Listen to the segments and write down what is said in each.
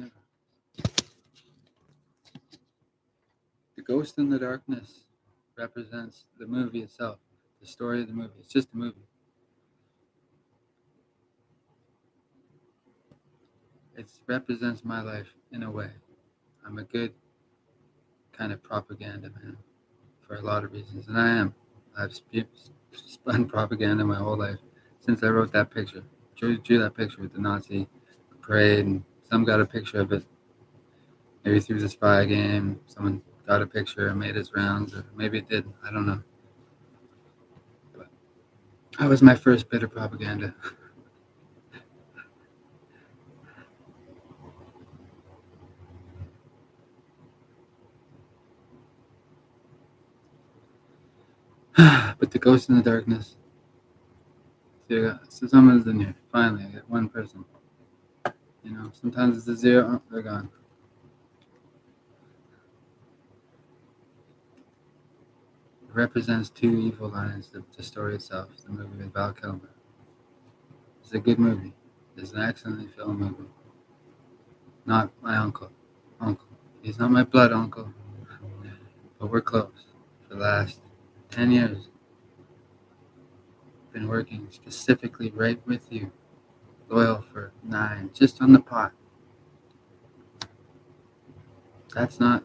Yeah. The Ghost in the Darkness represents the movie itself, the story of the movie. It's just a movie. It represents my life in a way. I'm a good kind of propaganda man for a lot of reasons, and I am. I've spun propaganda my whole life since I wrote that picture. Drew that picture with the Nazi parade, and some got a picture of it. Maybe through the spy game, someone got a picture and made its rounds, or maybe it didn't. I don't know. But that was my first bit of propaganda. But the Ghost in the Darkness. So someone's in here. Finally, I get one person. Sometimes it's a zero. Oh, they're gone. It represents two evil lines. The story itself, the movie with Val Kilmer. It's a good movie. It's an excellently filmed movie. Not my uncle. He's not my blood uncle, but we're close. For the last 10 years, been working specifically right with you. Loyal for 9, just on the pot. That's not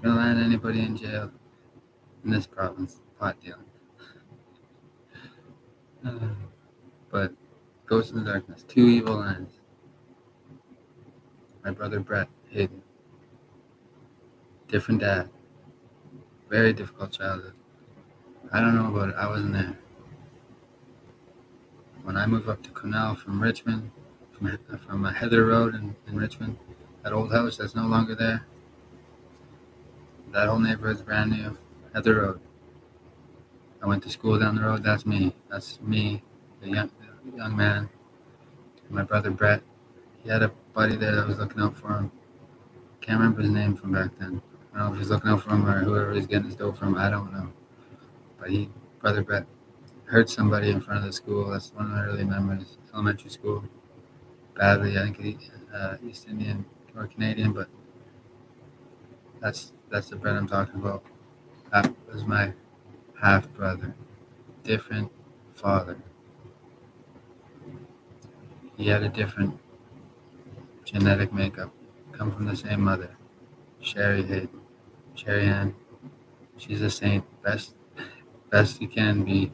gonna land anybody in jail in this province, pot dealing. But Ghost in the Darkness, two evil lines. My brother Brett Hayden, different dad, very difficult childhood. I don't know about it. I wasn't there. When I moved up to Cornell from Richmond, from Heather Road in Richmond, that old house that's no longer there, that whole neighborhood's brand new. Heather Road. I went to school down the road. That's me. That's me, the young man. My brother Brett. He had a buddy there that was looking out for him. Can't remember his name from back then. I don't know if he's looking out for him or whoever he's getting his dough from. I don't know. But brother Brett, hurt somebody in front of the school. That's one of my early memories. Elementary school. Badly. I think East Indian or Canadian, but that's the Brett I'm talking about. That was my half brother. Different father. He had a different genetic makeup. Come from the same mother. Sherry Hayden. Sherry Ann. She's a saint. Best you can be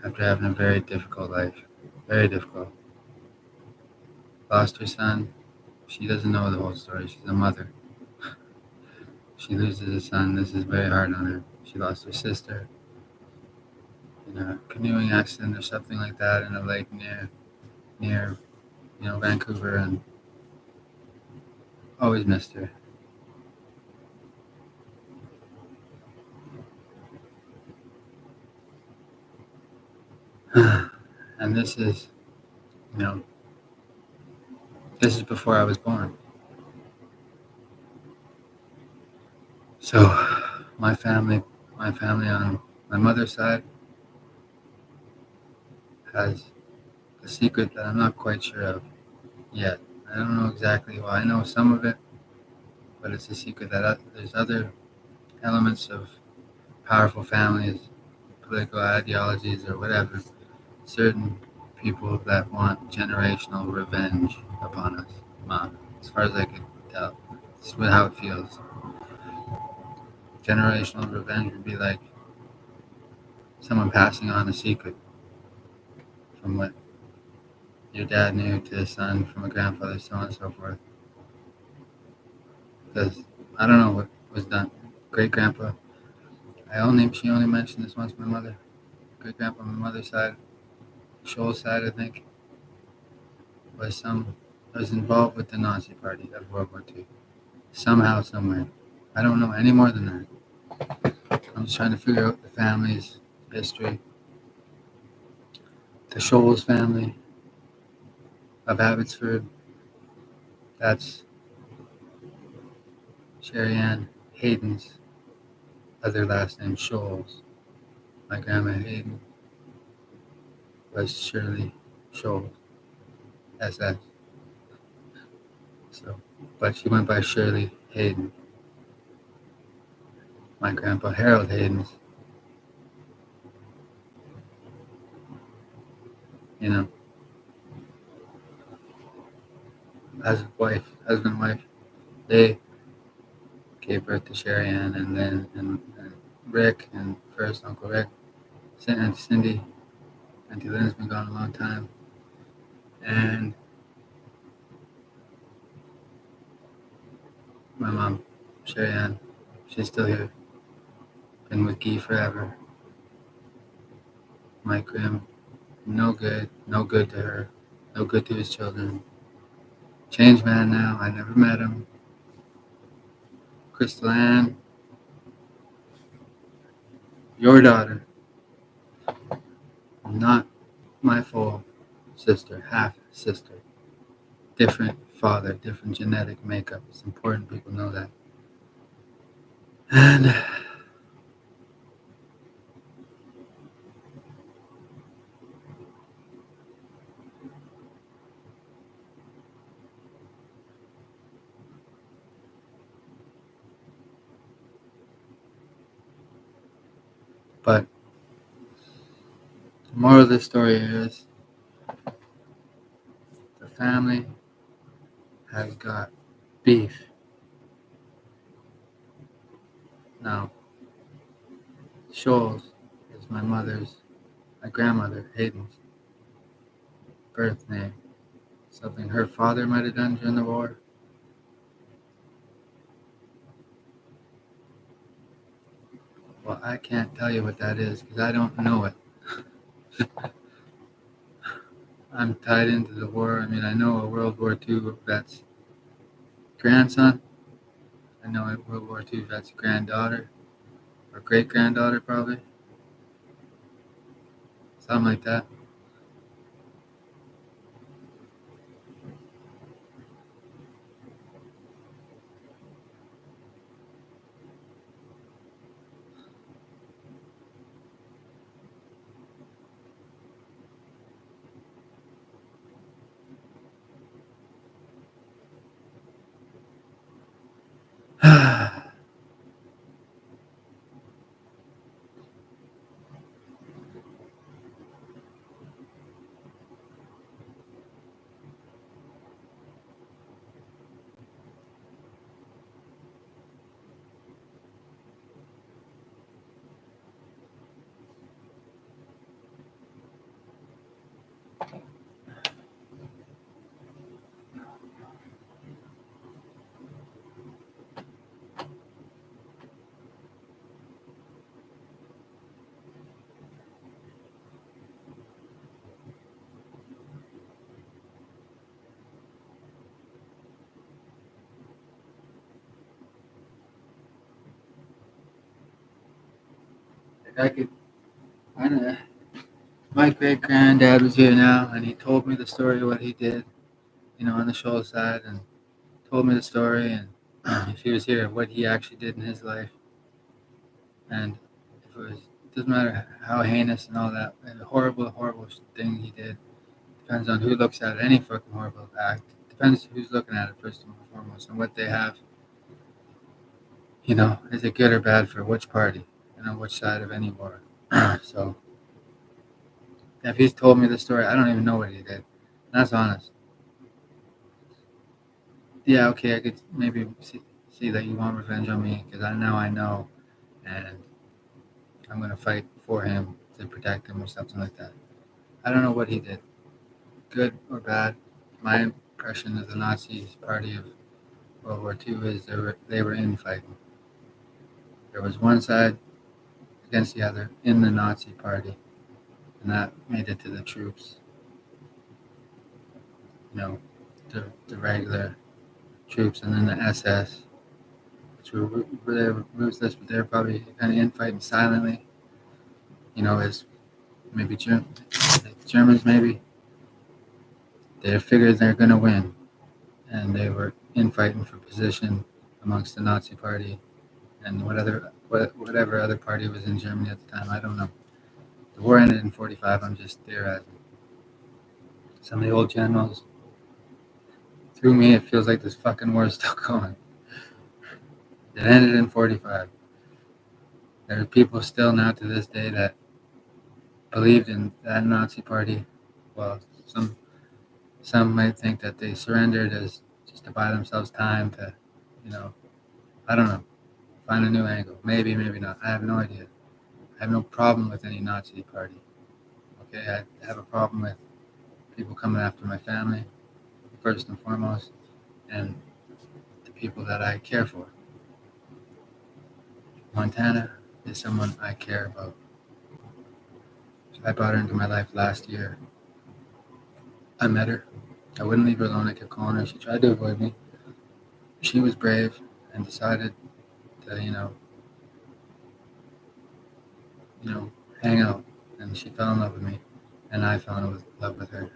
after having a very difficult life. Very difficult. Lost her son. She doesn't know the whole story. She's a mother. She loses a son. This is very hard on her. She lost her sister in a canoeing accident or something like that in a lake near Vancouver, and always missed her. And this is before I was born. So my family on my mother's side has a secret that I'm not quite sure of yet. I don't know exactly why. I know some of it, but it's a secret that there's other elements of powerful families, political ideologies, or whatever. Certain people that want generational revenge upon us, Mom. As far as I can tell, it's how it feels. Generational revenge would be like someone passing on a secret from what your dad knew to his son, from a grandfather, so on and so forth. Because I don't know what was done. Great grandpa. She only mentioned this once. My mother, great grandpa, on my mother's side, Shoal's side, I think, was involved with the Nazi Party of World War II. Somehow, somewhere. I don't know any more than that. I'm just trying to figure out the family's history. The Shoals family of Abbotsford. That's Sherry Ann Hayden's other last name, Shoals. My grandma Hayden was Shirley Shoals, SS. So, but she went by Shirley Hayden. My grandpa Harold Hayden's, you know, husband, wife, they gave birth to Sherry Ann, and then and Rick, and first Uncle Rick, Aunt Cindy, Auntie Lynn's been gone a long time, and my mom, Sherry Ann, she's still here. Been with Guy forever. Mike Grimm, no good to her, no good to his children. Changed man now. I never met him. Crystal Ann, your daughter, not my full sister, half sister. Different father, different genetic makeup. It's important people know that. And but the moral of this story is the family has got beef. Now, Scholes is my grandmother, Hayden's birth name. Something her father might have done during the war. Well, I can't tell you what that is because I don't know it. I'm tied into the war. I mean, I know a World War II vet's grandson. I know a World War II vet's granddaughter or great granddaughter, probably. Something like that. I could, I know. My great granddad was here now, and he told me the story of what he did, on the shoal side, and told me the story, and if he was here, what he actually did in his life, and if it was, it doesn't matter how heinous and all that, and the horrible, horrible thing he did. Depends on who looks at it. Any fucking horrible act. Depends who's looking at it first and foremost, and what they have. Is it good or bad for which party, which side of any war. So if he's told me the story, I don't even know what he did. That's honest. Yeah, okay, I could maybe see that you want revenge on me because I know, and I'm gonna fight for him to protect him or something like that. I don't know what he did, good or bad. My impression of the Nazis party of World War II is they were infighting. There was one side against the other in the Nazi party, and that made it to the troops. You know, the regular troops, and then the SS, which were ruthless, but they're probably kind of infighting silently. As maybe like Germans, maybe they figured they're gonna win, and they were infighting for position amongst the Nazi party and whatever other party was in Germany at the time. I don't know. The war ended in 1945. I'm just theorizing. Some of the old generals through me, it feels like this fucking war is still going. It ended in 45. There are people still now to this day that believed in that Nazi party. Well, some might think that they surrendered as just to buy themselves time to, you know, I don't know, find a new angle. Maybe, maybe not. I have no idea. I have no problem with any Nazi party. Okay, I have a problem with people coming after my family, first and foremost, and the people that I care for. Montana is someone I care about. I brought her into my life last year. I met her. I wouldn't leave her alone. I kept calling her. She tried to avoid me. She was brave and decided to, hang out. And she fell in love with me, and I fell in love with her.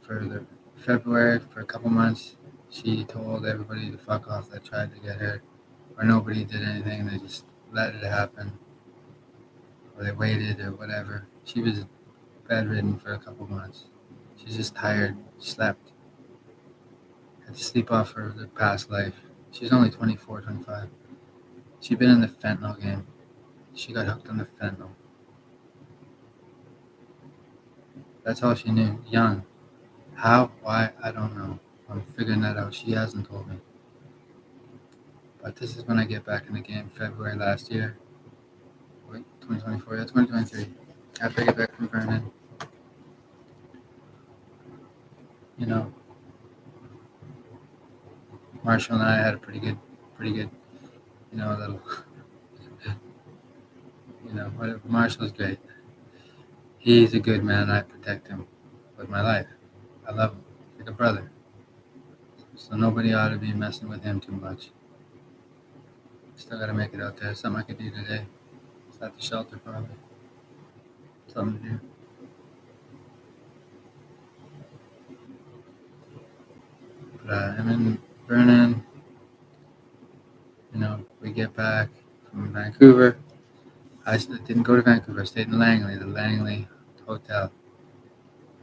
For the February, for a couple months, she told everybody to fuck off that tried to get her, or nobody did anything. They just let it happen, or they waited, or whatever. She was bedridden for a couple months. She's just tired, slept, had to sleep off her past life. She's only 24, 25. She'd been in the fentanyl game. She got hooked on the fentanyl. That's all she knew. Young. How? Why? I don't know. I'm figuring that out. She hasn't told me. But this is when I get back in the game. February last year. Wait, 2024? Yeah, 2023. After I get back from Vernon. You know, Marshall and I had a pretty good, little, whatever. Marshall's great. He's a good man. I protect him with my life. I love him like a brother. So nobody ought to be messing with him too much. Still got to make it out there. Something I could do today. It's at the shelter probably. Something to do. But I'm in Vernon. We get back from Vancouver. I didn't go to Vancouver. I stayed in Langley, the Langley Hotel.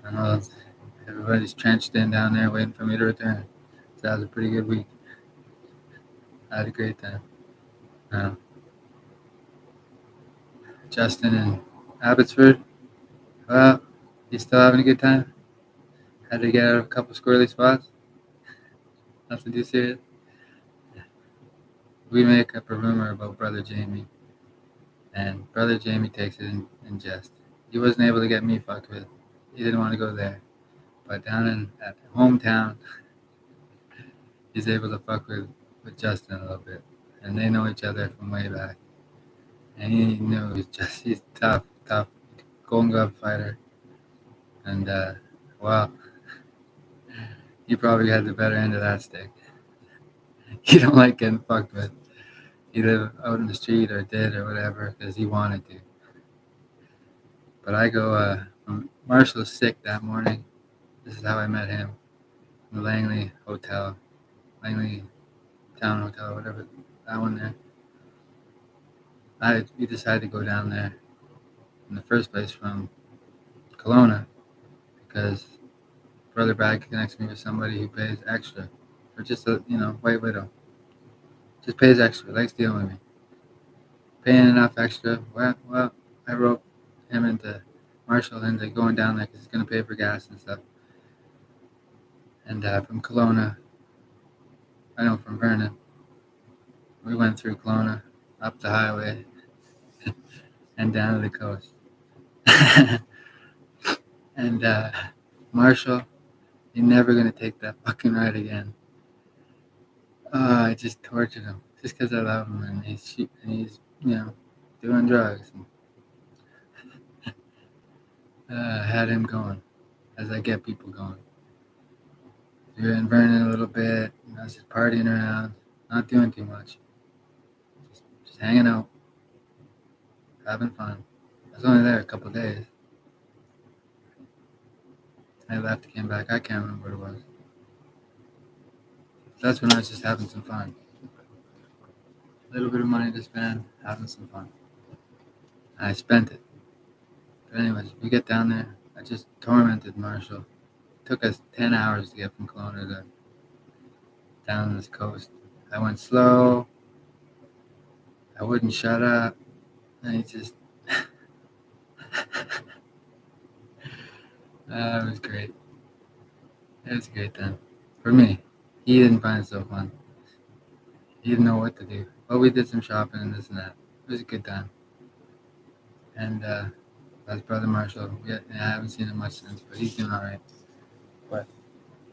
I know everybody's trenched in down there waiting for me to return. So that was a pretty good week. I had a great time. Justin in Abbotsford. Well, you still having a good time? Had to get out of a couple squirrely spots. Nothing too serious. We make up a rumor about Brother Jamie, and Brother Jamie takes it in jest. He wasn't able to get me fucked with. He didn't want to go there. But down at hometown, he's able to fuck with Justin a little bit. And they know each other from way back. And he knew he's tough, Golden Glove fighter. And, well, he probably had the better end of that stick. He don't like getting fucked with, either out in the street or did or whatever, because he wanted to. But I go, Marshall's sick that morning. This is how I met him. In the Langley Hotel. Langley Town Hotel, whatever, that one there. We decided to go down there in the first place from Kelowna because Brother Brad connects me with somebody who pays extra, or just a white widow. Just pays extra, likes dealing with me, paying enough extra. Well, I wrote him into Marshall into going down there because he's gonna pay for gas and stuff. And from Kelowna, from Vernon, we went through Kelowna, up the highway, and down to the coast. And Marshall, you're never gonna take that fucking ride again. I just tortured him just because I love him, and he's doing drugs. And, had him going, as I get people going. We were in Vernon a little bit. I was just partying around, not doing too much, just hanging out, having fun. I was only there a couple of days. I left, came back. I can't remember what it was. That's when I was just having some fun. A little bit of money to spend, having some fun. I spent it. But anyways, we get down there. I just tormented Marshall. took us 10 hours to get from Kelowna to down this coast. I went slow. I wouldn't shut up. And he just, it was great. It was a great time. For me, he didn't find it so fun. He didn't know what to do. But we did some shopping and this and that. It was a good time. And that's brother Marshall. I haven't seen him much since, but he's doing all right. But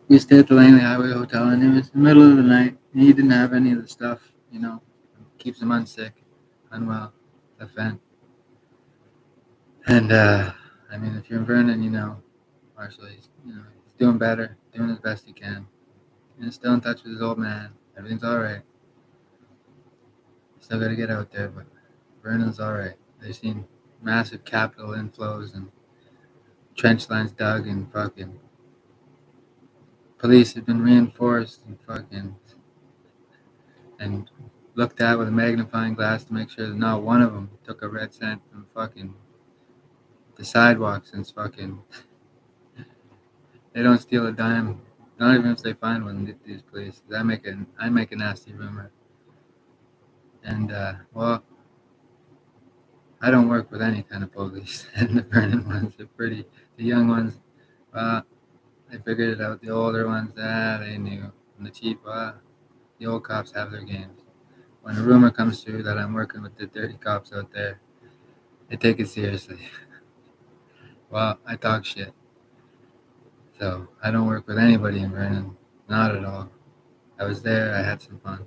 we stayed at the Langley Highway Hotel, and it was the middle of the night. And he didn't have any of the stuff, keeps him unsick, unwell, the vent. And I mean, if you're in Vernon, Marshall, he's doing better, doing as best he can, and still in touch with his old man. Everything's all right. Still got to get out there, but Vernon's all right. They've seen massive capital inflows and trench lines dug, and fucking police have been reinforced and looked at with a magnifying glass to make sure that not one of them took a red cent from fucking the sidewalk, since fucking they don't steal a dime, not even if they find one. These police, I make a nasty rumor, and well, I don't work with any kind of police, and the Vernon ones are pretty. The young ones, they figured it out. The older ones, they knew. And the chief, the old cops have their games. When a rumor comes through that I'm working with the dirty cops out there, they take it seriously. Well, I talk shit. So I don't work with anybody in Vernon. Not at all. I was there. I had some fun.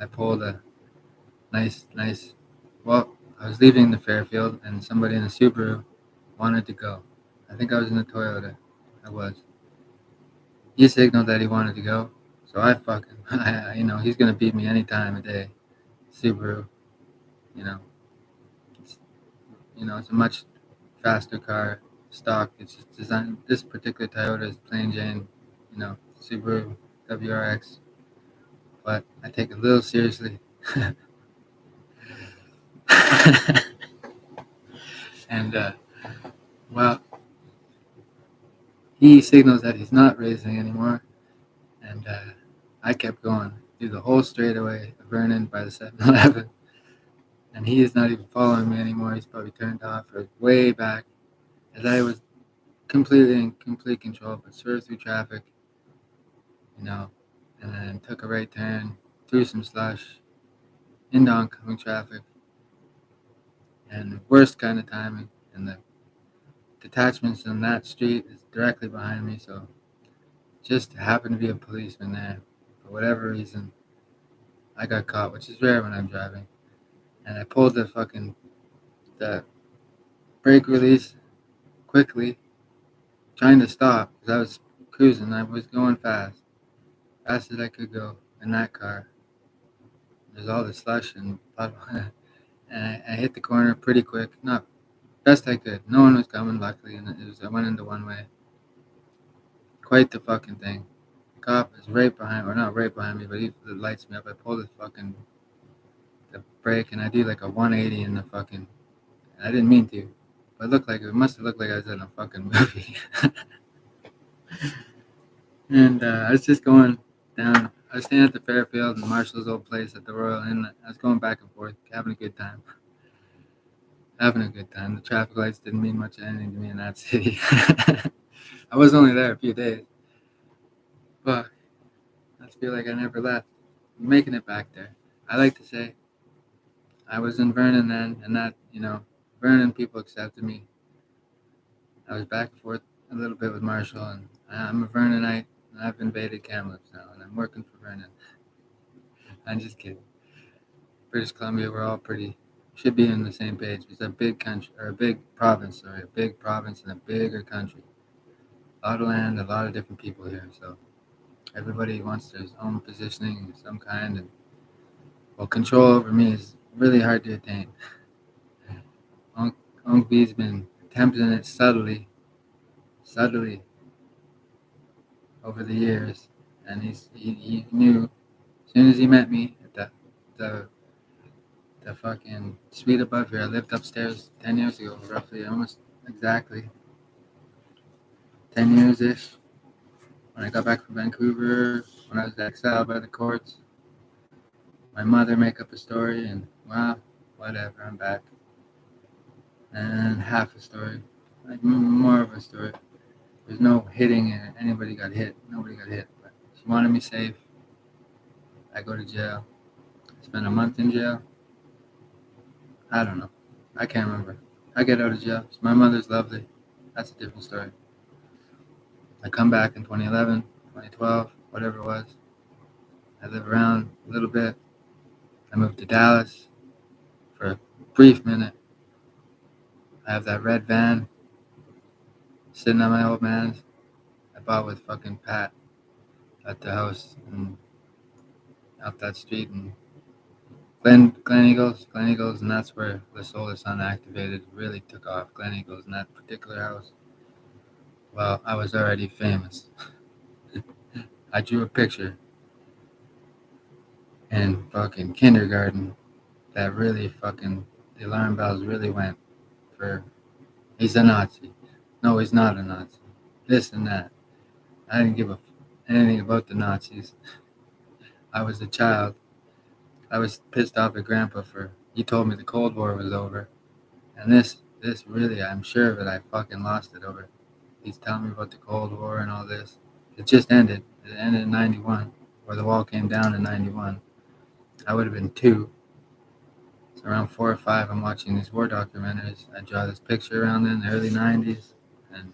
I pulled a nice. Well, I was leaving the Fairfield, and somebody in a Subaru wanted to go. I think I was in the Toyota. I was. He signaled that he wanted to go, so I fucking, he's gonna beat me any time of day. Subaru, you know, it's, it's a much faster car, stock. It's just designed. This particular Toyota is plain Jane, Subaru WRX, but I take it a little seriously. And well, he signals that he's not racing anymore, and I kept going through the whole straightaway of Vernon by the 7-Eleven, and he is not even following me anymore. He's probably turned off or way back, as I was completely in complete control, but swerved through traffic, and then took a right turn through some slush into oncoming traffic, and the worst kind of timing, and the detachments on that street is directly behind me, so just happened to be a policeman there. For whatever reason, I got caught, which is rare when I'm driving, and I pulled the brake release quickly, trying to stop, because I was cruising. I was going fast as I could go in that car. There's all the slush and I hit the corner pretty quick, not best I could. No one was coming, luckily, and I went into one way. Quite the fucking thing. The cop is right behind, or not right behind me, but he lights me up. I pull the brake, and I do like a 180 in the fucking. I didn't mean to, but it must have looked like I was in a fucking movie. And I was just going down. I was staying at the Fairfield and Marshall's old place at the Royal Inn. I was going back and forth, having a good time. The traffic lights didn't mean much of anything to me in that city. I was only there a few days, but I feel like I never left. I'm making it back there. I like to say I was in Vernon then, and that, Vernon people accepted me. I was back and forth a little bit with Marshall, and I'm a Vernonite, and I've invaded Kamloops now, and I'm working for Vernon. I'm just kidding. British Columbia, we're all should be on the same page. It's a big country, or a big province, or a big province in a bigger country. A lot of land, a lot of different people here, so everybody wants their own positioning of some kind, and control over me is really hard to attain. Unc B's been attempting it subtly over the years, and he knew as soon as he met me at the fucking suite above here. I lived upstairs 10 years ago, roughly, almost exactly. 10 years ish. When I got back from Vancouver, when I was exiled by the courts, my mother make up a story, and well, whatever, I'm back. And half a story, like more of a story. There's no hitting it. Anybody got hit. Nobody got hit. But she wanted me safe. I go to jail. Spend a month in jail. I don't know. I can't remember. I get out of jail. My mother's lovely. That's a different story. I come back in 2011, 2012, whatever it was. I live around a little bit. I moved to Dallas for a brief minute. I have that red van sitting on my old man's. I bought with fucking Pat at the house and out that street in Glen Eagles, and that's where the Solar Sun activated really took off. Glen Eagles in that particular house. Well, I was already famous. I drew a picture in fucking kindergarten that really fucking the alarm bells really went for he's a Nazi. No, he's not a Nazi. This and that. I didn't give anything about the Nazis. I was a child. I was pissed off at Grandpa for he told me the Cold War was over, and this really I'm sure of it. I fucking lost it over. He's telling me about the Cold War and all this. It just ended. It ended in '91, or the wall came down in '91. I would have been 2. So around 4 or 5, I'm watching these war documentaries. I draw this picture around in the early '90s, and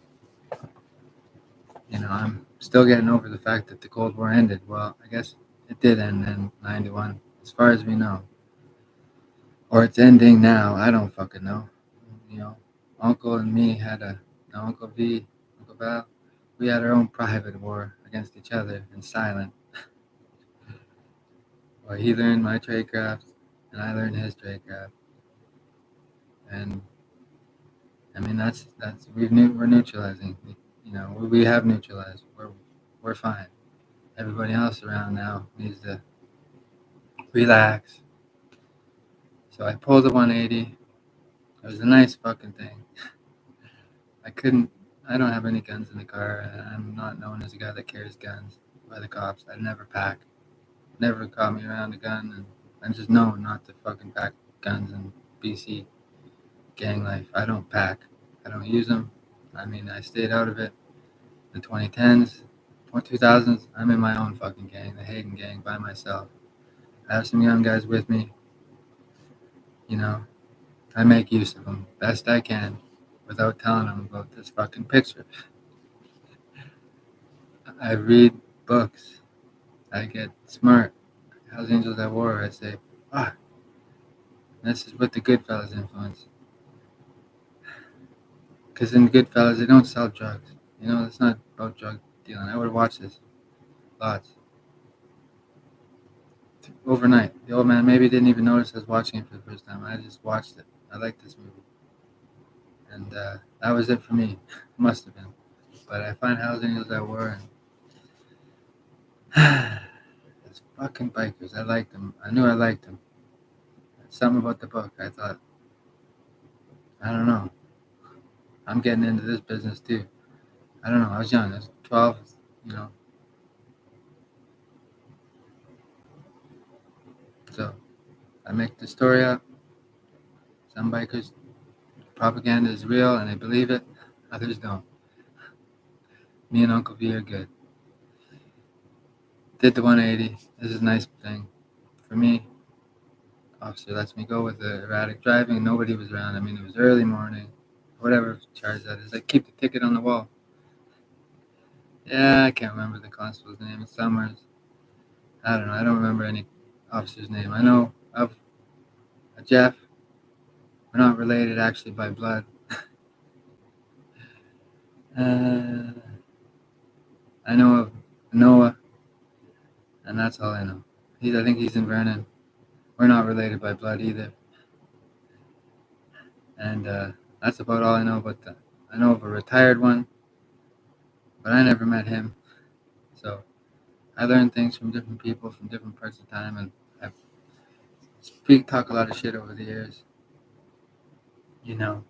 I'm still getting over the fact that the Cold War ended. Well, I guess it did end in '91, as far as we know, or it's ending now. I don't fucking know. You know, Uncle and me had no, Uncle V, Uncle Val. We had our own private war against each other in silent. Well, he learned my tradecraft, and I learned his tradecraft, and I mean that's we're neutralizing. We have neutralized. We're fine. Everybody else around now needs to relax. So I pulled a 180. It was a nice fucking thing. I couldn't. I don't have any guns in the car, and I'm not known as a guy that carries guns by the cops. I never pack. Never caught me around a gun, and I'm just known not to fucking pack guns in BC gang life. I don't pack. I don't use them. I mean, I stayed out of it. The 2010s, 2000s, I'm in my own fucking gang, the Hayden gang, by myself. I have some young guys with me. You know, I make use of them best I can without telling them about this fucking picture. I read books. I get smart. Hell's Angels at War, I say, ah, this is what the Goodfellas influence. Because in Goodfellas, they don't sell drugs. It's not about drug dealing. I would watch this lots. Overnight. The old man maybe didn't even notice I was watching it for the first time. I just watched it. I liked this movie. And that was it for me. Must have been. But I find Hell's Angels at War, and it's fucking bikers. I liked them. I knew I liked them. Something about the book. I thought, I don't know. I'm getting into this business too. I don't know. I was young. I was 12, you know. So I make the story up. Some bikers, propaganda is real and they believe it. Others don't. Me and Uncle V are good. Did the 180. This is a nice thing. For me, officer lets me go with the erratic driving. Nobody was around. I mean, it was early morning. Whatever charge that is. I keep the ticket on the wall. Yeah, I can't remember the constable's name. It's Summers. I don't know. I don't remember any officer's name. I know of a Jeff. We're not related actually by blood. uh, I know of Noah, and that's all I know. I think he's in Vernon. We're not related by blood either. And that's about all I know about that. I know of a retired one, but I never met him. So I learned things from different people from different parts of time, and I've talk a lot of shit over the years. You know,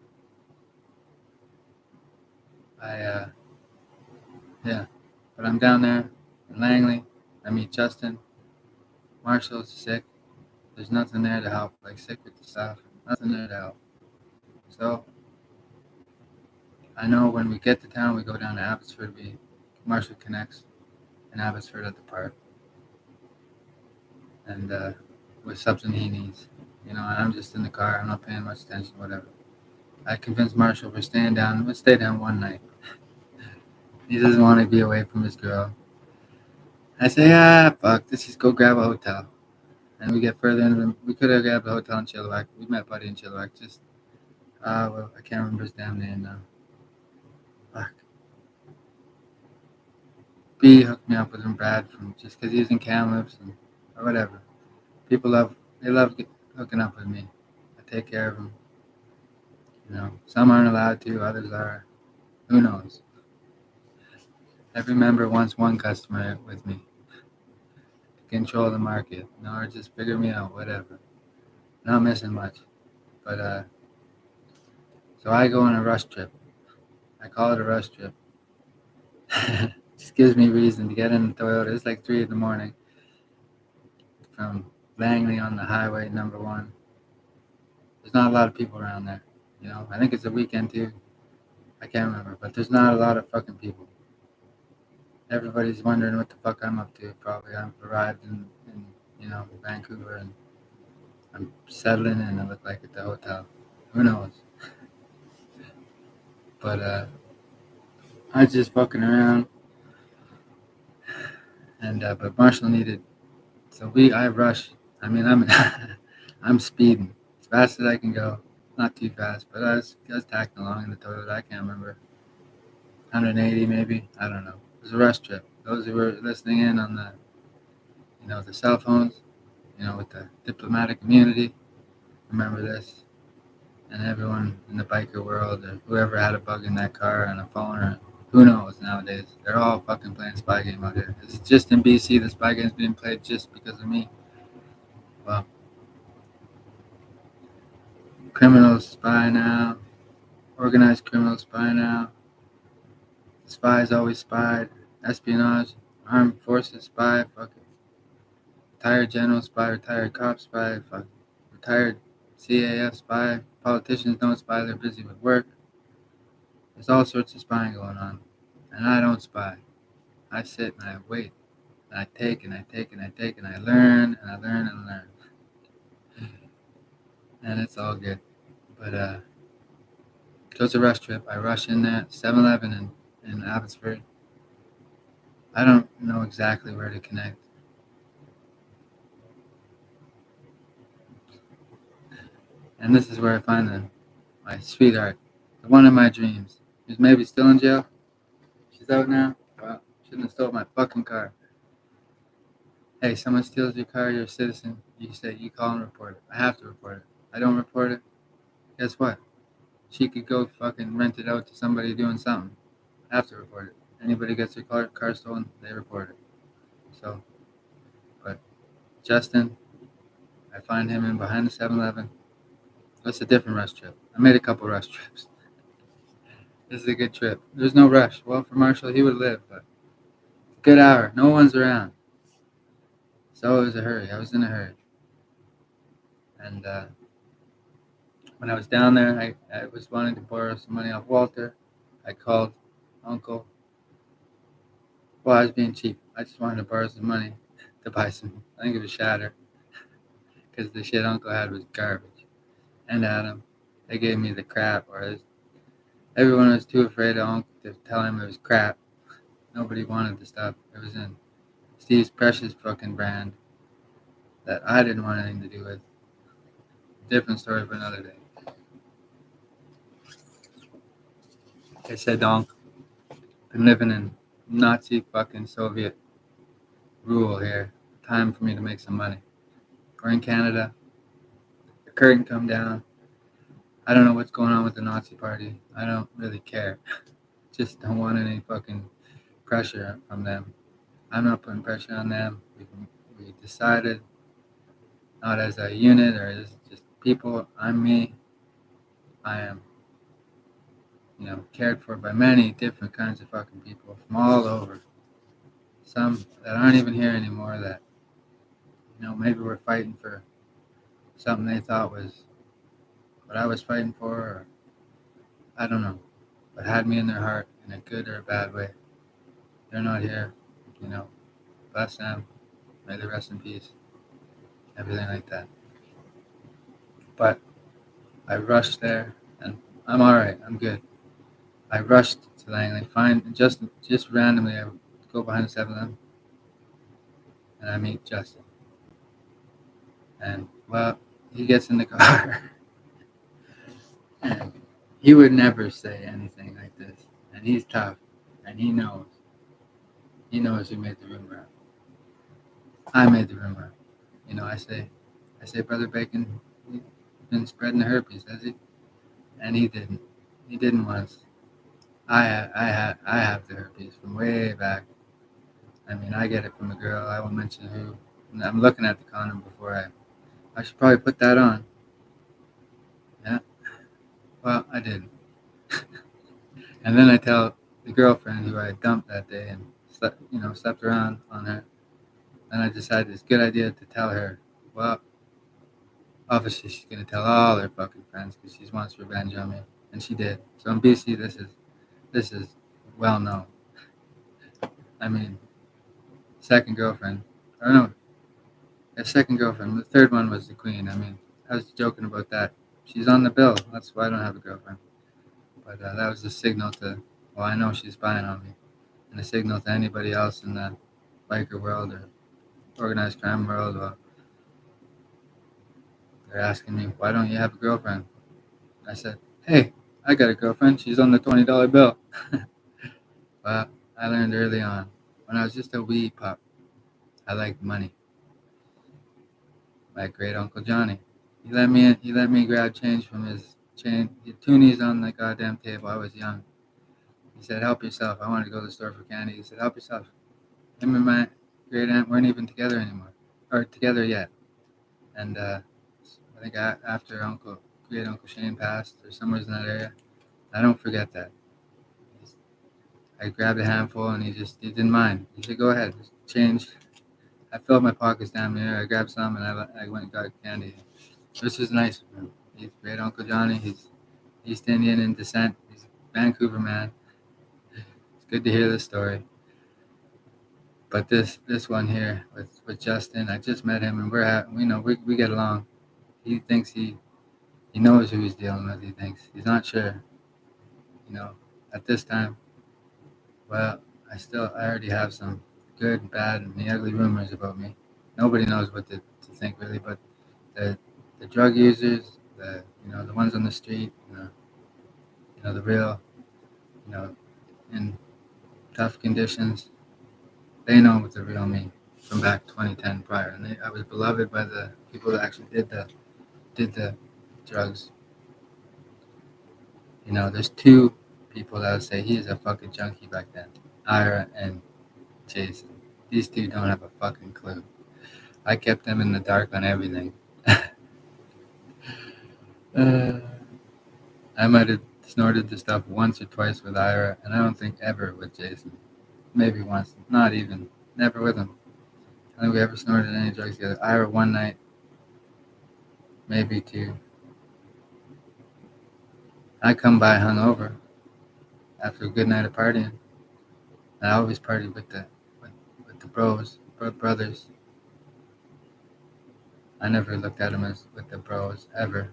I Yeah. But I'm down there in Langley. I meet Justin. Marshall's sick. There's nothing there to help. Like sick with the stuff. Nothing there to help. So I know when we get to town, we go down to Abbotsford. Marshall connects in Abbotsford at the park, and with something he needs. And I'm just in the car. I'm not paying much attention. Whatever. I convinced Marshall we're staying down. We'll stay down one night. He doesn't want to be away from his girl. I say, fuck, let's just go grab a hotel. And we get further into we could have grabbed a hotel in Chilliwack. We met Buddy in Chilliwack. Well, I can't remember his damn name now. Fuck. B hooked me up with him, Brad, from just because he was in Kamloops or whatever. They love hooking up with me. I take care of them. Some aren't allowed to, others are. Who knows? Every member wants one customer with me to control the market, or just figure me out, whatever. Not missing much, but so I go on a rush trip. I call it a rush trip. Just gives me reason to get in the Toyota. It's like 3 in the morning from Langley on the highway #1. There's not a lot of people around there. I think it's a weekend too. I can't remember, but there's not a lot of fucking people. Everybody's wondering what the fuck I'm up to. Probably I've arrived in Vancouver and I'm settling in. I look like at the hotel. Who knows? But I was just fucking around, and but Marshall needed. So I rush. I mean, I'm speeding as fast as I can go. Not too fast, but I was tacking along in the Toyota. I can't remember. 180 maybe. I don't know. It was a rush trip. Those who were listening in on the cell phones, with the diplomatic immunity, remember this. And everyone in the biker world, or whoever had a bug in that car and a phone, or who knows nowadays, they're all fucking playing Spy Game out here. It's just in BC the Spy Game's being played just because of me. Well, criminals spy now, organized criminals spy now, spies always spied, espionage, armed forces spy, fucking retired general spy, retired cop spy, fucking retired CAF spy, politicians don't spy, they're busy with work. There's all sorts of spying going on, and I don't spy. I sit and I wait, and I take and I take and I take and I learn and I learn and learn, and it's all good. But so it's a rush trip. I rush in there, 7-Eleven in Abbotsford. I don't know exactly where to connect. And this is where I find my sweetheart, the one of my dreams, who's maybe still in jail. She's out now. Well, shouldn't have stole my fucking car. Hey, someone steals your car, you're a citizen. You call and report it. I have to report it. I don't report it. Guess what? She could go fucking rent it out to somebody doing something. I have to report it. Anybody gets their car stolen, they report it. So, but Justin, I find him in behind the 7-Eleven. That's a different rush trip. I made a couple rush trips. This is a good trip. There's no rush. Well, for Marshall, he would live, but good hour. No one's around. So it was a hurry. I was in a hurry. And when I was down there, I was wanting to borrow some money off Walter. I called Uncle. Well, I was being cheap. I just wanted to borrow some money to buy I think it was shatter, because the shit Uncle had was garbage. And Adam, they gave me the crap, everyone was too afraid of Uncle to tell him it was crap. Nobody wanted the stuff. It was in Steve's Precious fucking brand that I didn't want anything to do with. Different story for another day. I said, Donk, been living in Nazi fucking Soviet rule here. Time for me to make some money. We're in Canada. The curtain come down. I don't know what's going on with the Nazi party. I don't really care. Just don't want any fucking pressure from them. I'm not putting pressure on them. We decided, not as a unit or as just people, I'm me. I am cared for by many different kinds of fucking people from all over. Some that aren't even here anymore that, maybe were fighting for something they thought was what I was fighting for, or I don't know, but had me in their heart in a good or a bad way. They're not here, you know. Bless them. May they rest in peace. Everything like that. But I rushed there, and I'm all right. I'm good. I rushed to Langley. Find just randomly, I go behind the 7-Eleven, and I meet Justin. And well, he gets in the car, and he would never say anything like this. And he's tough, and he knows. He knows who made the rumor up. I made the rumor up. I say, Brother Bacon, he's been spreading the herpes, has he? And he didn't. He didn't once. I have the herpes from way back. I mean, I get it from a girl. I won't mention who. I'm looking at the condom before I should probably put that on. Yeah. Well, I didn't. And then I tell the girlfriend who I dumped that day and slept around on her. And I decided it's a good idea to tell her. Well, obviously she's gonna tell all her fucking friends because she wants revenge on me, and she did. So in BC, this is well known. I mean, second girlfriend, or no, a second girlfriend. The third one was the queen. I mean, I was joking about that. She's on the bill. That's why I don't have a girlfriend. But that was a signal to, well, I know she's spying on me, and a signal to anybody else in the biker world or organized crime world. Well, they're asking me, why don't you have a girlfriend? I said, hey, I got a girlfriend. She's on the $20 bill. Well, I learned early on, when I was just a wee pup, I liked money. My great uncle Johnny, he let me in. He let me grab change from his chain. He had toonies on the goddamn table. I was young. He said, "Help yourself." I wanted to go to the store for candy. He said, "Help yourself." Him and my great aunt weren't even together anymore, or together yet. And I think after great uncle Shane passed, or somewhere in that area, I don't forget that. I grabbed a handful, and he didn't mind. He said, "Go ahead, just change." I filled my pockets down there. I grabbed some, and I went and got candy. This is nice of him. He's great Uncle Johnny. He's East Indian in descent. He's a Vancouver man. It's good to hear this story. But this one here with Justin, I just met him, and we get along. He thinks he knows who he's dealing with. He thinks he's not sure. At this time, well, I already have some good, bad, and the ugly rumors about me. Nobody knows what to think really, but the drug users, the ones on the street, the real, you know, in tough conditions, they know what the real me from back 2010 prior, and I was beloved by the people that actually did the drugs. There's two people that would say he's a fucking junkie back then, Ira and Jason. These two don't have a fucking clue. I kept them in the dark on everything. uh, I might have snorted the stuff once or twice with Ira, and I don't think ever with Jason. Maybe once, not even, never with him. I don't think we ever snorted any drugs together. Ira one night, maybe two. I come by hungover after a good night of partying. I always party with the brothers. I never looked at them as with the bros ever.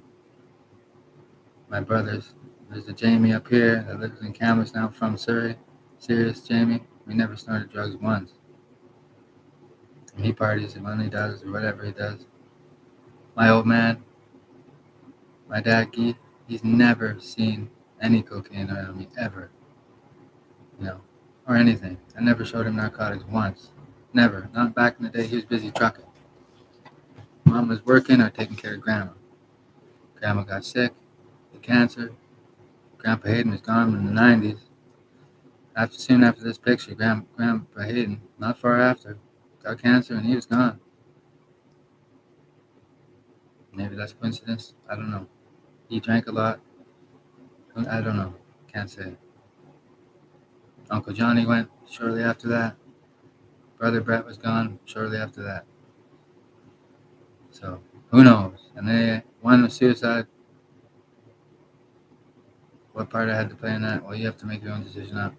My brothers. There's a Jamie up here that lives in Camas now from Surrey. Serious Jamie. We never snorted drugs once. And he parties and when he does or whatever he does. My old man, my dad Guy, he's never seen any cocaine around me ever. Or anything. I never showed him narcotics once. Never. Not back in the day. He was busy trucking. Mom was working or taking care of Grandma. Grandma got sick, the cancer. Grandpa Hayden was gone in the 90s. Soon after this picture, Grandpa Hayden, not far after, got cancer and he was gone. Maybe that's coincidence. I don't know. He drank a lot. I don't know. can't say. Uncle Johnny went shortly after that. Brother Brett was gone shortly after that. So who knows? And one was suicide. What part I had to play in that? Well, you have to make your own decision up.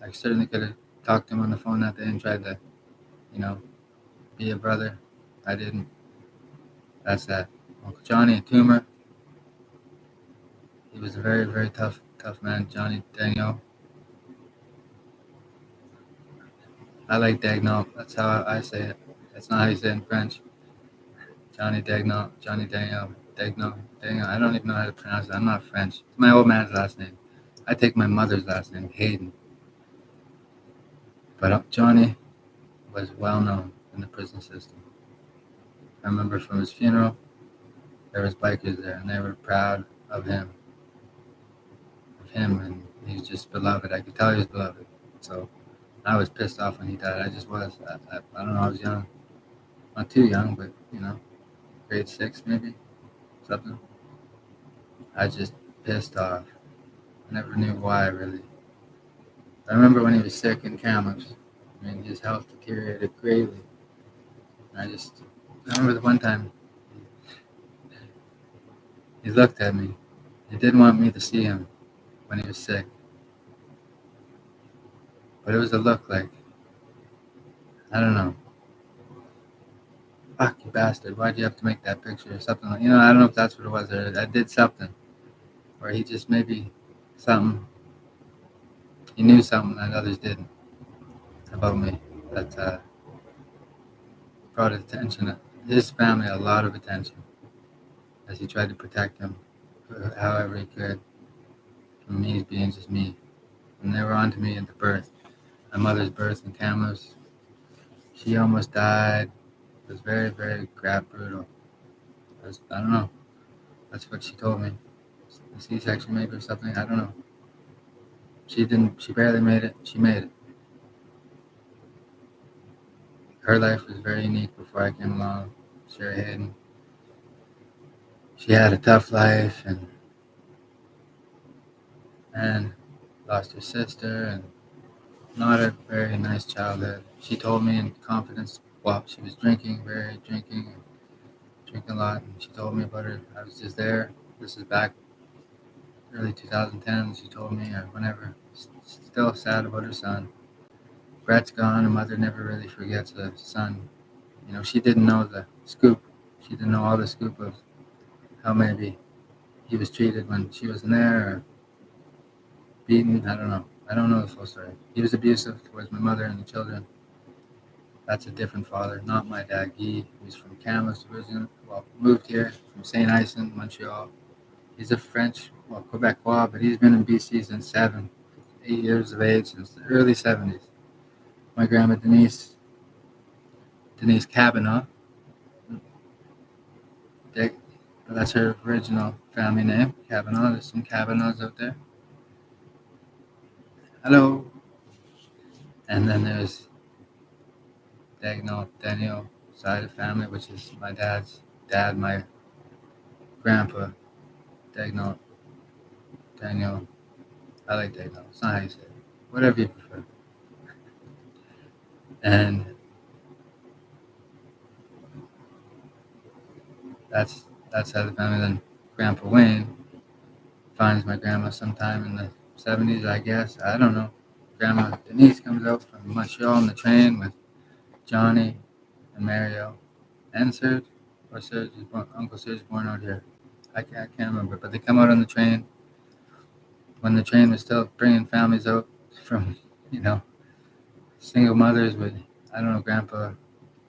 I certainly could have talked to him on the phone that day and tried to, you know, be a brother. I didn't. That's that. Uncle Johnny, a tumor. He was a very, very tough man. Johnny Daniel. I like Dagnall. That's how I say it. That's not how you say it in French. Johnny Dagnall. Johnny Daniel. Dagnall. Daniel. I don't even know how to pronounce it. I'm not French. It's my old man's last name. I take my mother's last name, Hayden. But Johnny was well known in the prison system. I remember from his funeral, there was bikers there, and they were proud of him, and he was just beloved. I could tell he was beloved. So I was pissed off when he died. I just was. I don't know. I was young, not too young, but grade 6 maybe, something. I just pissed off. I never knew why really. I remember when he was sick in Kamloops. I mean, his health deteriorated greatly. I remember the one time he looked at me. He didn't want me to see him when he was sick. But it was a look like, I don't know. Fuck, you bastard. Why'd you have to make that picture or something like, I don't know if that's what it was or I did something. Or he just maybe something, he knew something that others didn't about me that brought attention, his family a lot of attention as he tried to protect him however he could from me being just me. And they were on to me at the birth, my mother's birth in Kamloops. She almost died. It was very, very brutal. I don't know. That's what she told me. A C-section maybe or something. I don't know. She barely made it. She made it. Her life was very unique before I came along. Sherry Hayden. She had a tough life and lost her sister and not a very nice childhood. She told me in confidence while she was drinking a lot, and she told me about her. I was just there. This is back early 2010. She told me, or whenever, still sad about her son. Brett's gone. Her mother never really forgets a son. She didn't know the scoop. She didn't know all the scoop of how maybe he was treated when she wasn't there or beaten. I don't know. I don't know the full story. He was abusive towards my mother and the children. That's a different father, not my dad, Guy, who's from Kamloops Division. Moved here from St. Hyacinthe, Montreal. He's a French, Quebecois, but he's been in BC since 8 years of age, since the early 70s. My grandma Denise Kavanaugh, that's her original family name, Kavanaugh. There's some Kavanaughs out there. Hello. And then there's Daniel side of family, which is my dad's dad, my grandpa, Daniel. I like Daniel. It's not how you say it. Whatever you prefer. And that's how the family. Then Grandpa Wayne finds my grandma sometime in the 70s, I guess. I don't know. Grandma Denise comes out from Montreal on the train with Johnny and Mario and Serge. Or Uncle Serge is born out here. I can't remember. But they come out on the train when the train was still bringing families out from, single mothers with, I don't know, Grandpa,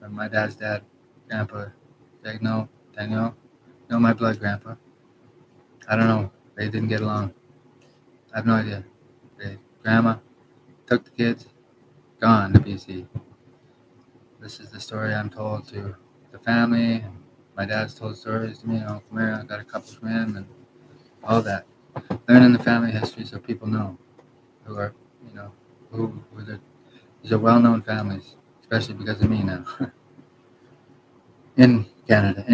or my dad's dad, Grandpa Daniel, no, my blood grandpa. I don't know. They didn't get along. I have no idea. Grandma took the kids, gone to BC. This is the story I'm told to the family. My dad's told stories to me. Uncle Mario got a couple from him and all that. Learning the family history so people know who are, these are well-known families, especially because of me now. In Canada.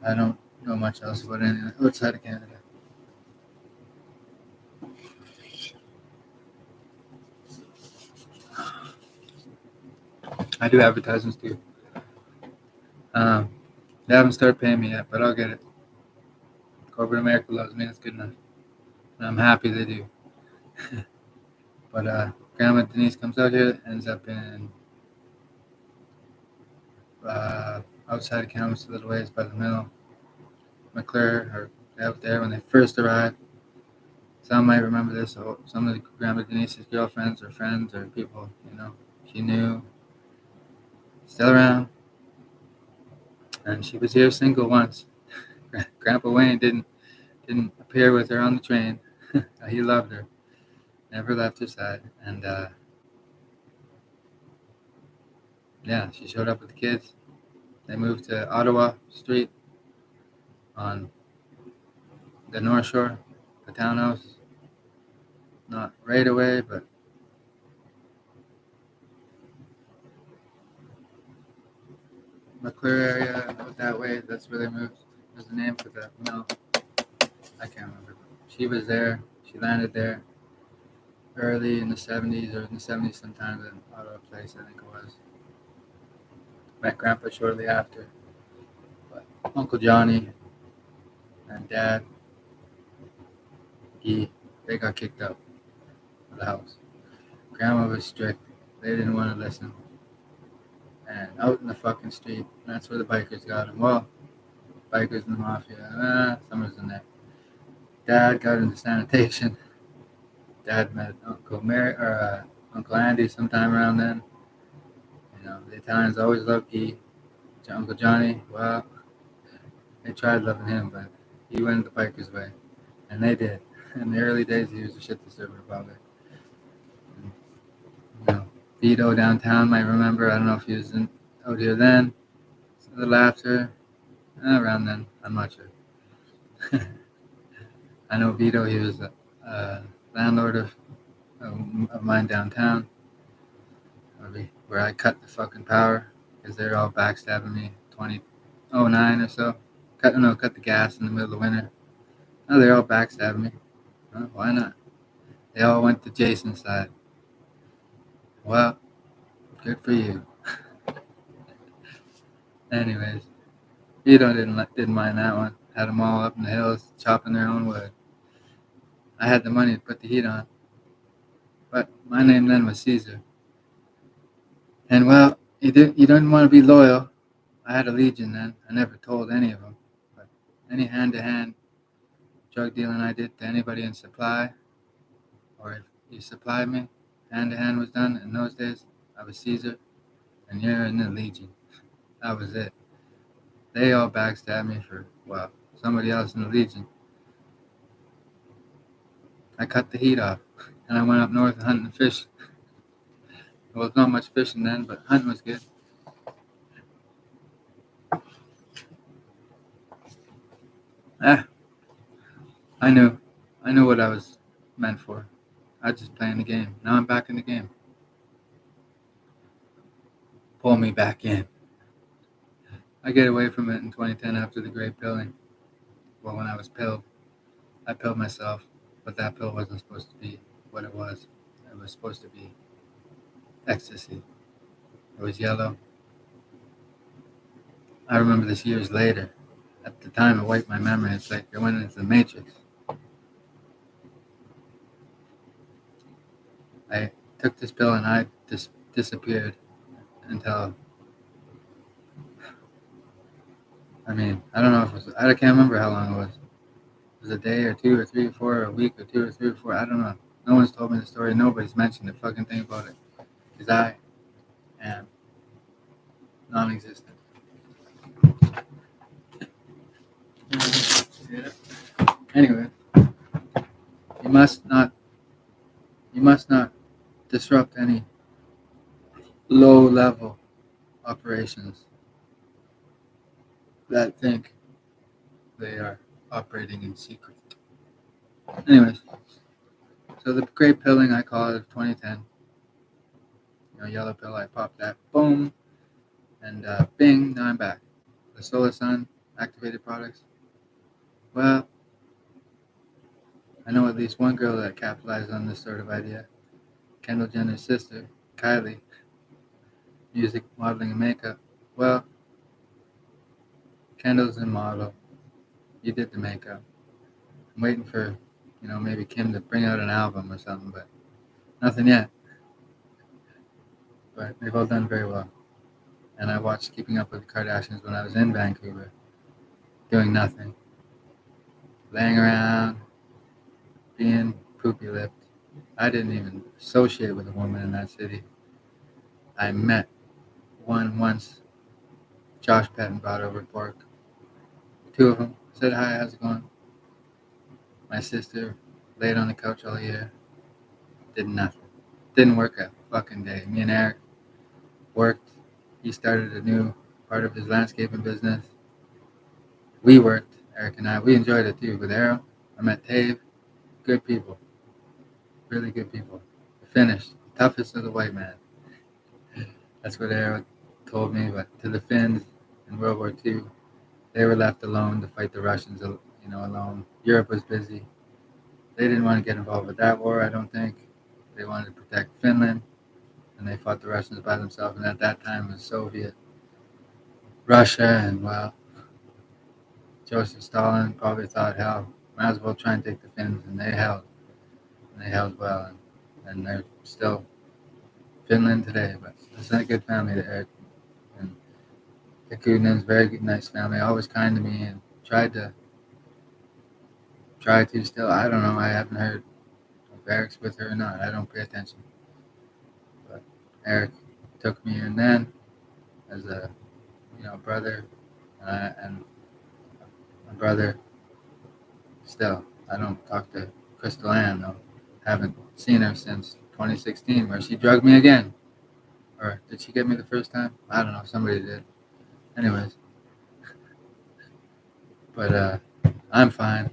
I don't know much else about anything outside of Canada. I do advertisements too. Um, they haven't started paying me yet, but I'll get it. Corporate America loves me. That's good enough. And I'm happy they do. But Grandma Denise comes out here, ends up in uh, outside of Kamloops a little ways by the mill. McClure, or out there when they first arrived. Some might remember this. So some of the Grandma Denise's girlfriends or friends or people, she knew, still around. And she was here single once. Grandpa Wayne didn't appear with her on the train. He loved her, never left her side, and yeah, she showed up with the kids. They moved to Ottawa Street on the North Shore, the townhouse. Not right away, but McClure area, out that way. That's where they moved. There's a name for the mill. I can't remember. She was there. She landed there early in the 70s or in the 70s sometime in Ottawa Place, I think it was. Met Grandpa shortly after. But Uncle Johnny and Dad, they got kicked out of the house. Grandma was strict. They didn't want to listen. And out in the fucking street, that's where the bikers got him. Well, bikers and the mafia, someone's in there. Dad got into sanitation. Dad met Uncle Andy sometime around then. The Italians always loved Guy. Uncle Johnny, well, they tried loving him, but he went the biker's way. And they did. In the early days, he was a shit disturber, probably. Vito downtown might remember. I don't know if he was out here then. A little after. Around then. I'm not sure. I know Vito, he was a landlord of mine downtown. Where I cut the fucking power because they're all backstabbing me. 2009 or so. Cut the gas in the middle of winter. No, they're all backstabbing me. Why not? They all went to Jason's side. Well, good for you. Anyways, Vito didn't mind that one. Had them all up in the hills chopping their own wood. I had the money to put the heat on, but my name then was Caesar. And well, you didn't want to be loyal. I had a legion then. I never told any of them. But any hand-to-hand drug dealing I did to anybody in supply, or if you supplied me, hand-to-hand was done. In those days, I was Caesar, and you're in the legion. That was it. They all backstabbed me for, well, somebody else in the legion. I cut the heat off, and I went up north hunting fish. Well, there's not much fishing then, but hunting was good. I knew. I knew what I was meant for. I was just playing the game. Now I'm back in the game. Pull me back in. I get away from it in 2010 after the great pilling. Well, when I was pilled, I pilled myself, but that pill wasn't supposed to be what it was. It was supposed to be ecstasy. It was yellow. I remember this years later. At the time, it wiped my memory. It's like I went into the Matrix. I took this pill and I just disappeared until, I don't know if it was, I can't remember how long it was. It was a day or two or three or four, or a week or two or three or four. I don't know. No one's told me the story. Nobody's mentioned the fucking thing about it. Because I am non-existent. Yeah. Anyway, you must not disrupt any low-level operations that think they are operating in secret. Anyways, so the great pilling I call it 2010. Yellow pill, I popped that, boom, and bing, now I'm back. The Solar Sun activated products. Well, I know at least one girl that capitalized on this sort of idea. Kendall Jenner's sister, Kylie. music, modeling, and makeup. Well, Kendall's a model. You did the makeup. I'm waiting for, maybe Kim to bring out an album or something, but nothing yet. But they've all done very well. And I watched Keeping Up with the Kardashians when I was in Vancouver, doing nothing, laying around, being poopy lipped. I didn't even associate with a woman in that city. I met one once. Josh Patton brought over pork. Two of them said hi, how's it going? My sister laid on the couch all year, did nothing. Didn't work a fucking day. Me and Eric worked. He started a new part of his landscaping business. We worked, Eric and I. We enjoyed it too. With Arrow, I met Tave. Good people. Really good people. The Finnish, toughest of the white man. That's what Arrow told me. But to the Finns in World War II, they were left alone to fight the Russians, alone. Europe was busy. They didn't want to get involved with that war, I don't think. They wanted to protect Finland, and they fought the Russians by themselves. And at that time, it was Soviet Russia, and well, Joseph Stalin probably thought, hell, might as well try and take the Finns, and they held. And they held well, and they're still Finland today. But it's a good family there. And the Kudinen's very good, nice family, always kind to me, and try to still. I don't know. I haven't heard if Eric's with her or not. I don't pay attention. But Eric took me in then as a brother, and my brother still. I don't talk to Crystal Ann though. Haven't seen her since 2016, where she drugged me again. Or did she get me the first time? I don't know. Somebody did. Anyways, but I'm fine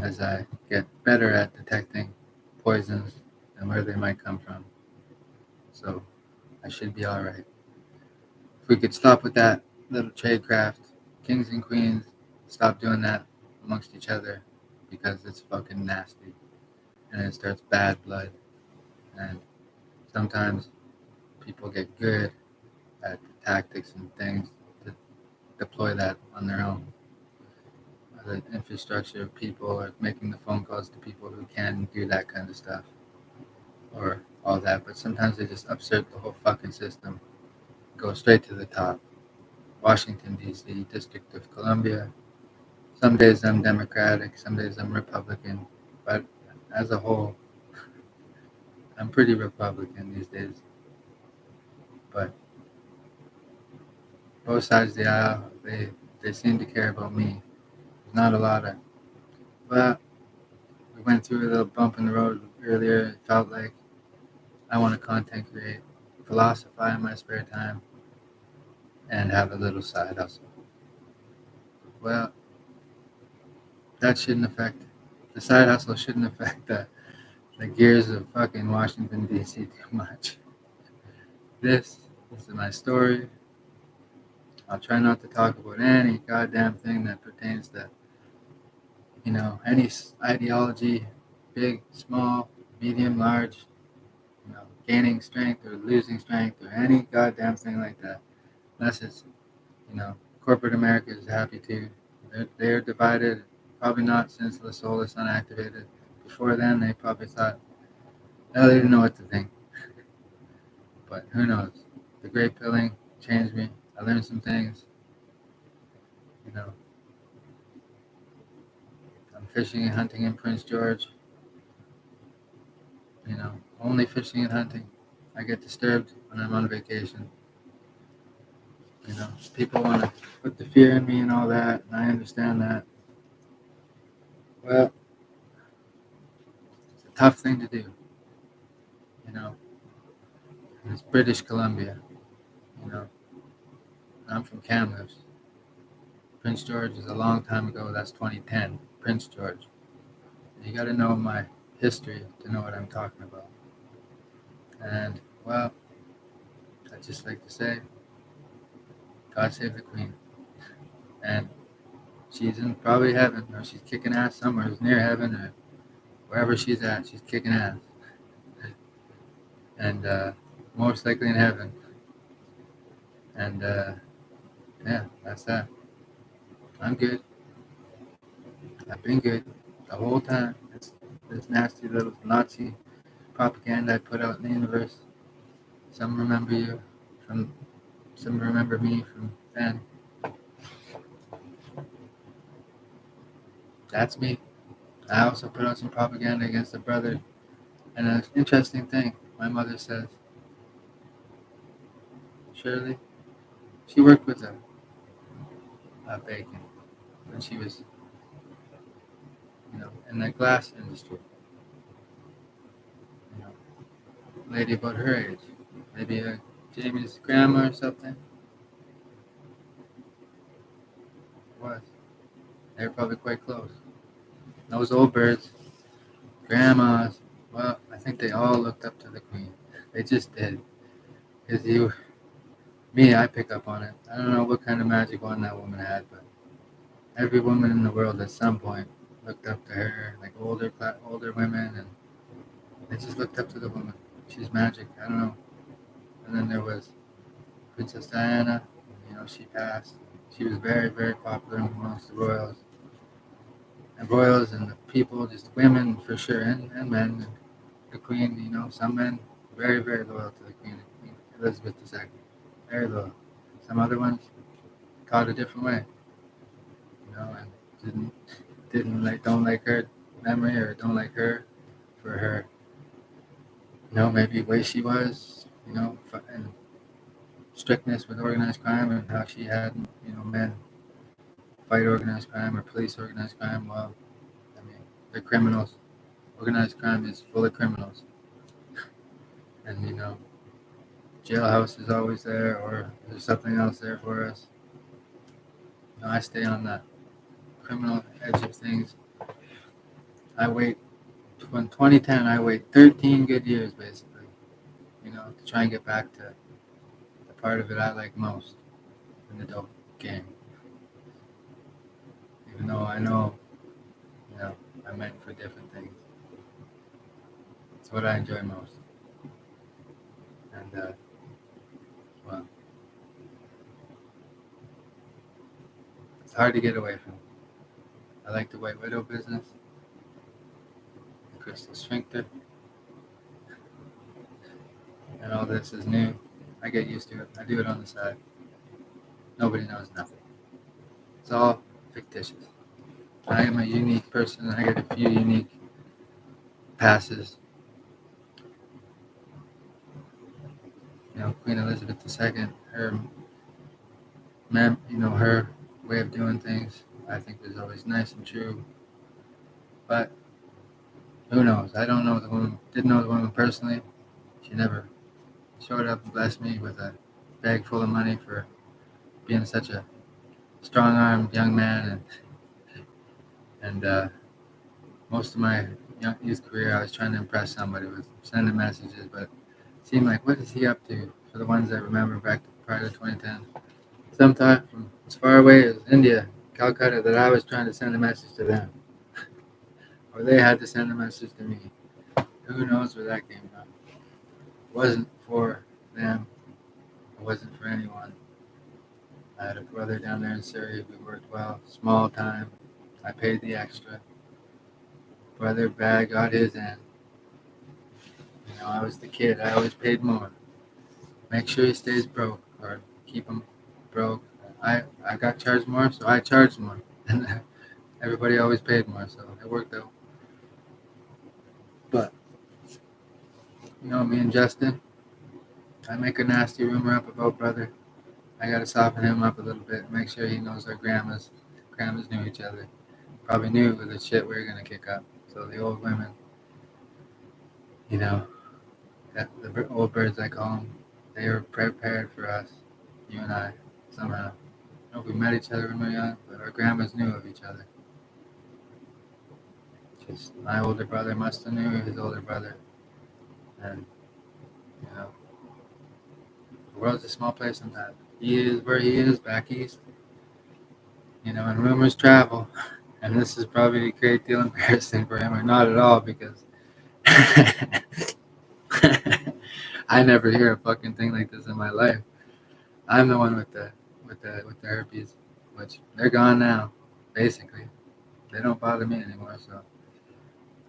as I get better at detecting poisons and where they might come from. So I should be all right. If we could stop with that little tradecraft, kings and queens, stop doing that amongst each other because it's fucking nasty and it starts bad blood. And sometimes people get good at the tactics and things to deploy that on their own. The infrastructure of people or making the phone calls to people who can do that kind of stuff or all that. But sometimes they just upset the whole fucking system, go straight to the top. Washington, D.C., District of Columbia. Some days I'm Democratic, some days I'm Republican. But as a whole, I'm pretty Republican these days. But both sides of the aisle, they seem to care about me. There's not a lot of, well, we went through a little bump in the road earlier. It felt like I want to content create, philosophize in my spare time, and have a little side hustle. Well, that shouldn't affect, the side hustle shouldn't affect the gears of fucking Washington, D.C. too much. This is my story. I'll try not to talk about any goddamn thing that pertains to, any ideology, big, small, medium, large, gaining strength or losing strength or any goddamn thing like that. Unless it's, corporate America is happy to. They're divided, probably not since the soul is unactivated. Before then, they probably thought, they didn't know what to think. But who knows? The great pilling changed me. I learned some things. I'm fishing and hunting in Prince George. Only fishing and hunting. I get disturbed when I'm on vacation. People want to put the fear in me and all that, and I understand that. Well, it's a tough thing to do. It's British Columbia. I'm from Kamloops. Prince George is a long time ago. That's 2010. Prince George. You got to know my history to know what I'm talking about. And, well, I just like to say, God save the Queen. And she's in probably heaven, or she's kicking ass somewhere near heaven, or wherever she's at, she's kicking ass. And most likely in heaven. And yeah, that's that. I'm good. I've been good the whole time. It's this nasty little Nazi propaganda I put out in the universe. Some remember you from, some remember me from then. That's me. I also put out some propaganda against a brother. And an interesting thing, my mother says, Shirley, she worked with Bacon when she was, in the glass industry. You know, lady about her age, maybe Jamie's grandma or something. Was they were probably quite close. Those old birds, grandmas. Well, I think they all looked up to the queen. They just did. Cause me, I pick up on it. I don't know what kind of magic wand that woman had, but every woman in the world at some point looked up to her, like older women, and they just looked up to the woman. She's magic. I don't know. And then there was Princess Diana. She passed. She was very, very popular amongst the royals and the people, just women for sure, and men. And the Queen, some men very, very loyal to the Queen Elizabeth II. Very loyal. Some other ones caught a different way, and didn't don't like her memory or don't like her for her, maybe way she was, and strictness with organized crime and how she had, men fight organized crime or police organized crime. Well, I mean, they're criminals. Organized crime is full of criminals, and jailhouse is always there, or there's something else there for us. I stay on the criminal edge of things. I wait. From 2010, I wait 13 good years, basically, to try and get back to the part of it I like most in the dope game. Even though I know, I'm meant for different things. It's what I enjoy most. And, well, it's hard to get away from. I like the White Widow business, the crystal sphincter, and all this is new. I get used to it. I do it on the side. Nobody knows nothing. It's all fictitious. I am a unique person. I get a few unique passes. Queen Elizabeth II, her way of doing things, I think was always nice and true. But who knows? I don't know the woman. Didn't know the woman personally. She never showed up and blessed me with a bag full of money for being such a strong-armed young man, and most of my youth career, I was trying to impress somebody with sending messages, but it seemed like, what is he up to? For the ones that remember back prior to 2010, sometime from as far away as India, Calcutta, that I was trying to send a message to them, or they had to send a message to me. Who knows where that came from? It wasn't for them. It wasn't for anyone. I had a brother down there in Surrey. We worked well. Small time. I paid the extra. Brother bag got his end. I was the kid. I always paid more. Make sure he stays broke or keep him broke. I got charged more, so I charged more. And everybody always paid more, so it worked out. But, me and Justin, I make a nasty rumor up about brother. I gotta soften him up a little bit, make sure he knows our grandmas knew each other. Probably knew the shit we were gonna kick up. So the old women, the old birds I call them, they were prepared for us, you and I, somehow. We met each other when we were young, but our grandmas knew of each other. Just my older brother must have knew his older brother. And, the world's a small place sometimes. He is where he is, back east. And rumors travel. And this is probably a great deal embarrassing for him, or not at all, because I never hear a fucking thing like this in my life. I'm the one with the herpes, which they're gone now, basically. They don't bother me anymore. So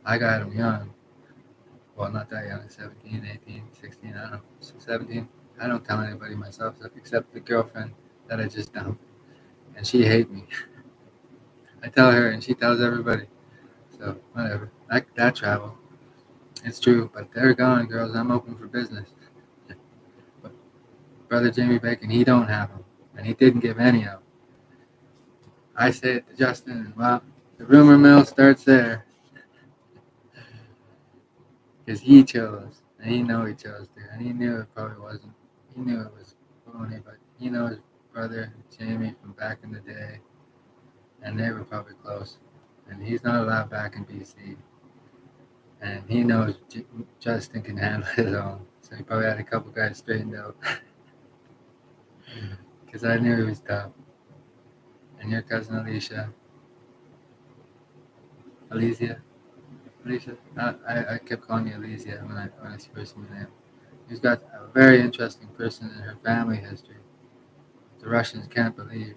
I got them young. Well, not that young, 17, 18, 16, I don't know, 17. I don't tell anybody myself except the girlfriend that I just dumped, and she hates me. I tell her, and she tells everybody. So whatever. That travel. It's true, but they're gone, girls. I'm open for business. But brother Jamie Bacon, he don't have them, and he didn't give any of them. I say it to Justin, and well, the rumor mill starts there because he chose, and he know he chose to, and he knew it probably wasn't. He knew it was phony, but he knows his brother Jamie from back in the day, and they were probably close. And he's not allowed back in BC, and he knows Justin can handle his own. So he probably had a couple guys straightened out because I knew he was tough. And your cousin Alicia, I kept calling you Alicia when I first knew him. He's got a very interesting person in her family history. The Russians can't believe.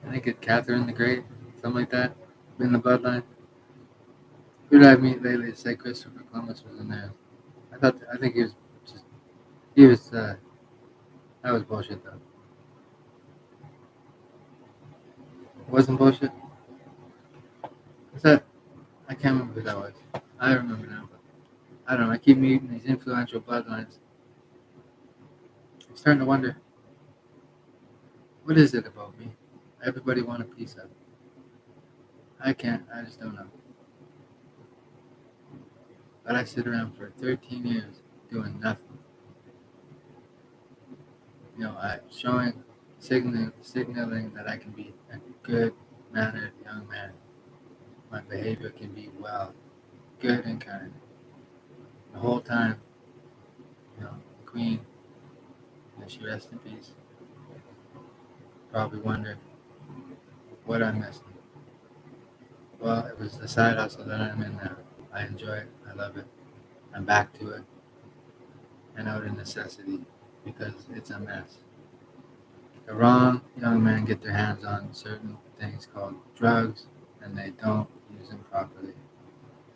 I think it's Catherine the Great, something like that, in the bloodline. Who did I meet lately? Say Christopher Columbus was in there. I think he was just he was that was bullshit though. It wasn't bullshit. What's that? I can't remember who that was. I remember now, but I don't know. I keep meeting these influential bloodlines. I'm starting to wonder, what is it about me? Everybody want a piece of it. I can't. I just don't know. But I sit around for 13 years doing nothing. I signaling that I can be a good mannered young man. My behavior can be well, good and kind. The whole time, the Queen, may she rest in peace, probably wondered what I'm missing. Well, it was the side hustle that I'm in now. I enjoy it. I love it. I'm back to it, and out of necessity because it's a mess. The wrong young men get their hands on certain things called drugs, and they don't use them properly.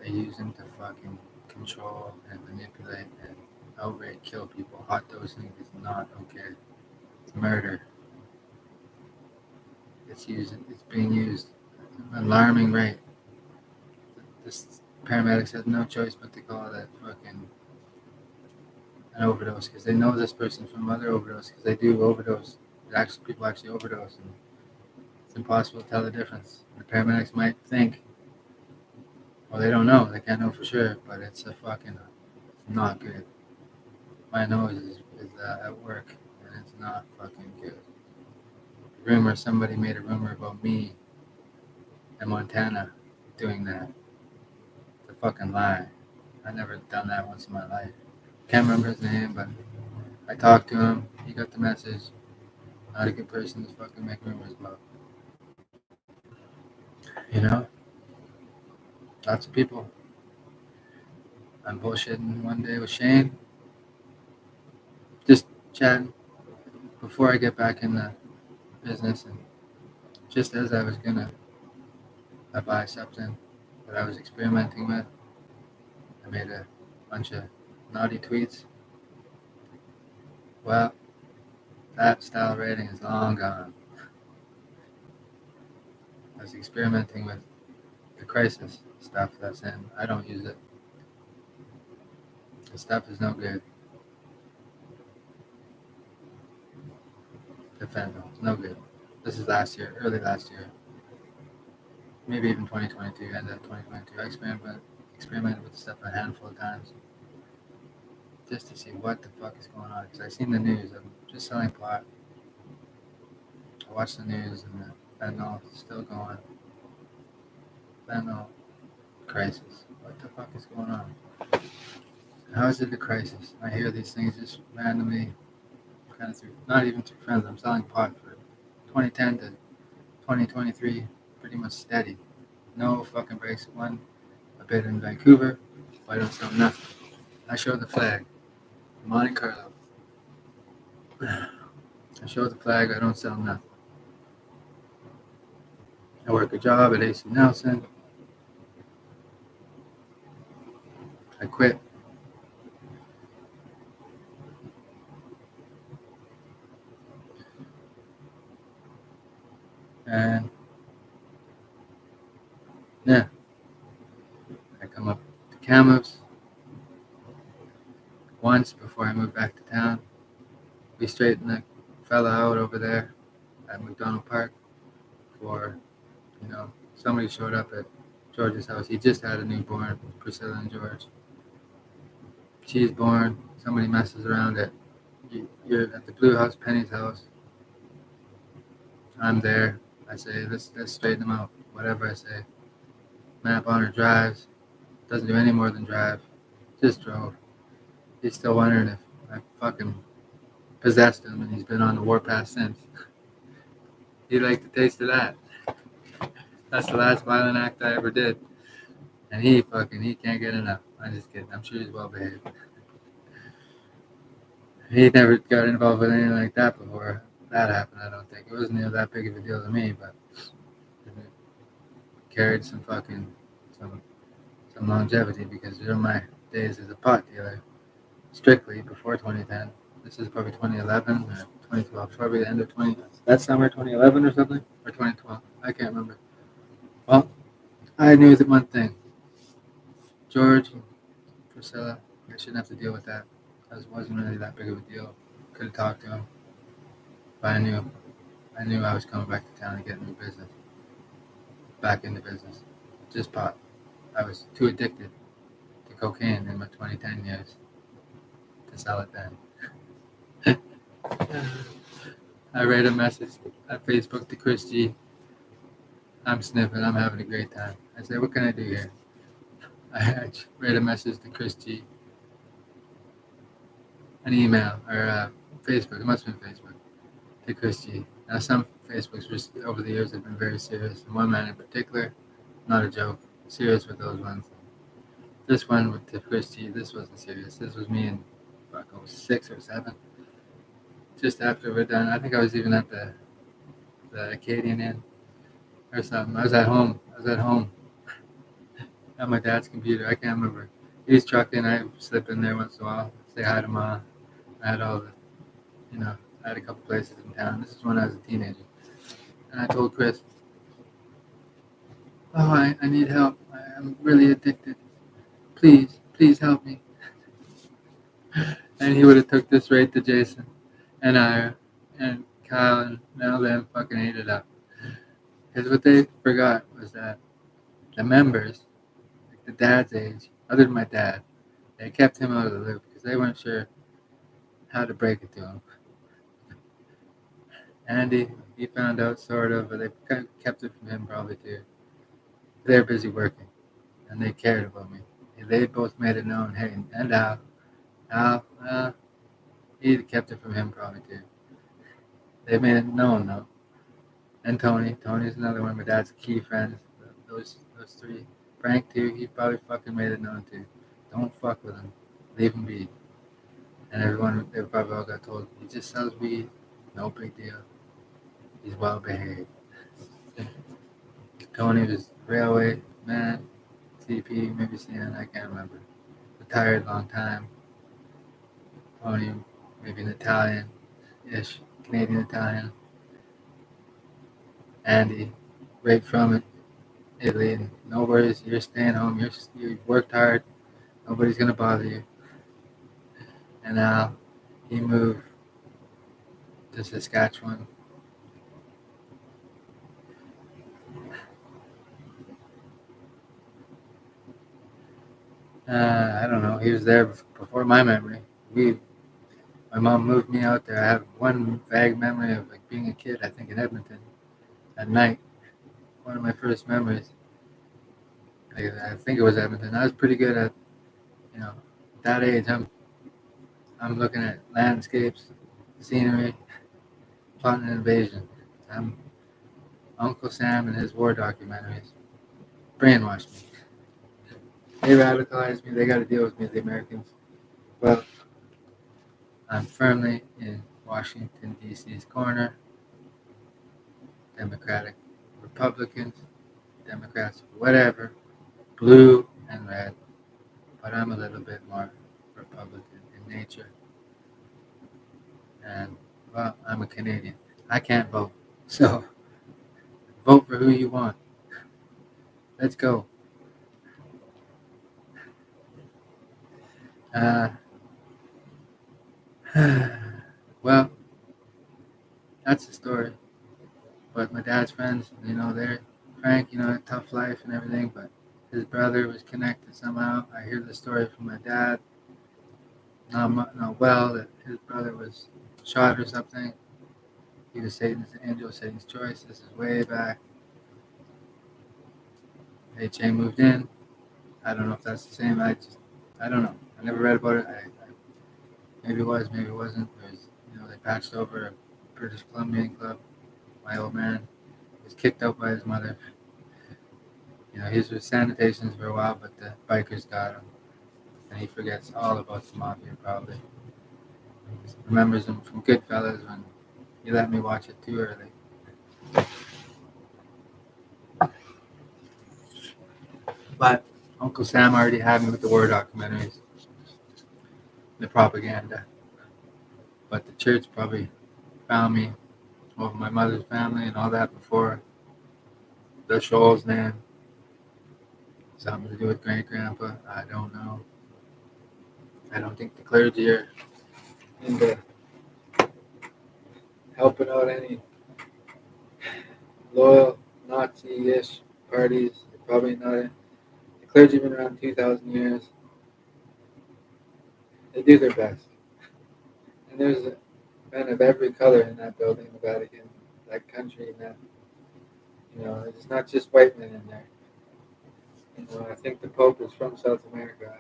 They use them to fucking control and manipulate and outright kill people. Hot dosing is not okay. It's murder. It's being used at an alarming rate. This paramedics had no choice but to call that fucking an overdose because they know this person from other overdose because they do overdose. People actually overdose, and it's impossible to tell the difference. The paramedics might think, well, they don't know. They can't know for sure, but it's it's not good. My nose is at work, and it's not fucking good. Somebody made a rumor about me in Montana doing that. It's a fucking lie. I never done that once in my life. Can't remember his name, but I talked to him. He got the message. Not a good person to fucking make rumors about. You know, lots of people. I'm bullshitting one day with Shane, just chatting before I get back in the business, and just as I was gonna buy something that I was experimenting with, I made a bunch of naughty tweets. Well, that style rating is long gone. I was experimenting with the crisis stuff that's in. I don't use it. The stuff is no good. The fentanyl is no good. This is last year, early last year, maybe even 2022, end of 2022. I experimented with the stuff a handful of times just to see what the fuck is going on. Because I seen the news. I'm just selling pot. I watched the news and the fentanyl is still going. Fentanyl crisis. What the fuck is going on? How is it a crisis? I hear these things just randomly, kind of through, not even through friends. I'm selling pot for 2010 to 2023, pretty much steady. No fucking breaks. One, a bit in Vancouver, but I don't sell nothing. I show the flag. Monte Carlo. I show the flag. I don't sell nothing. I work a job at AC Nelson. I quit. And yeah, I come up to Kamloops once before I moved back to town. We straightened the fella out over there at McDonald Park for, somebody showed up at George's house. He just had a newborn, Priscilla and George. She's born. Somebody messes around at you're at the Blue House, Penny's house. I'm there. I say, let's straighten them out. Whatever I say. Map Honor drives. Doesn't do any more than drive. Just drove. He's still wondering if I fucking possessed him, and he's been on the warpath since. He liked the taste of that. That's the last violent act I ever did. And he can't get enough. I'm just kidding. I'm sure he's well behaved. He never got involved with anything like that before that happened, I don't think. It wasn't that big of a deal to me, but it carried some longevity because during my days as a pot dealer, strictly before 2010, this is probably 2011 or 2012, probably the end of that summer, 2011 or something, or 2012. I can't remember. Well, I knew that one thing. George and Priscilla, I shouldn't have to deal with that. It wasn't really that big of a deal. Could have talked to him. But I knew I was coming back to town to get new business. Back into business. Just pot. I was too addicted to cocaine in my 2010 years to sell it then. I read a message at Facebook to Chris G. I'm sniffing. I'm having a great time. I said, what can I do here? I read a message to Chris G. An email or Facebook. It must have been Facebook to Chris G. Now some Facebooks over the years have been very serious. And one man in particular, not a joke, serious with those ones. This one with to Chris G. This wasn't serious. This was me in 6 or 7. Just after we're done, I think I was even at the Acadian Inn or something. I was at home at my dad's computer. I can't remember. He's trucking. I slip in there once in a while, say hi to Ma. I had all the, I had a couple places in town. This is when I was a teenager. And I told Chris, oh, I need help. I'm really addicted. Please help me. And he would have took this right to Jason and I and Kyle and Mel then fucking ate it up. Because what they forgot was that the members, like the dad's age, other than my dad, they kept him out of the loop because they weren't sure how to break it to him. Andy, he found out sort of, but they kind of kept it from him probably too. They're busy working, and they cared about me. They both made it known. Hey, and Al, he kept it from him probably too. They made it known though. And Tony's another one of my dad's key friends. Those three. Frank too. He probably fucking made it known too. Don't fuck with him. Leave him be. And everyone, they probably all got told, he just sells weed. No big deal. He's well behaved. Tony was railway man, CP, maybe CN, I can't remember. Retired long time. Tony, maybe an Italian-ish, Canadian Italian. Andy, right from it, Italy. No worries, you're staying home. You've worked hard. Nobody's gonna bother you. And now he moved to Saskatchewan. I don't know. He was there before my memory. My mom moved me out there. I have one vague memory of like being a kid. I think in Edmonton at night. One of my first memories. I think it was Edmonton. I was pretty good at, that age. I'm looking at landscapes, scenery, plotting an invasion. I'm Uncle Sam and his war documentaries. brainwashed me. They radicalized me. They got to deal with me, the Americans. Well, I'm firmly in Washington, D.C.'s corner. Democratic, Republicans, Democrats, whatever, blue and red. But I'm a little bit more Republican in nature. And, well, I'm a Canadian. I can't vote. So, vote for who you want. Let's go. Uh, well, that's the story. But my dad's friends, they're Frank, a tough life and everything, but his brother was connected somehow. I hear the story from my dad. Not well, that his brother was shot or something. He was Satan's angel, Satan's choice. This is way back. HA moved in. I don't know if that's the same. I don't know. I never read about it. Maybe it was, maybe it wasn't. They patched over a British Columbian club. My old man was kicked out by his mother. He was with sanitations for a while, but the bikers got him. And he forgets all about the mafia, probably. He remembers him from Goodfellas when he let me watch it too early. But Uncle Sam already had me with the war documentaries, the propaganda. But the church probably found me over my mother's family and all that before the Scholl's name. Something to do with great grandpa. I don't know. I don't think the clergy are into helping out any loyal Nazi-ish parties. They're probably not. The clergy have been around 2,000 years. They do their best. And there's men of every color in that building, the Vatican, that country, that it's not just white men in there. I think the Pope is from South America.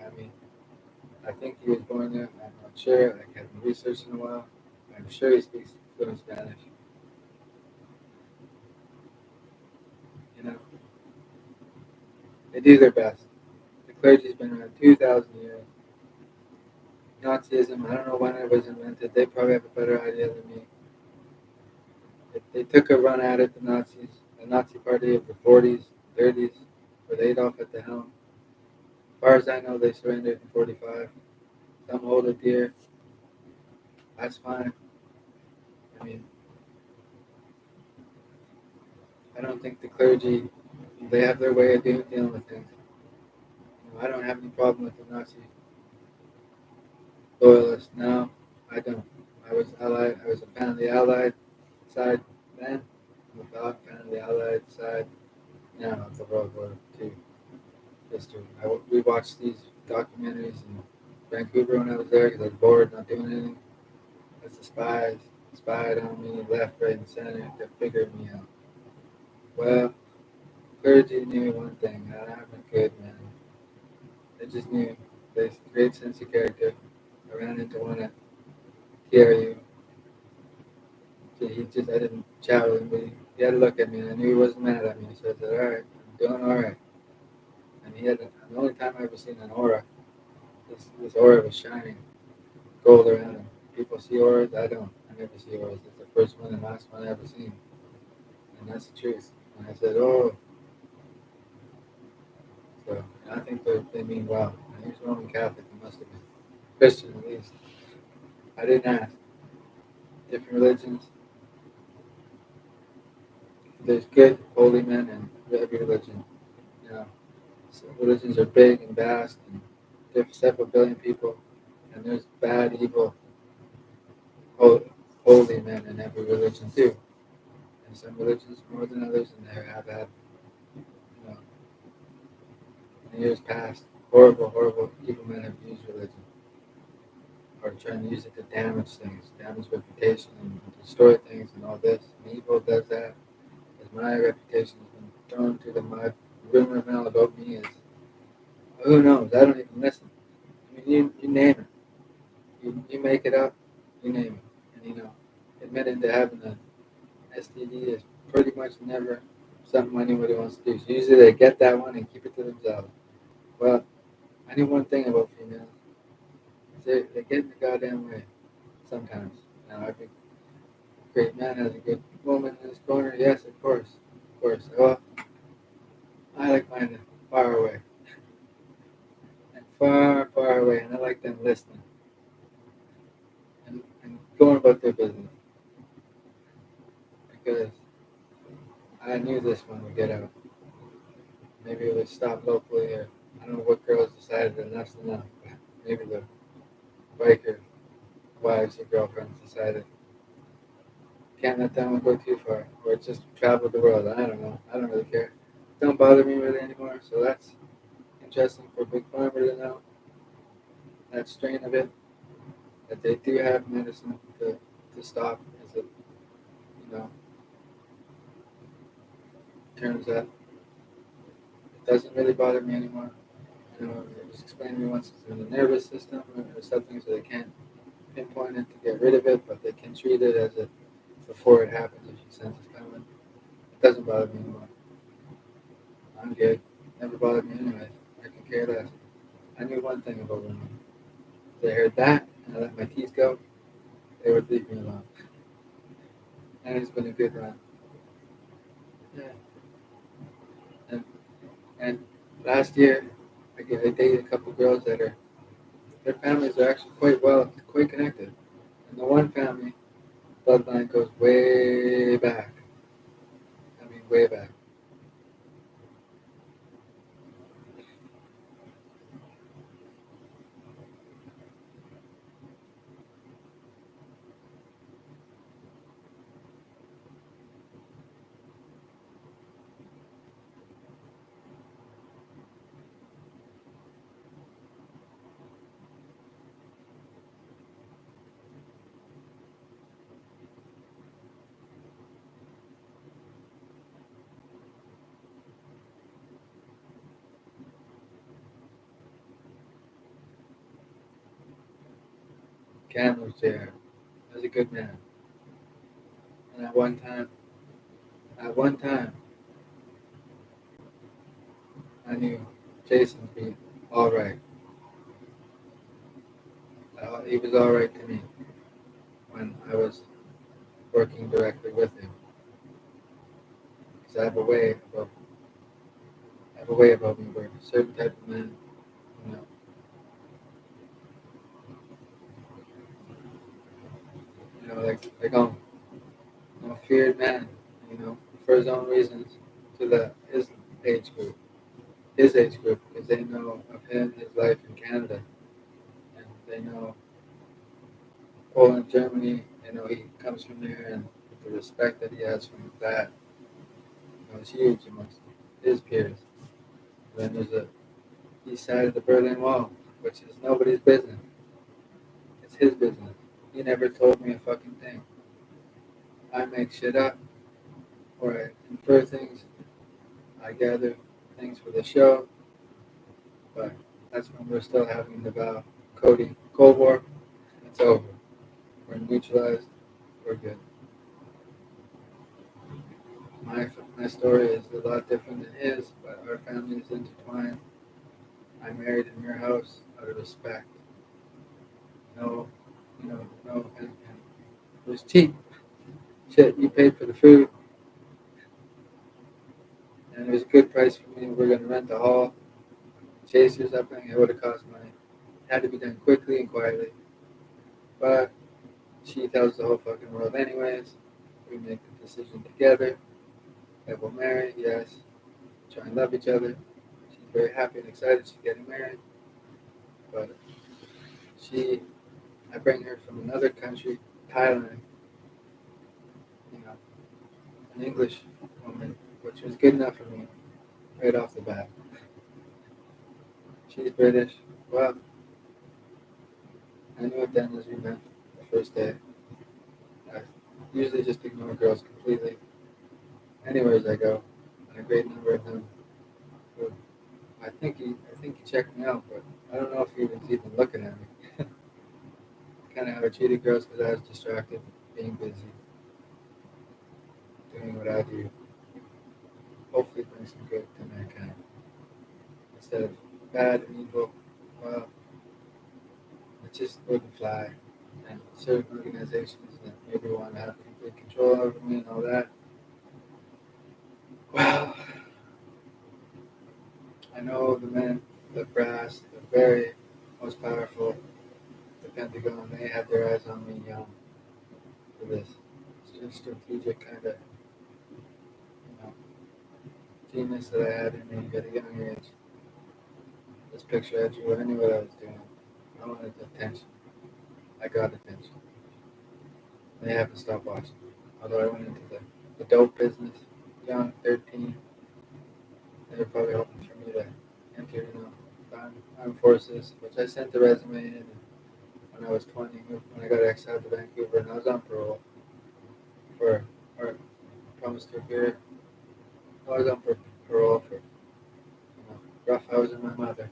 I think he was born there. I'm not sure. I haven't researched in a while. I'm sure he speaks fluent Spanish. You know, they do their best. The clergy's been around 2,000 years. Nazism, I don't know when it was invented. They probably have a better idea than me. They took a run at it, the Nazi party of the 40s, 30s, with Adolf at the helm. As far as I know, they surrendered in 45. Some hold it dear. That's fine. I mean, I don't think the clergy, they have their way of dealing with things. I don't have any problem with the Nazi loyalists. No, I don't. I was Allied. I was a fan of the Allied side then. I'm a fan of the Allied side now of the World War II history. We watched these documentaries in Vancouver when I was there because I was bored, not doing anything. That's the spies. Spied on me left, right, and center to figure me out. Well, clergy knew one thing, that I'm a good man. They just knew. They had a great sense of character. I ran into one at TRU. I didn't chat with him, but he had to look at me, and I knew he wasn't mad at me. So I said, all right, I'm doing all right. And the only time I ever seen an aura, this aura was shining gold around him. People see auras, I don't. I never see auras. It's the first one and last one I ever seen. And that's the truth. And I said, oh. So I think they mean well. And he was Roman Catholic, he must have been. Christian at least. I didn't ask. Different religions. There's good, holy men in every religion. So religions are big and vast, and there's several billion people, and there's bad, evil, holy men in every religion too. And some religions more than others, and they have had, you know, in years past, horrible, evil men have used religion, or trying to use it to damage things, damage reputation, and destroy things, and all this. And evil does that. As my reputation has been thrown to the mud, rumor mill about me is, who knows? I don't even listen. I mean, you name it. You make it up, you name it. And admitting to having an STD is pretty much never. something anybody wants to do. So usually they get that one and keep it to themselves. Well, I knew one thing about females. They get in the goddamn way sometimes. Now, every great man has a good woman in his corner. Yes, of course. Of course. Well, I like mine far away. And far, far away. And I like them listening and going about their business. Because I knew this one would get out. Maybe it would stop locally, or I don't know what girls decided enough's enough. Maybe the biker wives or girlfriends decided can't let that one go too far, or just travel the world. I don't know. I don't really care. Don't bother me really anymore. So that's interesting for Big Pharma to know that strain of it, that they do have medicine to stop. As it, you know, turns out it doesn't really bother me anymore. You know, it was explained to me once it's in the nervous system or something, so they can't pinpoint it to get rid of it, but they can treat it as it before it happens if you sense it's coming. It doesn't bother me anymore. I'm good. Never bothered me anyway. I can care less. I knew one thing about women. If they heard that and I let my teeth go, they would leave me alone. And it's been a good run. Yeah. And, and last year, I dated a couple girls that are, their families are actually quite connected. And the one family bloodline goes way back. I mean, way back. Cam was there. He was a good man. And at one time, I knew Jason would be all right. He was all right to me when I was working directly with him. Because I have a way about me where a certain type of man, you know, like I'm a feared man, for his own reasons to his age group, because they know of him, his life in Canada, and they know Poland, Germany. They know he comes from there, and the respect that he has from that, is huge amongst his peers. Then there's a east side of the Berlin Wall, which is nobody's business. It's his business. He never told me a fucking thing. I make shit up, or I infer things. I gather things for the show, but that's when we're still having the Cody Cold War. It's over. We're neutralized. We're good. My story is a lot different than his, but our family is intertwined. I married in your house out of respect. No, no, and it was cheap. Shit, you paid for the food, and it was a good price for me. We're gonna rent the hall, chase or something. It would have cost money. It had to be done quickly and quietly, but she tells the whole fucking world anyways. We make the decision together that we'll marry. Yes, try and love each other. She's very happy and excited she's getting married, but she, I bring her from another country, Thailand, you know, an English woman, which was good enough for me right off the bat. She's British. Well, I knew it then as we met the first day. I usually just ignore girls completely. Anywheres I go, and a great number of them would. I think he checked me out, but I don't know if he was even looking at me. Kind of how I treated girls because I was distracted, being busy, doing what I do. hopefully bring some good to mankind instead of bad and evil. Well, it just wouldn't fly. And certain organizations that maybe want to have complete control over me and all that. Well, I know the men, the brass, the very most powerful, the Pentagon, they had their eyes on me young for this strategic kind of, genius that I had in me at a young age. This picture I drew, I knew what I was doing. I wanted attention. I got attention. They haven't stopped watching. Although I went into the dope business, young, 13, they were probably hoping for me to enter, armed forces, which I sent the resume in when I was 20, when I got exiled to Vancouver, and I was on parole for, or promised to appear. I was on parole for, roughhousing my mother.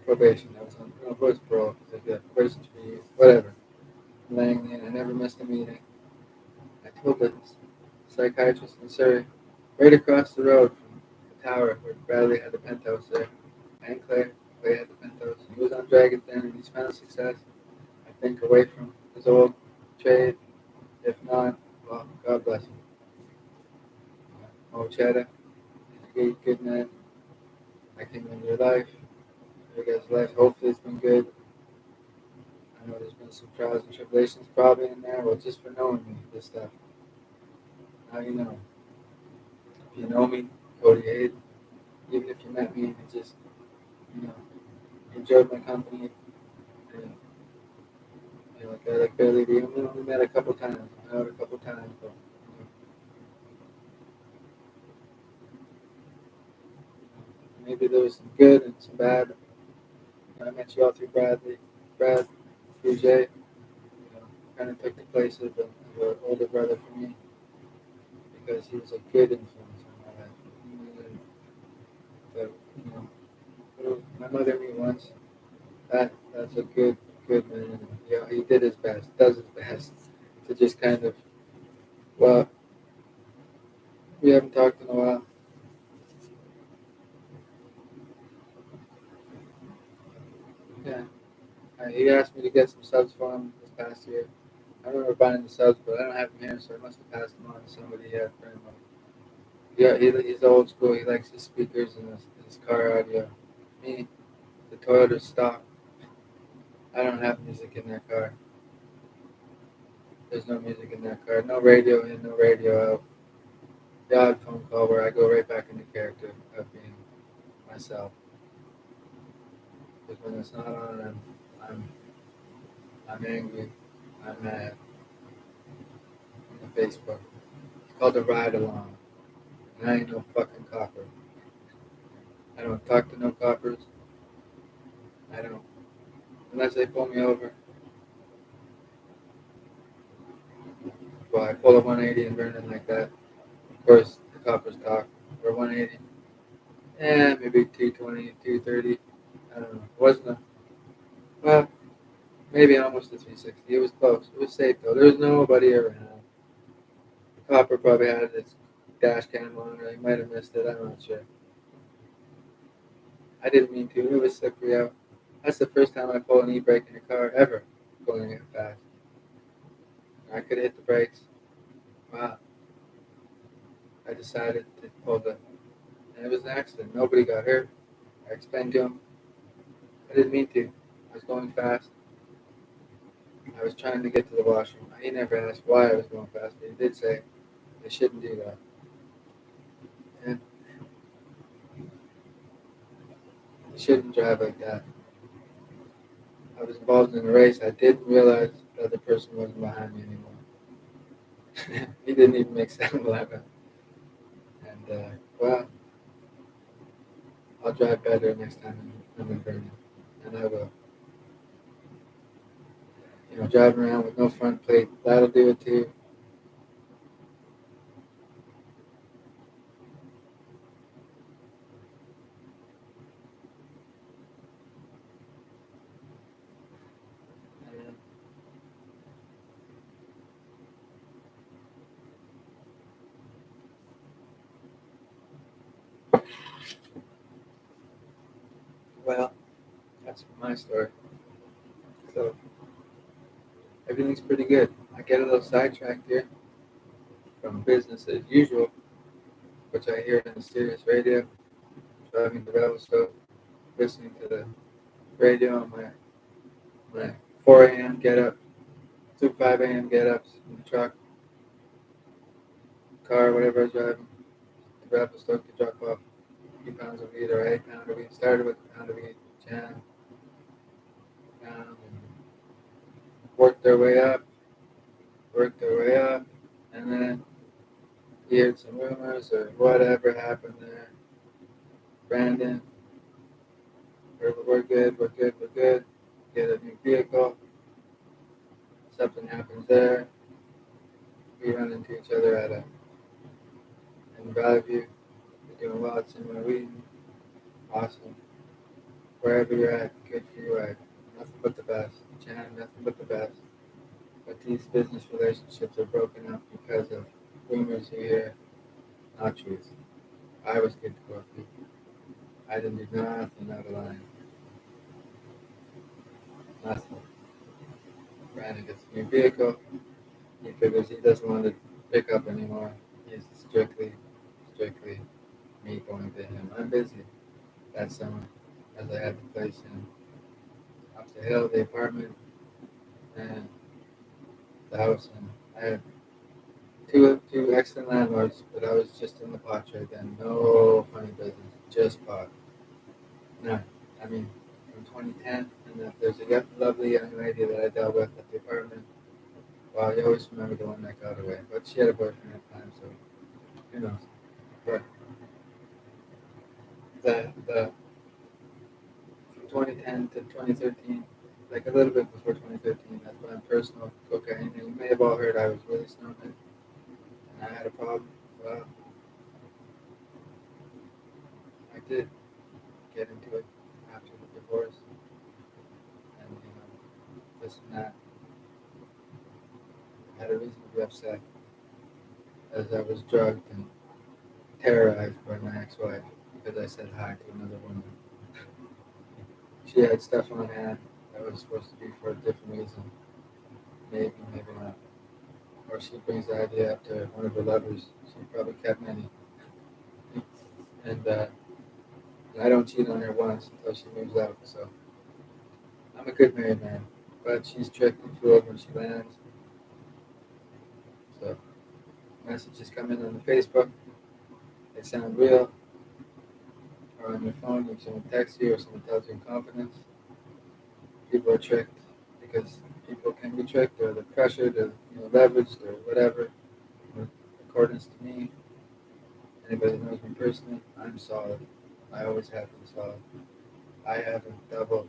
Probation. I was on, it was parole, because I got prisons for youth, whatever. Laying in, I never missed a meeting. I told the psychiatrist in Surrey, right across the road from the tower where Bradley had the penthouse there, and Clay had the penthouse. He was on Dragon's Den and he's found success, I think, away from his old trade. If not, well, God bless him. Mo Cheddar, he's a good man. I came into your life. Your guys' life, hopefully, it's been good. I know there's been some trials and tribulations probably in there, but just for knowing me, this stuff. Now you know. If you know me, Cody Hayden, even if you met me and you just, you know, enjoyed my company, and, like Billy D, we only met a couple times, hung out a couple times, but maybe there was some good and some bad. I met you all through Brad, through Jay, kind of took the place of an older brother for me because he was a good influence on my life. But, my mother me once. That's a good man. He did his best, does his best to just kind of, well, we haven't talked in a while. Yeah, he asked me to get some subs for him this past year. I remember buying the subs, but I don't have them here, so I must have passed them on to somebody he had for him. Yeah, he's old school. He likes his speakers and his car audio. Me, the Toyota stock. I don't have music in that car. There's no music in that car. No radio in, no radio out. The odd phone call where I go right back into character of being myself. Because when it's not on, I'm, I'm angry. I'm mad. On the Facebook. It's called a ride along. And I ain't no fucking copper. I don't talk to no coppers. I don't. Unless they pull me over. Well, I pull a 180 and burn it like that. Of course, the coppers talk. Or 180. Yeah, maybe 220, 230. I don't know. It wasn't a. Well, maybe almost a 360. It was close. It was safe though. There was nobody around. The copper probably had his dash cam on, or he might have missed it. I'm not sure. I didn't mean to. It was slippery out. That's the first time I pulled an e-brake in a car ever, going it fast. I could have hit the brakes. Wow. I decided to pull and it was an accident. Nobody got hurt. I explained to him. I didn't mean to. I was going fast. I was trying to get to the washroom. He never asked why I was going fast, but he did say I shouldn't do that. And I shouldn't drive like that. I was involved in a race. I didn't realize the other person wasn't behind me anymore. He didn't even make 7-Eleven. And, well, I'll drive better next time I'm in Vernon. And I will. Driving around with no front plate, that'll do it too. my story. So everything's pretty good. I get a little sidetracked here from business as usual, which I hear on the Sirius radio, driving to Revelstoke, listening to the radio on my 4 a.m. get up, 2 5 a.m. get ups in the truck, car, whatever I was driving, to Revelstoke to drop off a few pounds of weed or a pound of weed. Started with a pound of weed, jam, down, and worked their way up, and then heard some rumors or whatever happened there. Brandon, we're good. Get a new vehicle. Something happens there. We run into each other in Valley View. We're doing well at Similar Wheaton. Awesome. Wherever you're at, good for you. Nothing but the best. Chan, nothing but the best. But these business relationships are broken up because of rumors you hear, not truth. I was good to go with people. I didn't do nothing out of line. Nothing. Brandon gets a new vehicle. He figures he doesn't want to pick up anymore. He's strictly me going to him. I'm busy that summer as I had the place in up the hill, the apartment, and the house. And I had two excellent landlords, but I was just in the pot right then. No funny business, just pot. None. I mean, from 2010, and there's a lovely young lady that I dealt with at the apartment. Well, I always remember the one that got away, but she had a boyfriend at the time, so who knows. But the from 2010 to 2013, like a little bit before 2013, that's when personal cocaine. And you may have all heard I was really snorting, and I had a problem. Well, I did get into it after the divorce, and this and that. I had a reason to be upset, as I was drugged and terrorized by my ex-wife because I said hi to another woman. She had stuff on hand that was supposed to be for a different reason. Maybe, maybe not. Or she brings the idea up to one of her lovers. She probably kept many. And I don't cheat on her once until she moves out. So I'm a good married man. But she's tricked and fooled when she lands. So messages come in on the Facebook. They sound real. Or on your phone, if someone texts you or someone tells you in confidence. People are tricked because people can be tricked or they're pressured or leveraged or whatever. In accordance to me, anybody that knows me personally, I'm solid. I always have been solid. I haven't double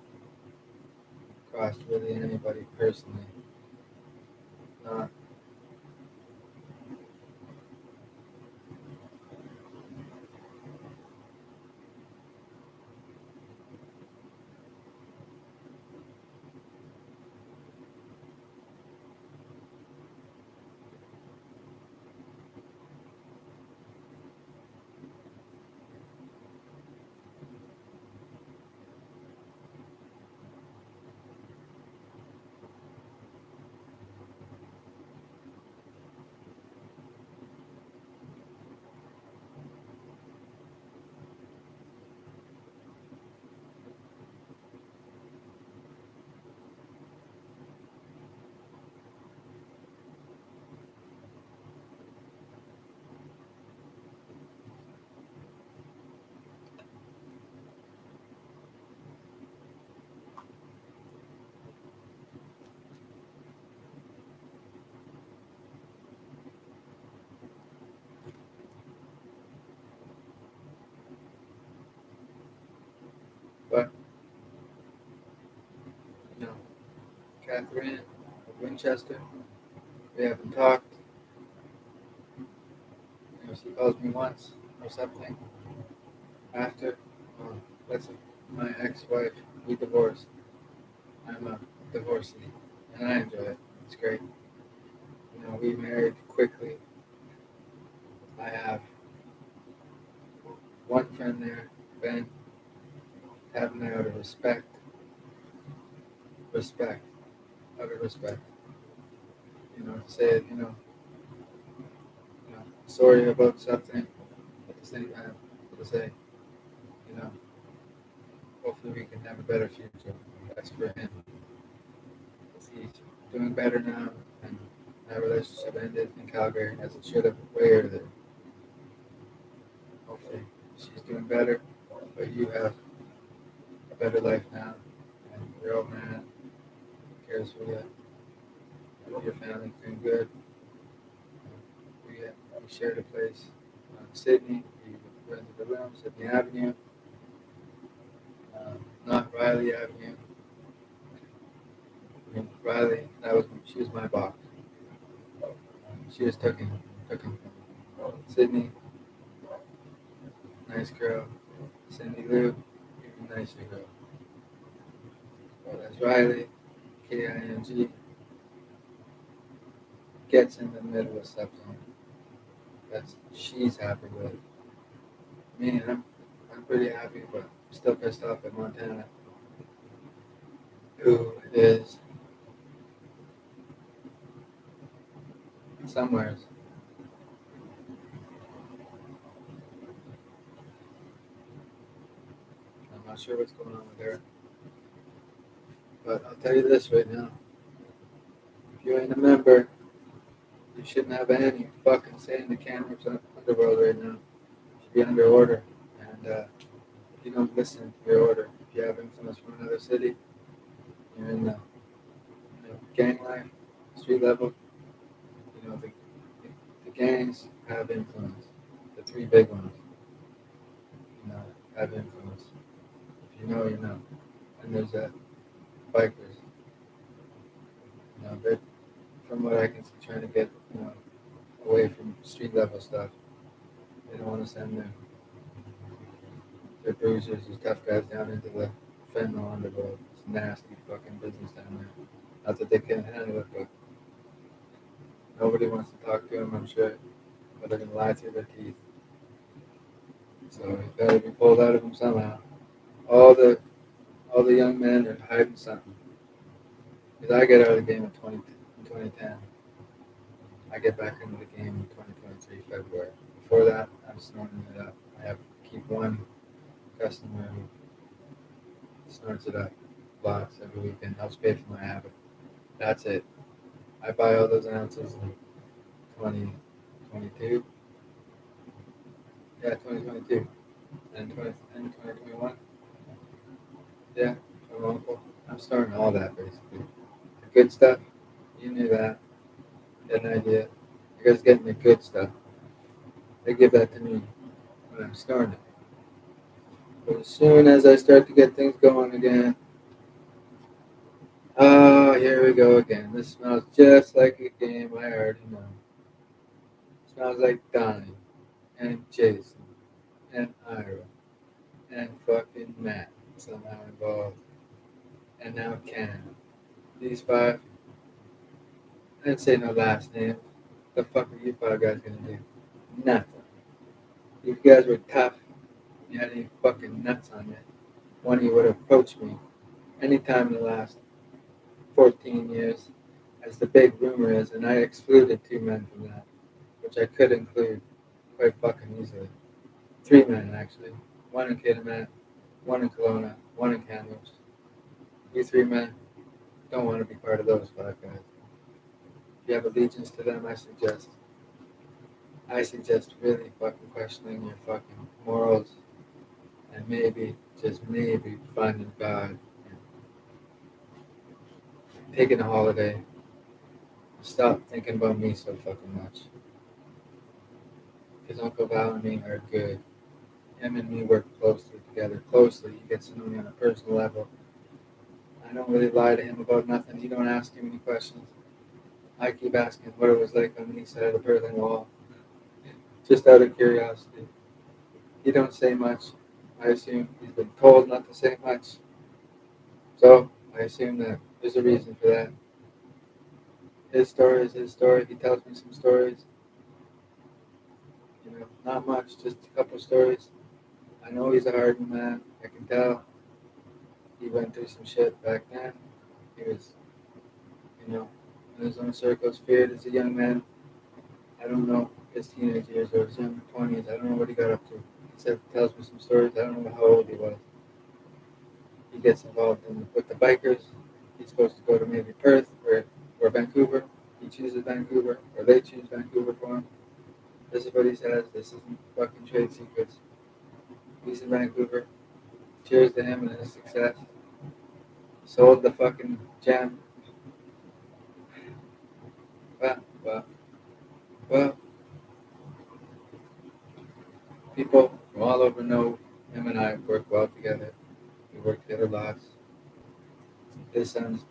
crossed really anybody personally. Not but no. Catherine of Winchester. We haven't talked. She calls me once or something. After, listen, my ex-wife, we divorced. I'm a divorcee, and I enjoy it. It's great. We married quickly. I have one friend there, Ben, having out of respect. respect, out of respect. To say it, sorry about something, at the same time, to say, you know, hopefully we can have a better future. That's for him. He's doing better now, and that relationship ended in Calgary as it should have way earlier. Hopefully she's doing better, but you have a better life now, and your old man cares for you. Your family's doing good. We shared a place in Sydney. We rented a room, Sydney Avenue, not Riley Avenue. Riley, she was my boss. She was took him from Sydney, nice girl. Cindy Lou, even nicer girl. Well, that's Riley, King, gets in the middle of something that she's happy with. Me, I'm pretty happy, but I'm still pissed off at Montana, who is somewhere. I'm not sure what's going on with her, but I'll tell you this right now: if you ain't a member, you shouldn't have any fucking say in the Kamloops underworld right now. You should be under order, and if you don't listen to your order, if you have influence from another city, you're in the gang life, street level. The gangs have influence. The three big ones, have influence. If you know, you know. And there's bikers. They're, from what I can see, trying to get away from street level stuff. They don't want to send their bruisers, these tough guys down into the fentanyl underworld. It's nasty fucking business down there. Not that they can't handle it, but nobody wants to talk to them, I'm sure. But they're gonna lie through their teeth. So it got to be pulled out of them somehow. All the young men are hiding something. Because I get out of the game in 2010. I get back into the game in 2023 February. Before that, I'm snorting it up. I have keep one customer who snorts it up lots every weekend. Helps pay for my habit. That's it. I buy all those ounces in 2022. Yeah, 2022. And 2021. Yeah, from Uncle. I'm starting all that basically. The good stuff, you knew that. You had an idea. You guys getting the good stuff. They give that to me when I'm starting it. But as soon as I start to get things going again, oh, here we go again. This smells just like a game I already know. It smells like Donnie and Jason and Ira and fucking Matt somehow involved. And now Ken. These five, I didn't say no last name. The fuck are you five guys gonna do? Nothing. If you guys were tough, you had any fucking nuts on you, one of you would have approached me anytime in the last 14 years, as the big rumor is, and I excluded two men from that, which I could include quite fucking easily. Three men, actually. One in Kitimat, one in Kelowna, one in Kamloops. You three men don't want to be part of those five guys. If you have allegiance to them, I suggest really fucking questioning your fucking morals and maybe, just maybe, finding God and taking a holiday. Stop thinking about me so fucking much. Because Uncle Val and me are good. Him and me work closely together. Closely. He gets to know me on a personal level. I don't really lie to him about nothing. He don't ask him any questions. I keep asking what it was like on the east side of the Berlin Wall. Just out of curiosity. He don't say much. I assume he's been told not to say much. So I assume that there's a reason for that. His story is his story. He tells me some stories. Not much, just a couple stories. I know he's a hardened man. I can tell. He went through some shit back then. He was, you know, in his own circles, feared as a young man. I don't know his teenage years or his young 20s. I don't know what he got up to. He said, tells me some stories. I don't know how old he was. He gets involved with the bikers. He's supposed to go to maybe Perth or Vancouver. He chooses Vancouver, or they choose Vancouver for him. This is what he says. This isn't fucking trade secrets. He's in Vancouver. Cheers to him and his success. Sold the fucking gem. Well, well, well. People from all over know him and I work well together. We work together lots. His son's,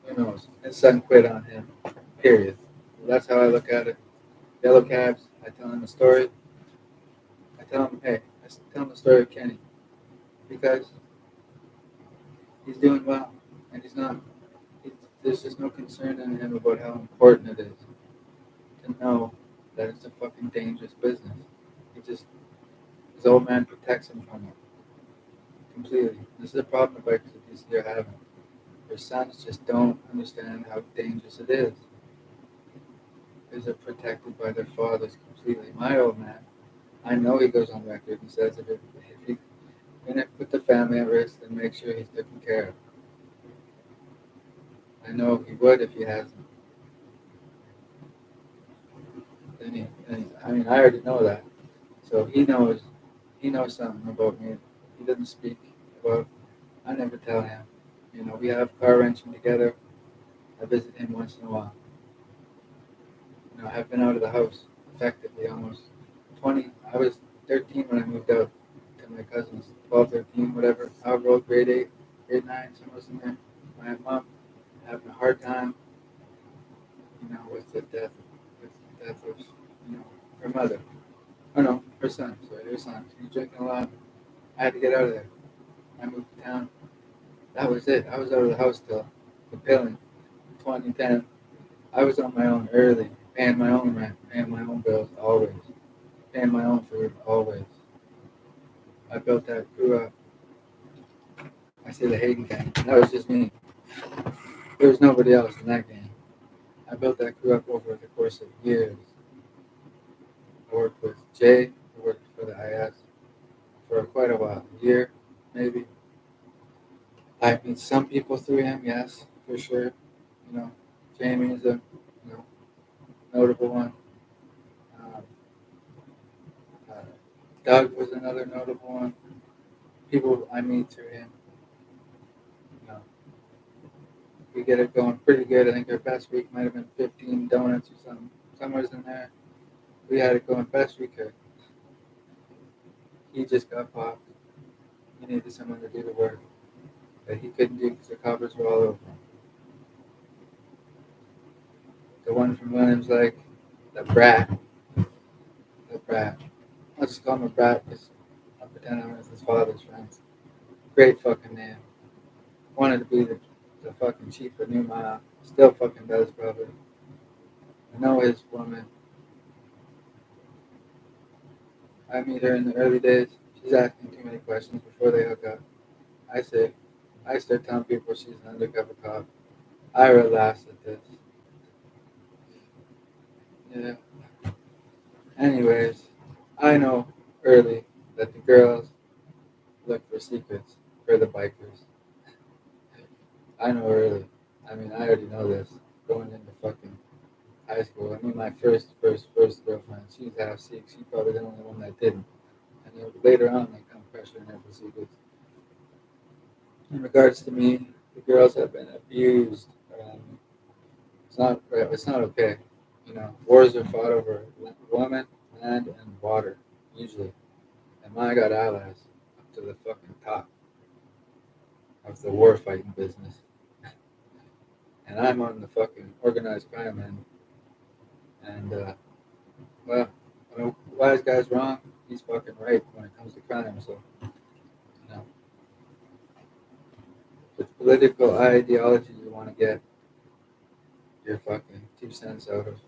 who knows? His son quit on him. Period. That's how I look at it. Yellow cabs. I tell him a story. I tell him, hey, I tell him the story of Kenny because he's doing well and he's not. There's just no concern in him about how important it is to know that it's a fucking dangerous business. He just his old man protects him from it completely. This is a problem the bikers of DC are having. Their sons just don't understand how dangerous it is. Because they're protected by their fathers completely. My old man, I know he goes on record and says that if he's going to put the family at risk, then make sure he's taken care of. I know he would if he hasn't. I mean, I already know that. So he knows something about me. He doesn't speak about, I never tell him. You know, we have car wrenching together. I visit him once in a while. You know, I've been out of the house effectively almost 20. I was 13 when I moved out to my cousins, 12, 13, whatever. However old, grade 8, grade 9, somewhere in there. My mom having a hard time, you know, with the death of, you know, her mother. Oh no, her son. Sorry, her son. She was drinking a lot. I had to get out of there. I moved to town. That was it. I was out of the house till the billing, 2010. I was on my own early, paying my own rent, paying my own bills always, paying my own food always. I built that, grew up. I say the Hayden gang. That was just me. There was nobody else in that gang. I built that, grew up over the course of years. I worked with Jay. I worked for the IS for quite a while, a year maybe. I meet some people through him, yes, for sure. You know, Jamie is a notable one. Um, uh, Doug was another notable one. People I meet through him, you know, we get it going pretty good. I think our best week might have been 15 donuts or something, somewhere in there. We had it going best we could. He just got popped. He needed someone to do the work that he couldn't do because the coppers were all over him. The one from Williams Lake, the brat, the brat. I'll just call him a brat because I'll pretend I'm his father's friends. Great fucking name. Wanted to be the fucking chief of New Mile. Still fucking does, probably. I know his woman. I meet her in the early days. She's asking too many questions before they hook up. I say, I start telling people she's an undercover cop. Ira laughs at this. Yeah. Anyways, I know early that the girls look for secrets for the bikers. I know early. I mean, I already know this. Going into fucking high school. I mean, my first girlfriend, she's half Sikh. She's probably the only one that didn't. And then later on, they come pressuring her for secrets. In regards to me, the girls have been abused around me. It's not right. It's not okay. You know, wars are fought over women, land, and water, usually. And I got allies up to the fucking top of the war fighting business. And I'm on the fucking organized crime end. And, well, when a wise guy's wrong, he's fucking right when it comes to crime. So, you know, the political ideology you want to get your fucking 2 cents out of.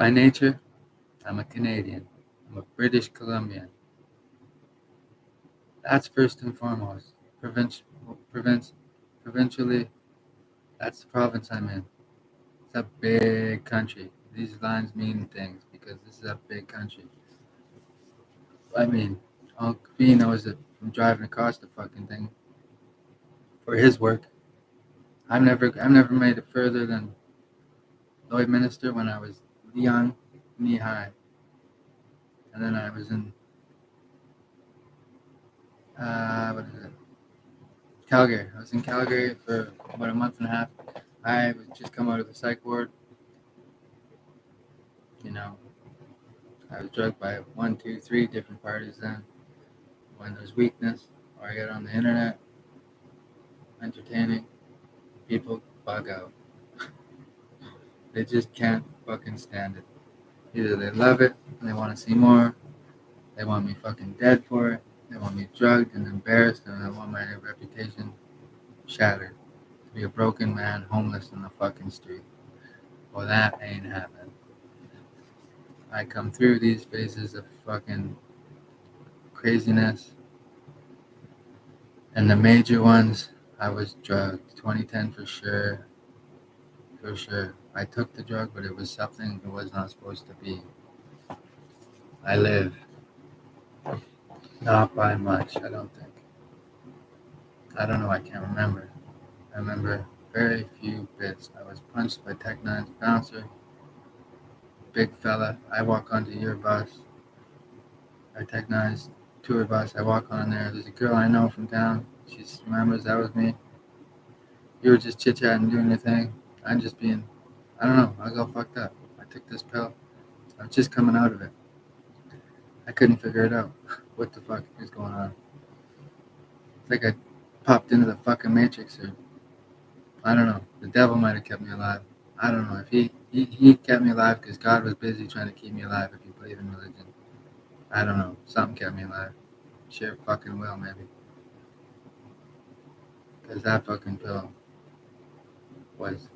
By nature, I'm a Canadian. I'm a British Columbian. That's first and foremost. Province, provincially, that's the province I'm in. It's a big country. These lines mean things because this is a big country. I mean, Uncle B knows it from driving across the fucking thing for his work. I've never made it further than Lloydminster when I was young, knee high, and then I was in what is it? Calgary. I was in Calgary for about a month and a half. I was just come out of the psych ward. You know, I was drugged by one, two, three different parties then. When there's weakness, or I get on the internet, entertaining, people bug out. They just can't fucking stand it. Either they love it and they want to see more, they want me fucking dead for it, they want me drugged and embarrassed, and they want my reputation shattered. To be a broken man, homeless in the fucking street. Well, that ain't happening. I come through these phases of fucking craziness, and the major ones, I was drugged. 2010 for sure, for sure. I took the drug, but it was something it was not supposed to be. I live, not by much, I don't think. I don't know, I can't remember. I remember very few bits. I was punched by Tech Nine's bouncer, big fella. I walk onto your bus, or Tech Nine's tour bus. I walk on there. There's a girl I know from town. She remembers that was me. You were just chit chatting, doing your thing. I'm just being, I don't know, I got fucked up. I took this pill. I was just coming out of it. I couldn't figure it out. What the fuck is going on? It's like I popped into the fucking Matrix, or I don't know. The devil might have kept me alive. I don't know. If he kept me alive because God was busy trying to keep me alive if you believe in religion. I don't know. Something kept me alive. Sheer fucking will, maybe. Because that fucking pill was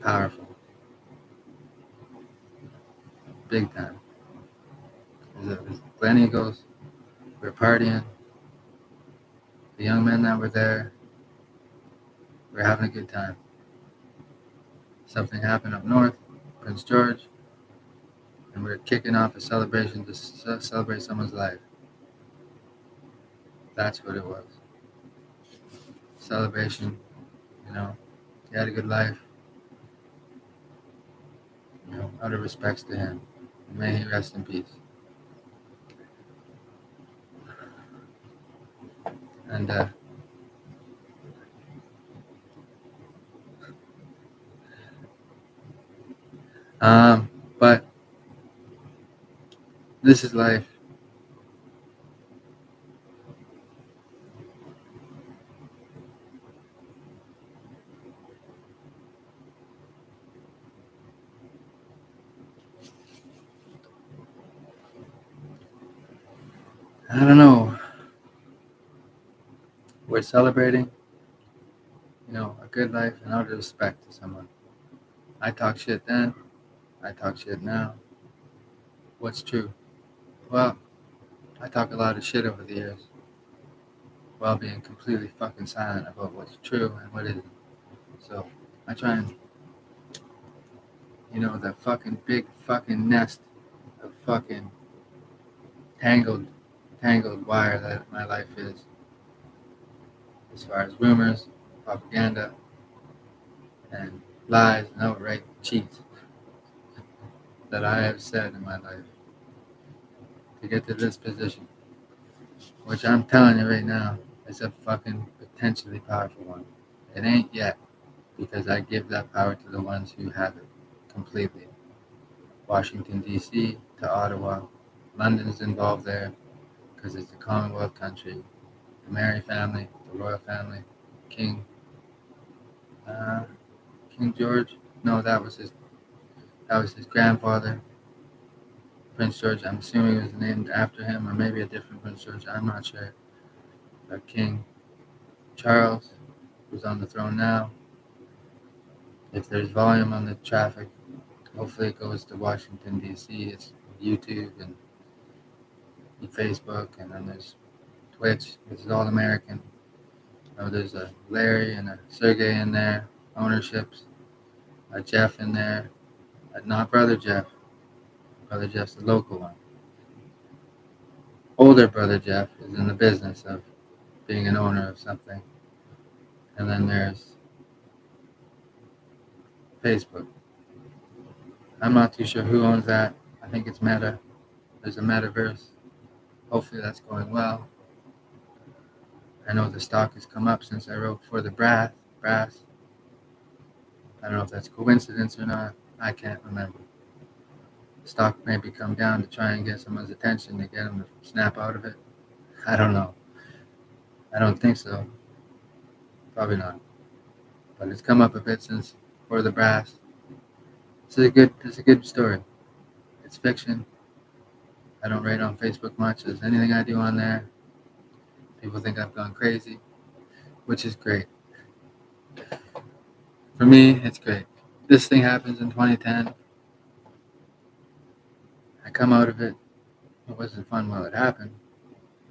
powerful. Big time. It was Glen Eagles. We were partying. The young men that were there, we were having a good time. Something happened up north, Prince George, and we were kicking off a celebration to celebrate someone's life. That's what it was. Celebration, you know. He had a good life, you know, out of respects to him. May he rest in peace. And but this is life. I don't know. We're celebrating, you know, a good life and out of respect to someone. I talk shit then. I talk shit now. What's true? Well, I talk a lot of shit over the years while being completely fucking silent about what's true and what isn't. So I try and, you know, that fucking big fucking nest of fucking tangled, tangled wire that my life is, as far as rumors, propaganda, and lies and outright cheats that I have said in my life to get to this position, which I'm telling you right now is a fucking potentially powerful one. It ain't yet, because I give that power to the ones who have it completely. Washington, D.C. to Ottawa. London's involved there because it's a Commonwealth country. The Mary family, the royal family, King, uh, King George. No, that was his grandfather, Prince George. I'm assuming it was named after him, or maybe a different Prince George. I'm not sure. But King Charles, who's on the throne now. If there's volume on the traffic, Hopefully it goes to Washington, D.C. It's YouTube and Facebook, and then there's Twitch, which is all American. There's a Larry and a Sergey in there, ownerships, a Jeff in there, not Brother Jeff. Brother Jeff's the local one. Older Brother Jeff is in the business of being an owner of something. And then there's Facebook. I'm not too sure who owns that. I think it's Meta. There's a metaverse. Hopefully that's going well. I know the stock has come up since I wrote for the brass. I don't know if that's coincidence or not. I can't remember. Stock maybe come down to try and get someone's attention to get them to snap out of it. I don't know. I don't think so. Probably not. But it's come up a bit since for the brass. It's a good story. It's fiction. I don't write on Facebook much. As anything I do on there, people think I've gone crazy, which is great. For me, it's great. This thing happens in 2010. I come out of it. It wasn't fun while it happened.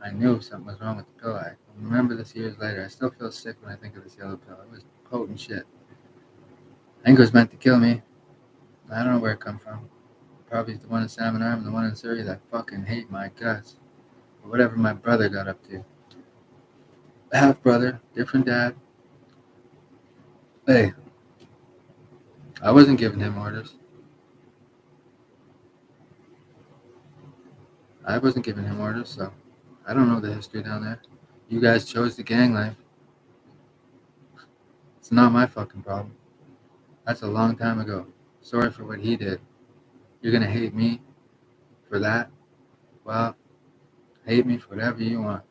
I knew something was wrong with the pill. I remember this years later. I still feel sick when I think of this yellow pill. It was potent shit. I think it was meant to kill me. I don't know where it come from. Probably the one in Salmon Arm and the one in Surrey that fucking hate my guts. Or whatever my brother got up to. Half brother, different dad. Hey, I wasn't giving him orders. I wasn't giving him orders, so I don't know the history down there. You guys chose the gang life. It's not my fucking problem. That's a long time ago. Sorry for what he did. You're gonna hate me for that? Well, hate me for whatever you want.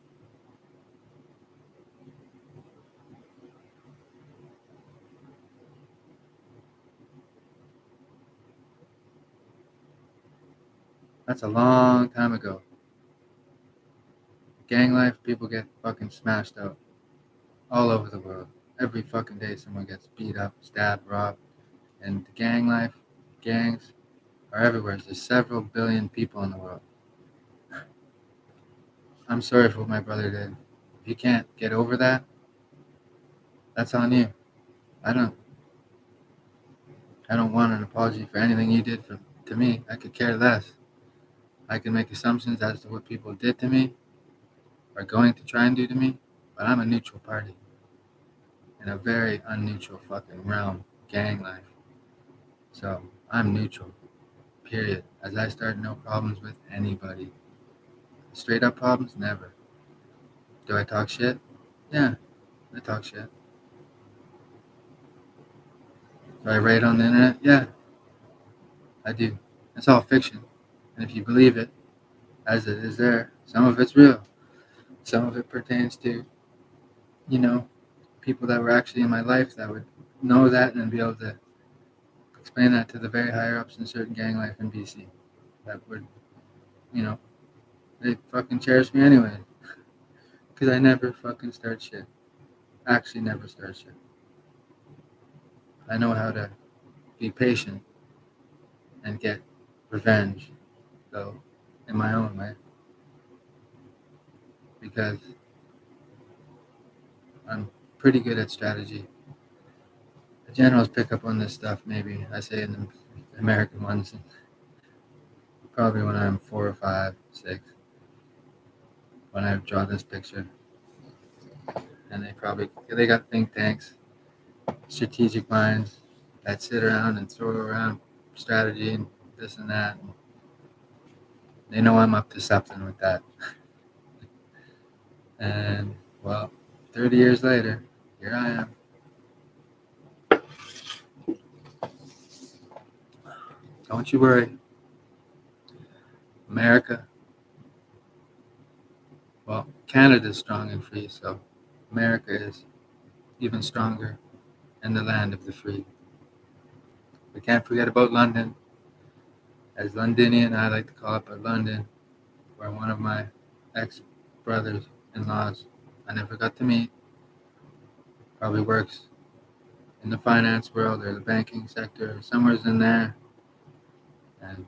That's a long time ago. Gang life, people get fucking smashed out all over the world. Every fucking day someone gets beat up, stabbed, robbed. And the gang life, gangs are everywhere. There's several billion people in the world. I'm sorry for what my brother did. If you can't get over that, that's on you. I don't want an apology for anything you did to me. I could care less. I can make assumptions as to what people did to me are going to try and do to me, but I'm a neutral party in a very unneutral fucking realm, gang life. So I'm neutral, period. As I start no problems with anybody. Straight up problems, never. Do I talk shit? Yeah, I talk shit. Do I write on the internet? Yeah, I do. It's all fiction. And if you believe it, as it is there, some of it's real. Some of it pertains to, you know, people that were actually in my life that would know that and be able to explain that to the very higher ups in certain gang life in BC. That would, you know, they fucking cherish me anyway. Because I never fucking start shit. Actually, never start shit. I know how to be patient and get revenge, though, in my own way. Because I'm pretty good at strategy. The generals pick up on this stuff, maybe. I say in the American ones, probably when I'm 4 or 5, 6, when I draw this picture. And they got think tanks, strategic minds that sit around and throw around strategy and this and that. And they know I'm up to something with that. And, well, 30 years later, here I am. Don't you worry. America, well, Canada's strong and free, so America is even stronger and the land of the free. We can't forget about London. As Londonian, I like to call it London, where one of my ex-brothers-in-laws I never got to meet probably works in the finance world or the banking sector or somewhere's in there. And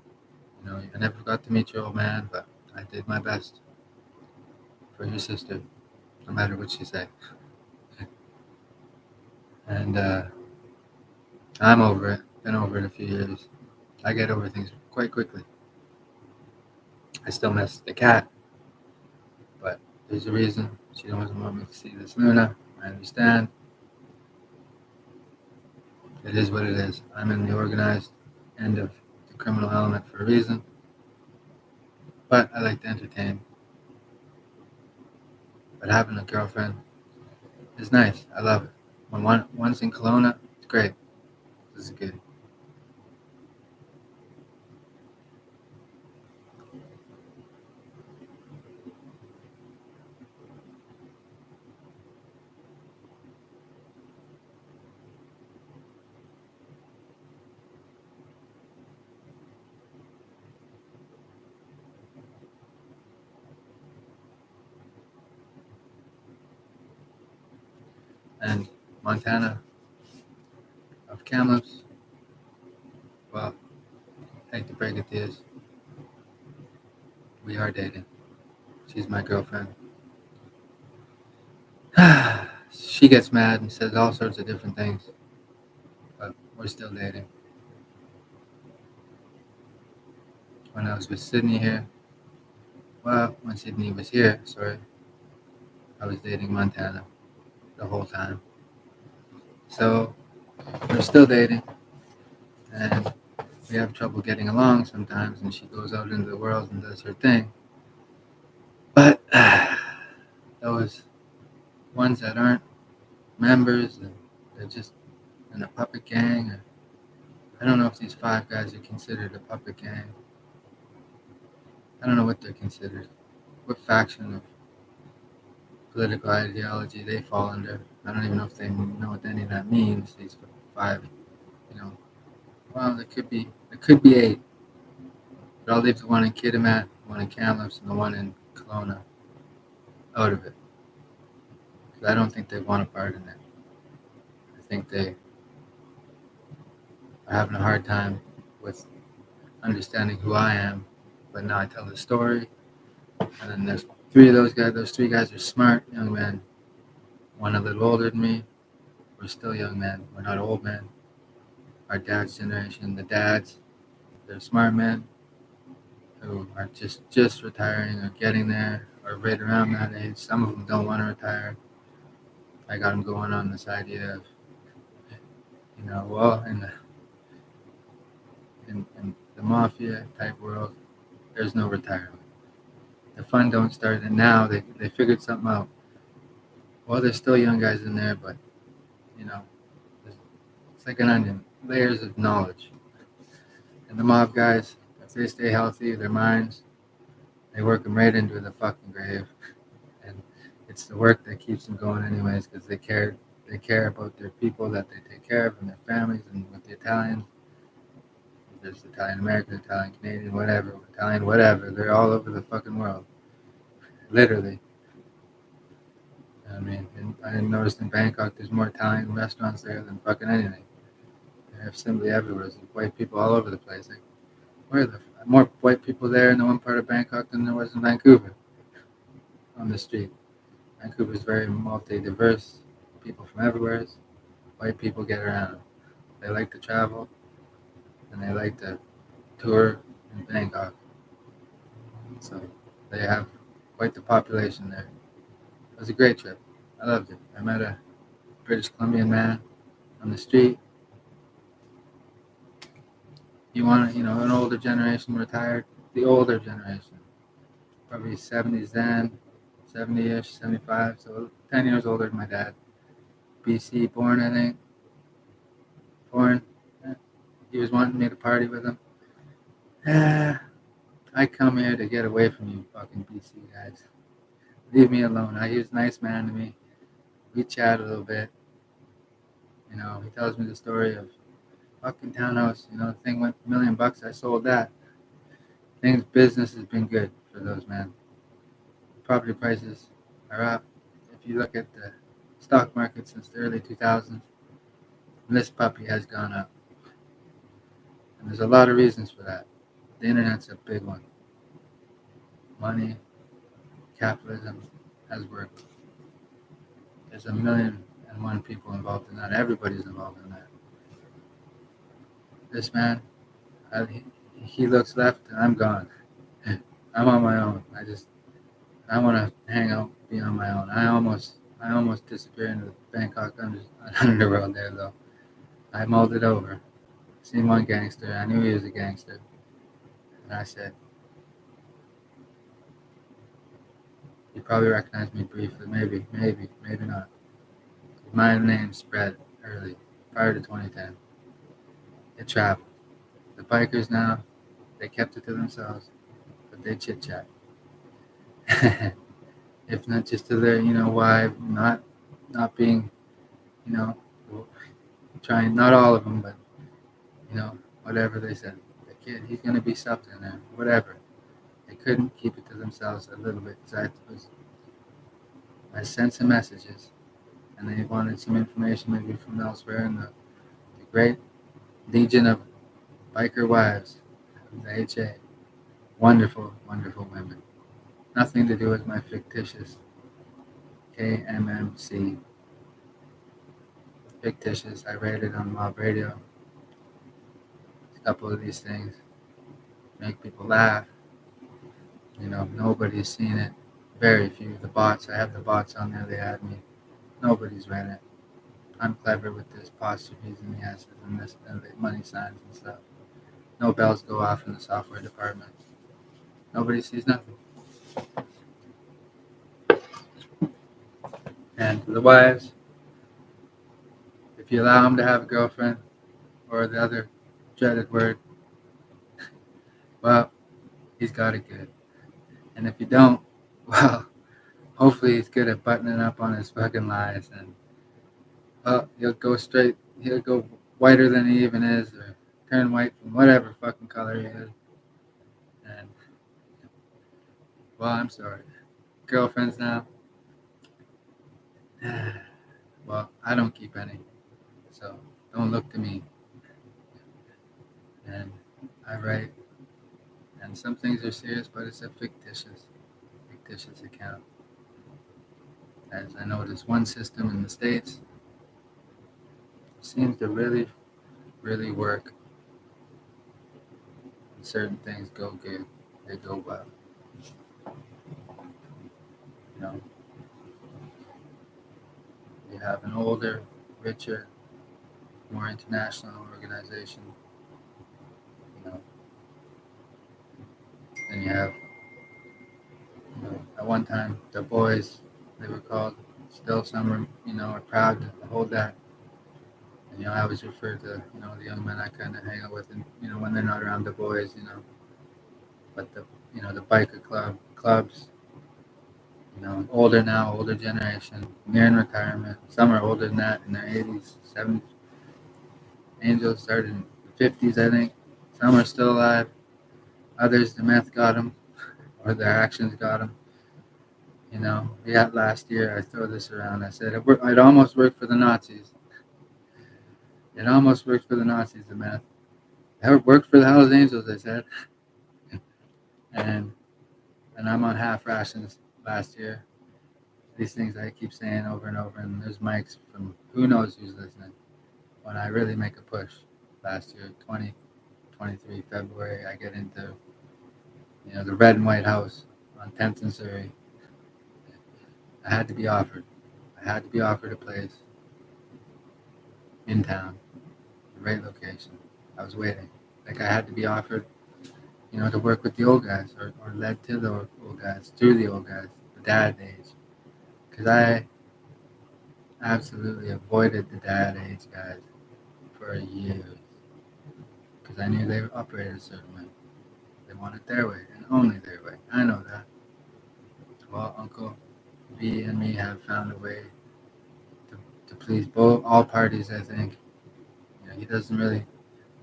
I never got to meet your old man, but I did my best for your sister, no matter what she said. And I'm over it. Been over it a few years. I get over things quite quickly. I still miss the cat, but there's a reason. She doesn't want me to see this Luna. I understand. It is what it is. I'm in the organized end of the criminal element for a reason, but I like to entertain. But having a girlfriend is nice. I love it. When one's in Kelowna, it's great. This is good. And Montana of Kamloops, well, I hate to break it to you, we are dating. She's my girlfriend. She gets mad and says all sorts of different things, but we're still dating. When I was with Sydney here, well, when Sydney was here, sorry, I was dating Montana the whole time. So we're still dating, and we have trouble getting along sometimes, and she goes out into the world and does her thing. But those ones that aren't members, they're just in a puppet gang. Or, I don't know if these five guys are considered a puppet gang. I don't know what they're considered, what faction of political ideology they fall under. I don't even know if they know what any of that means. These five, you know. Well, there could be eight, but I'll leave the one in Kitimat, one in Kamloops, and the one in Kelowna out of it. Because I don't think they want a part in it. I think they are having a hard time with understanding who I am. But now I tell the story, and then there's three of those guys. Those three guys are smart young men. One a little older than me. We're still young men. We're not old men. Our dad's generation, the dads, they're smart men who are just retiring or getting there or right around that age. Some of them don't want to retire. I got them going on this idea of, well, in the mafia type world, there's no retirement. The fun don't start, and now they figured something out. Well, there's still young guys in there, but you know, it's like an onion, layers of knowledge. And the mob guys, if they stay healthy, their minds, they work them right into the fucking grave. And it's the work that keeps them going, anyways, because they care. They care about their people that they take care of and their families. And with the Italians, there's Italian American, Italian Canadian, whatever, Italian whatever. They're all over the fucking world, literally. I mean, and I noticed in Bangkok, there's more Italian restaurants there than fucking anything. They're simply everywhere. There's white people all over the place. Like, where are the more white people there in the one part of Bangkok than there was in Vancouver on the street? Vancouver is very multi-diverse. People from everywhere. White people get around. They like to travel and they like to tour in Bangkok. So they have quite the population there. It was a great trip. I loved it. I met a British Columbian man on the street. You want, an older generation retired, the older generation, probably 70s then, 70-ish, 75, so 10 years older than my dad. BC born, I think. Born. He was wanting me to party with him. I come here to get away from you fucking BC guys. Leave me alone. He was a nice man to me. We chat a little bit. He tells me the story of fucking townhouse. The thing went $1,000,000. I sold that. Things business has been good for those men. Property prices are up. If you look at the stock market since the early 2000s, this puppy has gone up. And there's a lot of reasons for that. The internet's a big one. Money, capitalism has worked. There's a million and one people involved in that. Everybody's involved in that. This man, he looks left and I'm gone. I'm on my own. I want to hang out, be on my own. I almost disappeared into the Bangkok underworld there though. I mulled it over. Seen one gangster. I knew he was a gangster, and I said, "You probably recognize me briefly. Maybe not." My name spread early, prior to 2010. It traveled. The bikers now, they kept it to themselves, but they chit chat. If not just to their, why not being, you know, trying, not all of them, but, whatever they said. The kid, he's going to be something there, whatever. They couldn't keep it to themselves a little bit. So I sent some messages, and they wanted some information maybe from elsewhere, and the great legion of biker wives, the HA, wonderful, wonderful women. Nothing to do with my fictitious KMMC. Fictitious. I rated on mob radio. A couple of these things make people laugh. Nobody's seen it. Very few. The bots. I have the bots on there. They had me. Nobody's read it. I'm clever with this apostrophes and the S's and this and the money signs and stuff. No bells go off in the software department. Nobody sees nothing. And for the wives, if you allow him to have a girlfriend, or the other dreaded word, well, he's got it good. And if you don't, well, hopefully he's good at buttoning up on his fucking lies, and well, he'll go whiter than he even is, or turn white from whatever fucking color he is. And well, I'm sorry. Girlfriends now. Well, I don't keep any, so don't look to me. And I write, and some things are serious, but it's a fictitious account. As I noticed, one system in the States seems to really, really work. And certain things go good, they go well. You know, you have an older, richer, more international organization. You know, then you have, at one time the boys, they were called. Still, some are proud to hold that. And, I always refer to, the young men I kind of hang out with, and, when they're not around the boys, but the biker clubs, older now, older generation, nearing retirement. Some are older than that, in their 80s, 70s. Angels started in the 50s, I think. Some are still alive. Others, the meth got them, or their actions got them. Yeah, last year I throw this around. I said I'd almost worked for the Nazis. It almost worked for the Nazis, the meth. It worked for the Hells Angels, I said. and I'm on half rations last year. These things I keep saying over and over, and there's mics from who knows who's listening. When I really make a push last year, 2023 February, I get into the Red and White House on 10th and Surrey. I had to be offered a place in town, the right location. I was waiting. Like I had to be offered, to work with the old guys, or led to the old guys, through the old guys, the dad age. Because I absolutely avoided the dad age guys for years. Because I knew they operated a certain way. They wanted their way, and only their way. I know that. Well, Uncle B and me have found a way to please all parties, I think. He doesn't really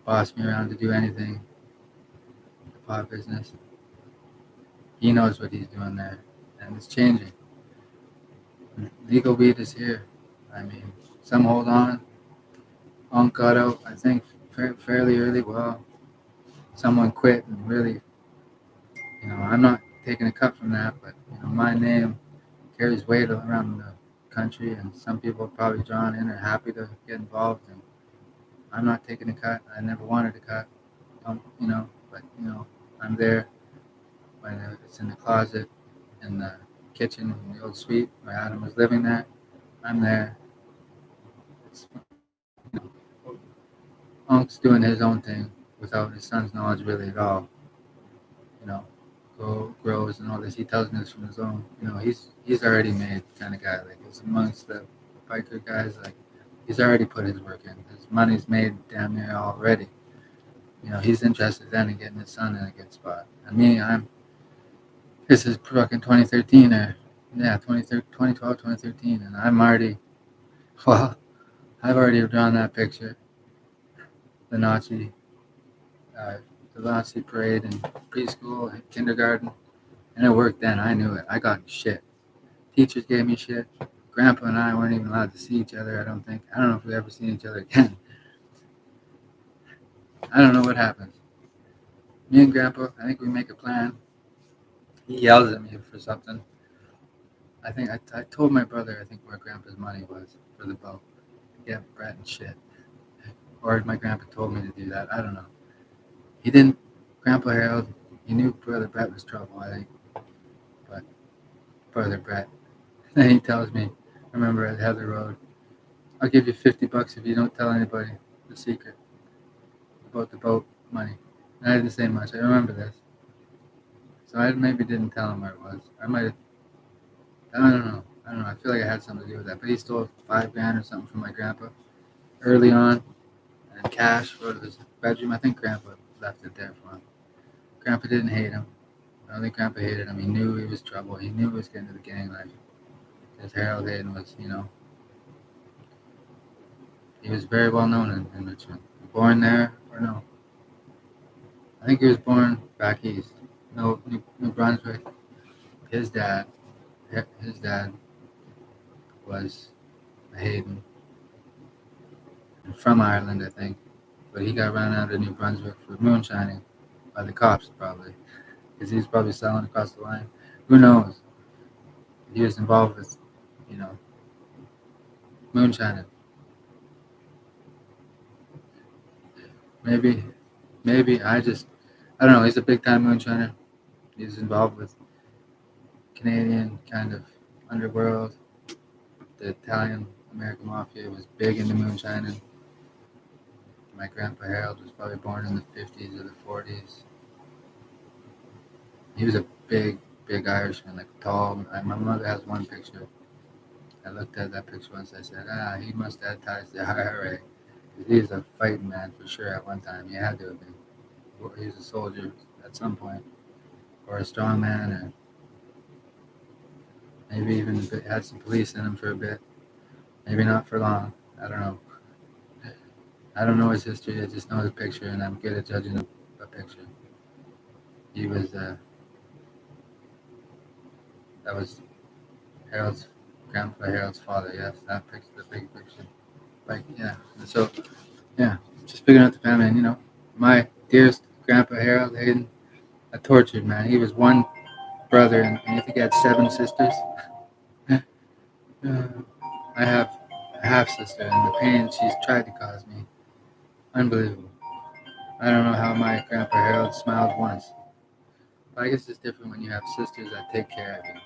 boss me around to do anything. The pot business. He knows what he's doing there, and it's changing. Legal weed is here. I mean, some hold on. Unk got out, I think, fairly early. Well, someone quit and really, I'm not taking a cut from that, but my name carries weight around the country, and some people are probably drawn in or happy to get involved. And I'm not taking a cut. I never wanted a cut. Don't But I'm there when it's in the closet, in the kitchen, in the old suite where Adam was living there. I'm there. It's, Unc's doing his own thing without his son's knowledge really at all. You know, grows and all this. He tells me this from his own. He's already made kind of guy. Like he's amongst the biker guys. Like he's already put his work in. His money's made damn near already. He's interested then in getting his son in a good spot. And me, this is fucking 2013 or yeah, 2012, 2013, and well, I've already drawn that picture, the Nazi, uh, the Nazi parade in preschool, and kindergarten, and it worked then. I knew it. I got shit. Teachers gave me shit. Grandpa and I weren't even allowed to see each other. I don't think. I don't know if we ever seen each other again. I don't know what happens. Me and Grandpa, I think we make a plan. He yells at me for something. I think I told my brother, I think, where Grandpa's money was for the boat. Yeah, Brett and shit. Or my grandpa told me to do that. I don't know. He didn't. Grandpa Harold, he knew Brother Brett was trouble, I think. But Brother Brett. Then he tells me, I remember at Heather Road, I'll give you $50 if you don't tell anybody the secret about the boat money. And I didn't say much. I remember this. So I maybe didn't tell him where it was. I might have. I don't know. I feel like I had something to do with that. But he stole $5,000 or something from my grandpa early on, and cash for his bedroom. I think Grandpa left it there for him. Grandpa didn't hate him. I don't think Grandpa hated him. He knew he was trouble. He knew he was getting to the gang life. Because Harold Hayden was, he was very well known in Richmond. Born there or no? I think he was born back east. No, New Brunswick. His dad, his dad was a Hayden from Ireland, I think. But he got run out of New Brunswick for moonshining by the cops, probably. Because he was probably selling across the line. Who knows? He was involved with, you know, moonshining. Maybe, I don't know. He's a big time moonshiner. He's involved with Canadian kind of underworld. The Italian American mafia was big into moonshining. My grandpa Harold was probably born in the 50s or the 40s. He was a big Irishman, like tall. My mother has one picture. I looked at that picture once. I said, he must have ties to the IRA. He was a fighting man for sure at one time. He had to have been. He was a soldier at some point, or a strong man, or maybe even had some police in him for a bit. Maybe not for long. I don't know. I don't know his history. I just know his picture, and I'm good at judging a picture. He was. That was Harold's grandpa, Harold's father. Yes, that picture, the big picture. Like yeah. So yeah, just figuring out the family. And my dearest grandpa Harold Hayden, a tortured man. He was one brother, and I think he had 7 sisters. I have a half sister, and the pain she's tried to cause me, unbelievable. I don't know how my grandpa Harold smiled once. But I guess it's different when you have sisters that take care of you.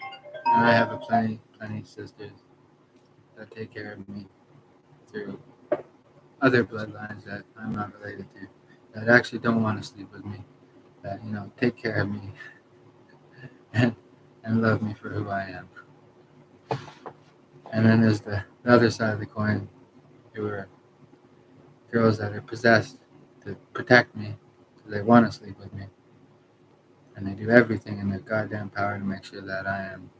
And I have a plenty sisters that take care of me through other bloodlines that I'm not related to, that actually don't want to sleep with me, that take care of me and love me for who I am. And then there's the other side of the coin, who are girls that are possessed to protect me, so they want to sleep with me, and they do everything in their goddamn power to make sure that I am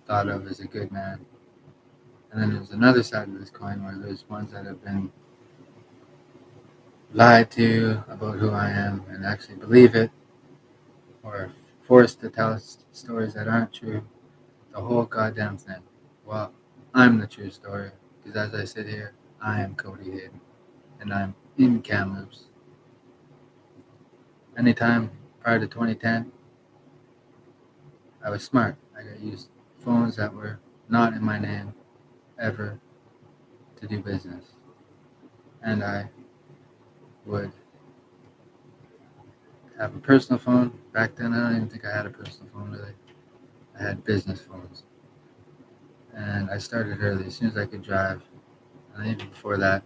thought of as a good man. And then there's another side of this coin where there's ones that have been lied to about who I am and actually believe it, or forced to tell stories that aren't true. The whole goddamn thing. Well, I'm the true story, because as I sit here, I am Cody Hayden, and I'm in Kamloops. Anytime prior to 2010, I was smart. I got used phones that were not in my name ever to do business. And I would have a personal phone. Back then, I don't even think I had a personal phone really. I had business phones. And I started early, as soon as I could drive. And even before that,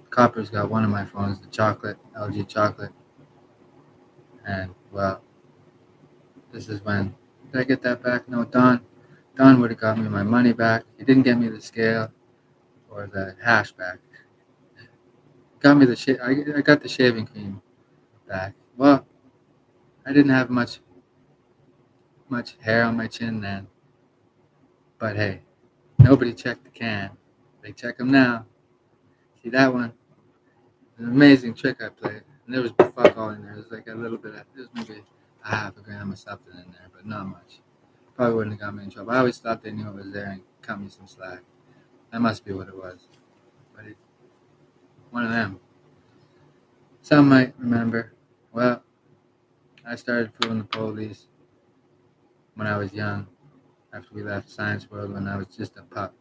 Coppers got one of my phones, the chocolate, LG chocolate. And, well, this is when, did I get that back? No, Don would have got me my money back. He didn't get me the scale or the hash back. Got me I got the shaving cream back. Well, I didn't have much hair on my chin then. But hey, nobody checked the can. They check them now. See that one? An amazing trick I played. And there was fuck all in there. There was like a little bit of, there was maybe a half a gram of something in there, but not much. Probably wouldn't have got me in trouble. I always thought they knew it was there and cut me some slack. That must be what it was. But it's one of them. Some might remember. Well, I started fooling the police when I was young, after we left Science World when I was just a pup.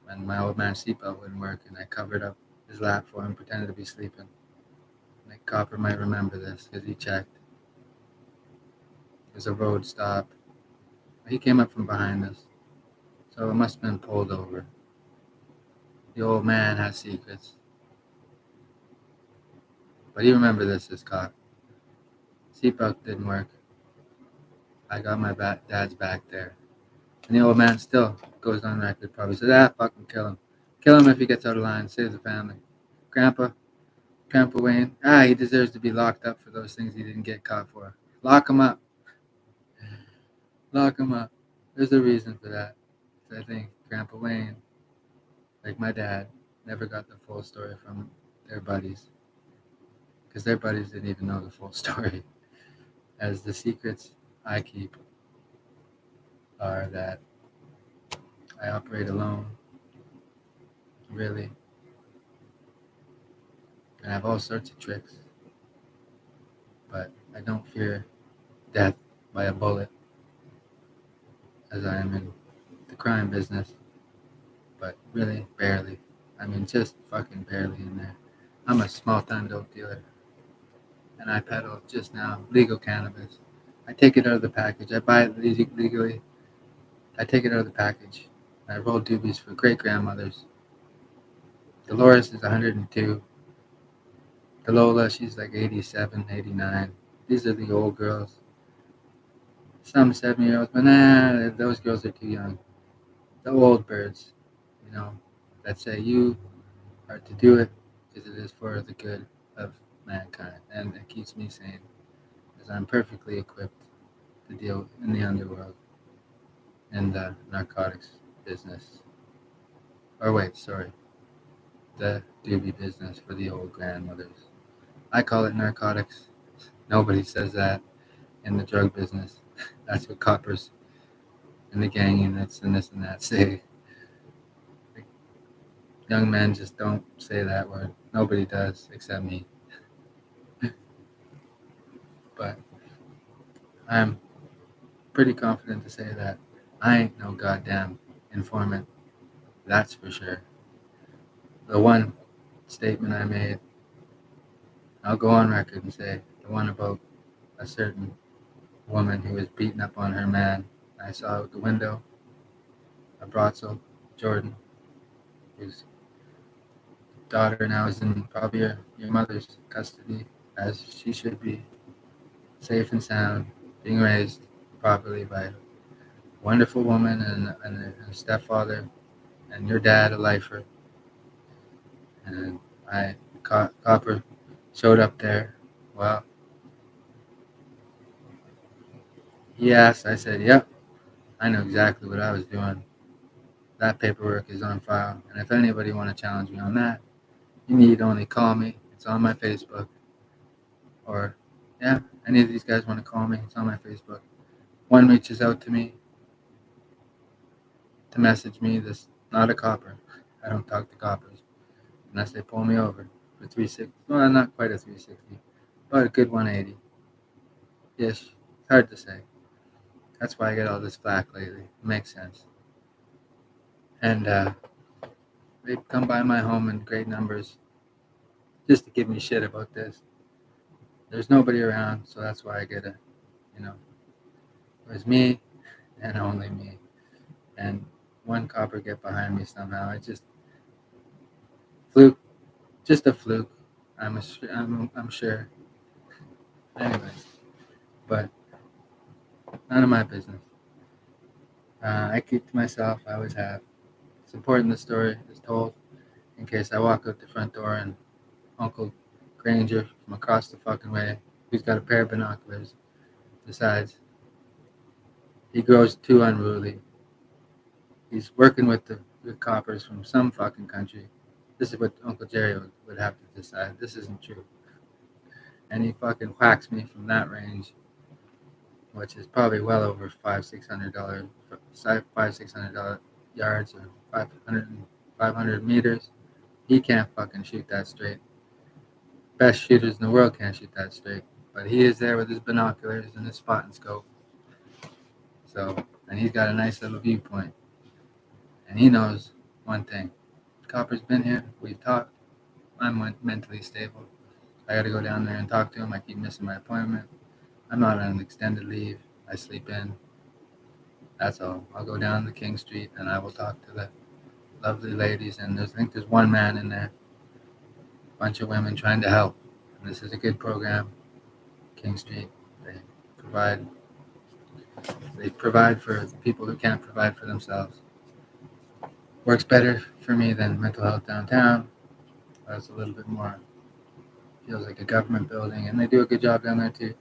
And my old man's seatbelt wouldn't work, and I covered up his lap for him, pretended to be sleeping. And the copper might remember this because he checked. It was a road stop. He came up from behind us, so it must have been pulled over. The old man has secrets, but he remembered this cop. Seatbelt didn't work. I got my dad's back there. And the old man still goes on record, probably says, fucking kill him. Kill him if he gets out of line, save the family. Grandpa Wayne, he deserves to be locked up for those things he didn't get caught for. Lock him up. Lock him up. There's a reason for that. I think Grandpa Wayne, like my dad, never got the full story from their buddies. Because their buddies didn't even know the full story. As the secrets I keep are that I operate alone, really. And I have all sorts of tricks. But I don't fear death by a bullet, as I am in the crime business. But really, barely. I mean, just fucking barely in there. I'm a small-time dope dealer, and I peddle just now legal cannabis. I take it out of the package. I buy it legally. I take it out of the package. I roll doobies for great-grandmothers. Dolores is 102. Lola, she's like 87, 89. These are the old girls. Some 7-year-olds, but those girls are too young. The old birds, that say you are to do it because it is for the good of mankind. And it keeps me sane because I'm perfectly equipped to deal in the underworld in the narcotics business. Or wait, sorry, the doobie business for the old grandmothers. I call it narcotics. Nobody says that in the drug business. That's what coppers and the gang units and this and that say. Like, young men just don't say that word. Nobody does except me. But I'm pretty confident to say that I ain't no goddamn informant. That's for sure. The one statement I made, I'll go on record and say, the one about a certain woman who was beating up on her man. I saw out the window a brothel, Jordan, whose daughter now is in probably your mother's custody, as she should be, safe and sound, being raised properly by a wonderful woman and a stepfather, and your dad, a lifer. And Copper showed up there. Well, he asked, I said, yep, I know exactly what I was doing. That paperwork is on file, and if anybody want to challenge me on that, you need only call me. It's on my Facebook. Or, yeah, any of these guys want to call me, it's on my Facebook. One reaches out to me to message me. This not a copper. I don't talk to coppers unless they pull me over for 360. Well, not quite a 360. About a good 180. Ish. It's hard to say. That's why I get all this flack lately. It makes sense. And they come by my home in great numbers just to give me shit about this. There's nobody around, so that's why I get it. It was me and only me. And one copper get behind me somehow. It just fluke, just a fluke. I'm sure. Anyways, but none of my business. I keep to myself. I always have. It's important the story is told in case I walk out the front door and Uncle Granger from across the fucking way, who's got a pair of binoculars, decides he grows too unruly. He's working with the coppers from some fucking country. This is what Uncle Jerry would have to decide. This isn't true. And he fucking whacks me from that range, which is probably well over $500-600, $500-600 yards or 500 meters. He can't fucking shoot that straight. Best shooters in the world can't shoot that straight. But he is there with his binoculars and his spotting scope. So, and he's got a nice little viewpoint. And he knows one thing. Copper's been here. We've talked. I'm mentally stable. I got to go down there and talk to him. I keep missing my appointment. I'm not on an extended leave. I sleep in. That's all. I'll go down to King Street and I will talk to the lovely ladies. And I think there's one man in there. A bunch of women trying to help. And this is a good program. King Street. They provide for people who can't provide for themselves. Works better for me than mental health downtown. It's a little bit more, feels like a government building, and they do a good job down there too.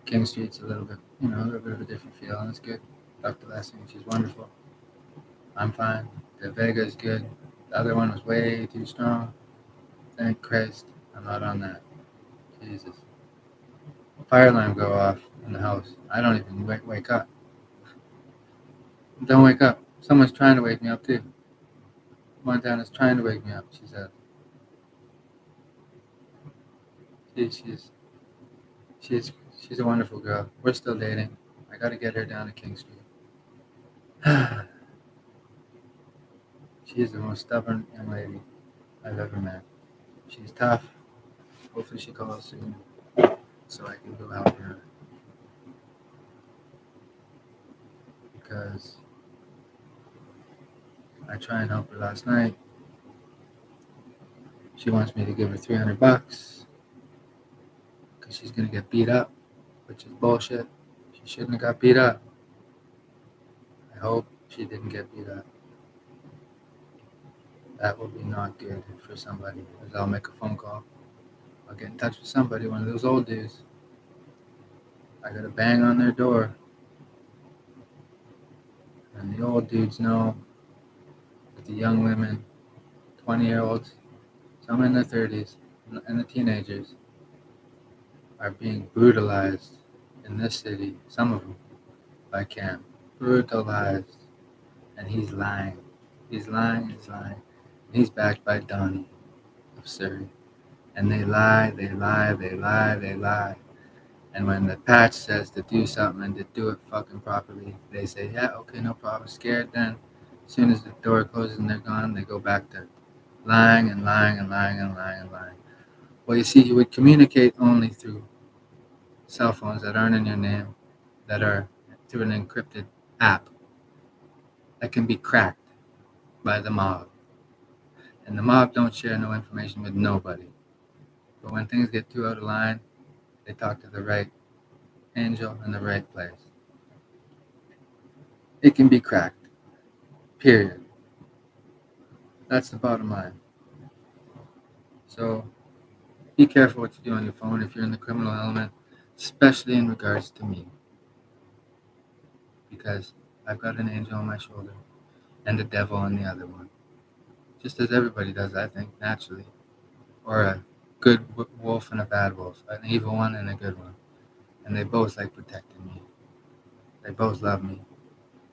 King Street's a little bit of a different feel, and it's good. Dr. Lessing, she's wonderful. I'm fine. The Vega is good. The other one was way too strong. Thank Christ, I'm not on that. Jesus. Fire alarm go off in the house. I don't even wake up. Don't wake up. Someone's trying to wake me up too. Montana's trying to wake me up, she said. She's a wonderful girl. We're still dating. I gotta get her down to King Street. She is the most stubborn young lady I've ever met. She's tough. Hopefully she calls soon so I can go help her. Because I tried and help her last night. She wants me to give her $300 because she's gonna get beat up, which is bullshit. She shouldn't have got beat up. I hope she didn't get beat up. That will be not good for somebody. Because I'll make a phone call. I'll get in touch with somebody, one of those old dudes. I gotta bang on their door. And the old dudes know that the young women, 20-year-olds, some in their 30s, and the teenagers are being brutalized in this city, some of them, by Cam. Brutalized. And he's lying. He's lying. And he's backed by Donnie of Surrey. And they lie. And when the patch says to do something and to do it fucking properly, they say, yeah, okay, no problem. Scared then. As soon as the door closes and they're gone, they go back to lying. Well, you see, you would communicate only through cell phones that aren't in your name, that are through an encrypted app that can be cracked by the mob. And the mob don't share no information with nobody. But when things get too out of line, they talk to the right angel in the right place. It can be cracked. Period. That's the bottom line. So be careful what you do on your phone if you're in the criminal element, especially in regards to me. Because I've got an angel on my shoulder and the devil on the other one. Just as everybody does, I think, naturally. Or a good wolf and a bad wolf, an evil one and a good one. And they both like protecting me. They both love me.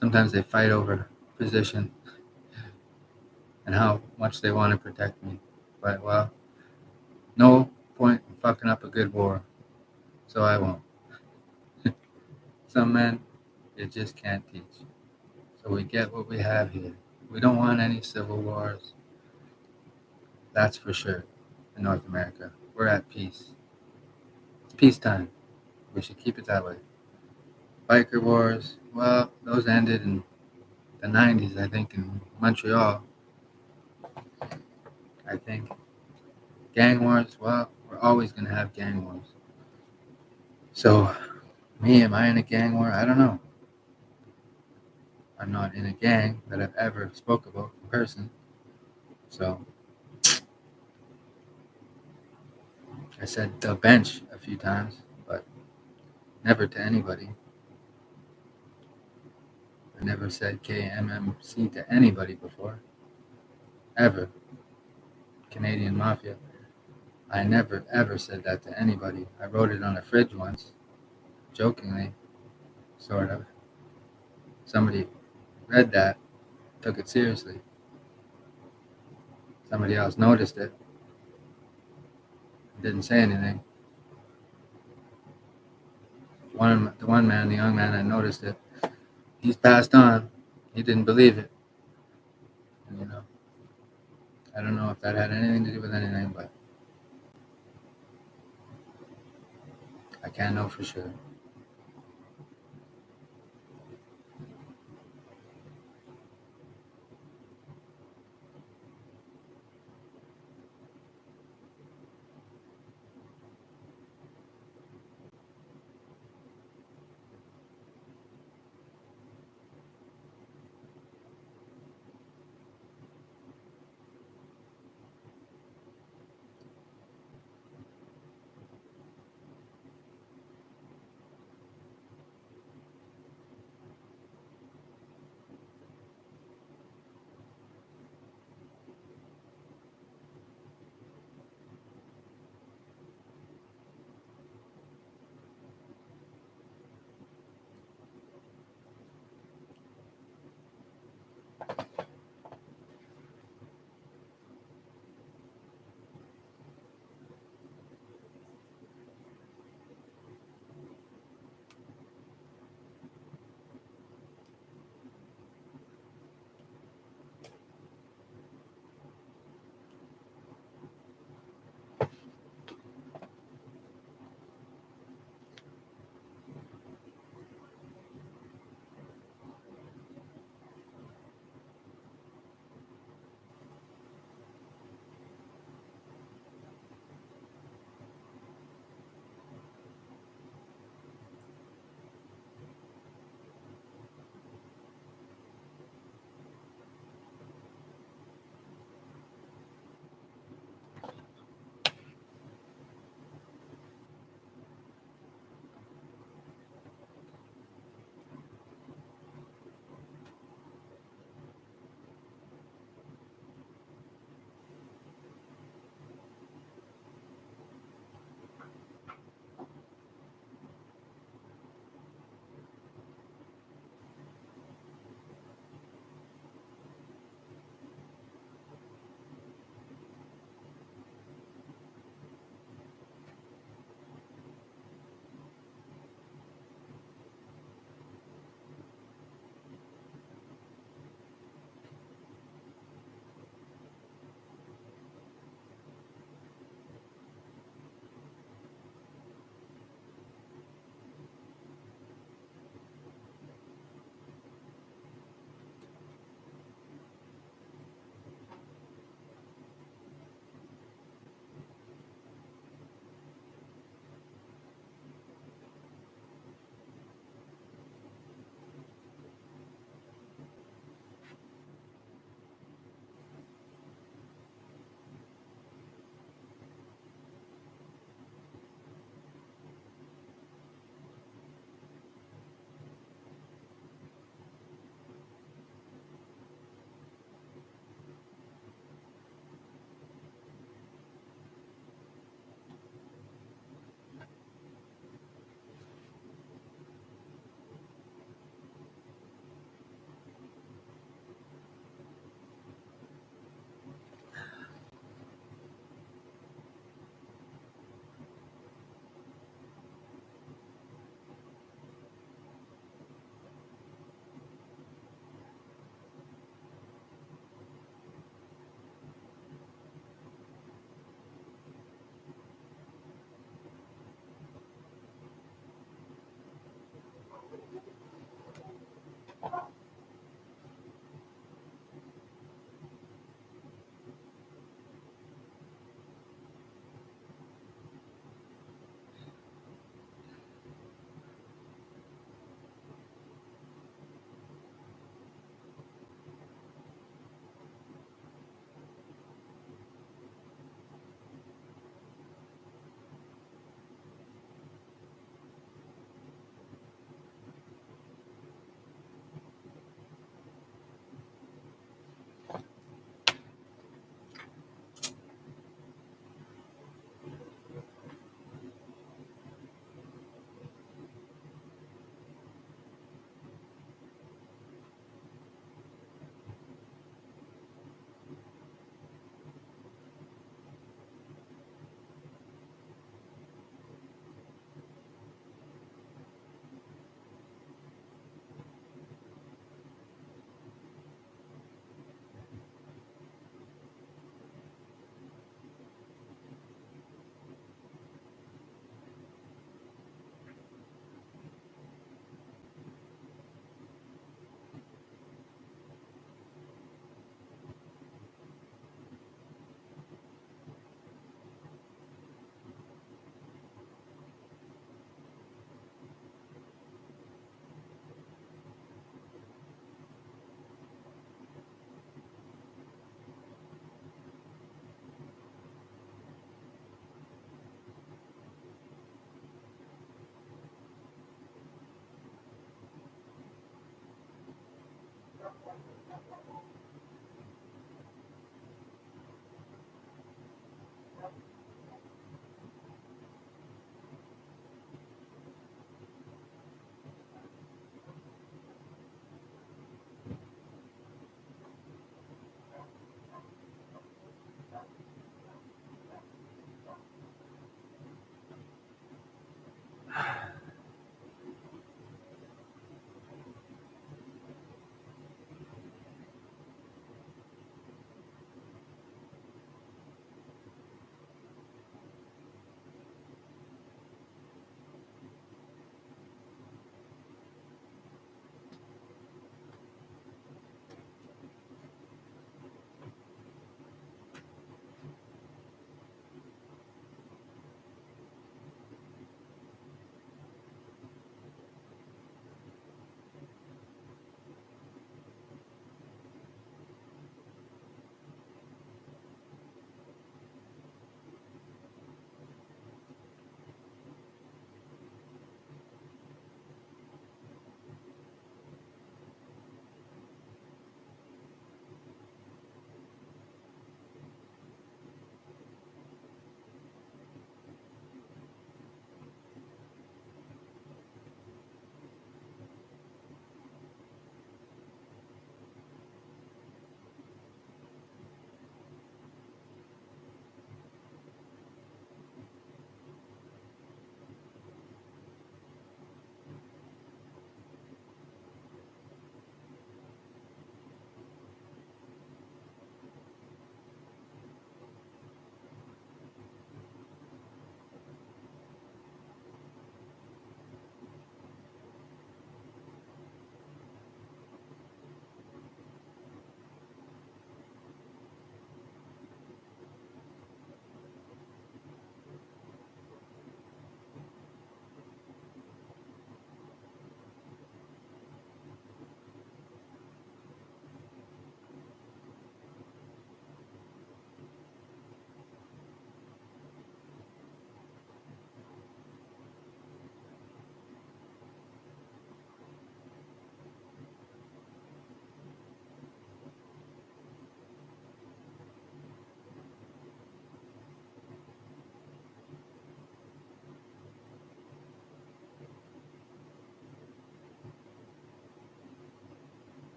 Sometimes they fight over position and how much they want to protect me. But, well, no point fucking up a good war, so I won't. Some men, you just can't teach. So we get what we have here. We don't want any civil wars. That's for sure. In North America, we're at peace. It's peacetime. We should keep it that way. Biker wars, well, those ended in the 90s, I think, in Montreal. I think gang wars, well, we're always going to have gang wars. So, me, am I in a gang war? I don't know. I'm not in a gang that I've ever spoke about in person. So, I said the bench a few times, but never to anybody. I never said KMMC to anybody before. Ever. Canadian Mafia. I never ever said that to anybody. I wrote it on a fridge once, jokingly, sort of. Somebody read that, took it seriously. Somebody else noticed it, didn't say anything. The one man, the young man, I noticed it. He's passed on. He didn't believe it. And, I don't know if that had anything to do with anything, but I can't know for sure.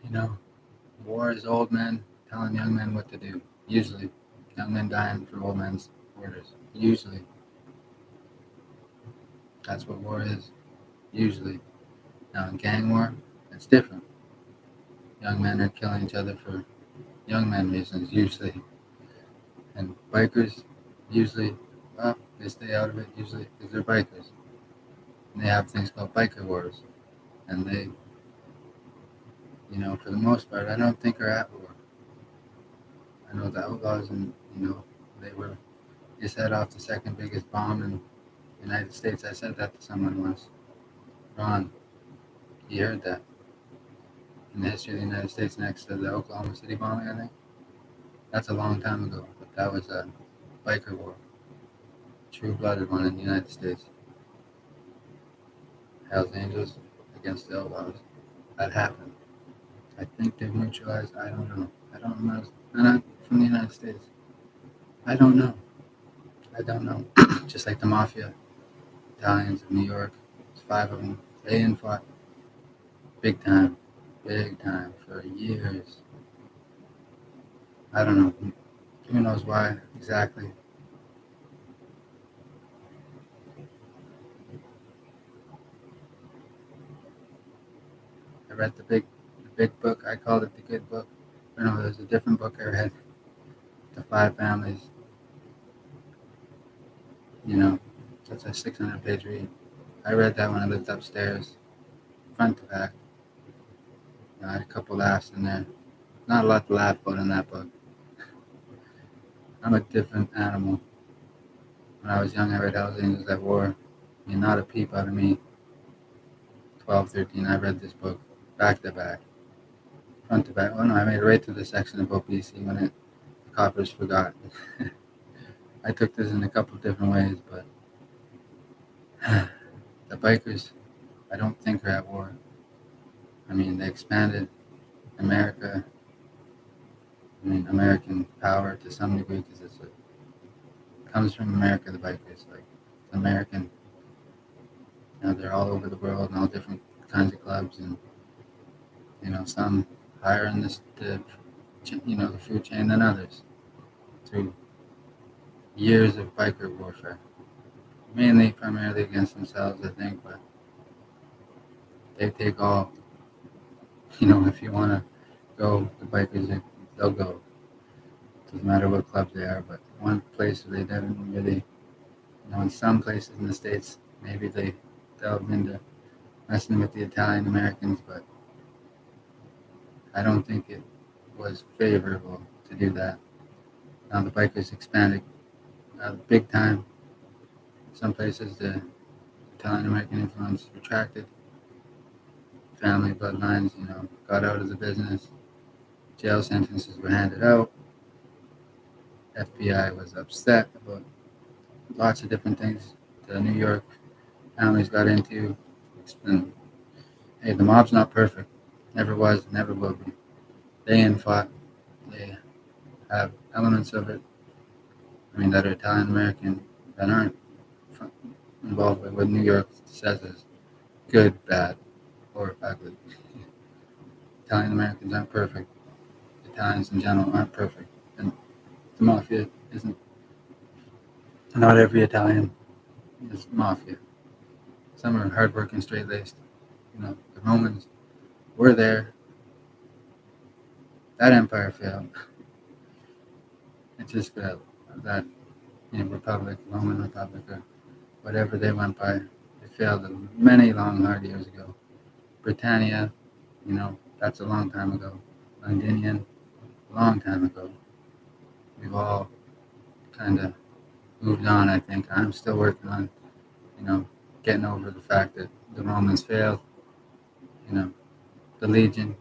You know, war is old men telling young men what to do. Usually, young men dying for old men's orders. Usually, that's what war is. Usually. Now, in gang war, it's different. Young men are killing each other for young men reasons, usually. And bikers, usually, well, they stay out of it, usually, because they're bikers. And they have things called biker wars. And they, for the most part, I don't think are at war. I know the outlaws, and, they were, they set off the second biggest bomb in the United States. I said that to someone once. Ron, he heard that. In the history of the United States, next to the Oklahoma City bombing, I think. That's a long time ago, but that was a biker war. True-blooded one in the United States. Hells Angels against the Outlaws. That happened. I think they've neutralized. I don't know. I don't know. They're not from the United States. I don't know. I don't know. Just like the Mafia, Italians in New York. There's 5 of them. They fought big time for years. I don't know. Who knows why exactly? I read the big book. I called it the good book. I know there's a different book I read. The Five Families. That's a 600-page read. I read that when I lived upstairs, front to back. I had a couple laughs in there. Not a lot to laugh about in that book. I'm a different animal. When I was young, I read Hells Angels at War. Not a peep out of me. 12, 13, I read this book back to back, front to back. Oh no, I made it right to the section about BC when the coppers forgot. I took this in a couple different ways, but the bikers, I don't think are at war. They expanded America, American power to some degree because it comes from America, the bikers. Like, American, they're all over the world and all different kinds of clubs, and, some higher in the food chain than others through years of biker warfare. Primarily against themselves, I think, but they take all. If you want to go, the bikers, they'll go. Doesn't matter what clubs they are, but one place where they didn't really, in some places in the States, maybe they delved into messing with the Italian Americans, but I don't think it was favorable to do that. Now the bikers expanded big time. Some places the Italian American influence retracted. Family bloodlines, got out of the business. Jail sentences were handed out. FBI was upset about lots of different things the New York families got into. And, hey, the mob's not perfect. Never was, never will be. They fought. They have elements of it. That are Italian American that aren't involved with what New York says is good, bad, or ugly. Italian Americans aren't perfect. Italians in general aren't perfect. And the mafia isn't. Not every Italian is mafia. Some are hardworking, straight-laced. The Romans were there. That empire failed. It just failed. That republic, Roman Republic, or whatever they went by, it failed many long, hard years ago. Britannia, that's a long time ago. Londinian, a long time ago. We've all kind of moved on, I think. I'm still working on, getting over the fact that the Romans failed. The Legion.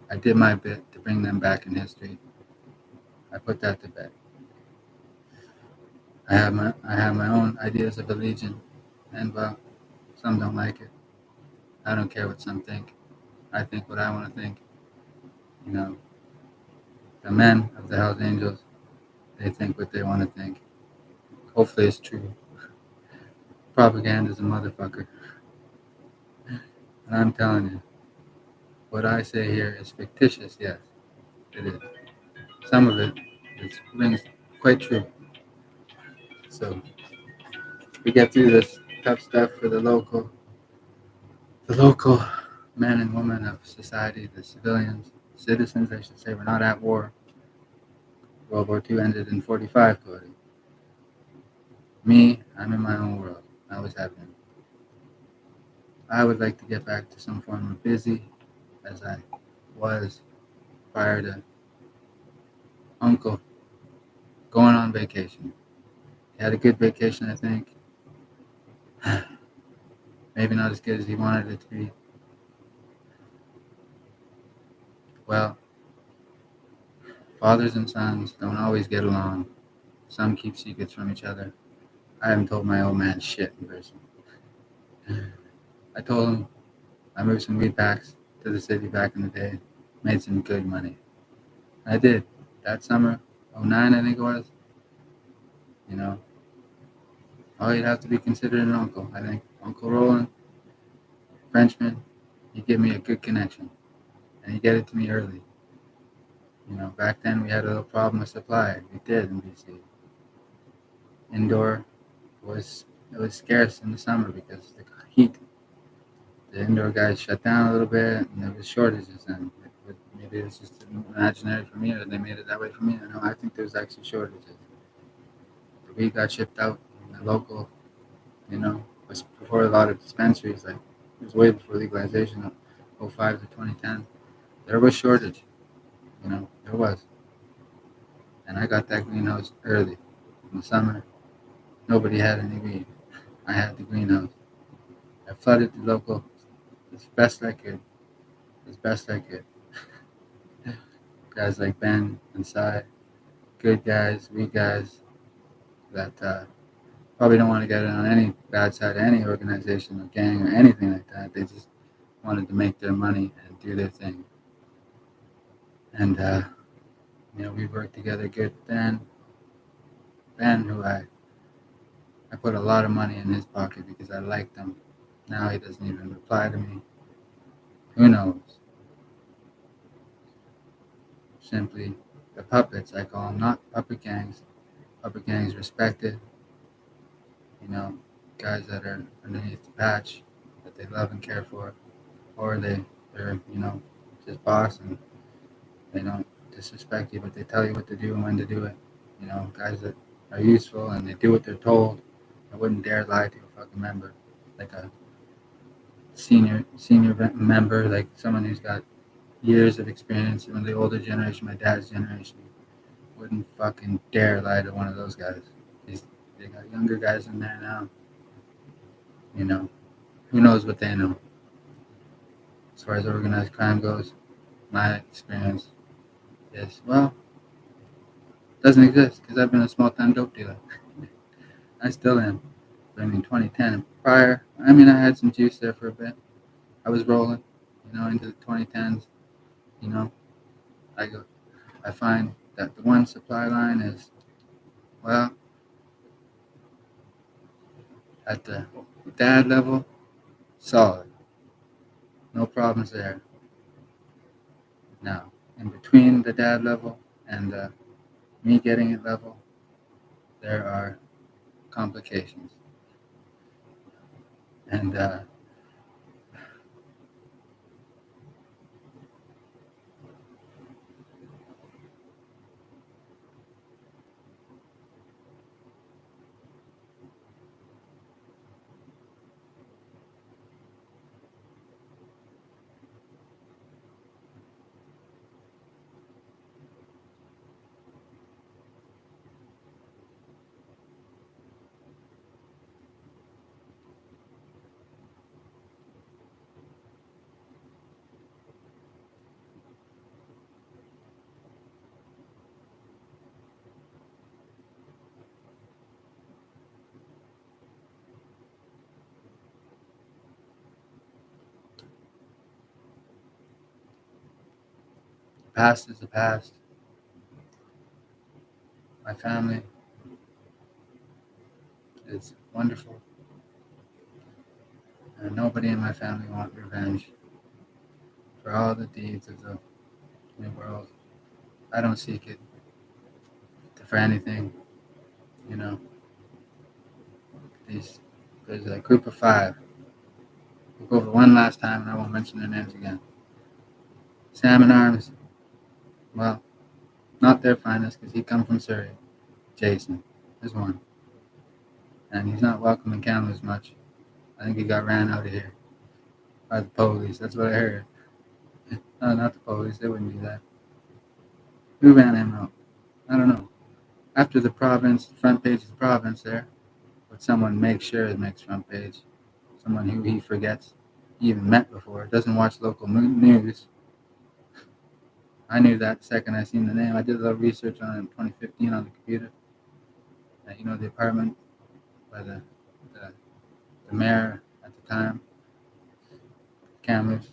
I did my bit to bring them back in history. I put that to bed. I have my own ideas of the Legion, and well, some don't like it. I don't care what some think. I think what I want to think. The men of the Hells Angels, they think what they want to think. Hopefully it's true. Propaganda's a motherfucker. And I'm telling you, What I say here is fictitious, yes, it is. Some of it rings quite true. So we get through this tough stuff for the local men and women of society, the civilians, citizens, I should say. We're not at war. World War II ended in 45, Cody. Me, I'm in my own world. I always have been. I would like to get back to some form of busy as I was prior to Uncle going on vacation. He had a good vacation, I think. Maybe not as good as he wanted it to be. Well, fathers and sons don't always get along. Some keep secrets from each other. I haven't told my old man shit in person. I told him I moved some weed packs to the city back in the day, made some good money. I did. That summer, '09, I think it was, you know, oh, you'd have to be considered an uncle. I think Uncle Roland, Frenchman, he gave me a good connection, and he get it to me early. Back then we had a little problem with supply. We did in BC. Indoor was it was scarce in the summer because the heat. The indoor guys shut down a little bit, and there was shortages. And maybe it's just imaginary for me, or they made it that way for me. I think there was actually shortages. The weed got shipped out. And the local, was before a lot of dispensaries. Like it was way before legalization, of '05 to 2010. There was shortage. There was, and I got that greenhouse early in the summer. Nobody had any weed. I had the greenhouse. I flooded the local as best I could. As best I could. Guys like Ben and Cy, good guys, weed guys that probably don't want to get on any bad side of any organization or gang or anything like that. They just wanted to make their money and do their thing. And we worked together good. Ben, who I put a lot of money in his pocket because I liked him. Now he doesn't even reply to me. Who knows? Simply the puppets, I call them, not puppet gangs. Puppet gangs respected, you know, guys that are underneath the patch that they love and care for, or they're just boss and they don't disrespect you, but they tell you what to do and when to do it. Guys that are useful and they do what they're told. I wouldn't dare lie to a fucking member, like a senior member, like someone who's got years of experience. Even the older generation, my dad's generation, wouldn't fucking dare lie to one of those guys. They got younger guys in there now. You know, who knows what they know? As far as organized crime goes, my experience is, well, doesn't exist because I've been a small time dope dealer. I still am. But 2010 and prior, I had some juice there for a bit. I was rolling, into the 2010s. You know, I find that the one supply line is, well, at the dad level, solid. No problems there. Now, in between the dad level and the me getting it level, there are complications. And the past is the past. My family is wonderful. And nobody in my family wants revenge for for all the deeds of the new world. I don't seek it for anything, you know. There's a group of five. We'll go over one last time, and I won't mention their names again. Salmon Arms, well, not their finest because he come from Surrey. Jason is one, and he's not welcome in Kamloops much. I think he got ran out of here by the police. That's what I heard. No, not the police. They wouldn't do that. Who ran him out? I don't know. After the province, front page of the province there, but someone makes sure it makes front page. Someone who he forgets he even met before, doesn't watch local news. I knew that the second I seen the name. I did a little research on it in 2015 on the computer. You know, the apartment by the, the mayor at the time, Kamloops.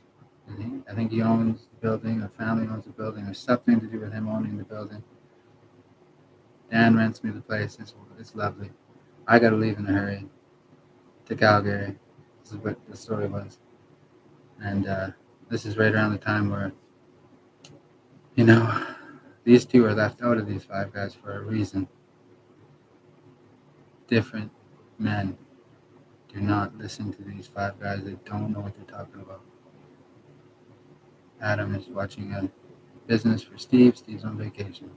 I think he owns the building, or family owns the building, or something to do with him owning the building. Dan rents me the place. It's lovely. I got to leave in a hurry to Calgary. This is what the story was. And this is right around the time where, you know, these two are left out of these five guys for a reason. Different men. Do not listen to these five guys. They don't know what they're talking about. Adam is watching a business for Steve. Steve's on vacation.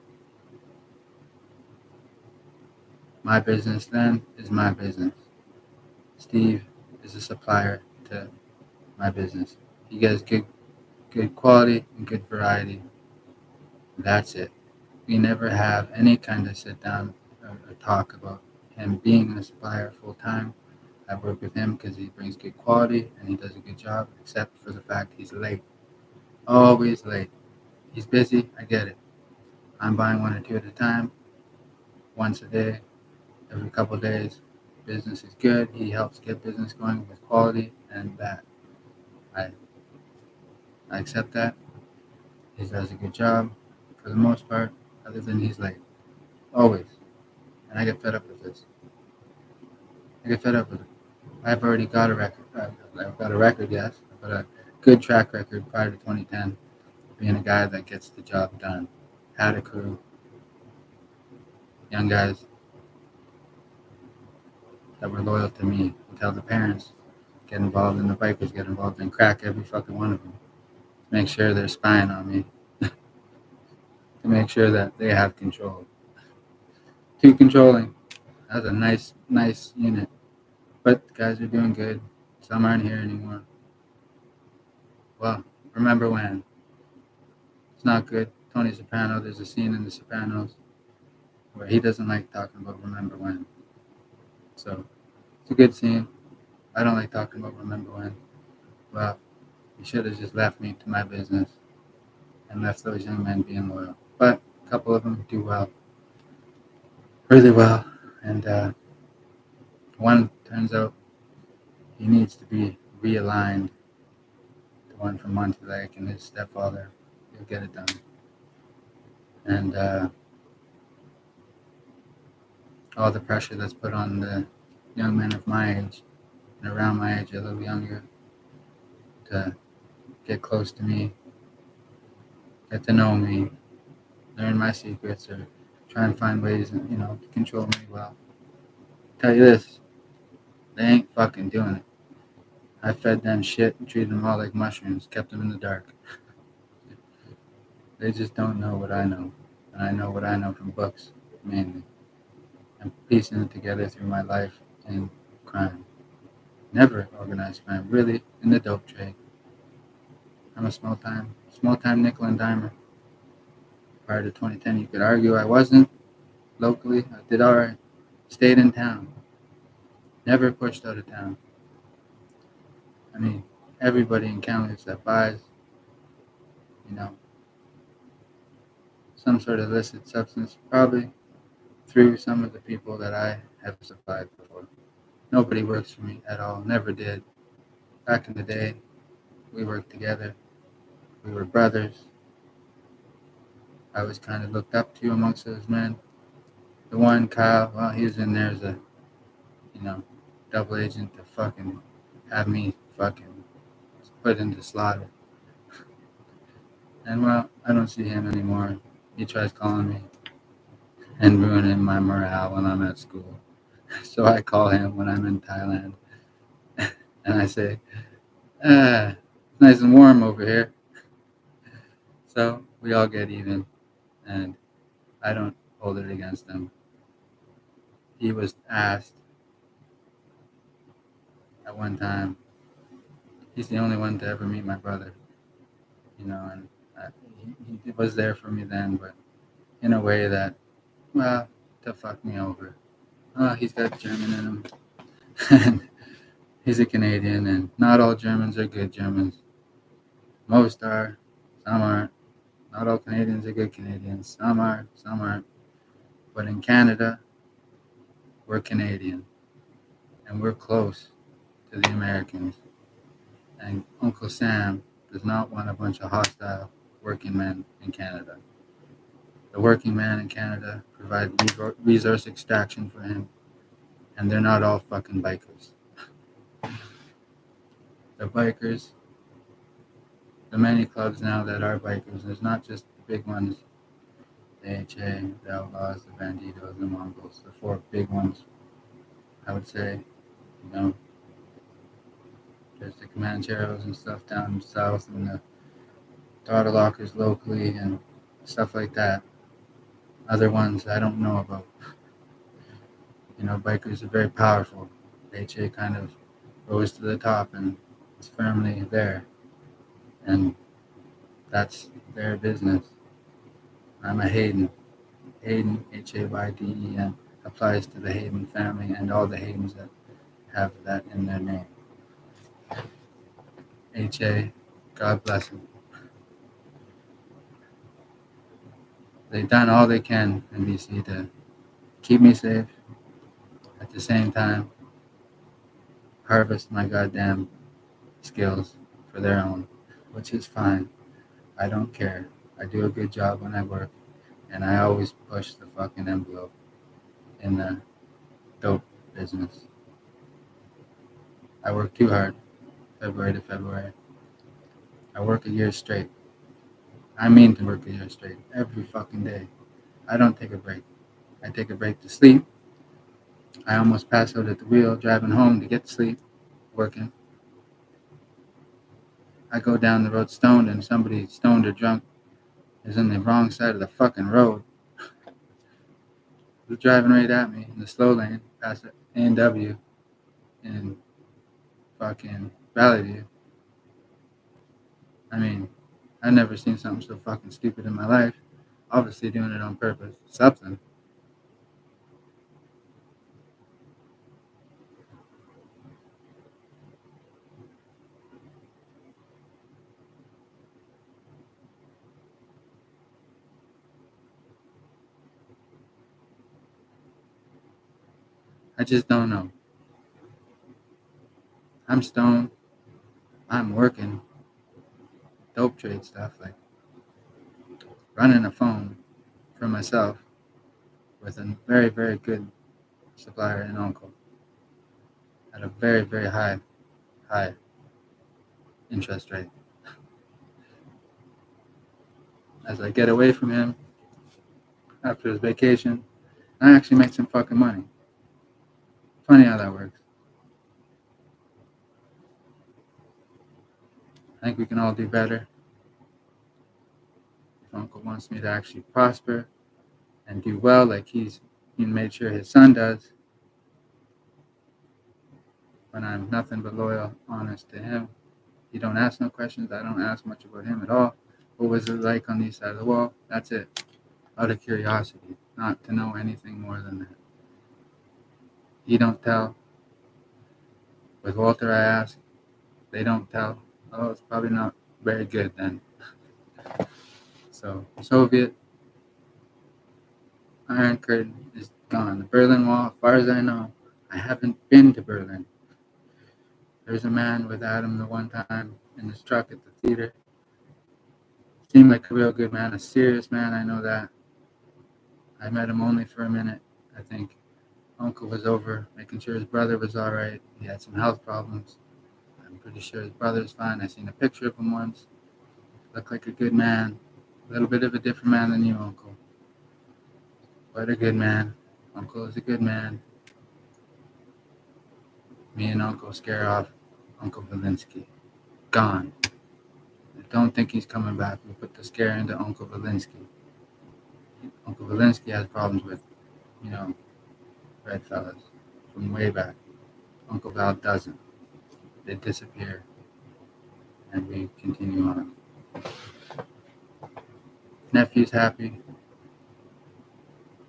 My business then is my business. Steve is a supplier to my business. He gets good quality and good variety. That's it. We never have any kind of sit down or talk about him being a supplier full time. I work with him because he brings good quality and he does a good job, except for the fact he's late. Always late. He's busy, I get it. I'm buying one or two at a time, once a day, every couple of days. Business is good. He helps get business going with quality, and that I accept that. He does a good job for the most part, other than he's late. Always. And I get fed up with this. I get fed up with it. I've already got a record. I've got a record, yes, but a good track record prior to 2010, being a guy that gets the job done. Had a crew, young guys that were loyal to me until the parents get involved and the bikers get involved and crack every fucking one of them. Make sure they're spying on me. To make sure that they have control. Too controlling. That's a nice unit. But the guys are doing good. Some aren't here anymore. Well, remember when? It's not good. Tony Soprano, there's a scene in The Sopranos where he doesn't like talking about remember when. So it's a good scene. I don't like talking about remember when. Well, you should have just left me to my business and left those young men being loyal. But a couple of them do well. Really well. And one turns out he needs to be realigned. The one from Monty Lake and his stepfather. He'll get it done. And all the pressure that's put on the young men of my age and around my age, a little younger, to get close to me, get to know me, learn my secrets, or try and find ways, to control me. Well, tell you this, they ain't fucking doing it. I fed them shit and treated them all like mushrooms, kept them in the dark. They just don't know what I know, and I know what I know from books, mainly. I'm piecing it together through my life in crime. Never organized crime, really, in the dope trade. I'm a small-time nickel and dimer. Prior to 2010, you could argue I wasn't. Locally, I did all right. Stayed in town. Never pushed out of town. I mean, everybody in Kamloops that buys, some sort of illicit substance, probably through some of the people that I have supplied before. Nobody works for me at all. Never did. Back in the day, we worked together. We were brothers. I was kind of looked up to amongst those men. The one, Kyle, well, he was in there as a, double agent to fucking have me fucking put into slaughter. And well, I don't see him anymore. He tries calling me and ruining my morale when I'm at school. So I call him when I'm in Thailand and I say, it's nice and warm over here. So we all get even and I don't hold it against him. He was asked at one time, he's the only one to ever meet my brother, and he was there for me then, but in a way that, well, to fuck me over. He's got German in him. And he's a Canadian, and not all Germans are good Germans. Most are, some aren't. Not all Canadians are good Canadians. Some are, some aren't. But in Canada, we're Canadian, and we're close to the Americans. And Uncle Sam does not want a bunch of hostile working men in Canada. The working man in Canada provide resource extraction for him, and they're not all fucking bikers. The bikers, the many clubs now that are bikers, there's not just the big ones, the AHA, the Outlaws, the Banditos, the Mongols, the four big ones, I would say. You know, there's the Comancheros and stuff down south, and the throttle lockers locally, and stuff like that. Other ones I don't know about. Bikers are very powerful. AHA kind of rose to the top and is firmly there, and that's their business. I'm a Hayden. Hayden, Hayden, applies to the Hayden family and all the Haydens that have that in their name. HA, God bless them. They've done all they can in BC to keep me safe, at the same time harvest my goddamn skills for their own, which is fine. I don't care. I do a good job when I work, and I always push the fucking envelope in the dope business. I work too hard, February to February. I work a year straight. I mean to work a year straight, every fucking day. I don't take a break. I take a break to sleep. I almost pass out at the wheel driving home to get sleep, working. I go down the road stoned, and somebody stoned or drunk is on the wrong side of the fucking road. They're driving right at me in the slow lane past A&W in fucking Valley View. I mean, I've never seen something so fucking stupid in my life. Obviously doing it on purpose. Something. I just don't know. I'm stoned. I'm working dope trade stuff, like running a phone for myself with a very, very good supplier and uncle at a very, very high interest rate. As I get away from him after his vacation, I actually make some fucking money. Funny how that works. I think we can all do better. If Uncle wants me to actually prosper and do well, like he made sure his son does, when I'm nothing but loyal, honest to him. He don't ask no questions. I don't ask much about him at all. What was it like on the east side of the wall? That's it. Out of curiosity, not to know anything more than that. He don't tell. With Walter, I ask. They don't tell. Oh, it's probably not very good then. So, Soviet Iron Curtain is gone. The Berlin Wall, as far as I know, I haven't been to Berlin. There's a man with Adam the one time in his truck at the theater. Seemed like a real good man, a serious man, I know that. I met him only for a minute, I think. Uncle was over making sure his brother was all right. He had some health problems. I'm pretty sure his brother's fine. I seen a picture of him once. Look like a good man. A little bit of a different man than you, Uncle. But a good man. Uncle is a good man. Me and Uncle scare off Uncle Valinsky. Gone. I don't think he's coming back. We put the scare into Uncle Valinsky. Uncle Valinsky has problems with, you know, red fellas from way back. Uncle Val doesn't. They disappear, and we continue on. Nephew's happy.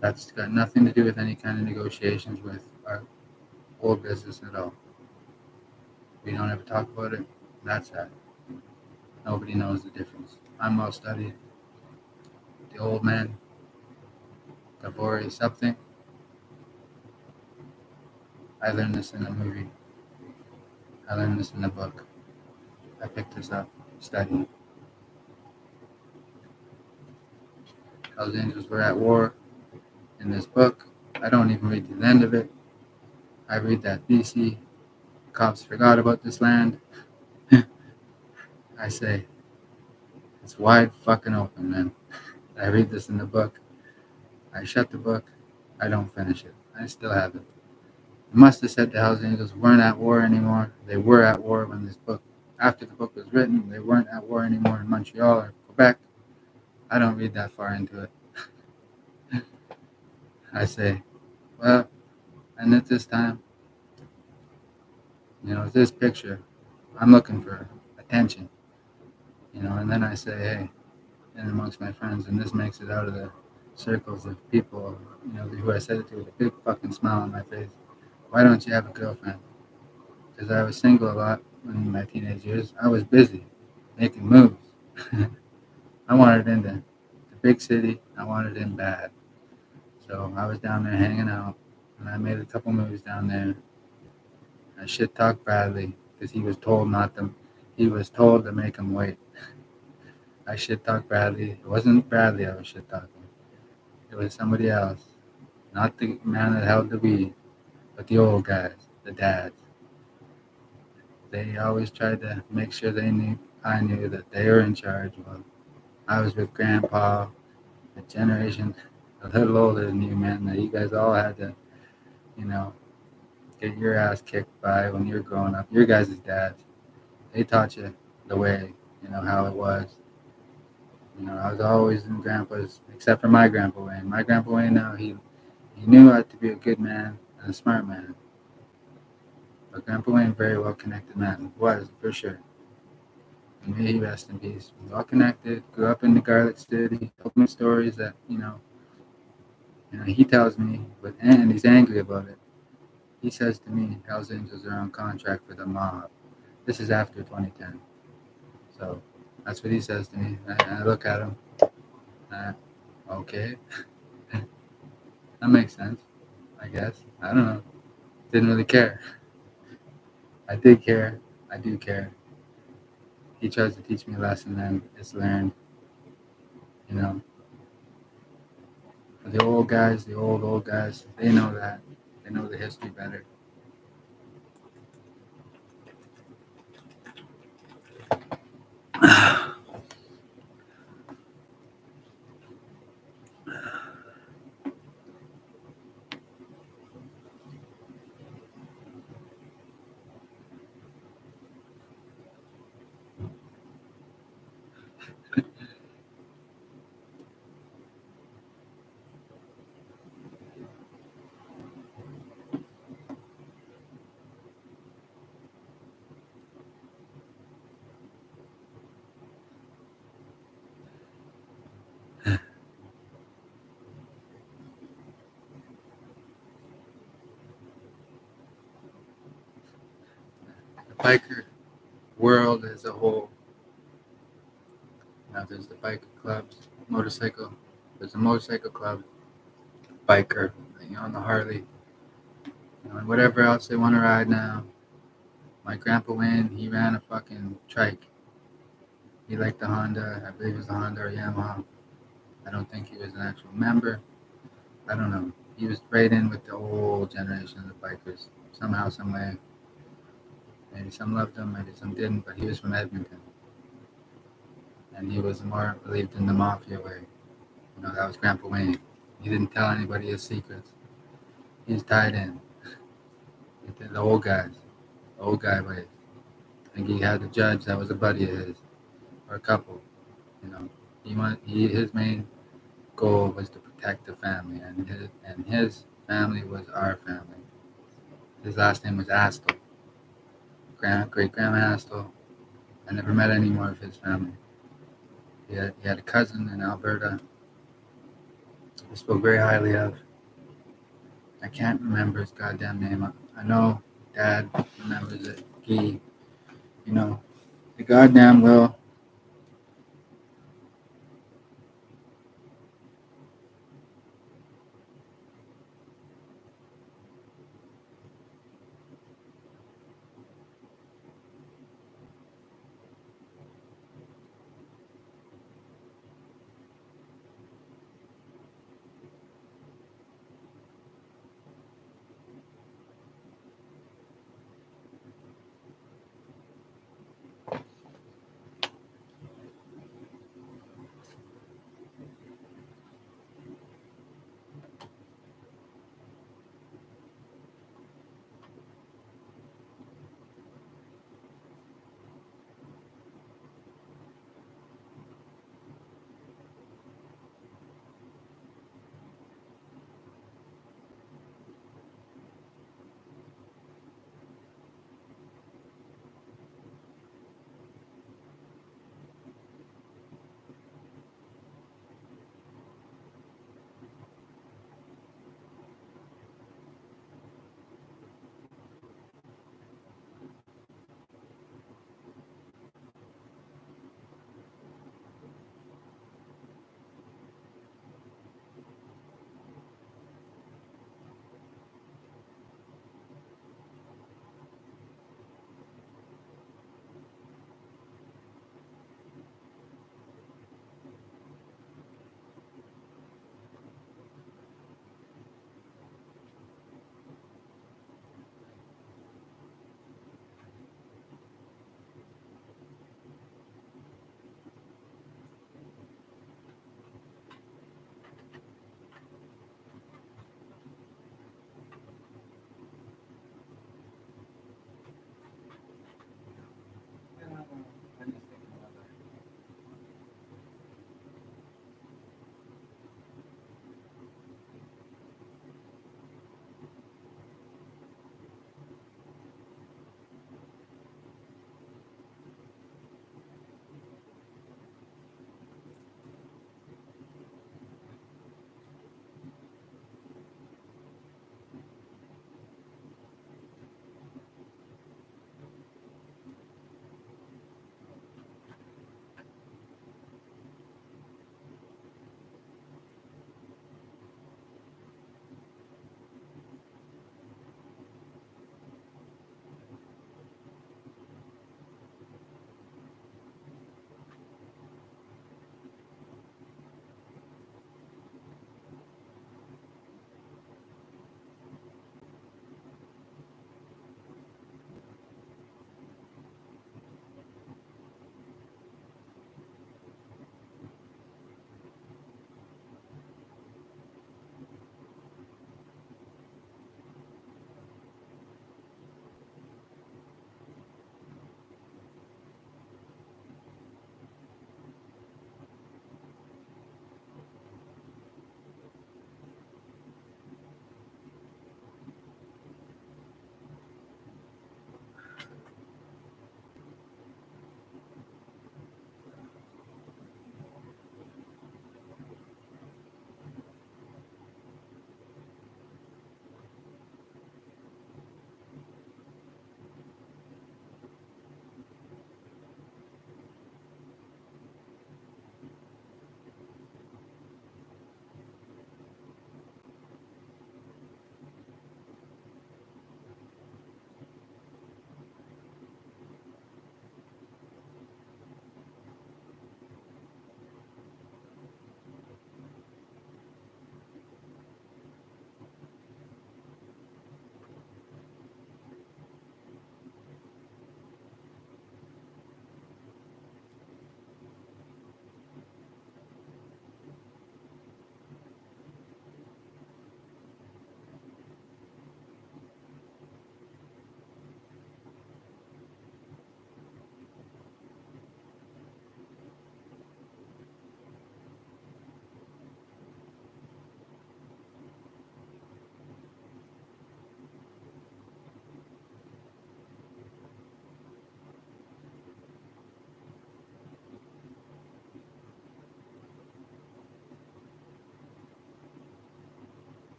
That's got nothing to do with any kind of negotiations with our old business at all. We don't ever talk about it. That's that. Nobody knows the difference. I'm well studied. The old man, Gabori something. I learned this in a movie. I learned this in a book. I picked this up, studying. Hells Angels were at war in this book. I don't even read to the end of it. I read that BC cops forgot about this land. I say, it's wide fucking open, man. I read this in the book. I shut the book. I don't finish it. I still have it. It must have said the Hells Angels weren't at war anymore. They were at war when this book, after the book was written, they weren't at war anymore in Montreal or Quebec. I don't read that far into it. I say, well, and at this time, this picture, I'm looking for attention, and then I say, hey, and amongst my friends, and this makes it out of the circles of people, who I said it to with a big fucking smile on my face. Why don't you have a girlfriend? Because I was single a lot in my teenage years. I was busy making moves. I wanted into the big city. I wanted in bad. So I was down there hanging out, and I made a couple moves down there. I shit talked Bradley because he was told not to. He was told to make him wait. I shit talked Bradley. It wasn't Bradley I was shit talking. It was somebody else. Not the man that held the weed, but the old guys, the dads. They always tried to make sure I knew that they were in charge. Well, I was with Grandpa, a generation a little older than you, man. That you guys all had to, you know, get your ass kicked by when you were growing up. Your guys' dads, they taught you the way, how it was. I was always in Grandpa's, except for my Grandpa Wayne. My Grandpa Wayne now, he knew how to be a good man and a smart man. But Grandpa Wayne, very well connected man, was for sure. And may he rest in peace. Well connected, grew up in the Garlic City, told me stories that, he tells me, and he's angry about it. He says to me, Hells Angels are on contract for the mob. This is after 2010. So that's what he says to me. I look at him. Okay. That makes sense, I guess. I don't know. Didn't really care. I did care. I do care. He tries to teach me a lesson and it's learned. The old guys, the old guys, they know that. They know the history better. The biker world as a whole. Now there's the biker clubs, motorcycle. There's a motorcycle club, biker, on the Harley, and whatever else they want to ride now. My Grandpa Wayne, he ran a fucking trike. He liked the Honda. I believe it was a Honda or Yamaha. I don't think he was an actual member. I don't know. He was right in with the old generation of the bikers. Somehow, some way. Maybe some loved him, maybe some didn't, but he was from Edmonton. and he was more believed in the mafia way. That was Grandpa Wayne. He didn't tell anybody his secrets. He's tied in. The old guy way. I think he had a judge that was a buddy of his, or a couple. You know, his main goal was to protect the family, and his family was our family. His last name was Astle, great grandma Astle. I never met any more of his family. He had a cousin in Alberta. He spoke very highly of. I can't remember his goddamn name. I know Dad remembers it. He, the goddamn will.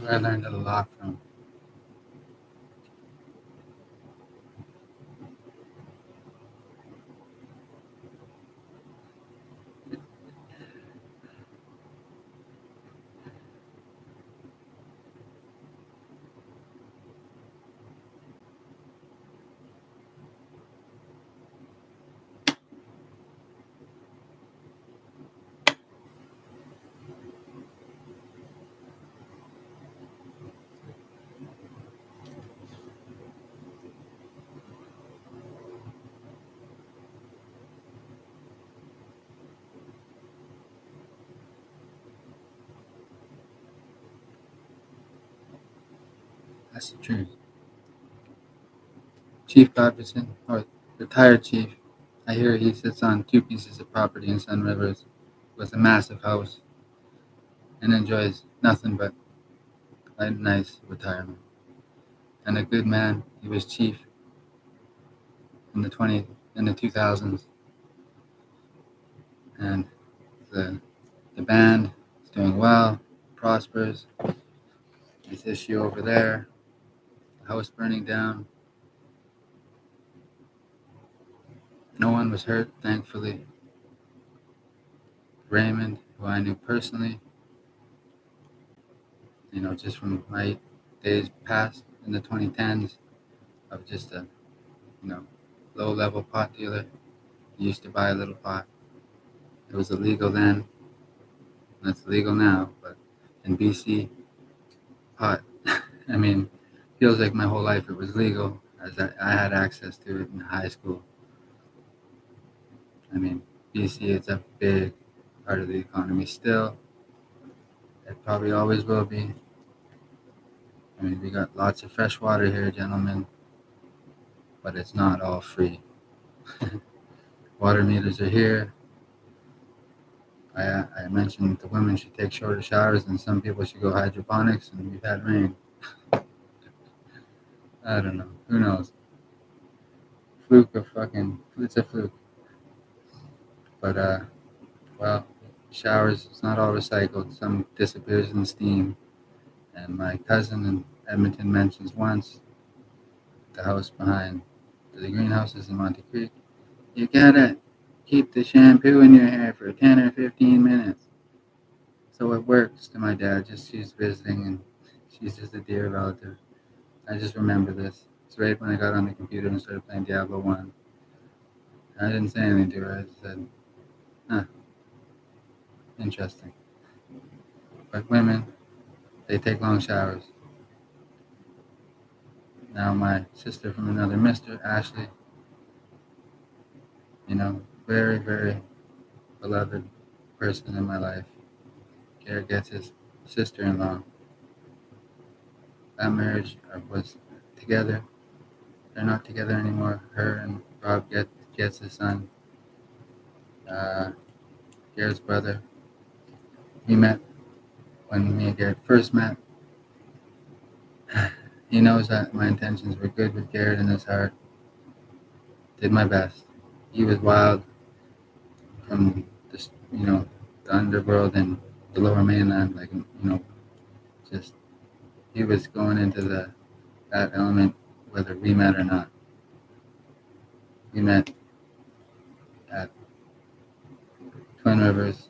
where I learned a lot from. That's the truth. Chief Iverson, or retired chief, I hear he sits on 2 pieces of property in Sun Rivers with a massive house and enjoys nothing but a nice retirement. And a good man, he was chief in the 2000s, and the the band is doing well, prospers. This issue over there, the house burning down. No one was hurt, thankfully. Raymond, who I knew personally, just from my days past in the 2010s of just a, you know, low level pot dealer. He used to buy a little pot. It was illegal then, and it's legal now, but in BC, pot, I mean, feels like my whole life it was legal as I had access to it in high school. I mean, BC, it's a big part of the economy still. It probably always will be. I mean, we got lots of fresh water here, gentlemen, but it's not all free. Water meters are here. I mentioned the women should take shorter showers and some people should go hydroponics, and we've had rain. I don't know. Who knows? It's a fluke. But, well, showers, it's not all recycled. Some disappears in steam. And my cousin in Edmonton mentions once the house behind the greenhouses in Monte Creek. You gotta keep the shampoo in your hair for 10 or 15 minutes. So it works to my dad. Just she's visiting and she's just a dear relative. I just remember this. It's right when I got on the computer and started playing Diablo 1. I didn't say anything to her. I just said, huh, interesting. But women, they take long showers. Now my sister from another mister, Ashley, very, very beloved person in my life. Garrett gets his sister-in-law. That marriage was together. They're not together anymore. Her and Rob gets his son, uh, Garrett's brother. We met when me and Garrett first met. He knows that my intentions were good with Garrett in his heart. Did my best. He was wild from the underworld and the lower mainland. Just he was going into that element whether we met or not. We met at Twin Rivers.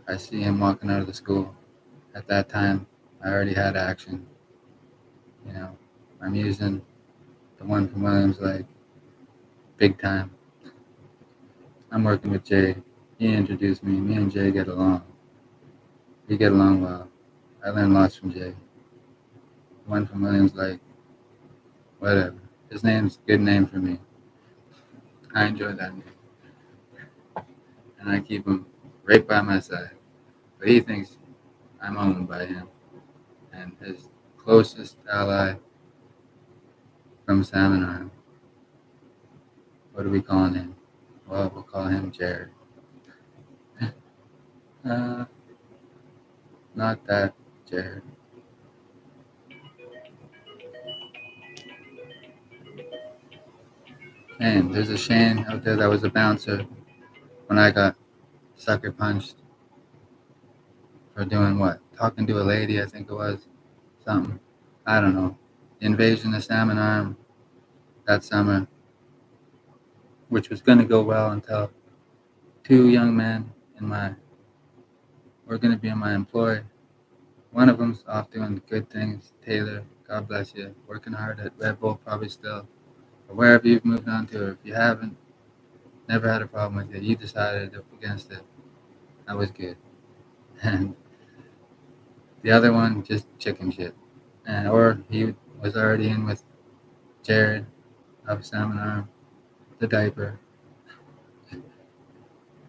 I see him walking out of the school. At that time, I already had action. I'm using the one from Williams Lake big time. I'm working with Jay. He introduced me. Me and Jay get along. We get along well. I learned lots from Jay. One from Williams Lake. Whatever. His name's a good name for me. I enjoy that name. And I keep him right by my side. But he thinks I'm owned by him. And his closest ally from Salmon Arm. What are we calling him? Well, we'll call him Jared. Not that Jared. And there's a Shane out there that was a bouncer when I got sucker punched for doing what? talking to a lady, I think it was, something. I don't know. The invasion of Salmon Arm that summer, which was going to go well until two young men in my were going to be in my employ. One of them's off doing good things. Taylor, God bless you, working hard at Red Bull, probably still, or wherever you've moved on to, or if you haven't, never had a problem with it. You decided against it. That was good. And the other one, just chicken shit. And or he was already in with Jared of Salmon Arm, the diaper,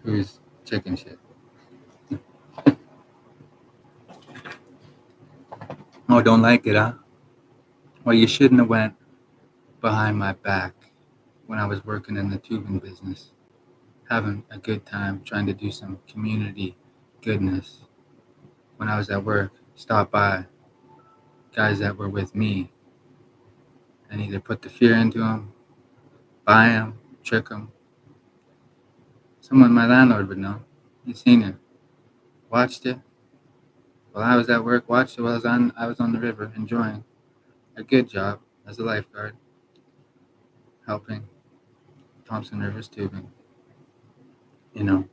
who's chicken shit. Oh, don't like it, huh? Well, you shouldn't have went behind my back when I was working in the tubing business, having a good time, trying to do some community goodness. When I was at work, stop by guys that were with me and either put the fear into them, buy them, trick them. Someone, my landlord would know. He's seen it, watched it. While I was at work, watched it while I was on the river enjoying a good job as a lifeguard, helping Thompson Rivers Tubing. You know,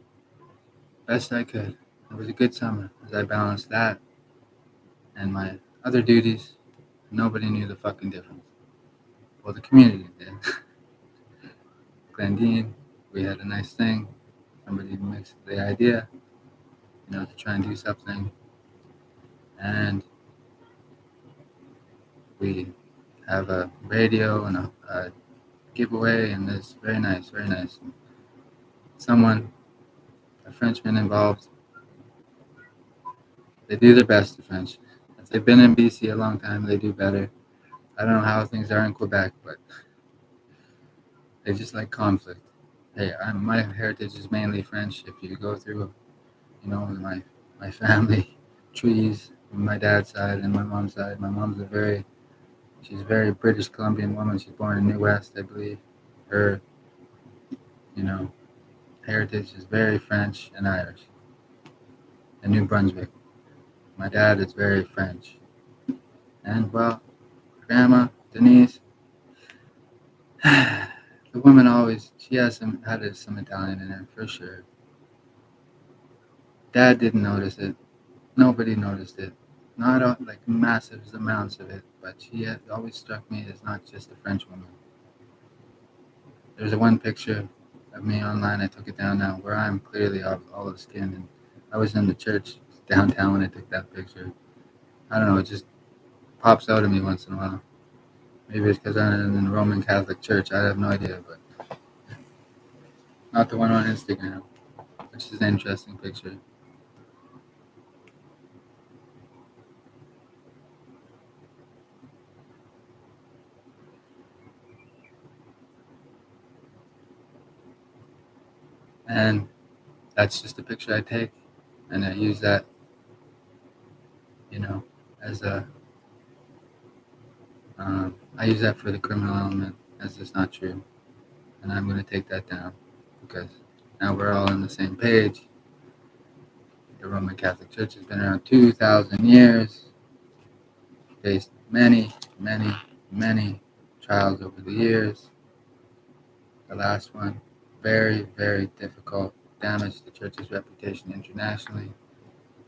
best I could. It was a good summer as I balanced that and my other duties. Nobody knew the fucking difference. Well, the community did. Glendine, we had a nice thing. Somebody mixed the idea, to try and do something. And we have a radio and a giveaway, and it's very nice, very nice. Someone, a Frenchman involved, they do their best, the French. If they've been in BC a long time, they do better. I don't know how things are in Quebec, but they just like conflict. Hey, my heritage is mainly French. If you go through, my family trees, from my dad's side and my mom's side, my mom's she's a very British Columbian woman. She's born in New West, I believe. Her, you know, heritage is very French and Irish. And New Brunswick. My dad is very French. And, well, Grandma, Denise, the woman always, she has some Italian in her, for sure. Dad didn't notice it. Nobody noticed it. Not like massive amounts of it, but she had always struck me as not just a French woman. There's one picture of me online. I took it down now, where I'm clearly all of skin, and I was in the church downtown when I took that picture. I don't know, it just pops out of me once in a while. Maybe it's because I'm in the Roman Catholic Church. I have no idea, but not the one on Instagram, which is an interesting picture. And that's just a picture I take, and I use that, as I use that for the criminal element, as it's not true. And I'm going to take that down because now we're all on the same page. The Roman Catholic Church has been around 2,000 years, faced many, many, many trials over the years. The last one, very, very difficult, damaged the church's reputation internationally.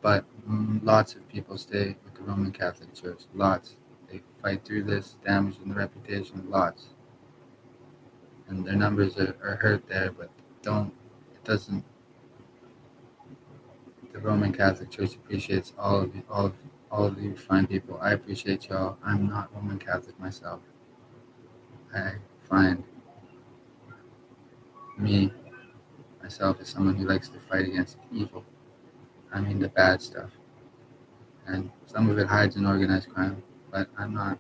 But lots of people stay with the Roman Catholic Church. Lots. They fight through this, damaging the reputation. Lots. And their numbers are hurt there, but it doesn't. The Roman Catholic Church appreciates all of you, all of you fine people. I appreciate y'all. I'm not Roman Catholic myself. I find myself, as someone who likes to fight against evil. I mean the bad stuff. And some of it hides in organized crime, but I'm not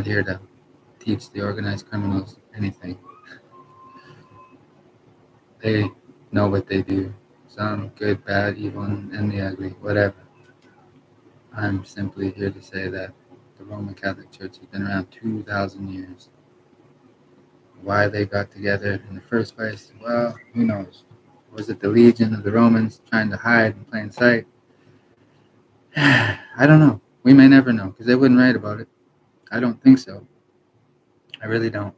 here to teach the organized criminals anything. They know what they do. Some good, bad, evil, and the ugly, whatever. I'm simply here to say that the Roman Catholic Church has been around 2,000 years. Why they got together in the first place, well, who knows? Was it the Legion of the Romans trying to hide in plain sight? I don't know. We may never know because they wouldn't write about it. I don't think so. I really don't.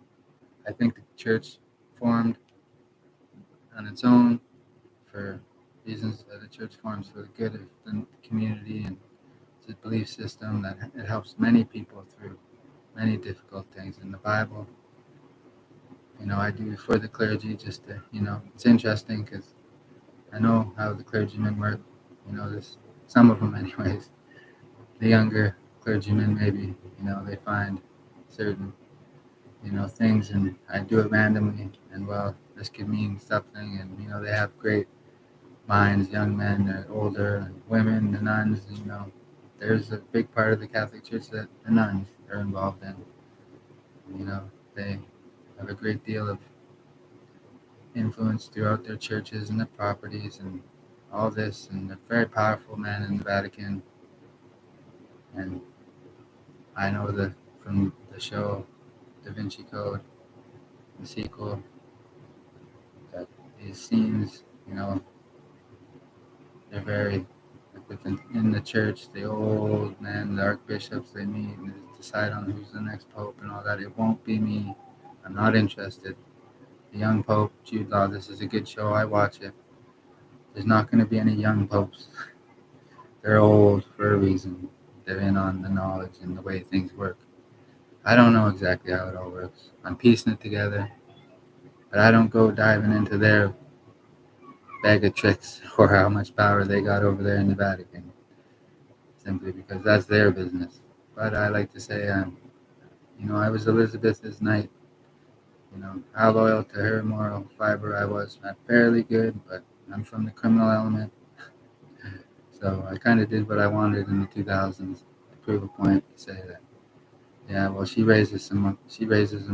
I think the church formed on its own for reasons that the church forms for the good of the community, and it's a belief system that it helps many people through many difficult things in the Bible. I do for the clergy just to, it's interesting because I know how the clergymen work. This some of them, anyways. The younger clergymen, maybe, they find certain, things, and I do it randomly. And well, this could mean something, and they have great minds, young men, older, and women, the nuns. There's a big part of the Catholic Church that the nuns are involved in. They have a great deal of influence throughout their churches and their properties and all this, and they're very powerful men in the Vatican. And I know that from the show Da Vinci Code, the sequel, that these scenes, they're very in the church. The old men, the archbishops, they meet and they decide on who's the next pope and all that. It won't be me. I'm not interested. The young pope, Jude Law. This is a good show. I watch it. There's not going to be any young popes. They're old for a reason. They're in on the knowledge and the way things work. I don't know exactly how it all works. I'm piecing it together, but I don't go diving into their bag of tricks or how much power they got over there in the Vatican, simply because that's their business. But I like to say, I was Elizabeth's knight. How loyal to her moral fiber I was. Not fairly good, but I'm from the criminal element. So I kind of did what I wanted in the 2000s to prove a point, to say that, yeah, well, she raises them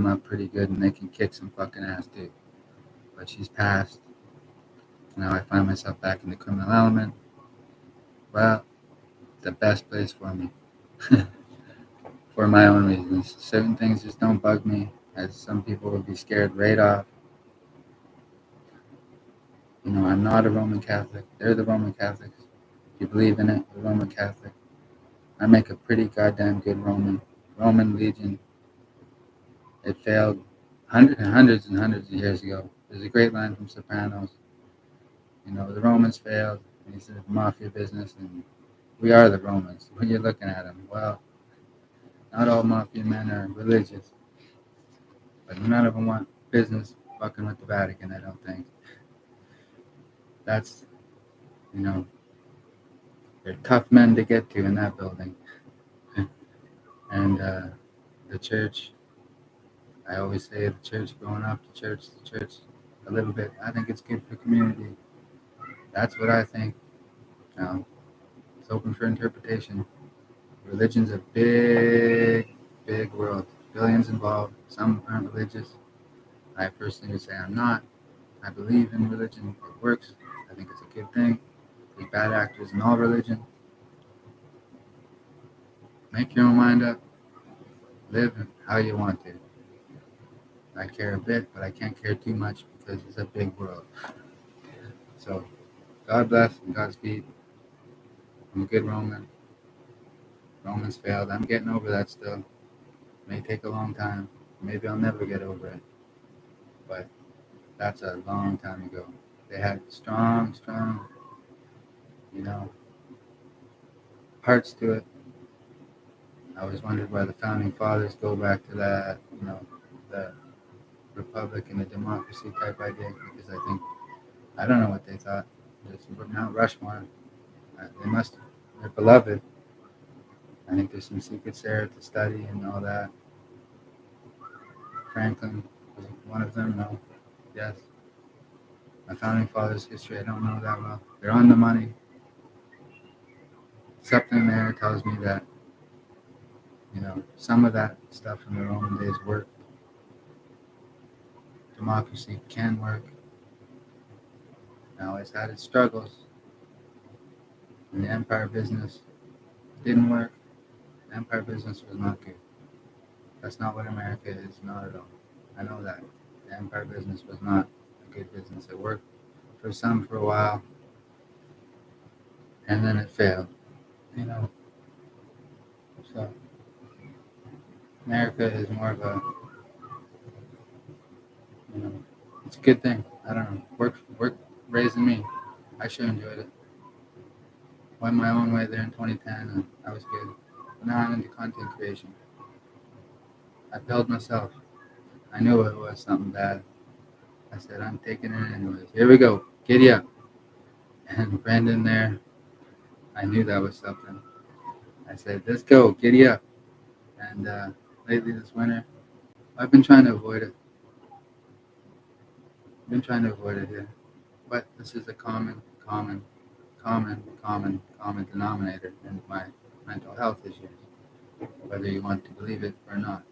up pretty good, and they can kick some fucking ass too. But she's passed. Now I find myself back in the criminal element. Well, the best place for me, for my own reasons. Certain things just don't bug me, as some people would be scared right off. I'm not a Roman Catholic. They're the Roman Catholics. If you believe in it, you're Roman Catholic. I make a pretty goddamn good Roman. Roman Legion. It failed hundreds and hundreds of years ago. There's a great line from Sopranos. The Romans failed. And he said mafia business, and we are the Romans. When you're looking at them, well, not all mafia men are religious, but none of them want business fucking with the Vatican. I don't think that's you know they're tough men to get to in that building, and the church. I always say the church growing up, the church, a little bit. I think it's good for community. That's what I think. Now, it's open for interpretation. Religion's a big world. Billions involved. Some aren't religious. I personally would say I'm not. I believe in religion. It works. I think it's a good thing. There's bad actors in all religion. Make your own mind up. Live how you want to. I care a bit, but I can't care too much because it's a big world. So, God bless and Godspeed. I'm a good Roman. Romans failed. I'm getting over that still. It may take a long time. Maybe I'll never get over it. But that's a long time ago. They had strong, you know, parts to it. I always wondered why the founding fathers go back to that, the republic and the democracy type idea, because I don't know what they thought. There's Mount Rushmore. They're beloved. I think there's some secrets there to study and all that. Franklin was one of them, no? Yes. My founding fathers' history, I don't know that well. They're on the money. Something there tells me that, some of that stuff from the Roman days worked. Democracy can work. Now, it's had its struggles. And the empire business didn't work. The empire business was not good. That's not what America is, not at all. I know that. The empire business was not a good business. It worked for some for a while, and then it failed. you know. So America is more of a, you know, it's a good thing. I don't know. Work raising me. I sure enjoyed it. Went my own way there in 2010, and I was good. But now I'm into content creation. I failed myself. I knew it was something bad. I said, I'm taking it anyways. Here we go. Giddy up. And Brandon there, I knew that was something. I said, let's go. Giddy up. And lately this winter, I've been trying to avoid it. I've been trying to avoid it here. But this is a common denominator in my mental health issues, whether you want to believe it or not.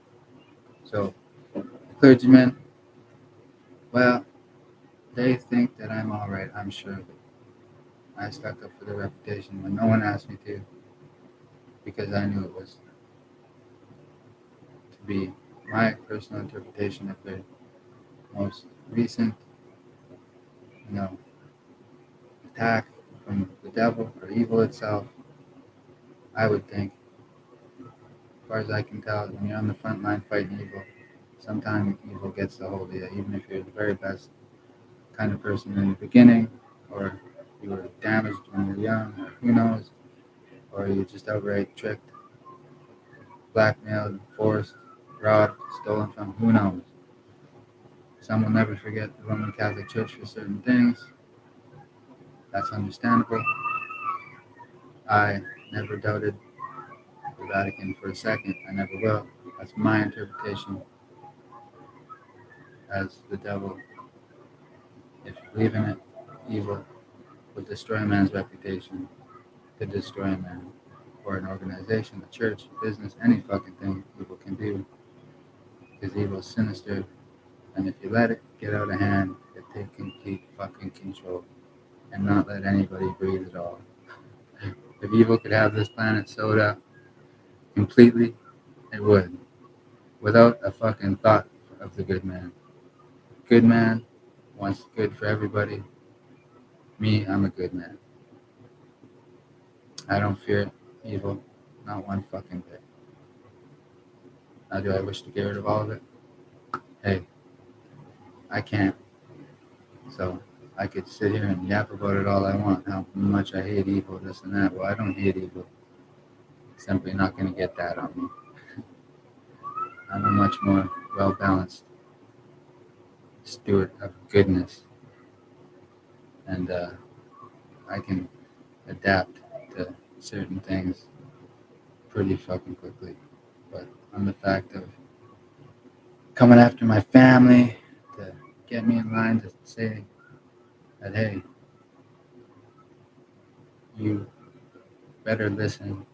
So, the clergymen, well, they think that I'm all right. I'm sure of it. I stuck up for the reputation when no one asked me to, because I knew it was to be my personal interpretation of the most recent, you know, attack from the devil or evil itself. I would think, as far as I can tell, when you're on the front line fighting evil, sometimes evil gets a hold of you, even if you're the very best kind of person in the beginning, or you were damaged when you were young, or who knows, or you just outright tricked, blackmailed, forced, robbed, stolen from, who knows. Some will never forget the Roman Catholic Church for certain things. That's understandable. I never doubted the Vatican for a second. I never will. That's my interpretation as the devil. If you believe in it, evil will destroy a man's reputation, could destroy a man, or an organization, a church, a business, any fucking thing evil can do. Because evil is sinister, and if you let it get out of hand, it take complete fucking control and not let anybody breathe at all. If evil could have this planet sewed up completely, it would, without a fucking thought of the good man. Good man wants good for everybody. Me, I'm a good man. I don't fear evil, not one fucking bit. Now, do I wish to get rid of all of it? Hey, I can't. So I could sit here and yap about it all I want, how much I hate evil, this and that. Well, I don't hate evil. Simply not going to get that on me. I'm a much more well balanced steward of goodness, and I can adapt to certain things pretty fucking quickly. But on the fact of coming after my family to get me in line to say that, hey, you better listen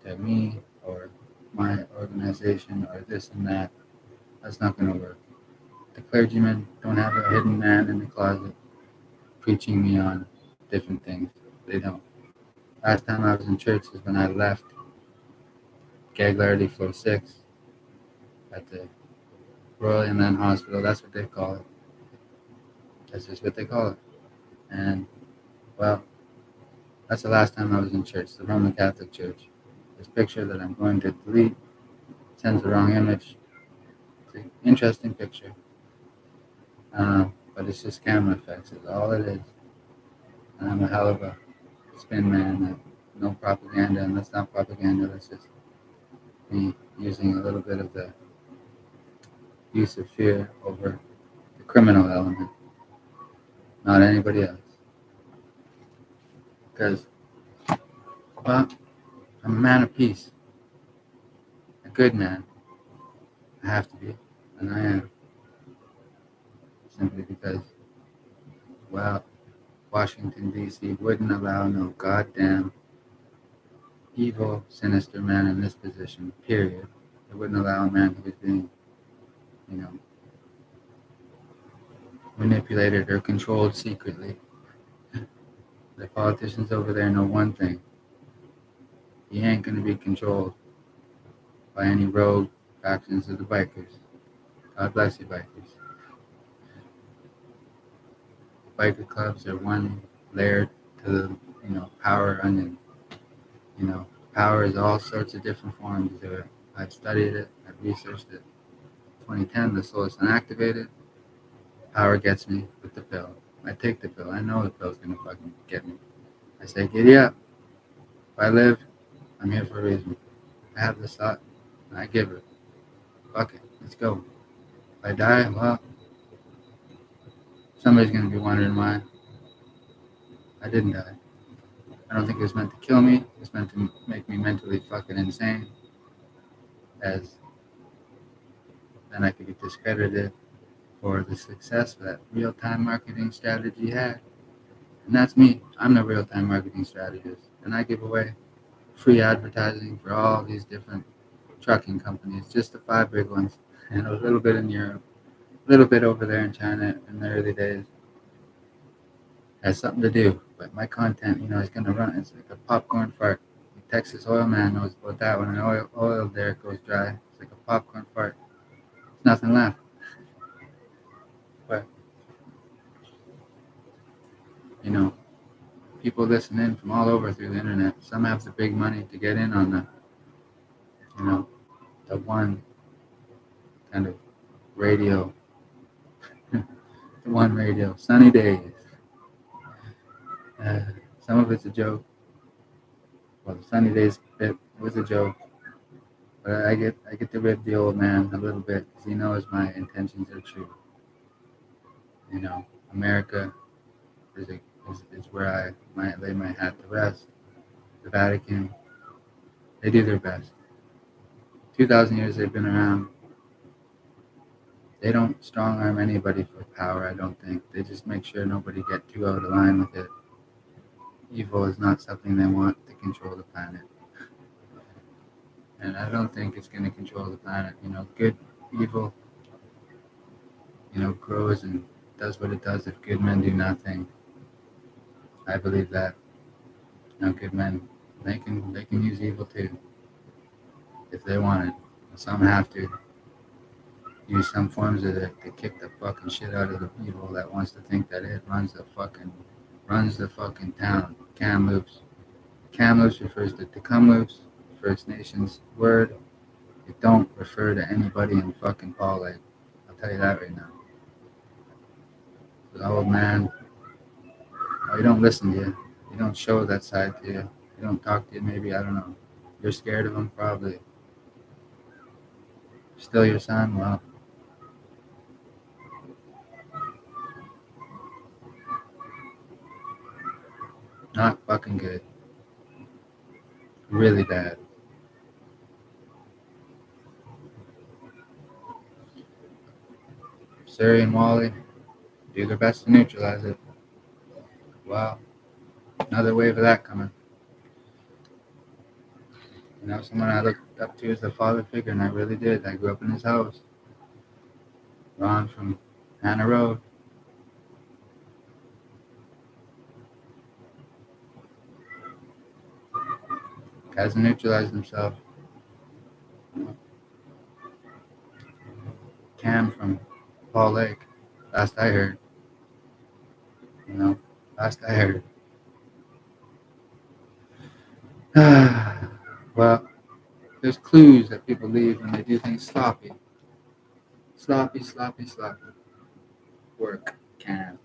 to me or my organization or this and that, that's not going to work. The clergymen don't have a hidden man in the closet preaching me on different things. They don't. Last time I was in church is when I left Gagliardi Floor 6 at the Royal Inland Hospital. That's what they call it. That's just what they call it. And, well, that's the last time I was in church, the Roman Catholic Church. This picture that I'm going to delete sends the wrong image. It's an interesting picture. I don't know, but it's just camera effects is all it is. And I'm a hell of a spin man. No propaganda, and that's not propaganda. That's just me using a little bit of the use of fear over the criminal element, not anybody else. Because, well, I'm a man of peace, a good man. I have to be, and I am. Simply because, well, Washington, D.C. wouldn't allow no goddamn evil, sinister man in this position, period. It wouldn't allow a man who was being, you know, manipulated or controlled secretly. The politicians over there know one thing. He ain't going to be controlled by any rogue factions of the bikers. God bless you, bikers. Biker clubs are one layer to the, power onion. You know, power is all sorts of different forms to it. I've studied it, I've researched it. 2010, the soul is unactivated. Power gets me with the pill. I take the pill. I know the pill's gonna fucking get me. I say, giddy up. If I live, I'm here for a reason. I have this thought, and I give it. Fuck it. Let's go. If I die, well, somebody's gonna be wondering why I didn't die. I don't think it was meant to kill me. It was meant to make me mentally fucking insane. As then I could get discredited for the success that real-time marketing strategy had. And that's me. I'm the real-time marketing strategist. And I give away free advertising for all these different trucking companies, just the 5 big ones, and a little bit in Europe, a little bit over there in China in the early days. Has something to do, but my content, is going to run. It's like a popcorn fart. The Texas oil man knows about that. When an oil derrick goes dry, it's like a popcorn fart. There's nothing left. But, people listen in from all over through the internet. Some have the big money to get in on the one kind of radio, the one radio, sunny days. Some of it's a joke. Well, the sunny days bit was a joke, but I get to rib the old man a little bit because he knows my intentions are true. America is where I might lay my hat to rest. The Vatican, they do their best. 2,000 years they've been around. They don't strong arm anybody for power, I don't think. They just make sure nobody get too out of line with it. Evil is not something they want to control the planet. And I don't think it's going to control the planet. Good, evil, grows and does what it does if good men do nothing. I believe that. Good men, they can use evil too, if they want it. Some have to use some forms of it to kick the fucking shit out of the evil that wants to think that it runs the fucking town. Kamloops. Kamloops refers to Tecumloops, First Nations word. It don't refer to anybody in fucking Paul Lake. I'll tell you that right now. The old man, he don't listen to you. He don't show that side to you. He don't talk to you, maybe, I don't know. You're scared of him, probably. Still your son? Well, not fucking good. Really bad. Suri and Wally do their best to neutralize it. Wow. Another wave of that coming. Someone I looked up to as a father figure, and I really did. I grew up in his house. Ron from Hannah Road. Hasn't neutralized himself. Cam from Paul Lake. Last I heard. Last I heard. Well, there's clues that people leave when they do things sloppy. Sloppy. Work, Cam.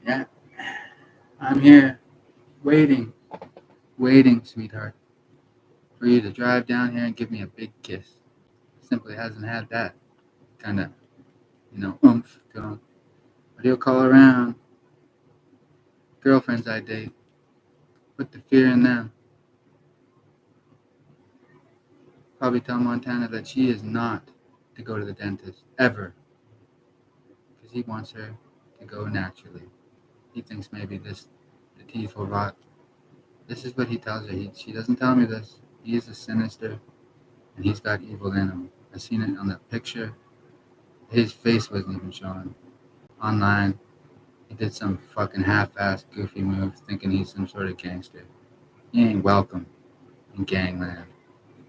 Yeah. I'm here waiting, sweetheart, for you to drive down here and give me a big kiss. Simply hasn't had that kind of, oomph to him. But he'll call around. Girlfriends I date. Put the fear in them. Probably tell Montana that she is not to go to the dentist, ever. Because he wants her to go naturally. He thinks maybe the teeth will rot. This is what he tells her. She doesn't tell me this. He is a sinister, and he's got evil in him. I seen it on the picture. His face wasn't even showing. Online, he did some fucking half-assed goofy move thinking he's some sort of gangster. He ain't welcome in gangland.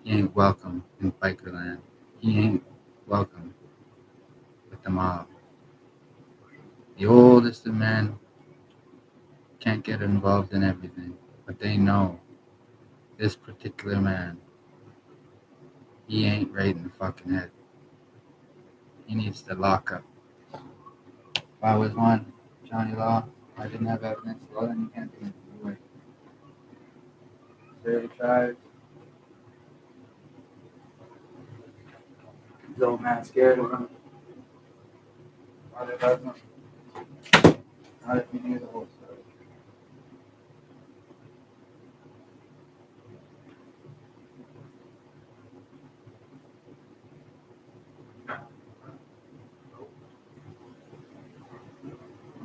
He ain't welcome in bikerland. He ain't welcome with the mob. The oldest of men can't get involved in everything, but they know this particular man, he ain't right in the fucking head. He needs to lock up. If I was one, Johnny Law, I didn't have evidence, well then you can't do anything. Anyway, Surrey tried. His old man scared of him. Not if I was not if you knew the whole story.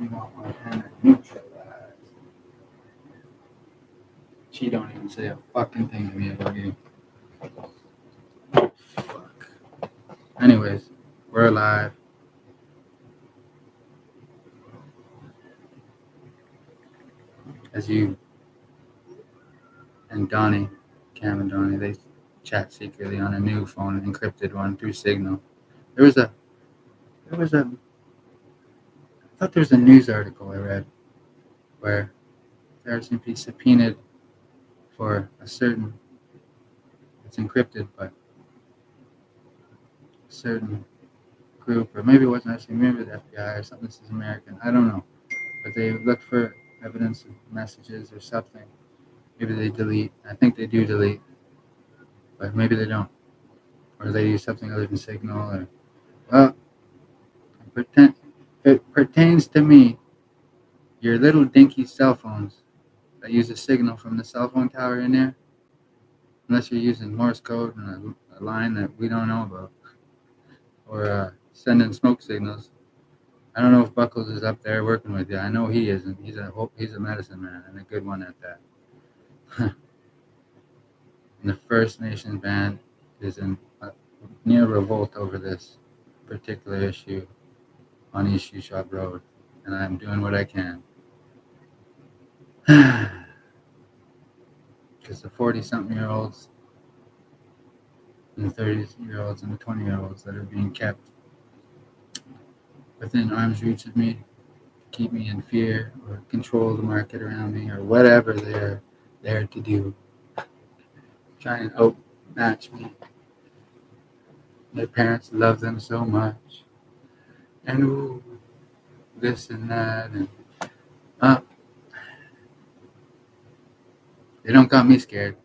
You want Montana neutralized. She don't even say a fucking thing to me about you. Fuck. Anyways, we're alive. As you and Donnie, Cam and Donnie, they chat secretly on a new phone, an encrypted one through Signal. I thought there was a news article I read where the RCMP subpoenaed for a certain, it's encrypted, but a certain group, or maybe it wasn't RCMP, maybe the FBI or something. This is American, I don't know. But they looked for evidence of messages or something. Maybe they delete. I think they do delete, but maybe they don't. Or they use something other than Signal. Or, well, if it pertains to me, your little dinky cell phones that use a signal from the cell phone tower in there, unless you're using Morse code and a line that we don't know about, or sending smoke signals. I don't know if Buckles is up there working with you. I know he isn't. He's a medicine man and a good one at that. And the First Nations band is in near revolt over this particular issue on East Shop Road, and I'm doing what I can. Because the 40-something-year-olds and the 30-year-olds and the 20-year-olds that are being kept within arm's reach of me, keep me in fear or control the market around me or whatever they're there to do, try and outmatch me. Their parents love them so much, and ooh, this and that, and they don't got me scared.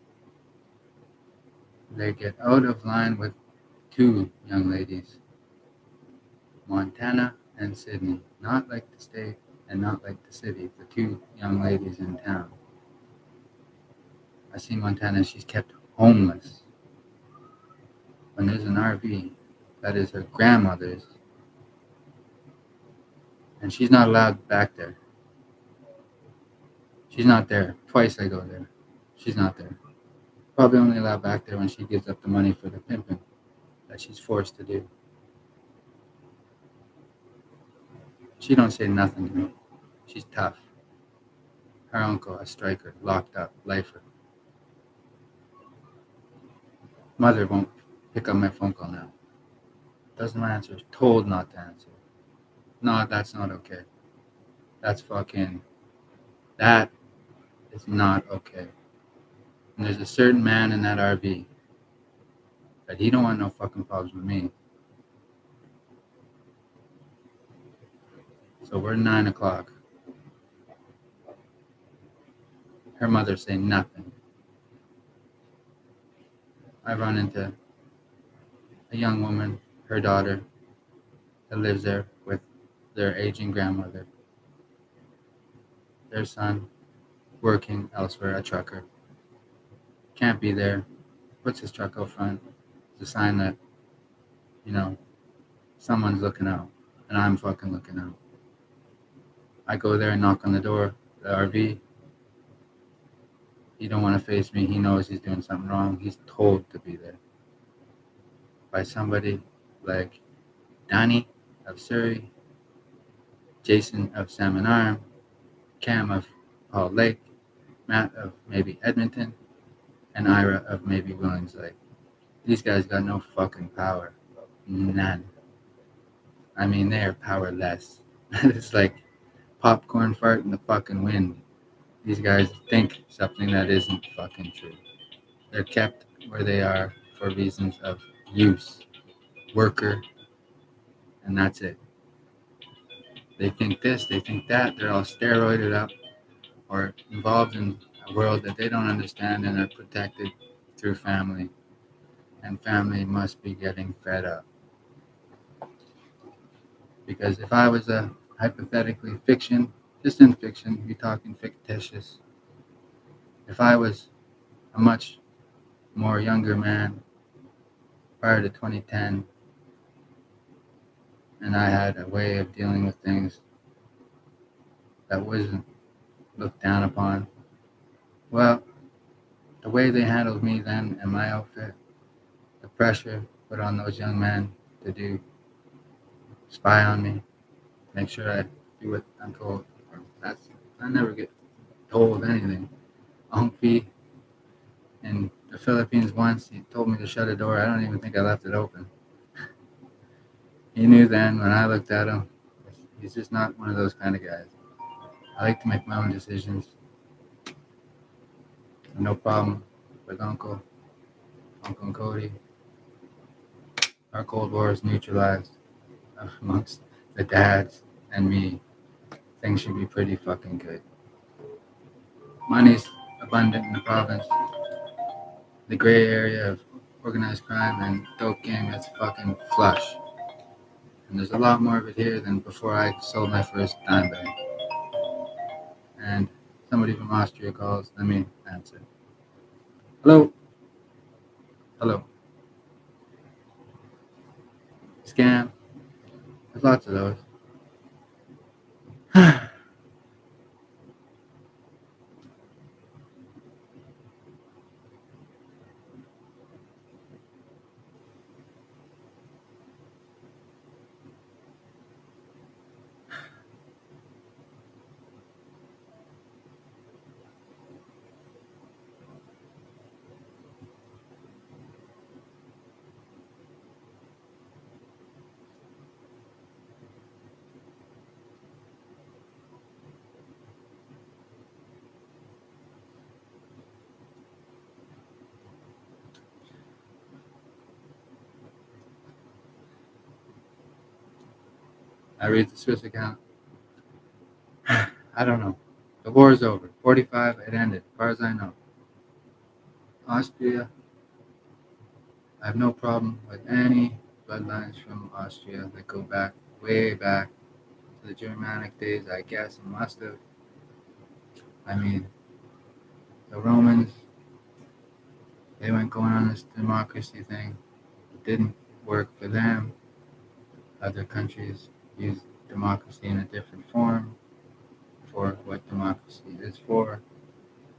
They get out of line with two young ladies, Montana and Sydney, not like the state and not like the city, the two young ladies in town. I see Montana, she's kept homeless. When there's an RV that is her grandmother's, and she's not allowed back there. She's not there. Twice I go there. She's not there. Probably only allowed back there when she gives up the money for the pimping that she's forced to do. She don't say nothing to me. She's tough. Her uncle, a striker, locked up, lifer. Mother won't pick up my phone call now. Doesn't answer. Told not to answer. No, that's not okay. That is not okay. And there's a certain man in that RV that he don't want no fucking problems with me. So we're 9 o'clock. Her mother saying nothing. I run into a young woman, her daughter, that lives there with their aging grandmother. Their son, working elsewhere, a trucker. Can't be there. Puts his truck out front. It's a sign that, someone's looking out. And I'm fucking looking out. I go there and knock on the door, the RV. He don't want to face me. He knows he's doing something wrong. He's told to be there by somebody like Donnie of Surrey, Jason of Salmon Arm, Cam of Paul Lake, Matt of maybe Edmonton, and Ira of maybe Willings Lake. These guys got no fucking power. None. I mean, they are powerless. It's like popcorn fart in the fucking wind. These guys think something that isn't fucking true. They're kept where they are for reasons of use, worker, and that's it. They think this, they think that, they're all steroided up or involved in a world that they don't understand and are protected through family. And family must be getting fed up. Because if I was a hypothetically fiction, just in fiction, we're talking fictitious. If I was a much more younger man prior to 2010 and I had a way of dealing with things that wasn't looked down upon, well, the way they handled me then and my outfit, the pressure put on those young men to do spy on me, make sure I do what I'm told. That's I never get told anything. Uncle in the Philippines once, he told me to shut a door. I don't even think I left it open. He knew then when I looked at him, he's just not one of those kind of guys. I like to make my own decisions. No problem with Uncle and Cody. Our Cold War is neutralized amongst the dads and me. Things should be pretty fucking good. Money's abundant in the province. The gray area of organized crime and dope game is fucking flush. And there's a lot more of it here than before I sold my first dime bag. And somebody from Austria calls. Let me answer. Hello? Hello. Scam. There's lots of those. I read the Swiss account. I don't know. The war is over. 45, it ended, as far as I know. Austria, I have no problem with any bloodlines from Austria that go back, way back to the Germanic days, I guess, and must have. I mean, the Romans, they went going on this democracy thing. It didn't work for them. Other countries use democracy in a different form for what democracy is for.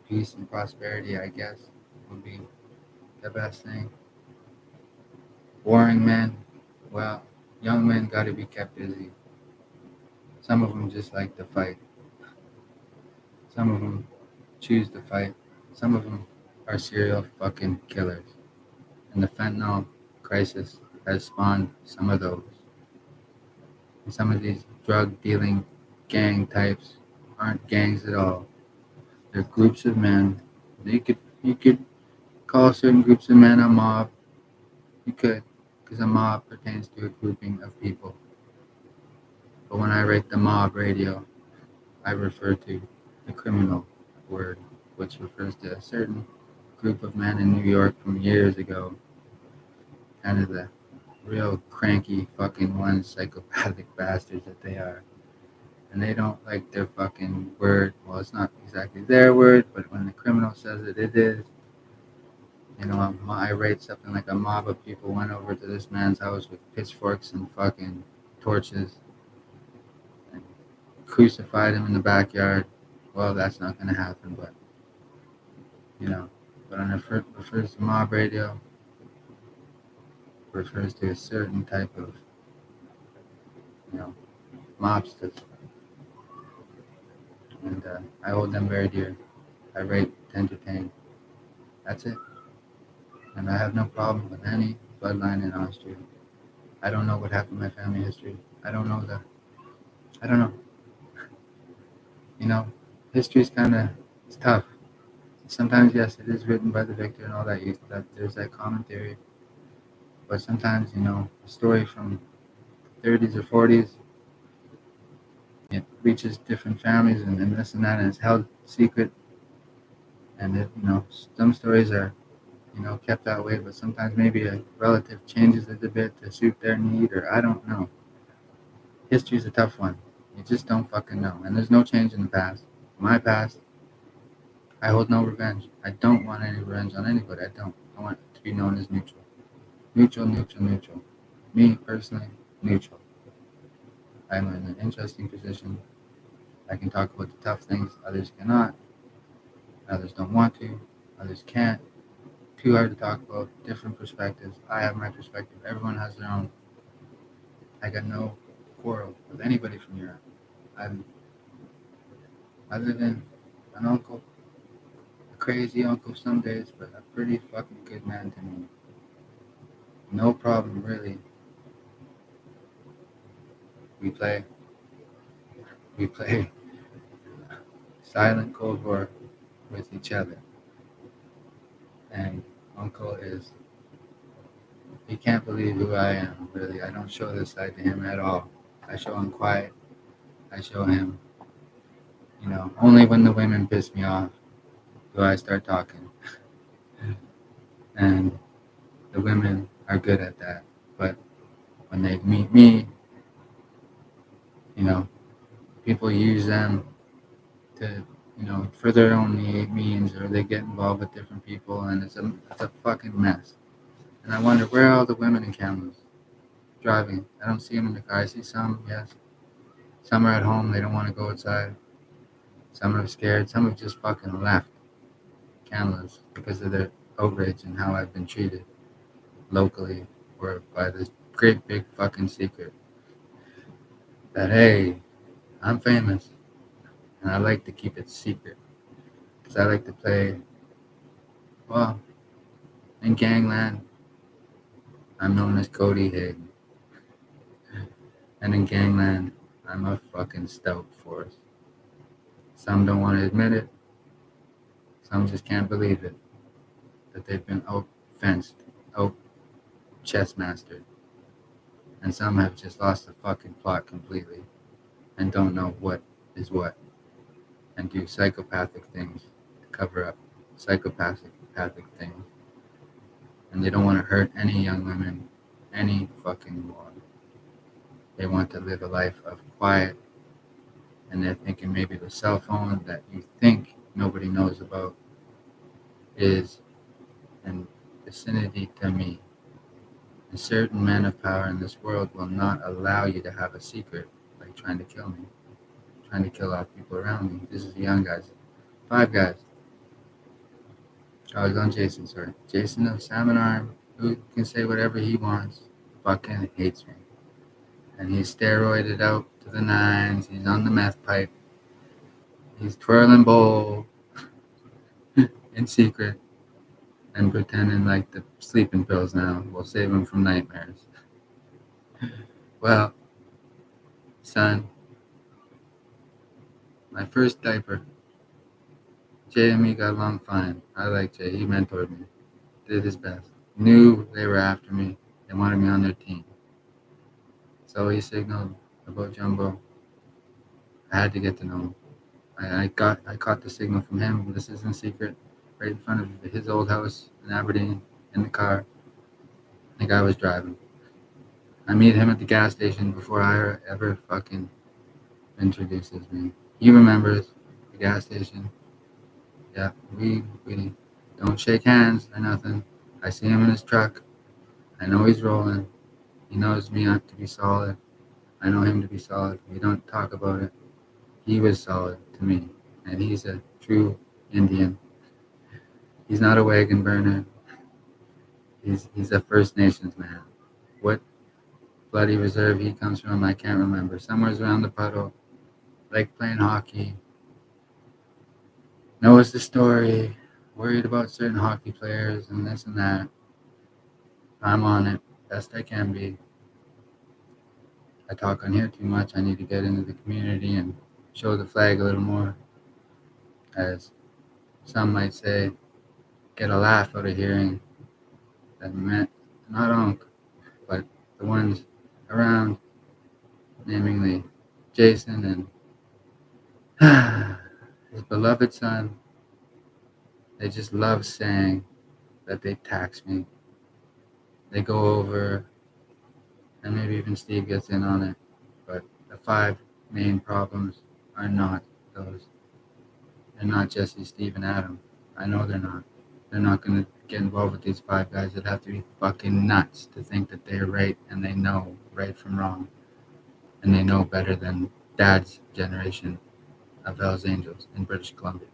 Peace and prosperity, I guess, would be the best thing. Warring men, well, young men got to be kept busy. Some of them just like to fight. Some of them choose to fight. Some of them are serial fucking killers. And the fentanyl crisis has spawned some of those. And some of these drug dealing gang types aren't gangs at all. They're groups of men. You could call certain groups of men a mob. You could, because a mob pertains to a grouping of people. But when I write the mob radio, I refer to the criminal word, which refers to a certain group of men in New York from years ago. Kind of the real cranky fucking ones, psychopathic bastards that they are. And they don't like their fucking word. Well, it's not exactly their word, but when the criminal says it, it is. You know, I rate something like a mob of people went over to this man's house with pitchforks and fucking torches and crucified him in the backyard. Well, that's not going to happen, but, you know. But when it refers to mob radio, it refers to a certain type of, you know, mobsters. And I hold them very dear. I rate to entertain. That's it. And I have no problem with any bloodline in Austria. I don't know what happened in my family history. I don't know. You know, history's kind of, it's tough. Sometimes, yes, it is written by the victor and all that. That there's that common theory, but sometimes, a story from 30s or 40s, it reaches different families and this and that, and it's held secret. And some stories are, kept that way, but sometimes maybe a relative changes it a bit to suit their need, or I don't know. History's a tough one. You just don't fucking know. And there's no change in the past. My past, I hold no revenge. I don't want any revenge on anybody. I don't. I want to be known as neutral. Neutral, neutral, neutral. Me, personally, neutral. I'm in an interesting position. I can talk about the tough things others cannot. Others don't want to. Others can't. Too hard to talk about. Different perspectives. I have my perspective. Everyone has their own. I got no quarrel with anybody from Europe. I'm, I live in an uncle, a crazy uncle some days, but a pretty fucking good man to me. No problem, really. We play, we play silent Cold War with each other. And Uncle is, he can't believe who I am, really. I don't show this side to him at all. I show him quiet. I show him, only when the women piss me off do I start talking. And the women are good at that. But when they meet me, you know, people use them to, for their own means, or they get involved with different people, and it's a fucking mess. And I wonder where are all the women in Kamloops driving? I don't see them in the car. I see some, yes. Some are at home. They don't want to go outside. Some are scared. Some have just fucking left Kamloops because of their outrage and how I've been treated locally, or by this great big fucking secret that, hey, I'm famous and I like to keep it secret because I like to play, well, in gangland, I'm known as Cody Hayden. And in gangland, I'm a fucking stout force. Some don't want to admit it. Some just can't believe it. That they've been out fenced, out chess mastered. And some have just lost the fucking plot completely and don't know what is what and do psychopathic things to cover up psychopathic things. And they don't want to hurt any young women any fucking more. They want to live a life of quiet, and they're thinking maybe the cell phone that you think nobody knows about is in vicinity to me. And certain men of power in this world will not allow you to have a secret, like trying to kill me, trying to kill off people around me. This is the young guys. 5 guys. I was on Jason, sorry. Jason of Salmon Arm, who can say whatever he wants, fucking hates me. And he's steroided out to the nines. He's on the meth pipe. He's twirling bowl in secret and pretending like the sleeping pills now will save him from nightmares. Well, son, my first diaper, Jay and me got along fine. I like Jay. He mentored me, did his best. Knew they were after me. They wanted me on their team. So he signaled about Jumbo. I had to get to know him. I caught the signal from him. This isn't secret. Right in front of his old house in Aberdeen, in the car. The guy was driving. I meet him at the gas station before I ever fucking introduces me. He remembers the gas station. Yeah, we don't shake hands or nothing. I see him in his truck. I know he's rolling. He knows me not to be solid. I know him to be solid. We don't talk about it. He was solid to me, and he's a true Indian. He's not a wagon burner. He's a First Nations man. What bloody reserve he comes from, I can't remember. Somewhere's around the puddle, like playing hockey. Knows the story. Worried about certain hockey players and this and that. I'm on it, best I can be. I talk on here too much. I need to get into the community and show the flag a little more, as some might say, get a laugh out of hearing that meant not Unc, but the ones around, namely Jason and his beloved son, they just love saying that they tax me. They go over, and maybe even Steve gets in on it, but the five main problems are not those. They're not Jesse, Steve, and Adam. I know they're not. They're not going to get involved with these five guys that have to be fucking nuts to think that they're right and they know right from wrong. And they know better than Dad's generation of Hells Angels in British Columbia,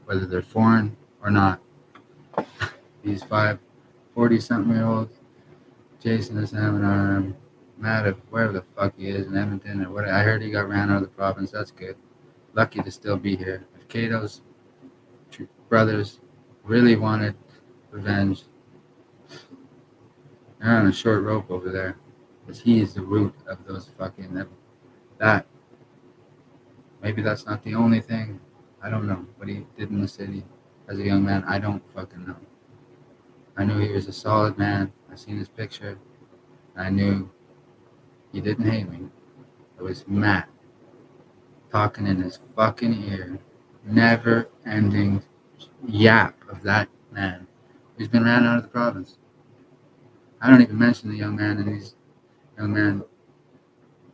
whether they're foreign or not. These five 40-something-year-olds, Jason is having Matt, of wherever the fuck he is in Edmonton or what. I heard he got ran out of the province. That's good. Lucky to still be here. If Cato's brothers really wanted revenge, they're on a short rope over there, because he is the root of those fucking that. Maybe that's not the only thing. I don't know what he did in the city as a young man. I don't fucking know. I knew he was a solid man. I seen his picture. I knew he didn't hate me. It was Matt talking in his fucking ear, never ending yap of that man who's been ran out of the province. I don't even mention the young man and these young men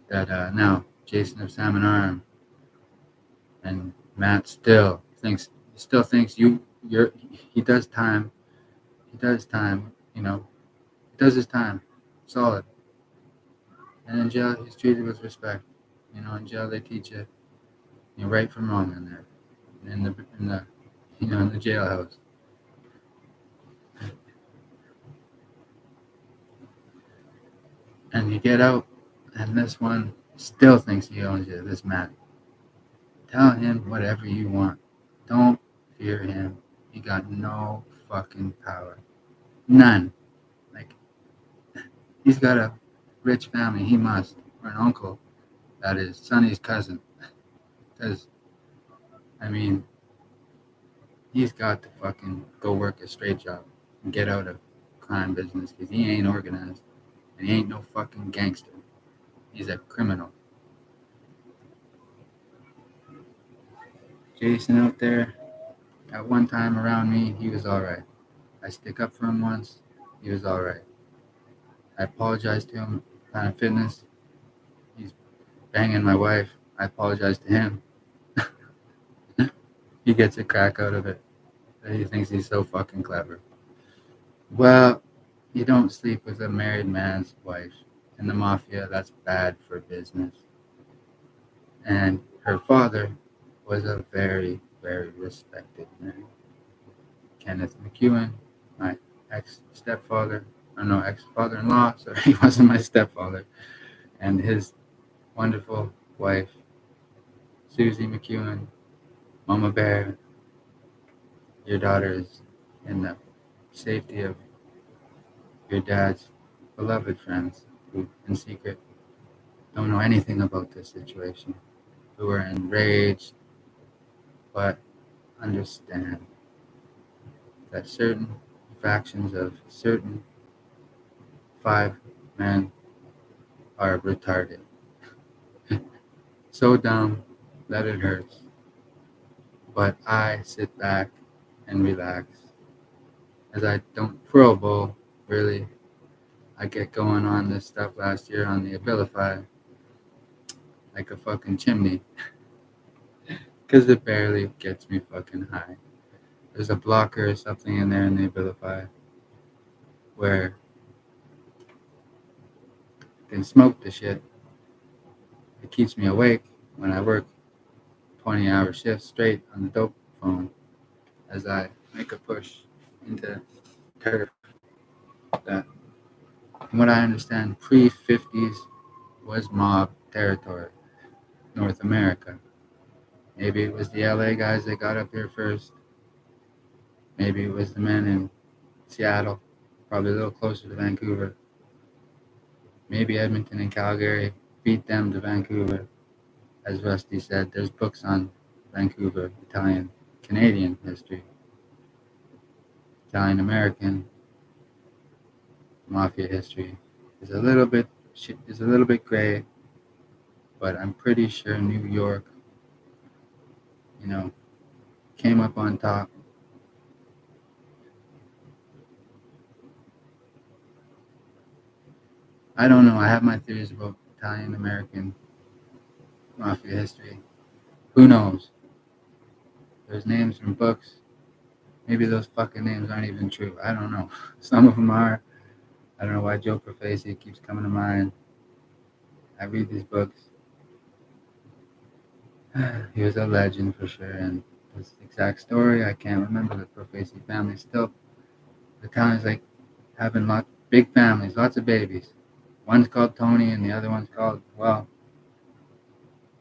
that now Jason of Salmon Arm and Matt still thinks he does time. He does time, He does his time. Solid. And in jail he's treated with respect. In jail they teach you right from wrong in there. In the jailhouse. And you get out, and this one still thinks he owns you, this Matt. Tell him whatever you want. Don't fear him. He got no fucking power. None. Like, he's got a rich family, he must. Or an uncle that is Sonny's cousin. Because, he's got to fucking go work a straight job and get out of crime business, because he ain't organized. And he ain't no fucking gangster. He's a criminal. Jason out there, at one time around me, he was alright. I stick up for him once, he was alright. I apologized to him, Planet Fitness. He's banging my wife. I apologize to him. He gets a crack out of it. He thinks he's so fucking clever. Well, you don't sleep with a married man's wife. In the mafia, that's bad for business. And her father was a very, very respected man. Kenneth McEwen, my ex-father-in-law, so he wasn't my stepfather, and his wonderful wife, Susie McEwen, Mama Bear. Your daughter is in the safety of your dad's beloved friends who, in secret, don't know anything about this situation, who are enraged, but understand that certain factions of certain five men are retarded. So dumb that it hurts. But I sit back and relax. As I don't Pro Bowl, really. I get going on this stuff last year on the Abilify like a fucking chimney. Because it barely gets me fucking high. There's a blocker or something in there in the Abilify where I can smoke the shit. It keeps me awake when I work 20-hour shifts straight on the dope phone as I make a push into turf that, from what I understand, pre-50s was mob territory, North America. Maybe it was the LA guys that got up here first. Maybe it was the men in Seattle, probably a little closer to Vancouver. Maybe Edmonton and Calgary beat them to Vancouver. As Rusty said, there's books on Vancouver, Italian, Canadian history. Italian American mafia history is a little bit gray, but I'm pretty sure New York, you know, came up on top. I don't know. I have my theories about Italian American mafia history. Who knows? There's names from books. Maybe those fucking names aren't even true. I don't know. Some of them are. I don't know why Joe Profaci keeps coming to mind. I read these books. He was a legend for sure, and his exact story I can't remember. The Profaci family still. The town is like having big families, lots of babies. One's called Tony, and the other one's called, well,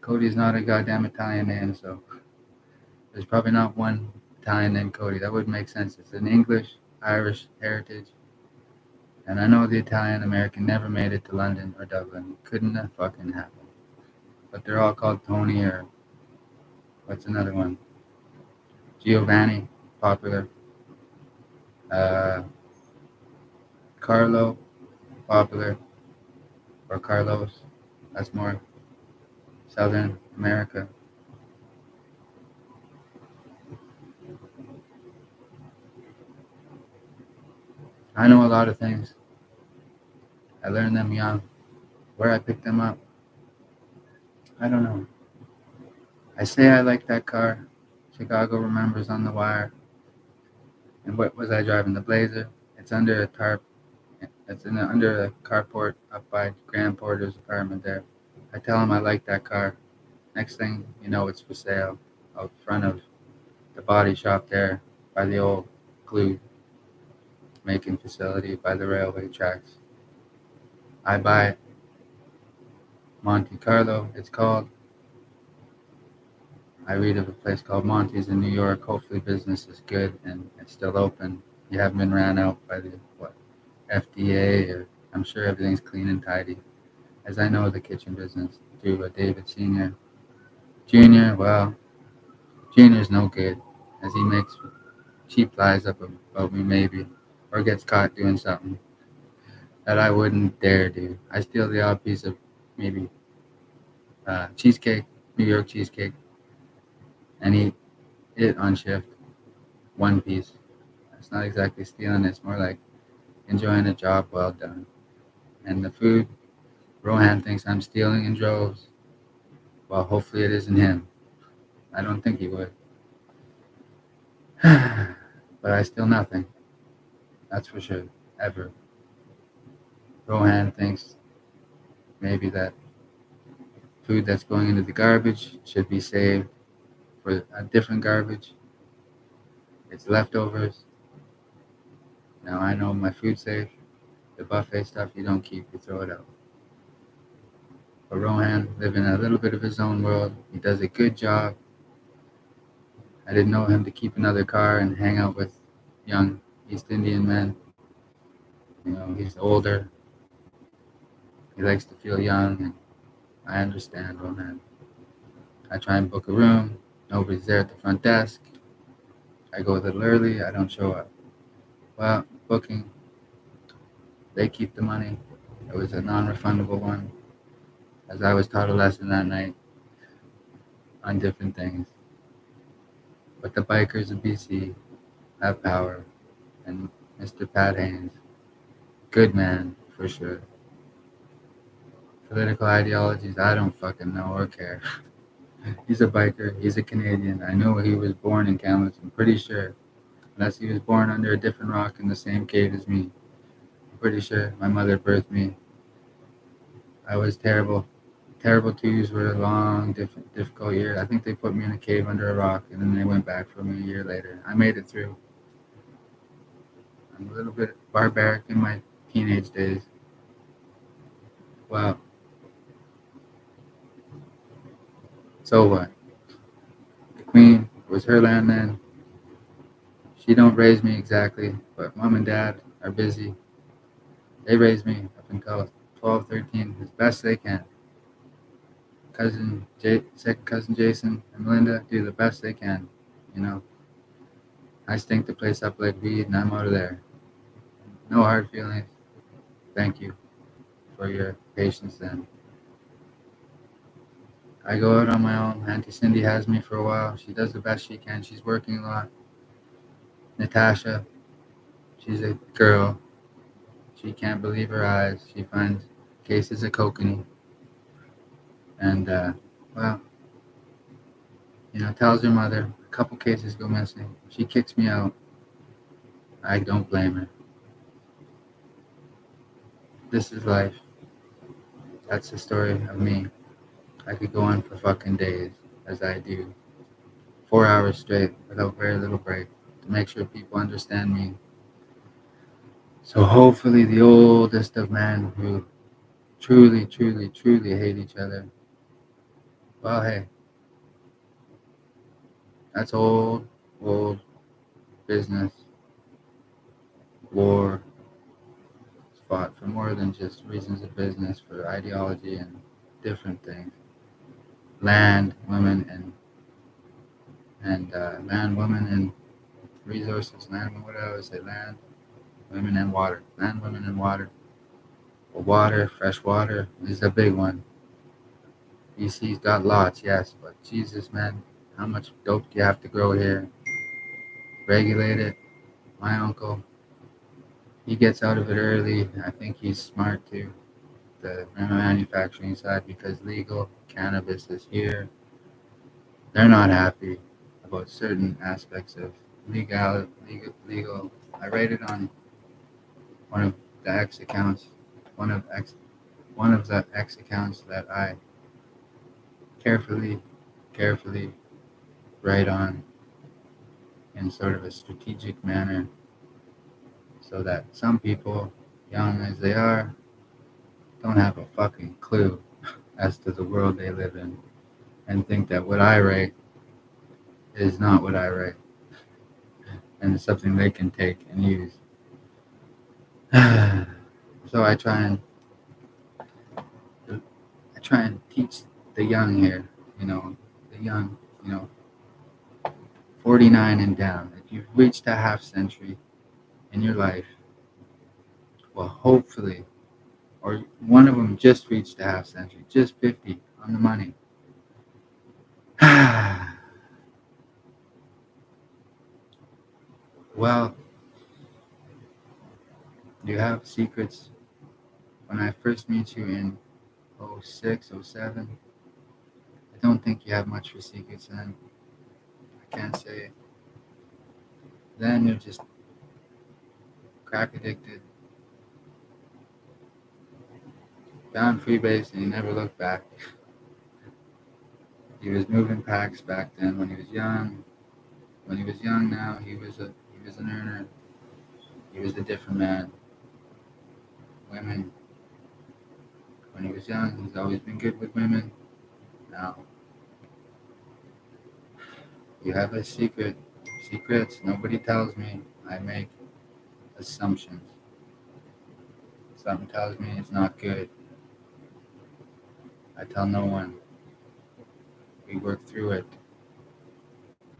Cody's not a goddamn Italian name, so there's probably not one Italian named Cody. That would make sense. It's an English, Irish heritage. And I know the Italian American never made it to London or Dublin. Couldn't have fucking happened. But they're all called Tony, or what's another one? Giovanni, popular. Uh, Carlo, popular. Or Carlos. That's more Southern America. I know a lot of things. I learned them young. Where I picked them up, I don't know. I say I like that car. Chicago remembers on the wire. And what was I driving? The Blazer. It's under a tarp. It's under a carport up by Graham Porter's apartment there. I tell him I like that car. Next thing you know, it's for sale out front of the body shop there by the old glue making facility by the railway tracks. I buy it. Monte Carlo, it's called. I read of a place called Monty's in New York. Hopefully business is good and it's still open. You haven't been ran out by the FDA, or I'm sure everything's clean and tidy. As I know the kitchen business through David Senior. Junior, well, Junior's no good as he makes cheap lies up about me maybe, or gets caught doing something that I wouldn't dare do. I steal the odd piece of maybe cheesecake, New York cheesecake, and eat it on shift, one piece. It's not exactly stealing, it's more like enjoying a job well done. And the food, Rohan thinks I'm stealing in droves. Well, hopefully it isn't him. I don't think he would. But I steal nothing. That's for sure. Ever. Rohan thinks maybe that food that's going into the garbage should be saved for a different garbage. It's leftovers. Now I know my food's safe. The buffet stuff you don't keep, you throw it out. But Rohan lives in a little bit of his own world. He does a good job. I didn't know him to keep another car and hang out with young East Indian men. You know, he's older. He likes to feel young, and I understand Rohan. I try and book a room. Nobody's there at the front desk. I go a little early. I don't show up. Well, booking, they keep the money. It was a non-refundable one, as I was taught a lesson that night on different things. But the bikers of BC have power, and Mr. Pat Haynes, good man for sure. Political ideologies, I don't fucking know or care. He's a biker. He's a Canadian. I know he was born in Kamloops. I'm pretty sure. Unless he was born under a different rock in the same cave as me. I'm pretty sure my mother birthed me. I was terrible. Terrible twos were a long, difficult year. I think they put me in a cave under a rock, and then they went back for me a year later. I made it through. I'm a little bit barbaric in my teenage days. Wow. So what? The Queen was her land then. She don't raise me exactly, but mom and dad are busy. They raised me up until 12, 13 as best they can. Second cousin Jason and Melinda do the best they can, you know. I stink the place up like weed and I'm out of there. No hard feelings. Thank you for your patience then. I go out on my own. Auntie Cindy has me for a while. She does the best she can. She's working a lot. Natasha, she's a girl. She can't believe her eyes. She finds cases of kokanee and, well, tells her mother a couple cases go missing. She kicks me out. I don't blame her. This is life. That's the story of me. I could go on for fucking days, as I do. 4 hours straight without very little break to make sure people understand me. So hopefully the oldest of men who truly, truly, truly hate each other, well, hey, that's old, old business. War is fought for more than just reasons of business, for ideology and different things. Land, women, and land, women, and resources. Land, what do I always say? Land, women, and water. Land, women, and water. Well, water, fresh water is a big one. BC's got lots, yes, but Jesus, man, how much dope do you have to grow here? Regulate it. My uncle, he gets out of it early. I think he's smart too. The manufacturing side, because legal cannabis is here. They're not happy about certain aspects of legal. I rated on one of the X accounts, one of X, one of the X accounts that I carefully, carefully write on in sort of a strategic manner, so that some people, young as they are, don't have a fucking clue as to the world they live in and think that what I write is not what I write and it's something they can take and use. So I try and teach the young here, the young, you know, 49 and down. If you've reached a half century in your life, well, hopefully, or one of them just reached a half century, just 50 on the money. Well, you have secrets. When I first meet you in '06, '07, I don't think you have much for secrets then. I can't say. Then you're just crack addicted, found Freebase, and he never looked back. He was moving packs back then when he was young. When he was young now, he was an earner. He was a different man. Women, when he was young, he's always been good with women. Now, you have a secret. Secrets, nobody tells me. I make assumptions. Something tells me it's not good. I tell no one. We work through it.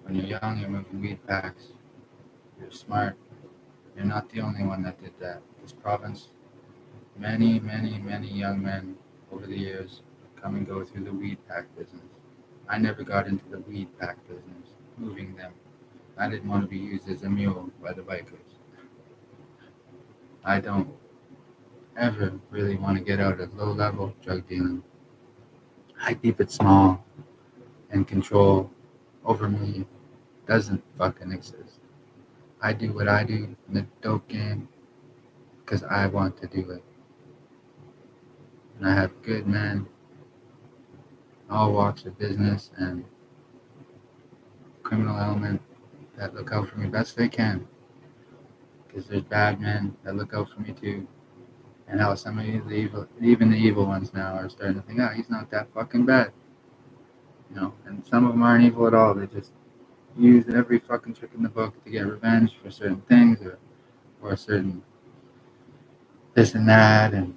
When you're young, you're moving weed packs. You're smart. You're not the only one that did that. This province, many, many, many young men over the years come and go through the weed pack business. I never got into the weed pack business, moving them. I didn't want to be used as a mule by the bikers. I don't ever really want to get out of low level drug dealing. I keep it small, and control over me doesn't fucking exist. I do what I do in the dope game because I want to do it. And I have good men, all walks of business and criminal element that look out for me best they can. Because there's bad men that look out for me too. And how some of the evil, even the evil ones now are starting to think, oh, he's not that fucking bad. And some of them aren't evil at all. They just use every fucking trick in the book to get revenge for certain things or certain this and that. And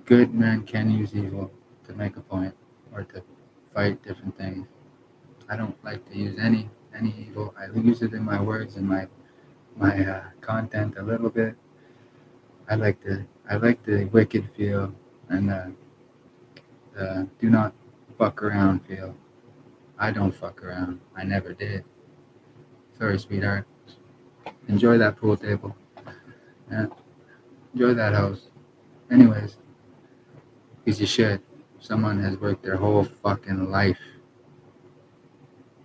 good men can use evil to make a point or to fight different things. I don't like to use any. any evil. I use it in my words and my content a little bit. I like the wicked feel and the do not fuck around feel. I don't fuck around. I never did. Sorry, sweetheart. Enjoy that pool table. Yeah, enjoy that house. Anyways, because you should. Someone has worked their whole fucking life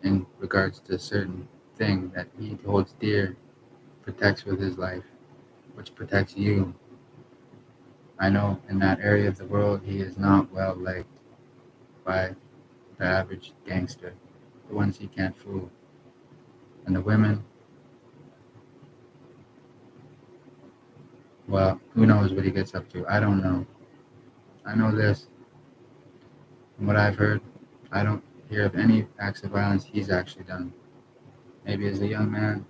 in regards to a certain thing that he holds dear, protects with his life, which protects you. I know in that area of the world he is not well liked by the average gangster, the ones he can't fool. And the women, well, who knows what he gets up to? I don't know. I know this, from what I've heard, I don't hear of any acts of violence he's actually done. Maybe as a young man,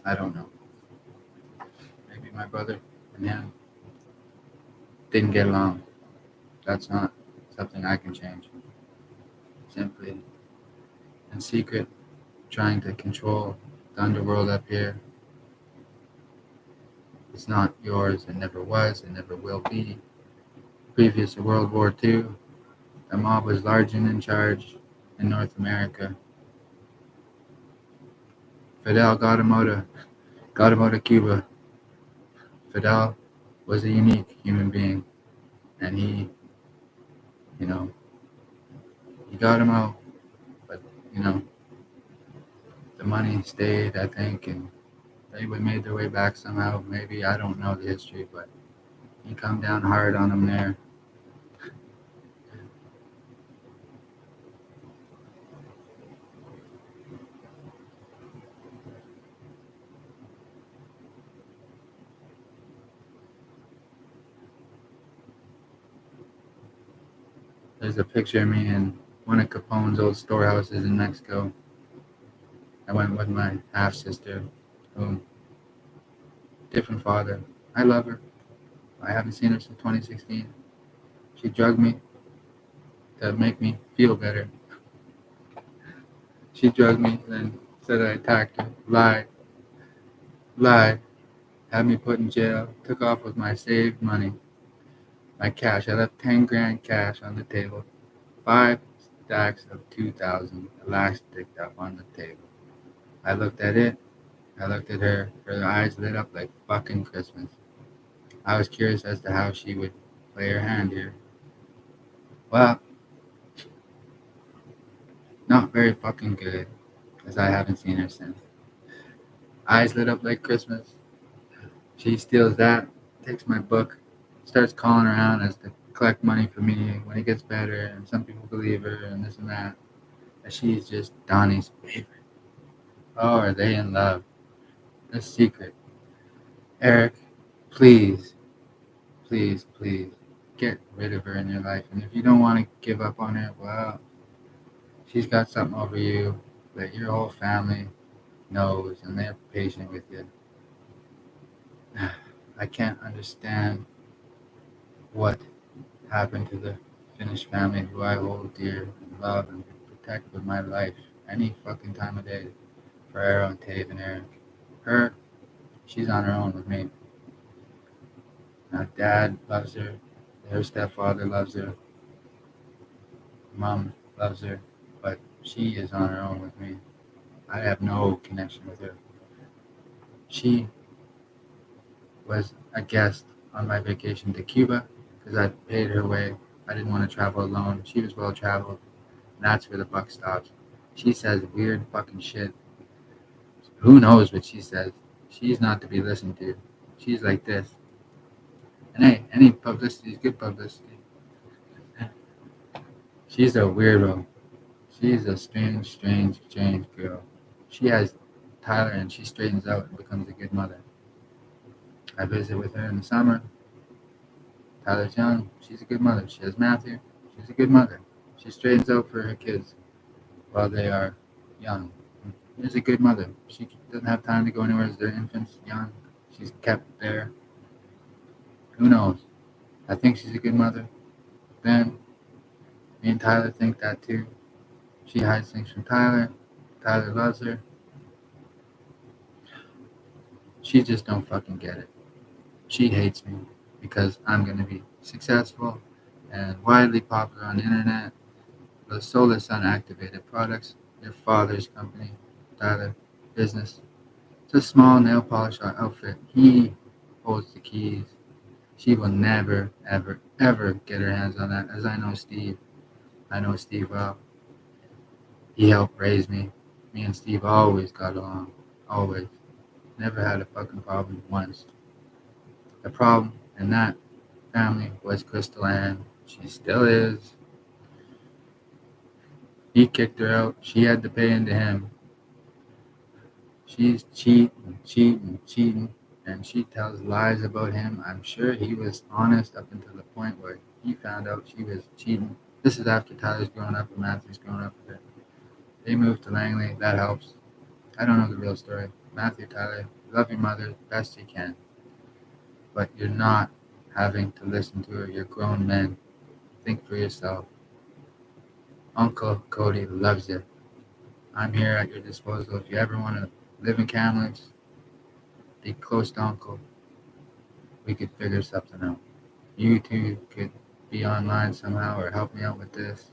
I don't know. Maybe my brother and him didn't get along. That's not something I can change. Simply in secret, trying to control the underworld up here. It's not yours. It never was. It never will be. Previous to World War II, the mob was large and in charge in North America. Fidel got him out of Cuba. Fidel was a unique human being, and you know, he got him out, but you know, the money stayed, I think, and they would made their way back somehow. Maybe I don't know the history, but he come down hard on them there. There's a picture of me in one of Capone's old storehouses in Mexico. I went with my half sister, who different father. I love her. I haven't seen her since 2016. She drugged me to make me feel better. She drugged me, then said I attacked her. Lied, had me put in jail. Took off with my saved money, my cash. I left 10 grand cash on the table. 5 stacks of 2,000 elastic up on the table. I looked at it. I looked at her. Her eyes lit up like fucking Christmas. I was curious as to how she would play her hand here. Well, not very fucking good, as I haven't seen her since. Eyes lit up like Christmas. She steals that, takes my book, starts calling around as to collect money for me when it gets better, and some people believe her and this and that. That she's just Donnie's favorite. Oh, are they in love? The secret. Eric, please, please, please, get rid of her in your life. And if you don't want to give up on her, well, she's got something over you that your whole family knows and they're patient with you. I can't understand what happened to the Finnish family who I hold dear and love and protect with my life any fucking time of day. For Arrow and Tave and Eric. Her, she's on her own with me. Now, dad loves her. Her stepfather loves her. Mom loves her. But she is on her own with me. I have no connection with her. She was a guest on my vacation to Cuba because I paid her way. I didn't want to travel alone. She was well traveled. And that's where the buck stops. She says weird fucking shit. Who knows what she says? She's not to be listened to. She's like this. And hey, any publicity is good publicity. She's a weirdo. She's a strange, strange, strange girl. She has Tyler and she straightens out and becomes a good mother. I visit with her in the summer. Tyler's young. She's a good mother. She has Matthew. She's a good mother. She straightens out for her kids while they are young. She's a good mother. She doesn't have time to go anywhere as they're infants, young. She's kept there. Who knows? I think she's a good mother. Then me and Tyler think that too. She hides things from Tyler. Tyler loves her. She just don't fucking get it. She hates me because I'm going to be successful and widely popular on the internet. The Solar Sun Activated Products, your father's company, Tyler, business. It's a small nail polish outfit. He holds the keys. She will never, ever, ever get her hands on that. As I know Steve. I know Steve well. He helped raise me. Me and Steve always got along. Always. Never had a fucking problem once. The problem in that family was Crystal Ann. She still is. He kicked her out. She had to pay into him. She's cheating, and she tells lies about him. I'm sure he was honest up until the point where he found out she was cheating. This is after Tyler's grown up and Matthew's grown up a bit. They moved to Langley. That helps. I don't know the real story. Matthew, Tyler, love your mother best you can, but you're not having to listen to her. You're grown men. Think for yourself. Uncle Cody loves you. I'm here at your disposal. If you ever want to live in Kamloops, be close to Uncle, we could figure something out. You two could be online somehow or help me out with this.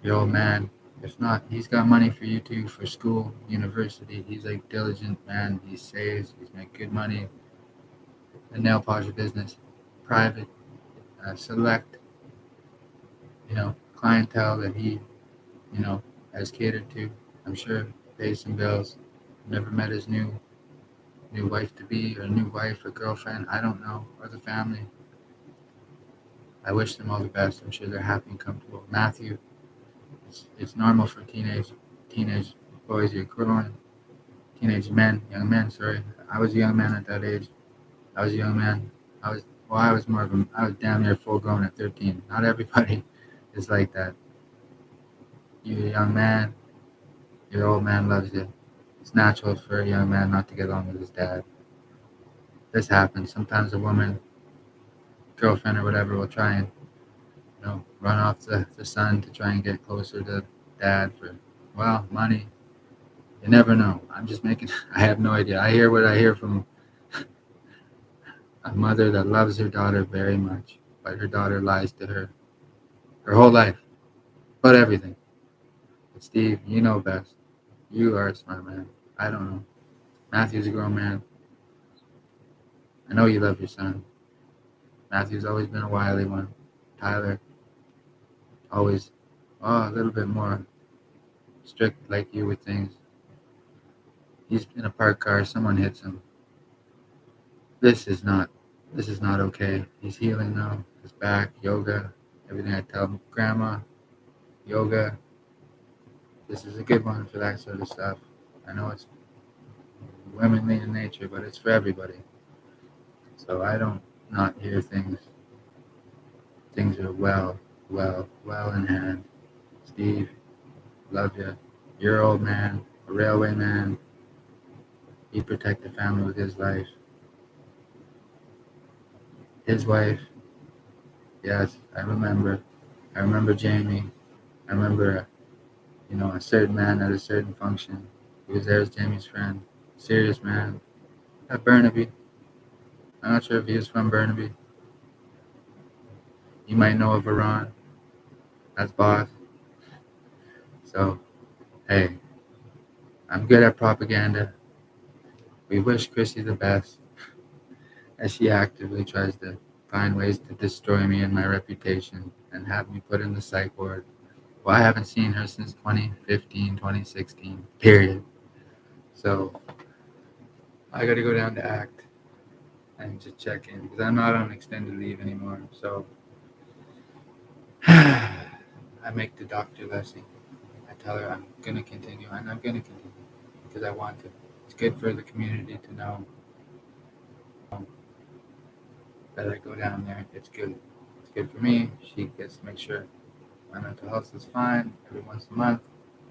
Your old man, if not, he's got money for you two for school, university. He's a diligent man. He saves. He's made good money. The nail polish business, private, select, clientele that he, has catered to. I'm sure pays some bills. Never met his new wife to be or new wife or girlfriend. I don't know, or the family. I wish them all the best. I'm sure they're happy and comfortable. Matthew, it's normal for teenage boys. You're growing. Young men. Sorry, I was a young man at that age. I was a young man. I was more of a. I was damn near full grown at 13. Not everybody is like that. You're a young man. Your old man loves you. It's natural for a young man not to get along with his dad. This happens. Sometimes a woman, girlfriend or whatever, will try and run off the son to try and get closer to dad for, well, money. You never know. I'm just making, I have no idea. I hear what I hear from a mother that loves her daughter very much, but her daughter lies to her whole life, but everything. But Steve, you know best. You are a smart man. I don't know. Matthew's a grown man. I know you love your son. Matthew's always been a wily one. Tyler, always, a little bit more strict like you with things. He's in a parked car. Someone hits him. This is not. This is not okay. He's healing now. His back, yoga, everything I tell him. Grandma, yoga. This is a good one for that sort of stuff. I know it's womanly in nature, but it's for everybody. So I don't not hear things. Things are well in hand. Steve, love you. You're old man, a railway man. He protect the family with his life. His wife, yes, I remember. I remember Jamie. I remember, a certain man at a certain function. He was there as Jamie's friend. Serious man. At Burnaby. I'm not sure if he was from Burnaby. You might know of Iran. That's boss. So, hey, I'm good at propaganda. We wish Chrissy the best as she actively tries to find ways to destroy me and my reputation and have me put in the psych ward. Well, I haven't seen her since 2015, 2016, period. So I got to go down to ACT and just check in because I'm not on extended leave anymore. So I make the doctor Leslie. I tell her I'm going to continue, and I'm going to continue because I want to. It's good for the community to know that I go down there. It's good. It's good for me. She gets to make sure my mental health is fine. Every once a month,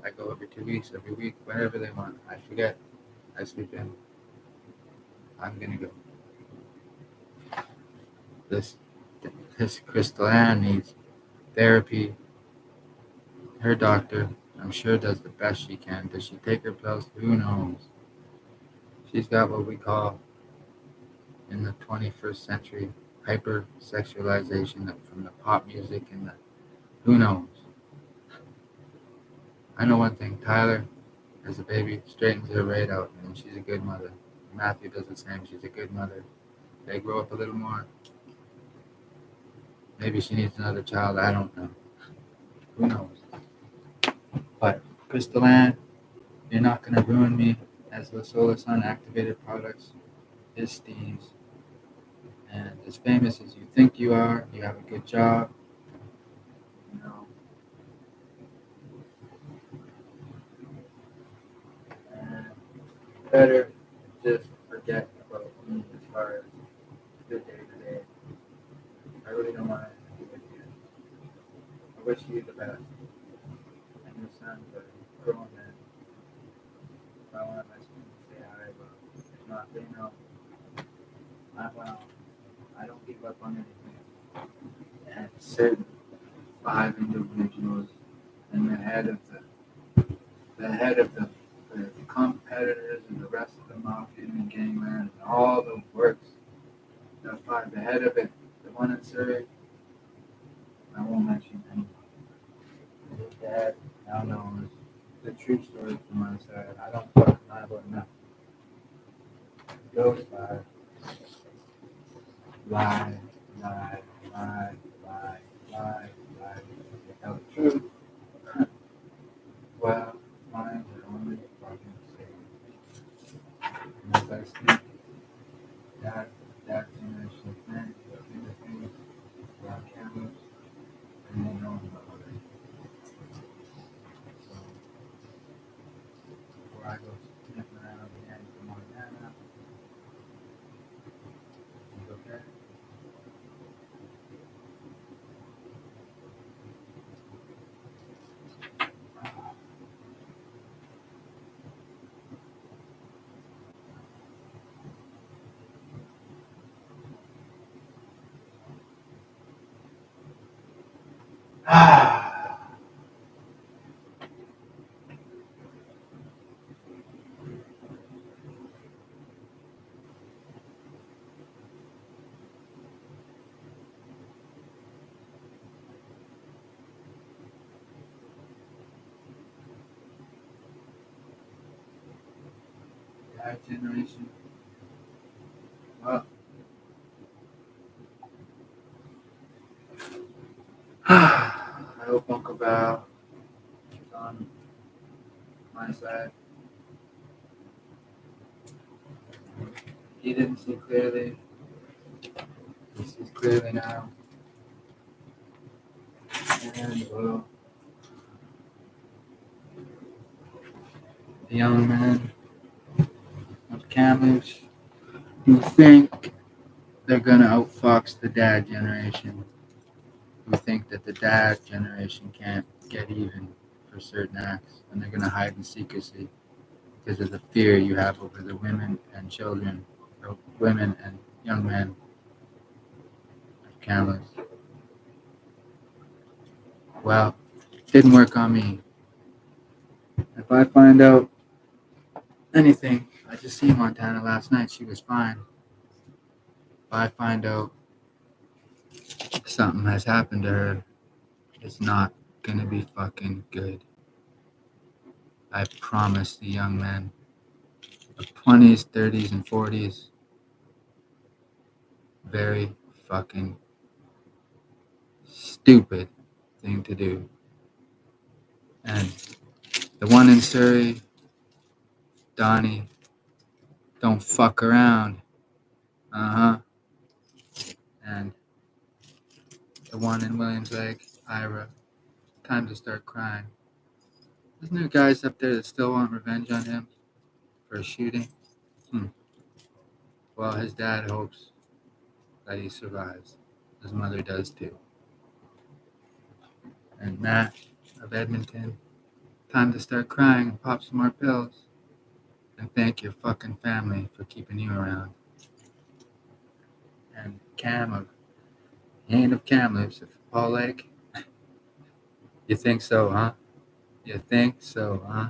I go every 2 weeks, every week, whenever they want. I forget. I sleep in. I'm going to go. This Crystal Ann needs therapy. Her doctor, I'm sure does the best she can. Does she take her pills? Who knows? She's got what we call in the 21st century hypersexualization from the pop music and the who knows. I know one thing. Tyler, as a baby, straightens her right out, and she's a good mother. Matthew does the same. She's a good mother. They grow up a little more. Maybe she needs another child. I don't know. Who knows? But Crystal Ann, you're not gonna ruin me. As the Solar Sun activated products is Steve's, and as famous as you think you are, you have a good job. You know, and better just forget about me as far as the day to day. I really don't want anything to do with you. I wish you the best. And your son's a grown man. If I want my son to say hi, but if not, they know. Well, I don't give up on anything. And certain 5 individuals and the competitors and the rest of the mafia and gangland and all the works. That five, the head of it, the one in Surrey, I won't mention him. His dad now knows the true story from my side. I don't fucking lie about nothing. Those five lie, lie, lie, lie, lie, lie. They tell the truth. Well, mine are only fucking safe. And as I speak, that generation of men who are in the things were on cameras and they know about it. So before I go sniffing around again from Montana, it's okay. That generation. Well, I hope Uncle Val is on my side. He didn't see clearly. He sees clearly now. And well, the young man of Kamloops who think they're gonna outfox the dad generation, who think that the dad generation can't get even for certain acts, and they're gonna hide in secrecy because of the fear you have over the women and children, or women and young men of Kamloops. Well, it didn't work on me. If I find out anything, I just seen Montana last night. She was fine. If I find out something has happened to her, it's not gonna be fucking good. I promise the young men of 20s, 30s, and 40s, very fucking stupid thing to do. And the one in Surrey, Donnie, don't fuck around. Uh huh. And the one in Williams Lake, Ira, time to start crying. Isn't there guys up there that still want revenge on him for a shooting? Well, his dad hopes that he survives. His mother does too. And Matt of Edmonton, time to start crying and pop some more pills. And thank your fucking family for keeping you around. And Cam of he ain't of Kamloops, of Paul Lake. You think so, huh? You think so, huh?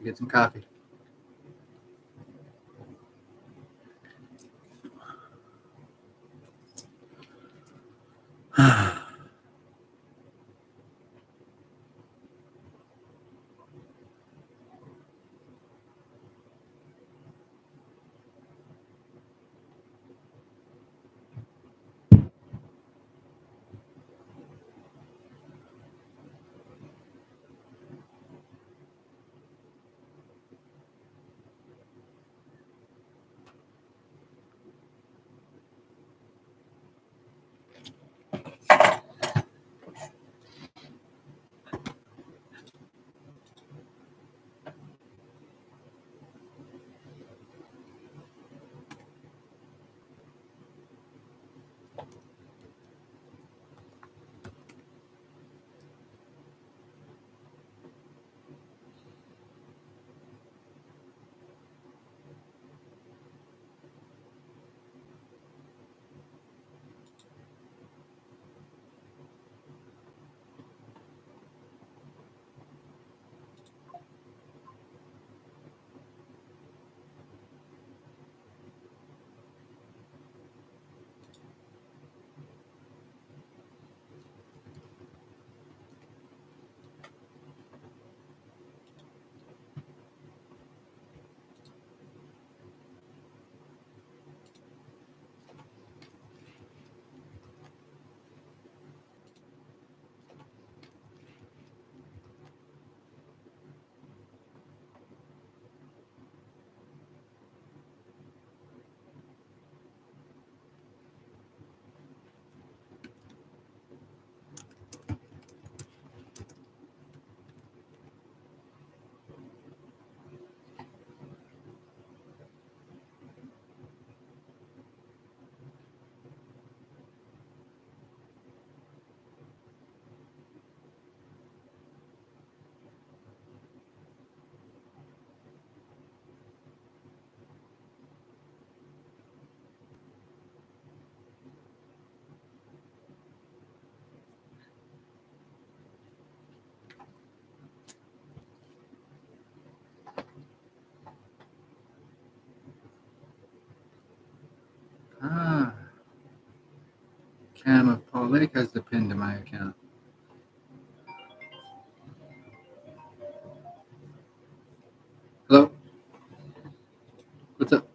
Get some coffee. Ah, Cam of Paul Lake has the pin to my account. Hello? What's up?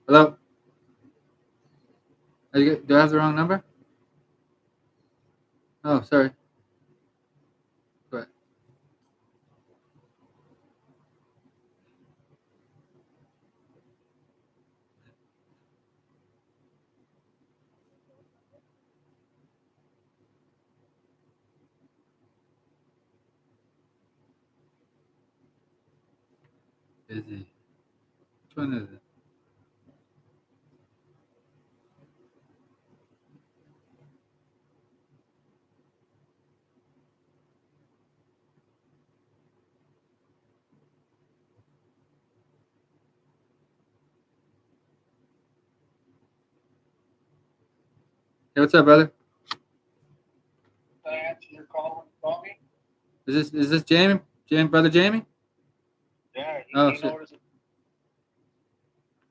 Hello? Do I have the wrong number? Oh, sorry. Go ahead. Busy. Which one is it? Hey, what's up, brother? Answer your call when you call me. Is this Jamie? Brother Jamie? Yeah, Oh, he shit. noticed.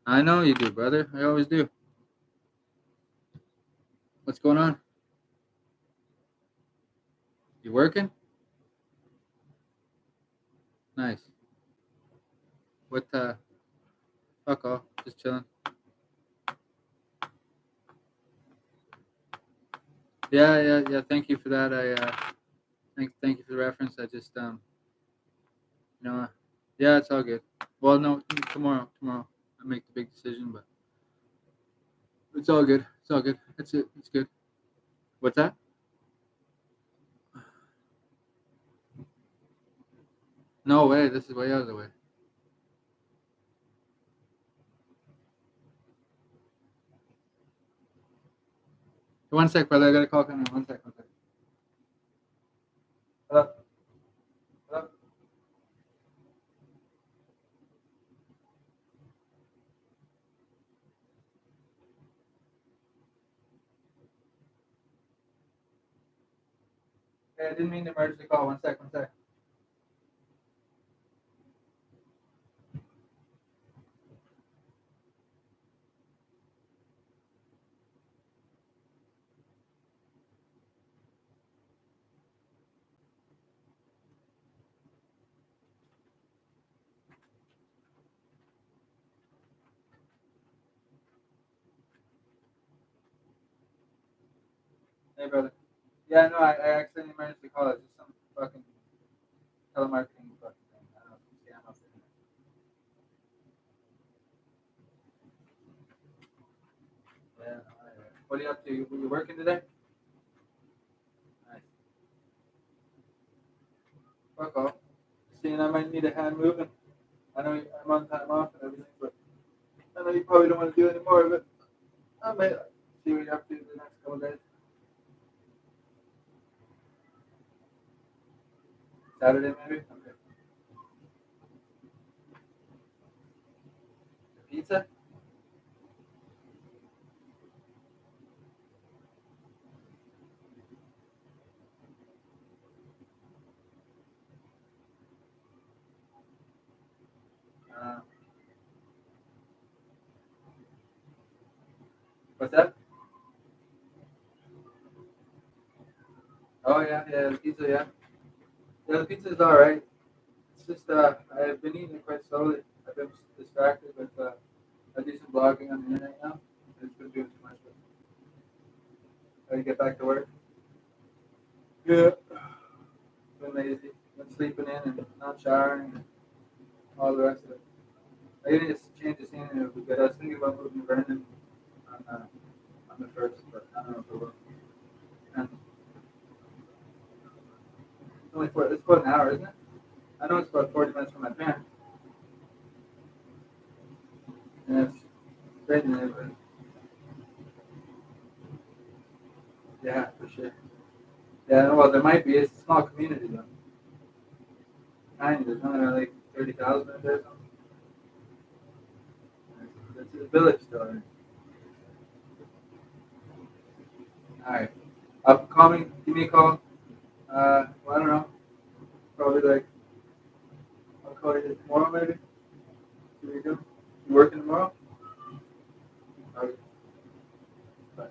I know you do, brother. I always do. What's going on? You working? Nice. What? Fuck off. Just chilling. Yeah. Thank you for that. Thank you for the reference. I just you know, yeah, it's all good. Well, no, tomorrow I make the big decision, but it's all good. It's all good. That's it. It's good. What's that? No way. This is way out of the way. One sec, brother. I got a call coming. One sec. One sec. Hello. Hello. Hey, I didn't mean to emergency call. One sec. One sec. Hey, brother. Yeah, no, I accidentally emergency call. It's just some fucking telemarketing fucking thing. I don't know. Some scam off the internet. Yeah. What are you up to? You working today? Nice. Fuck off. Seeing I might need a hand moving. I know I'm on time off and everything, but I know you probably don't want to do any more of it. I might see what you're up to the next couple of days. Saturday maybe? Okay. Pizza? Uh, what's that? Oh yeah, the pizza, yeah. Yeah, the pizza's alright. It's just I've been eating it quite slowly. I've been distracted with I do some blogging on the internet now. It's been doing too much. I get back to work. Yeah. Been lazy. Been sleeping in and not showering and all the rest of it. I need to change the scenery a little bit. I was thinking about moving to Vernon on the first, but I don't know if it will. And it's about an hour, isn't it? I know it's about 40 minutes from my parents. And it's great in the neighborhood. Yeah, for sure. Yeah, well, there might be. It's a small community though. Tiny. There's only like 30,000 in there. Or something. It's a village still. Right? All right. Call me. Give me a call. Well, I don't know. Probably like I'll call you tomorrow maybe. See what you do. You working tomorrow? Okay. Bye.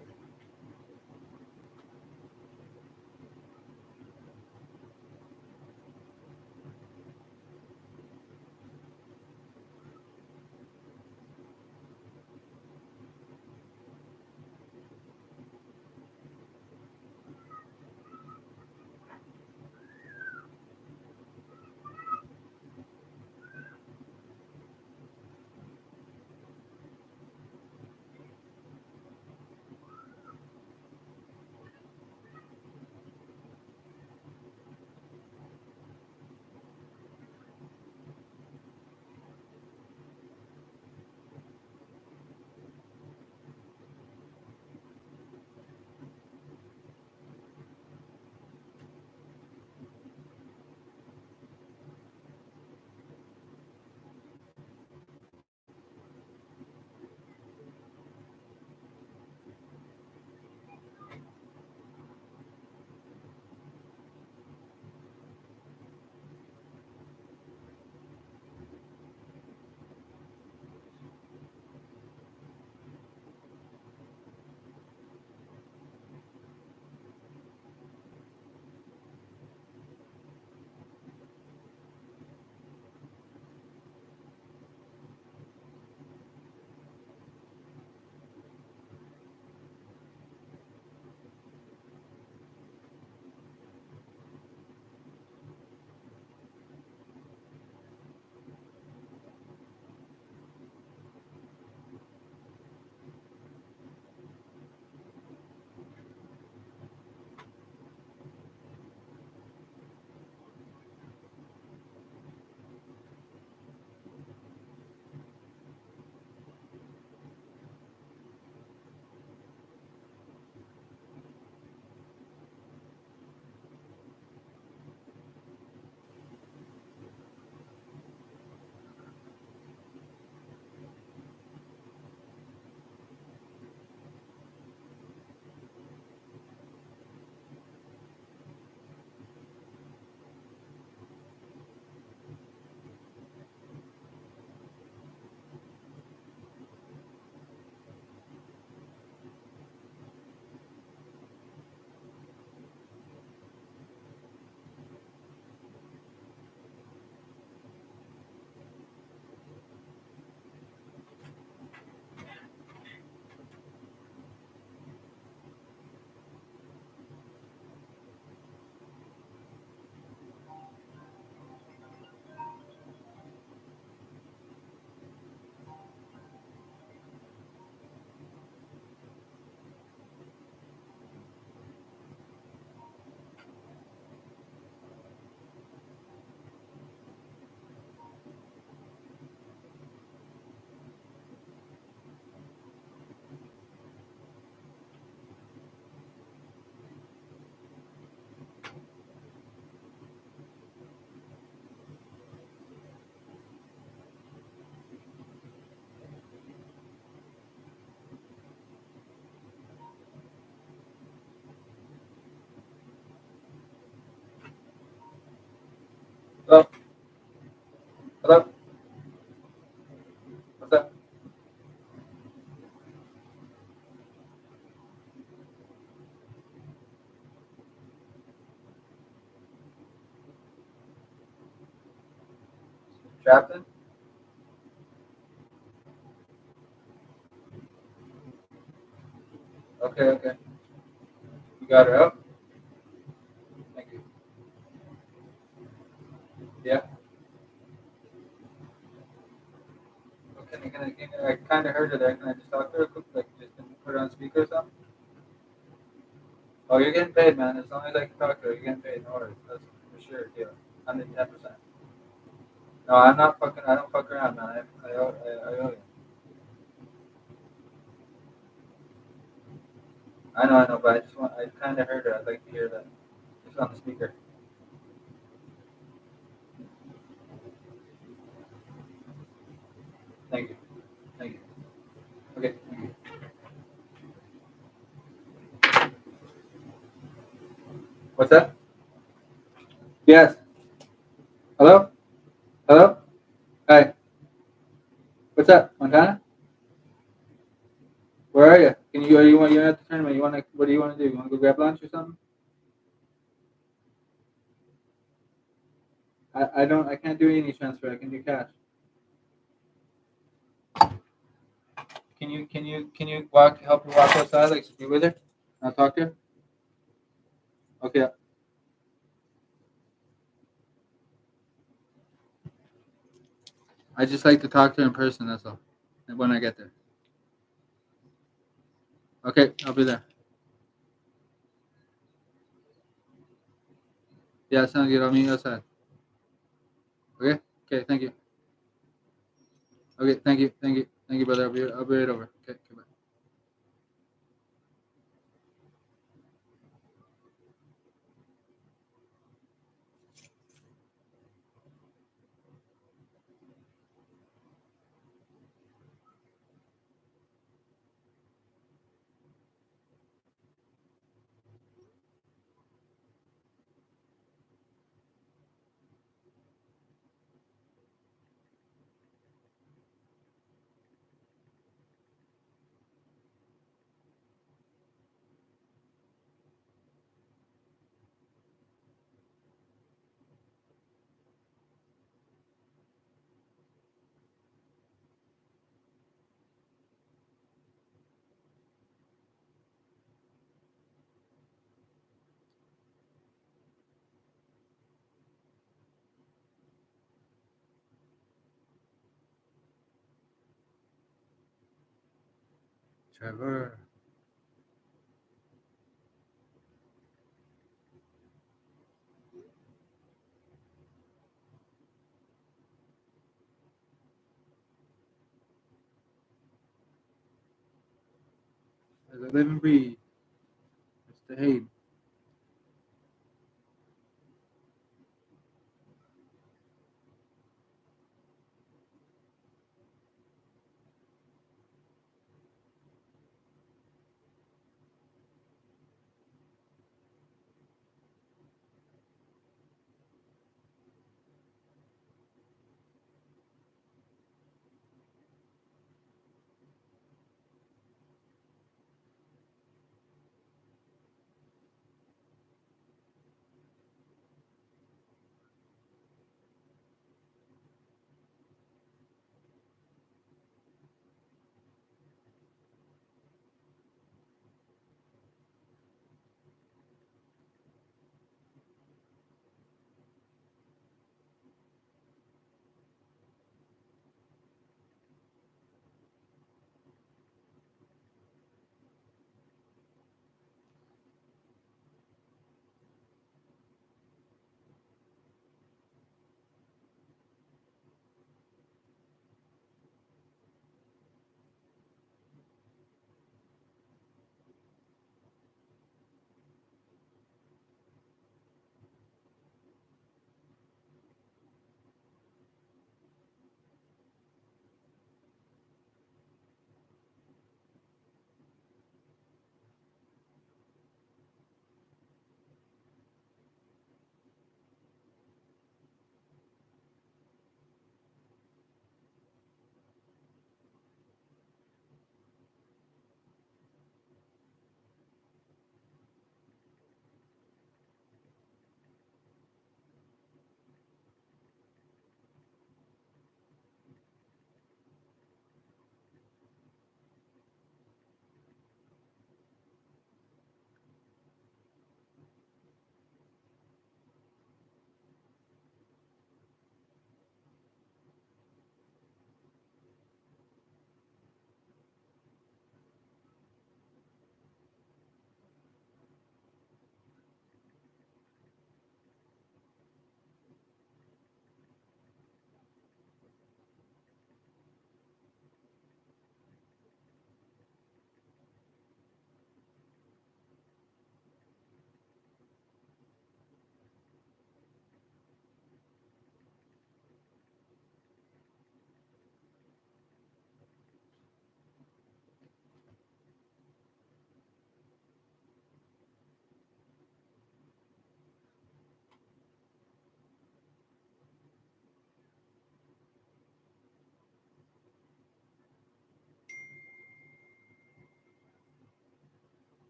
Trapped in? Okay, okay. You got her up? Thank you. Yeah. Okay, I kind of heard her there. Can I just talk to her quick? Like, just put her on speaker or something? Oh, you're getting paid, man. As long as I can talk to her, you're getting paid. No worries. That's for sure. Yeah. 110%. No, I'm not fucking. I don't fuck around, man. I owe you. I know, but I just want. I kind of heard her. I'd like to hear that. Just on the speaker. Thank you. Thank you. Okay. Thank you. What's that? Yes. Hello. Hello. Hi. What's up, Montana? Where are you? Can you? Are you want? You're at the tournament. You want to? What do you want to do? You want to go grab lunch or something? I don't. I can't do any transfer. I can do cash. Can you walk? Help her walk outside? Like, be with her. I'll talk to her. Okay. I just like to talk to her in person. That's all. And when I get there. Okay, I'll be there. Yeah, sounds good. I'll meet you outside. Okay. Okay. Thank you. Okay. Thank you. Thank you. Thank you, brother. I'll be right over. Okay. Goodbye. Trevor. As I live and breathe. It's the hate.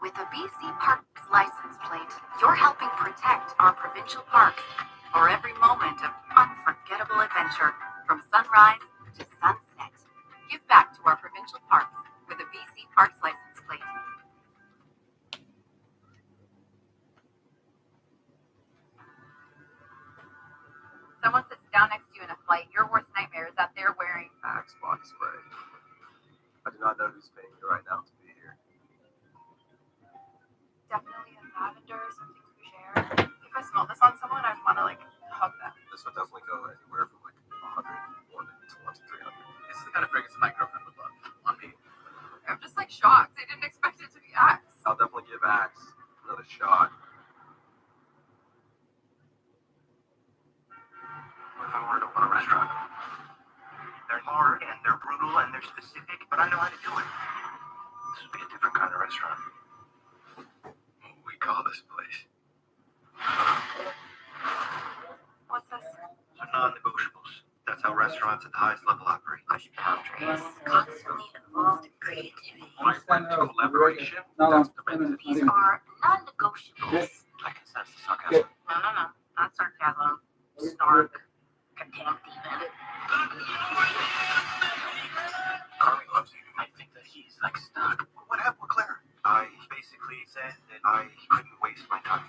With a BC Parks license plate, you're helping protect our provincial parks for every moment of unforgettable adventure, from sunrise to sunset. Give back to our provincial parks with a BC Parks license plate. Someone sits down next to you in a flight, your worst nightmare is that they're wearing Axe body spray. I do not know who's paying you right now to be here. definitely a lavender, something fougere. If I smell this on someone, I want to hug them. This would definitely go anywhere from 100 to 300. This is the kind of fragrance my girlfriend would love on me. I'm just shocked. I didn't expect it to be Axe. I'll definitely give Axe another shot. What if I wanted to open a restaurant? They're hard and they're brutal and they're specific, but I know how to do it. This would be a different kind of restaurant. What do we call this place? What's this? So non-negotiables. That's how restaurants at the highest level operate. Push boundaries. Constantly involved in creativity. Collaboration. No, That's the rent. These are non-negotiables. Yes. I can sense the sarcasm. No. Not sarcasm. Snark. Contempt even. Carly loves you. I think that he's stuck. What happened with Claire? I basically said that I couldn't waste my time.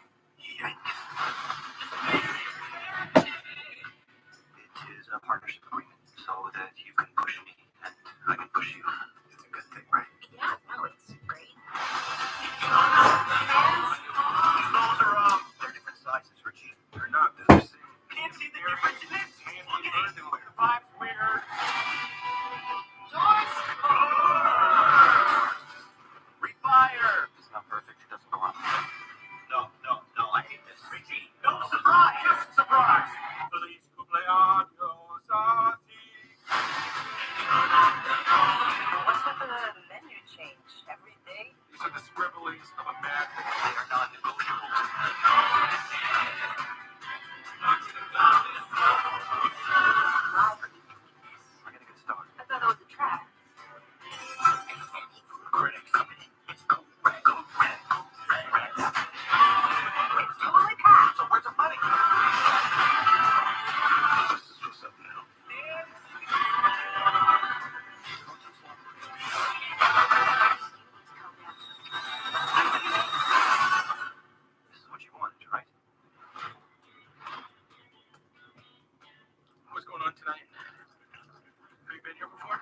It is a partnership agreement so that you can push me and I can push you. It's a good thing, right? Yeah, no, it's great. Those are, they're different sizes, Richie. They're not. They're the same. Can't see the difference in this. Look at it. Five square. Joyce! Refire! It's not perfect. It doesn't belong. No. I hate this. Richie, no surprise! Just surprise! Feliz cumpleaños a ti. What's with the menu change every day? These are the scribblings of a madman. They are non-negotiable. We're gonna get started. I thought it was a trap. Critics, it's correct. It's totally packed. So where's the money? This is for something else. This is what you wanted, right? What's going on tonight? Have you been here before?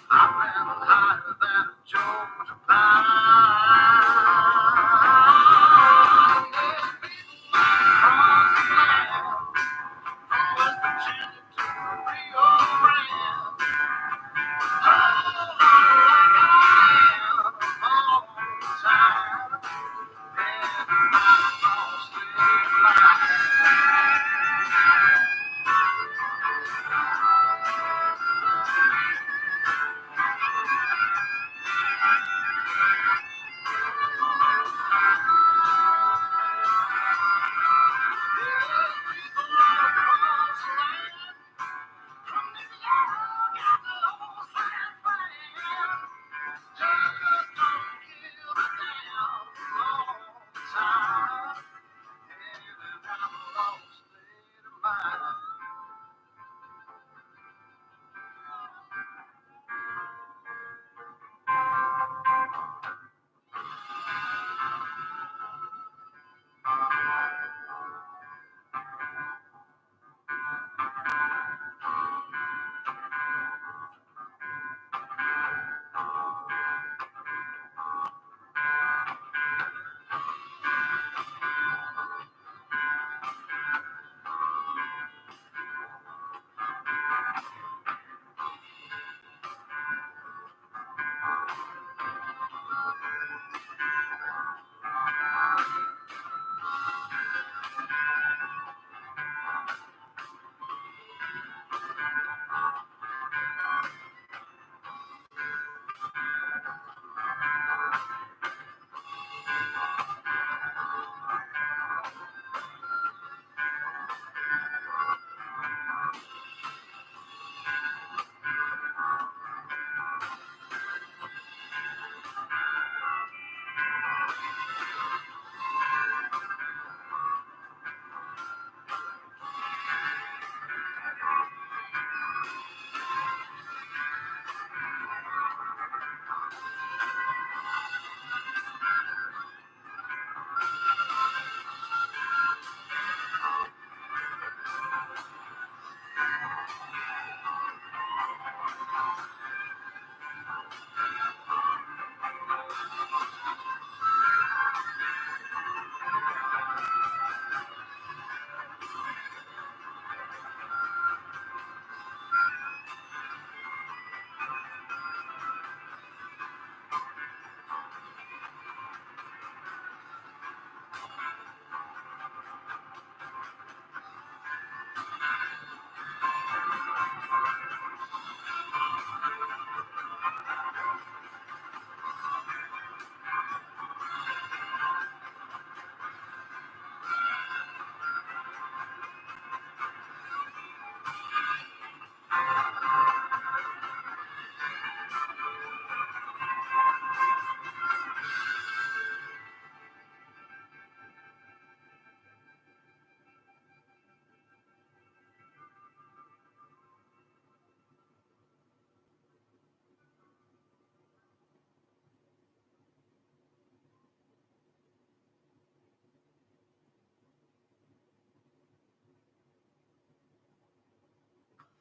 I've been higher than a Jones.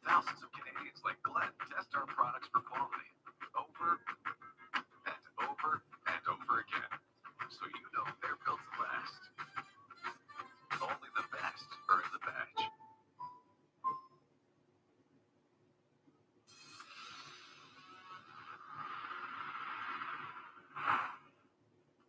Thousands of Canadians like Glenn test our products for quality over and over and over again. So you know they're built to last. Only the best earn the badge.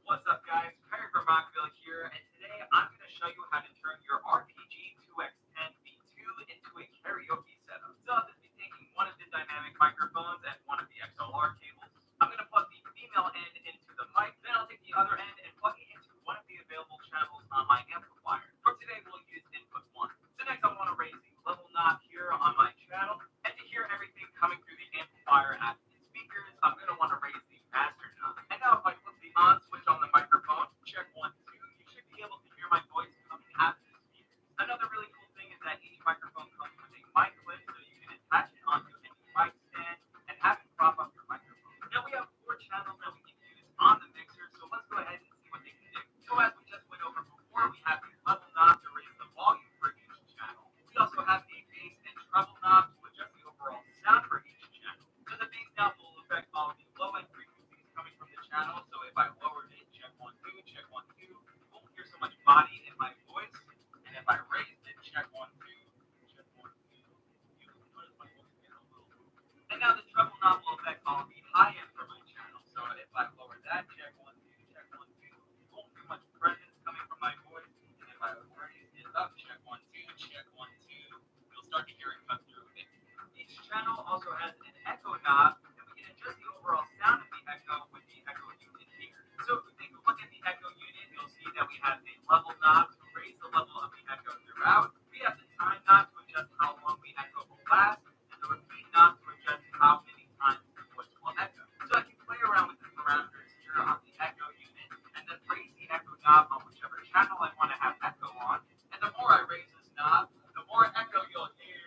What's up, guys? Perry from Rockville here, and today I'm going to show you how to turn your RPG 2X10 V2 into a karaoke setup. So I'll just be taking one of the dynamic microphones and one of the XLR cables. I'm going to plug the female end into the mic, then I'll take the other end and plug it into one of the available channels on my amplifier. For today, we'll use input 1. So next I want to raise the level knob here on my channel, and to hear everything coming through the amplifier at the speakers, I'm going to want to raise the master knob. And now if I flip the on switch on the microphone, check 1, 2, you should be able to hear my voice coming out of the speakers. Another really cool thing is that each microphone comes with a mic clip, so you can attach it onto any mic stand and have it prop up your microphone. Now we have 4 channels that we can use on the mixer, so let's go ahead and see what they can do. So as we just went over before, we have the level knob to raise the volume for each channel. We also have a bass and treble knob to adjust the overall sound for each channel. So the bass knob will affect all the low end frequencies coming from the channel, so if I lowered it, check 1, 2, check 1, 2, you won't hear so much body in my voice. And if I raised it, check 1, 2, check 1, 2, you can notice my voice get a little low. And now the treble knob will affect all the high end for my channel. So if I lower that, check 1, 2, check 1, 2, you won't hear much presence coming from my voice. And if I raise it up, check 1, 2, check 1, 2, you'll start to hear it cut through it. Each channel also has an echo knob, and we can adjust the overall sound of the echo with the echo unit here. So if we take a look at the echo unit, you'll see that we have a level knob to raise the level of the echo throughout. We have the time knob to adjust how long the echo will last, and the repeat knob to adjust how many times the voice will echo. So I can play around with the parameters here on the echo unit, and then raise the echo knob on whichever channel I want to have echo on. And the more I raise this knob, the more echo you'll hear.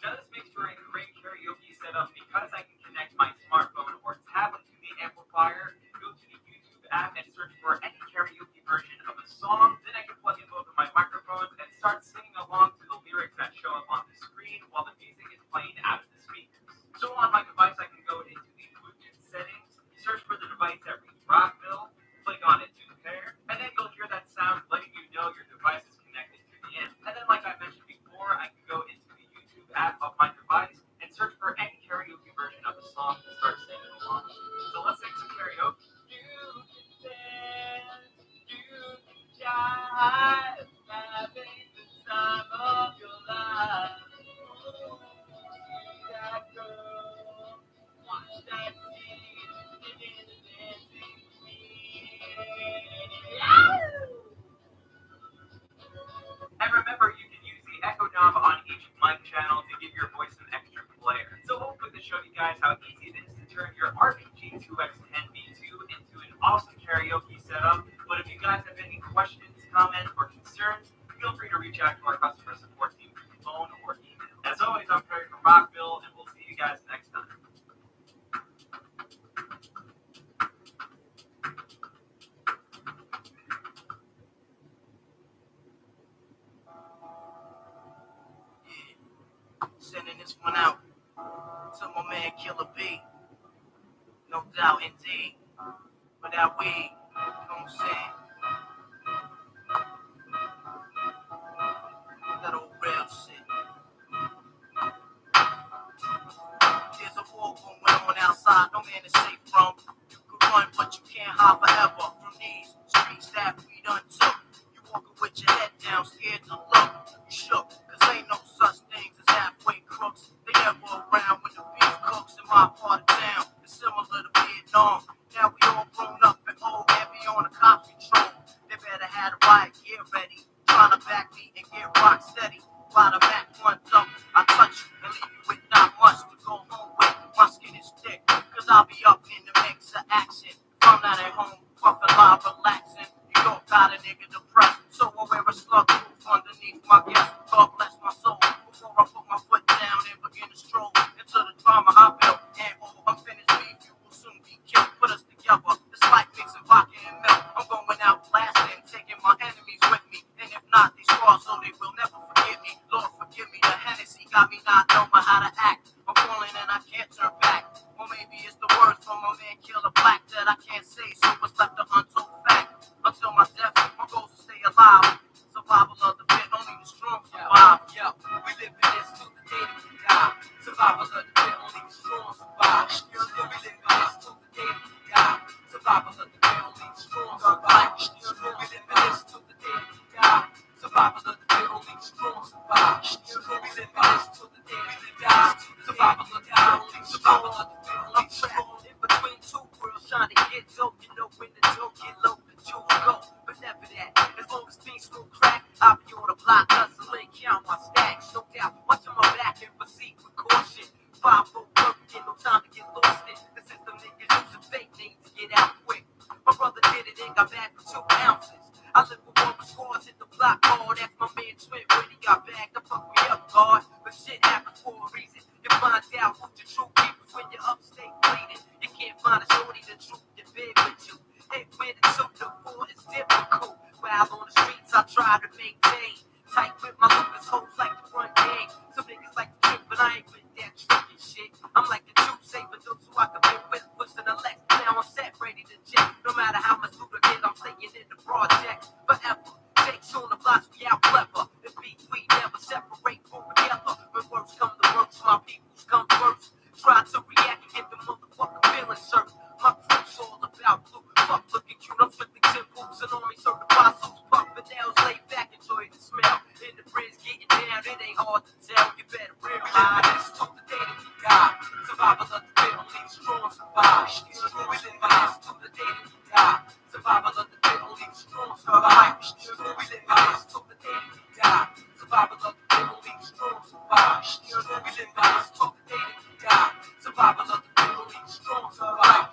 Now this makes for a great karaoke setup because I can connect my smartphone or tablet to the amplifier, go to the YouTube app and search for any karaoke version of a song, then I can plug in both of my microphones and start singing along to the lyrics that show up on the screen while the music is playing out of the speakers. So on my device I can go into the Bluetooth settings, search for the device that reads Rockville, click on it to pair, and then you'll hear that sound letting you know your device is connected to the end. And then like I mentioned before, I can go into the YouTube app of my device and search for any karaoke version of a song to start singing along. So let's sing some karaoke. You can dance, you can jive, having the time of your life. See that girl, watch that scene, living the dancing queen. And remember, you can use the echo knob on each mic channel to give your voice an extra flair. So hopefully this showed you guys how easy it is to turn your RPG 2X10 V2 into an awesome karaoke setup. But if you guys have any questions, comments, or concerns, feel free to reach out to our customer support team through phone or email. As always, I'm Perry from Rockville, and we'll see you guys next time. Sending this one out to my man Killer B. No doubt indeed. But that weed, you know what I'm saying? That old real shit. There's a war going on outside, no man is safe from. You can run, but you can't hide forever from these streets that we done took. You walking with your head down, scared to look. You shook, cause ain't no such things as halfway crooks. They never around when the beef cooks in my part of town. It's similar to Vietnam. Now we all grown up and old, heavy on the cop control. They better have the riot gear ready. Trying to back me and get rock steady. While the Mac runs up, I touch you and leave you with not much to go home with. My skin is thick, cause I'll be up in the mix of action. I'm not at home, puffin' live, relaxing. New York, from a man killer black that I can't say, so it's left an untold fact. Until my death, my goal is to stay alive. Survival of the fit, only the strong survive. Yeah, we live in this till the day that we die. Survival of the fit, only the strong survive. We live in this till the day that we die. Survival of the fit, only the strong survive. We live in this till the day that we die. Survival of the fit, only the strong survive. We live in this till the day that we die. Survival of the fit, only the strong survive. I'm trapped in between two worlds, trying to get dope. You know when the dope get low, the jewels go. But never that. As long as things still crack, I'll be on the block hustling, count my stacks. No doubt, watching my back and proceed with caution. 5-4 working, no time to get lost in. The system niggas using fake names to get out quick. My brother did it and got back for 2 ounces. I live with one scores, hit the block hard. That's my man Twin when he got back to fuck me up, guard. But shit happens for a reason. You find out who the true keepers when you're upstate bleeding. You can't find a shorty the truth that big with you. Ain't with it, 2 to 4 is difficult. While on the streets, I try to maintain. Tight with my Lucas hoes like the front game. Some niggas like to trip, but I ain't with that tricky shit. I'm like the truth saver, those who I can be with, pushing the left. Now I'm set, ready to check. No matter how much loot I get, I'm staying in the project. Forever, takes on the blocks, we out clever. The beats, we never separate from together. When words come to words, my peoples come first. Try to react and get the motherfucking feeling served. My crew's all about blue. Fuck looking cute, I'm strictly 10 boots and on me certified suits. Puffin' nails, laid back, enjoy the smell. In the bridge, getting down, it ain't hard to tell. You better realize this till the day that we die. Survival of the fit, only the strong survive. We live in this till the day that we die. Survival of the fit, only the strong survive. We live in this till the day that we die. Survival of the fit, only the strong survive. We live in this till the day that we die. Survival of the fit, only the strong survive.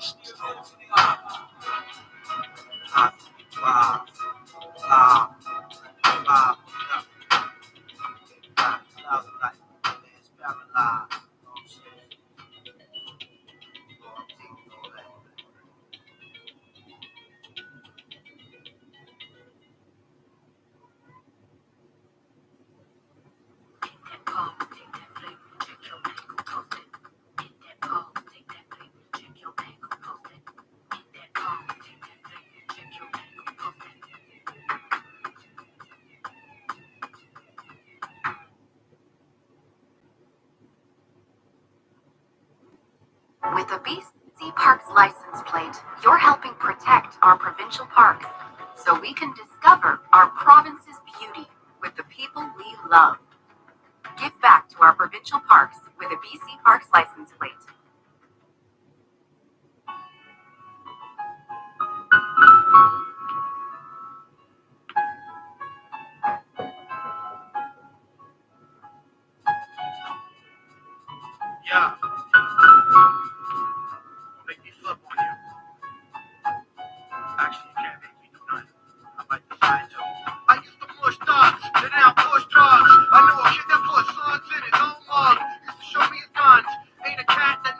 With a BC Parks license plate, you're helping protect our provincial parks so we can discover our province's beauty with the people we love. Give back to our provincial parks with a BC Parks license plate. Yeah. Make me flip on you. Actually, you can't make me do nothing. I might decide to. I used to push dogs, then now push drugs. I knew a kid that put slugs in his own mug. Used to show me his guns. Ain't a cat that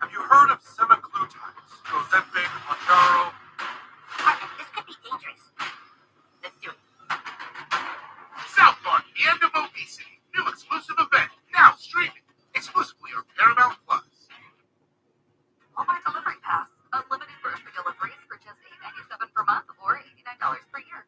Have you heard of semaglutides? Ozempic, Mounjaro? Partner, this could be dangerous. Let's do it. South Park, The End of Obesity. New exclusive event. Now streaming. Exclusively on Paramount Plus. Walmart Delivery Pass. Unlimited grocery deliveries for just $8.97 per month or $89 per year.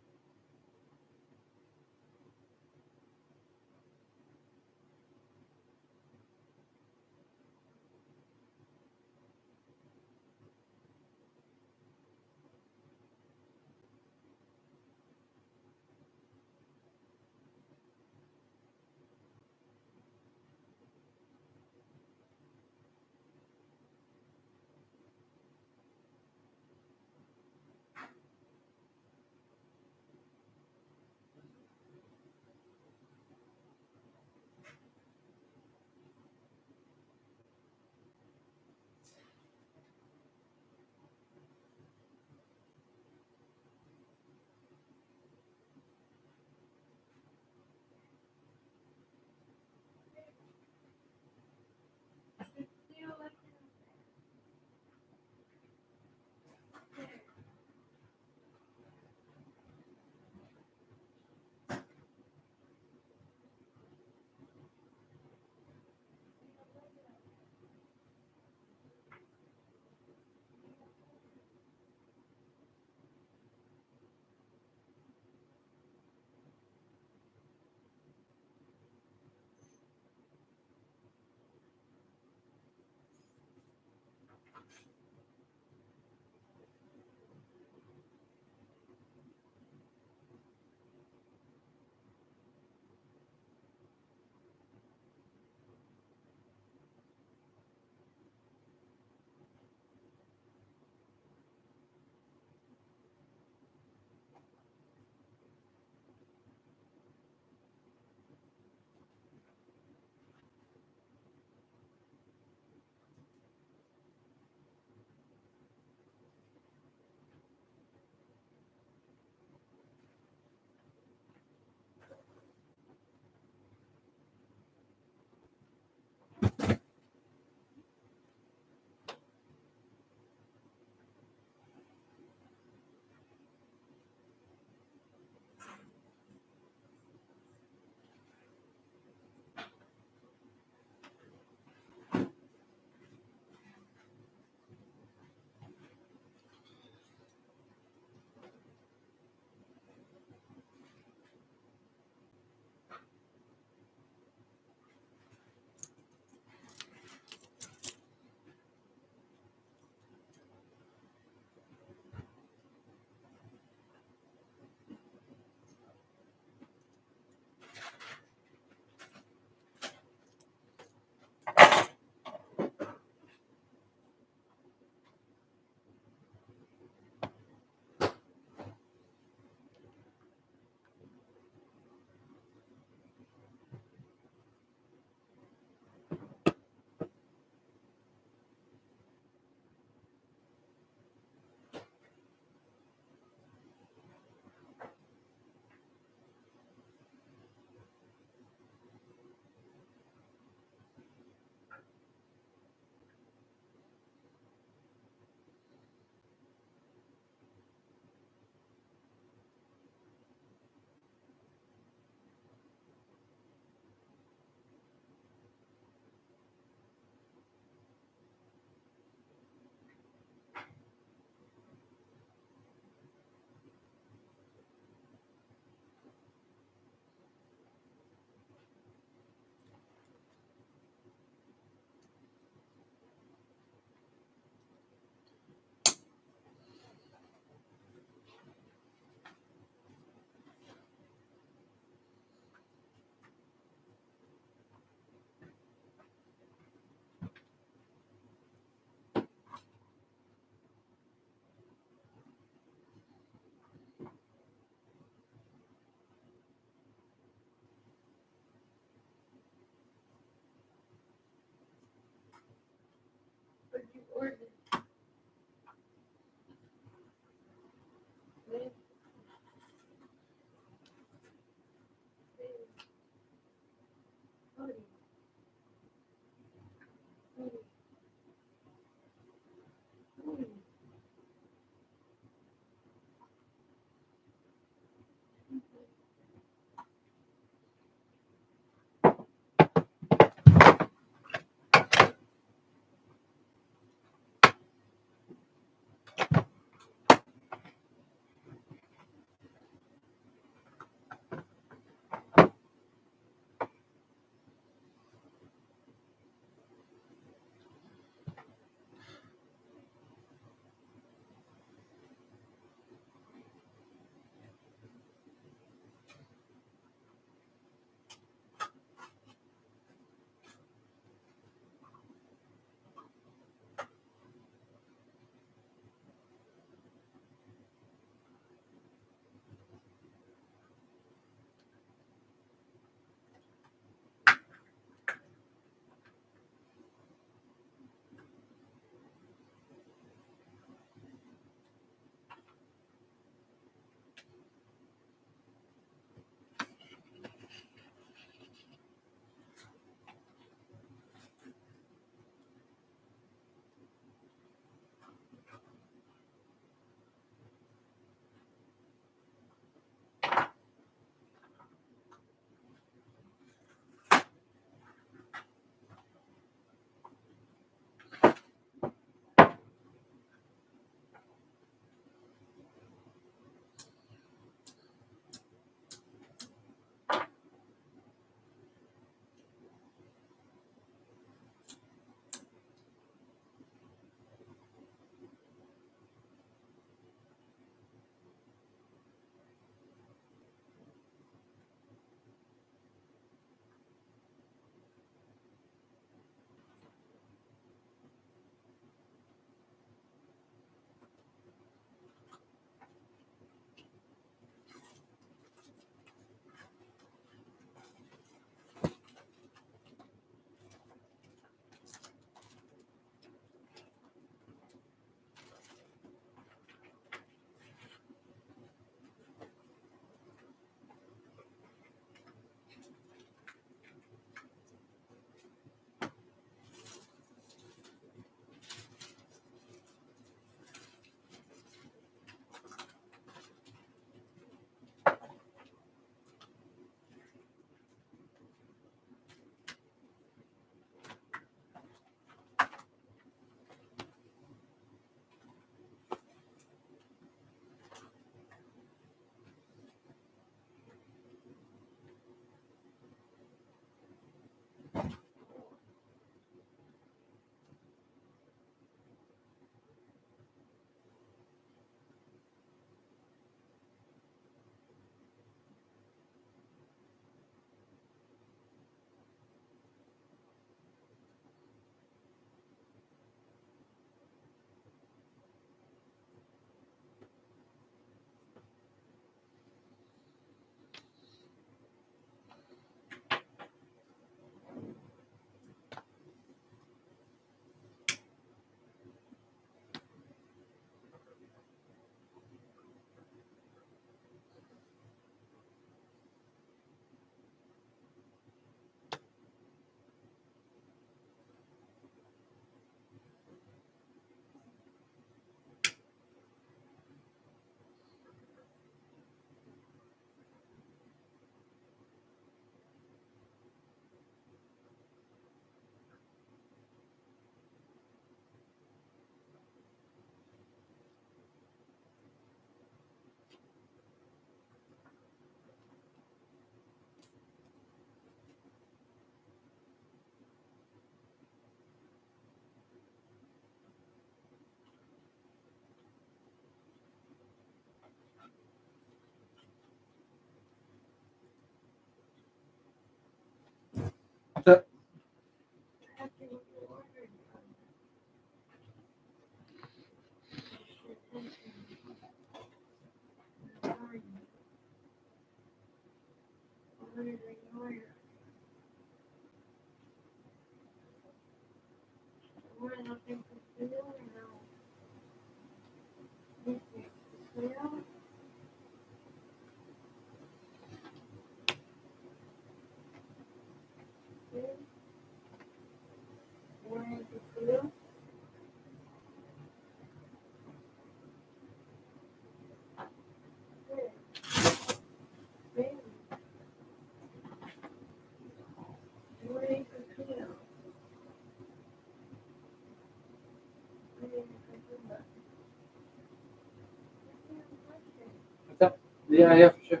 What's up? Yeah, for sure.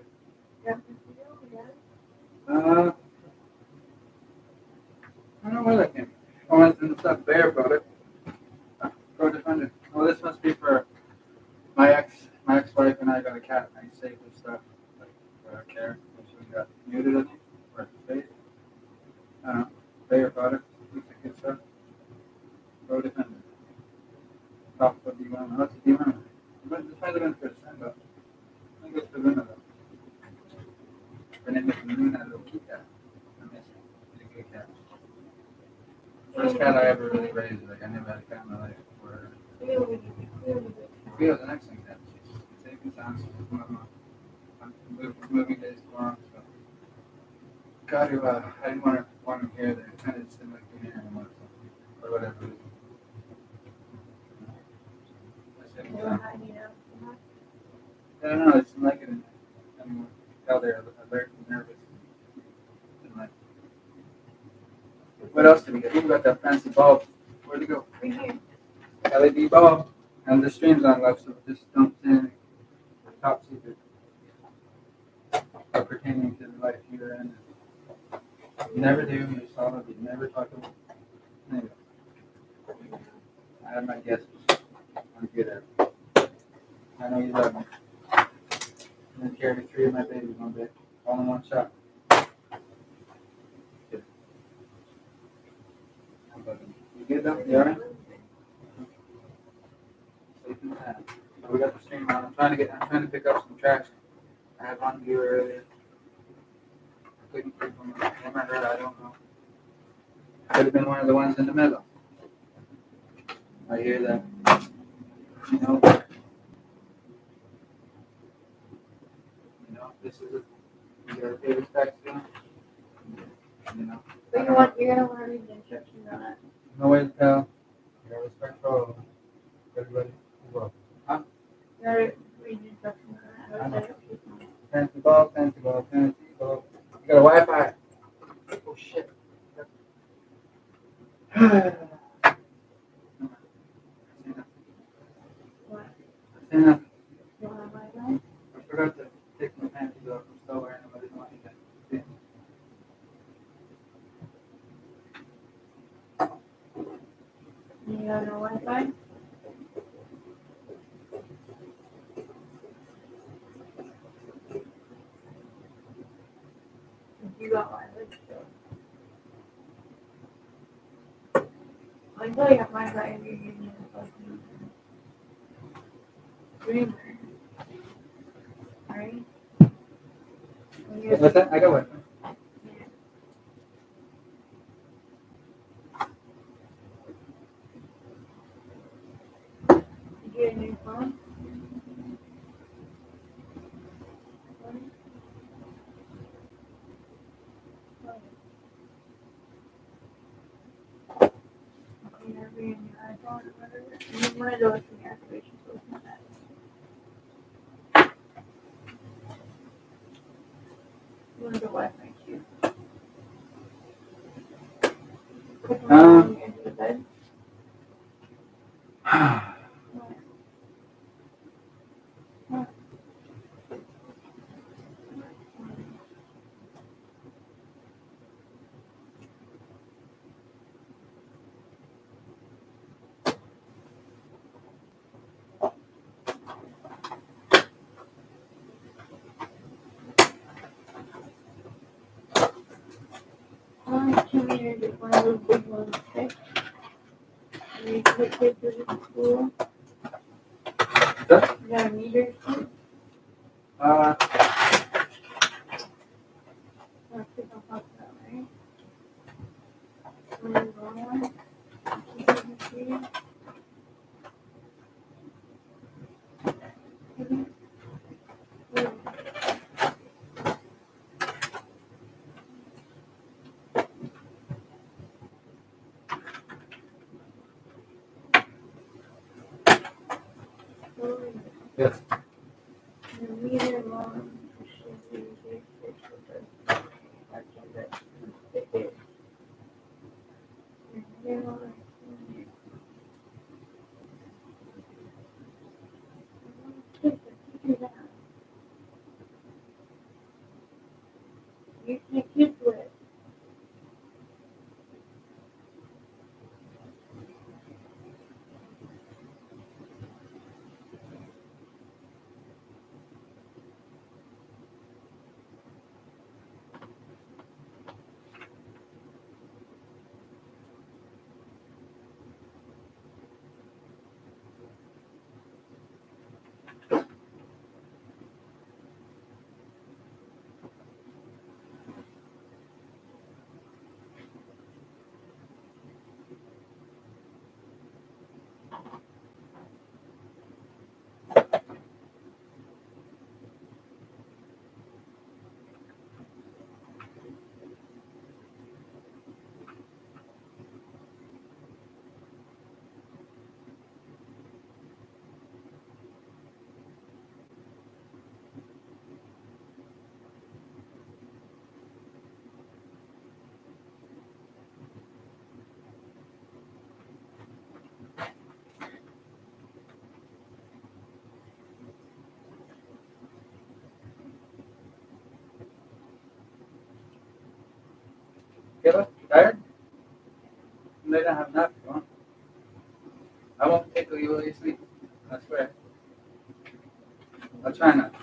I don't know where that came from. Oh, it's in the stuff Bear brought it. Pro Defender. Well, this must be for my ex-wife and I got a cat. I saved this stuff like for our care. So we got muted in it or space. I don't know. Bear product. Looks like good stuff. Pro Defender. Top of the one. What's the D1? But this might have been for a send up. I think it's for Luna though. Her name is Luna. Little cute cat. I miss her. She's a good cat. First cat I ever really raised. Like I never had a cat in my life before. Feels an excellent cat. She's safe and sound. She's one of my movie days tomorrow. So God, I didn't want him here. They kind of just didn't like being here anymore. So, for whatever reason. I don't know. I just didn't like it anymore. Tell they're alert and nervous. Didn't like it. What else did we get? We got that fancy bulb. Where'd it go? LED bulb. And the stream's on left, so just don't say anything. Top secret. Pertaining to the life you're in. You never do. You solid. You never talk about. Anyway. I have my guesses. I'm good at it. I know you love me. I'm gonna carry 3 of my babies one day, all in one shot. Good. You good though? You alright? Safe and sound. So we got the stream on. I'm trying to pick up some trash. I had one viewer earlier. I couldn't pick them up. Him or her, I don't know. Could have been one of the ones in the middle. I hear that. You know, this is it. You gotta pay respect to them. You know. But you're gonna want to read the instructions on it. No way to tell. You gotta respect for all of them. Everybody as well. Huh? You gotta read the instructions on I know. it. Fancy ball, fancy ball, fancy ball. You got a Wi-Fi. Oh shit. What? Enough. You want to buy that? I forgot to take my panties off. I'm still wearing them. I didn't want you to see them. You got no Wi-Fi? You got Wi-Fi still. Until you got Wi-Fi, you're using a fucking streamer. Right? What's that? I got Wi-Fi. Did you get a new phone? Whenever you're in your iPhone or whatever, you want to go with the activation code on that. You want to go Wi-Fi too. Put them on the edge of the bed. Only 2 meters is one of those big ones, okay? And you put kids to the school. that? You got a meter too? Uh, That's what I'm talking about, right? When you go on, you can see Yes. The meter long should be fixed with the you can keep it. Kayla, you tired? Lay down, have a nap if you want. I won't tickle you while you sleep. I swear. I'll try not.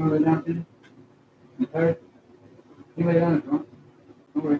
You lay down, Peter? You tired? You lay down if you want. Don't worry.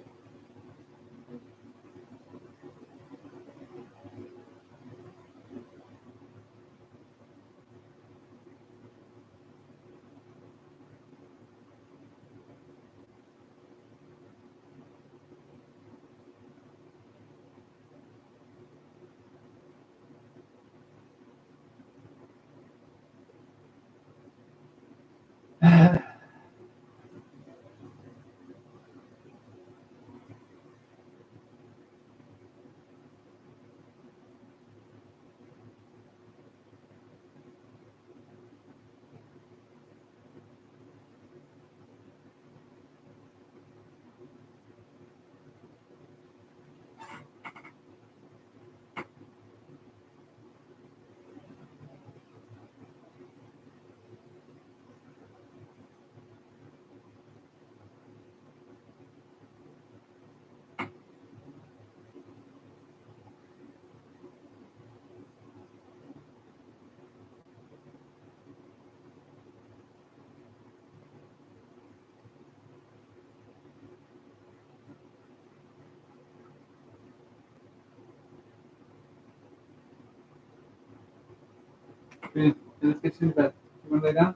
Peter, let's get you in bed. You want to lay down?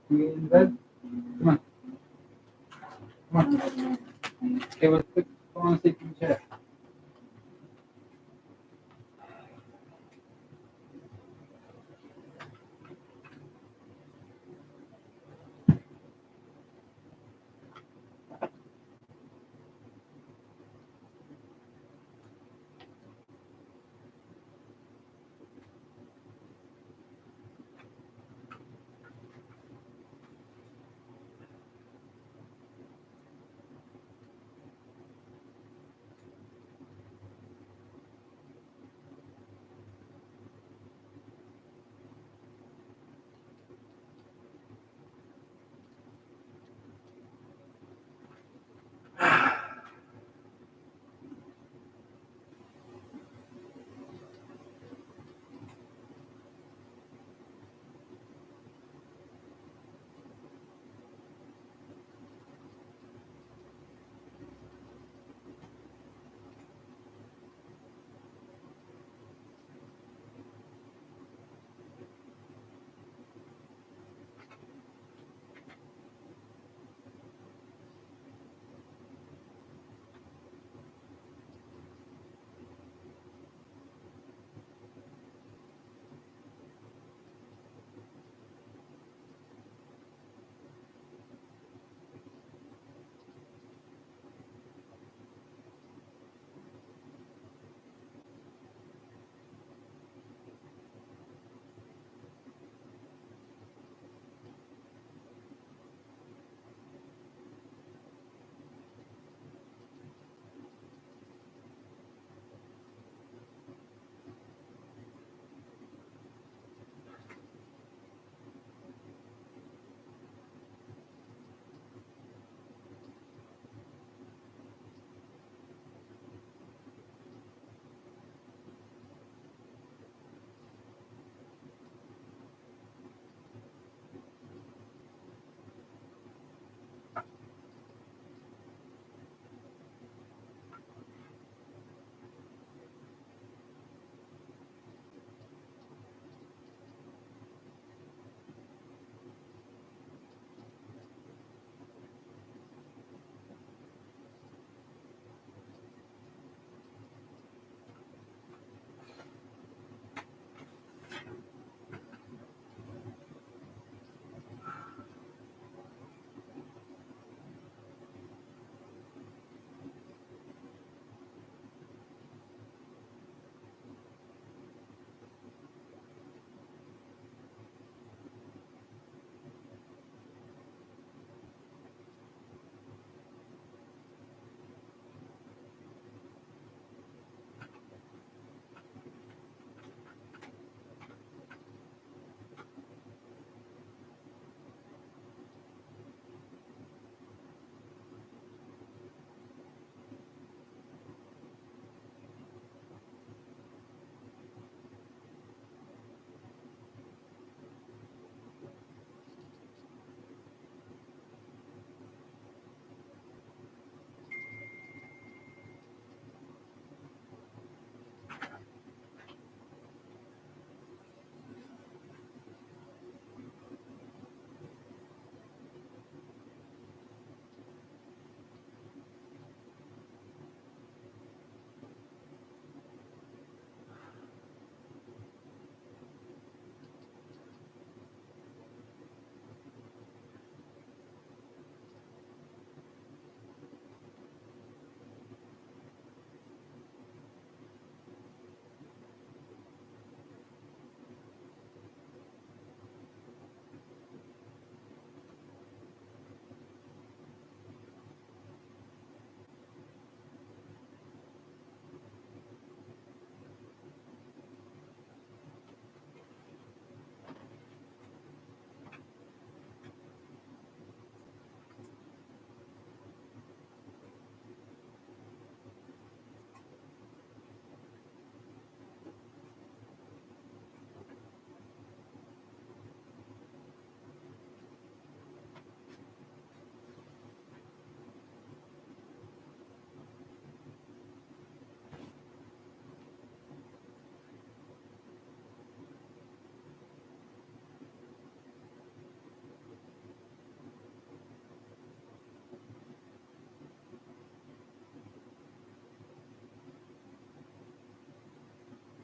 Can we get in bed? Come on. Come on. Okay, let's go on and sleep in the chair.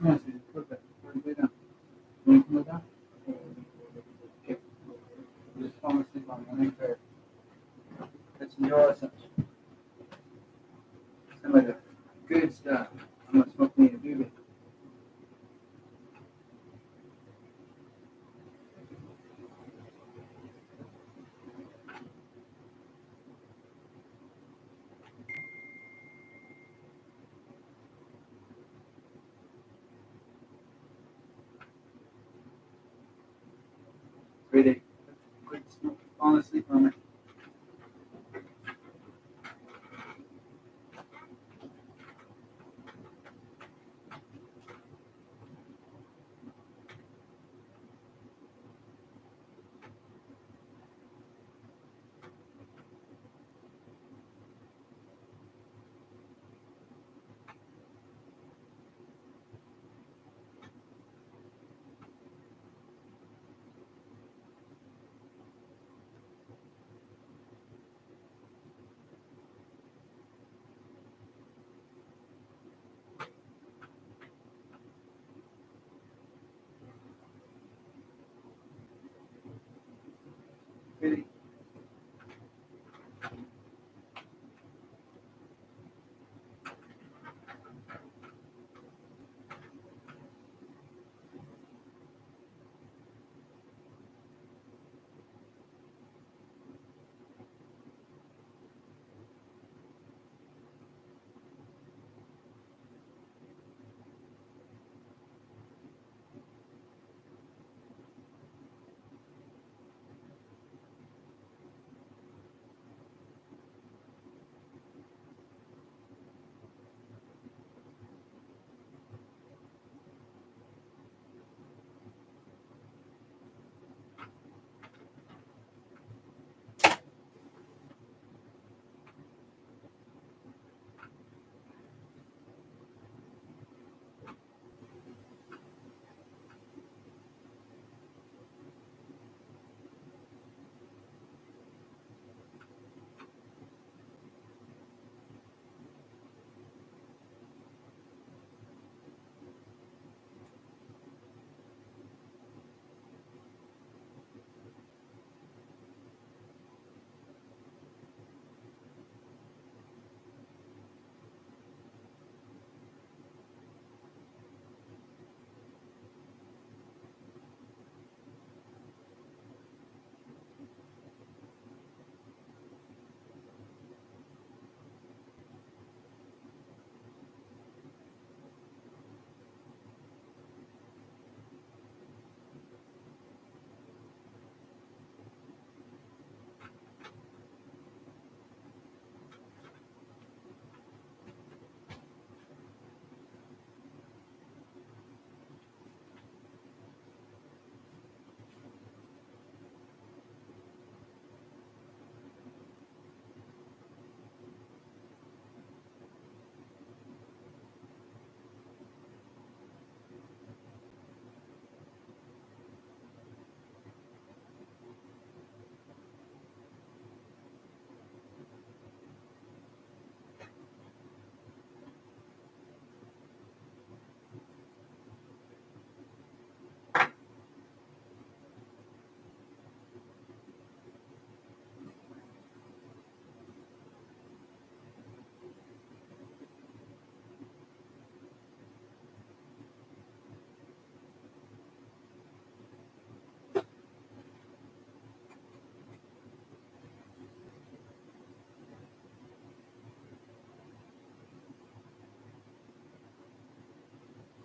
Come on, Susie, put it back. Lay down. You want to come lay down? Okay. Just fall asleep on me. I'm fair. It's your assumption. Some of the good stuff. I'm gonna smoke me a doobie. Sweetie, quit falling asleep on me. Sweetie.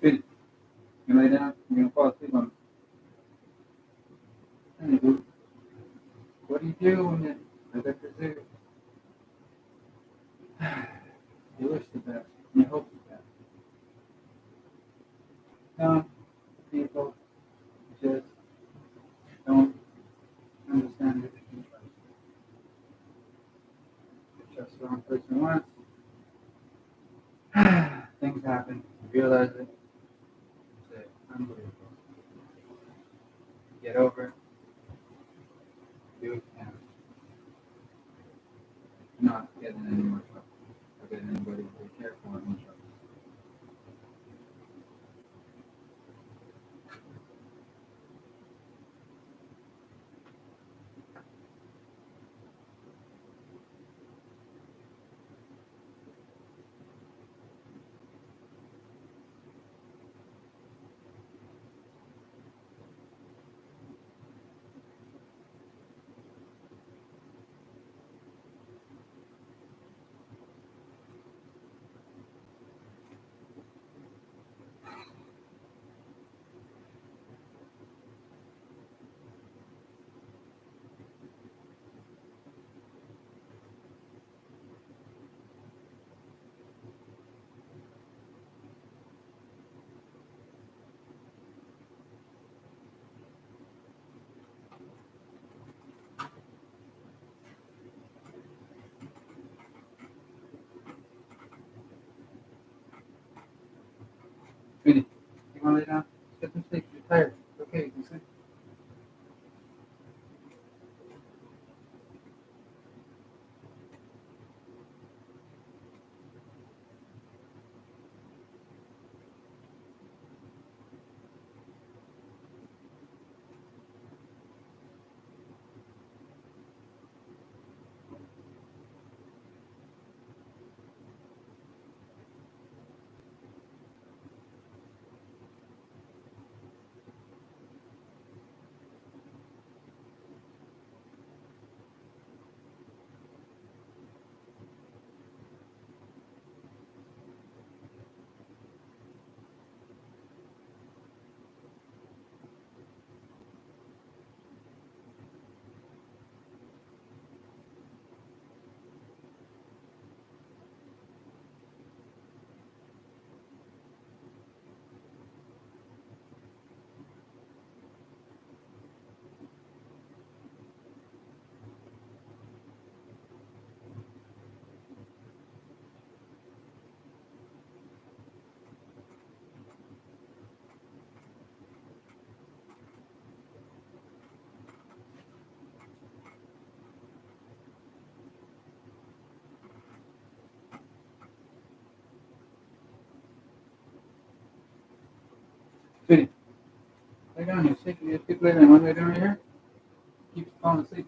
Sweetie, you lay down. You're gonna fall asleep on me. Anywho, what do you do when you live at the zoo? You wish the best. You hope the best. Some people just don't understand it. They trust the wrong person once. Things happen. You realize it. It's unbelievable. Get over it. Do what you can. Not get in any more trouble. Or get anybody who you care for in trouble. lay down. Get some sleep. You're tired. It's okay. You can sleep. Sweetie, lay down here. Sleep. You sleep lay down. Want to lay down right here? Keep falling asleep.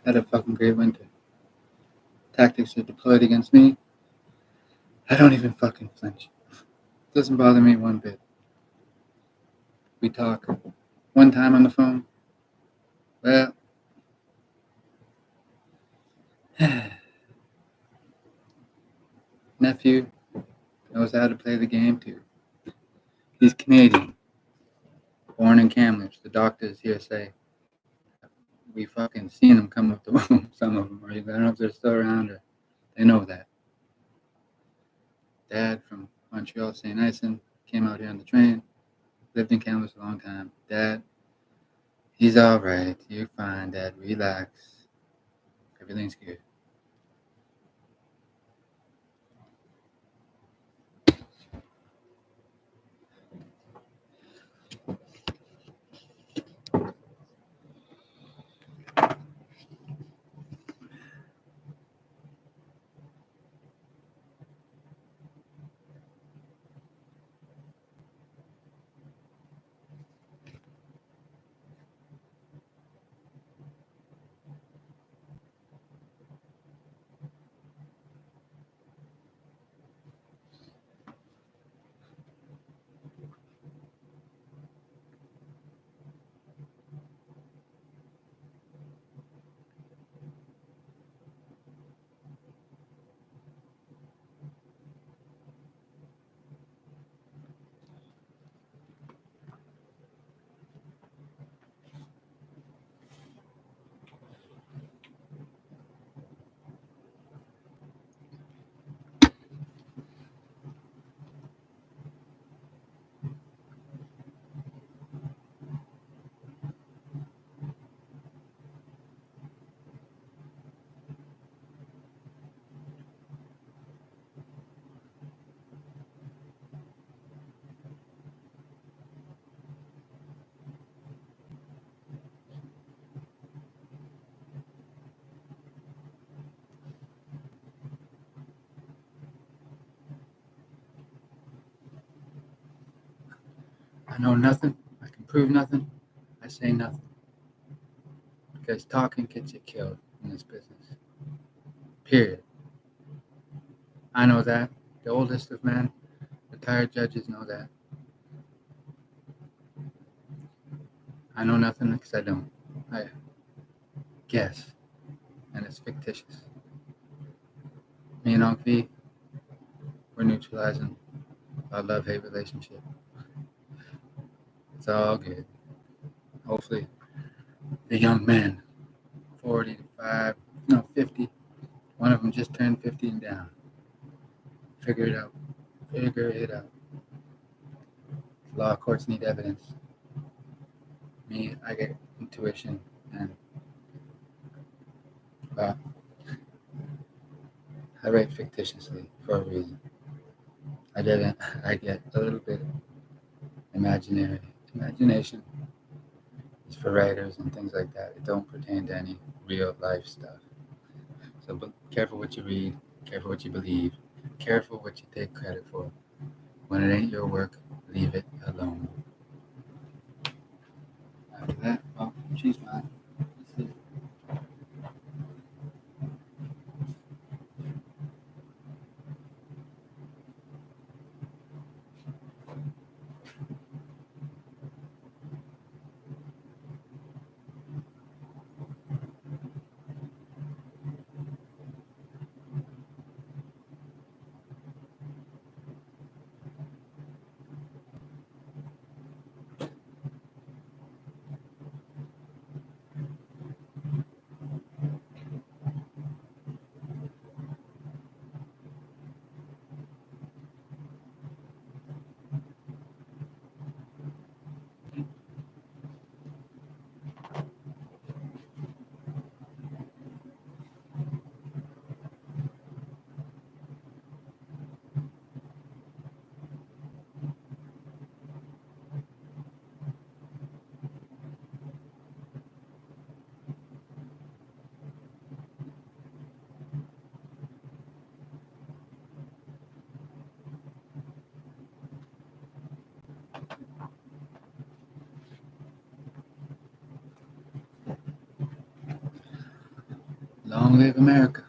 Had a fucking great winter. Tactics are deployed against me. I don't even fucking flinch. Doesn't bother me one bit. We talk one time on the phone. Well, nephew knows how to play the game too. He's Canadian, born in Kamloops. The doctors here say we fucking seen them come up the womb. Some of them, or I don't know if they're still around or they know that. Dad from Montreal, St. Hyacinthe, came out here on the train. Lived in Kamloops a long time. Dad, he's all right. You're fine, Dad. Relax. Everything's good. I know nothing. I can prove nothing. I say nothing. Because talking gets you killed in this business. Period. I know that. The oldest of men, retired judges know that. I know nothing because I don't. I guess. And it's fictitious. Me and Unc V, we're neutralizing our love-hate relationship. It's all good. Hopefully, the young men, 45, no, 50, one of them just turned 50 and down. Figure it out. Figure it out. Law courts need evidence. Me, I get intuition and I write fictitiously for a reason. I get a little bit imagination is for writers and things like that. It don't pertain to any real life stuff. So be careful what you read, careful what you believe, careful what you take credit for. When it ain't your work, leave it alone. After that, well, she's fine. That's it. Long live America.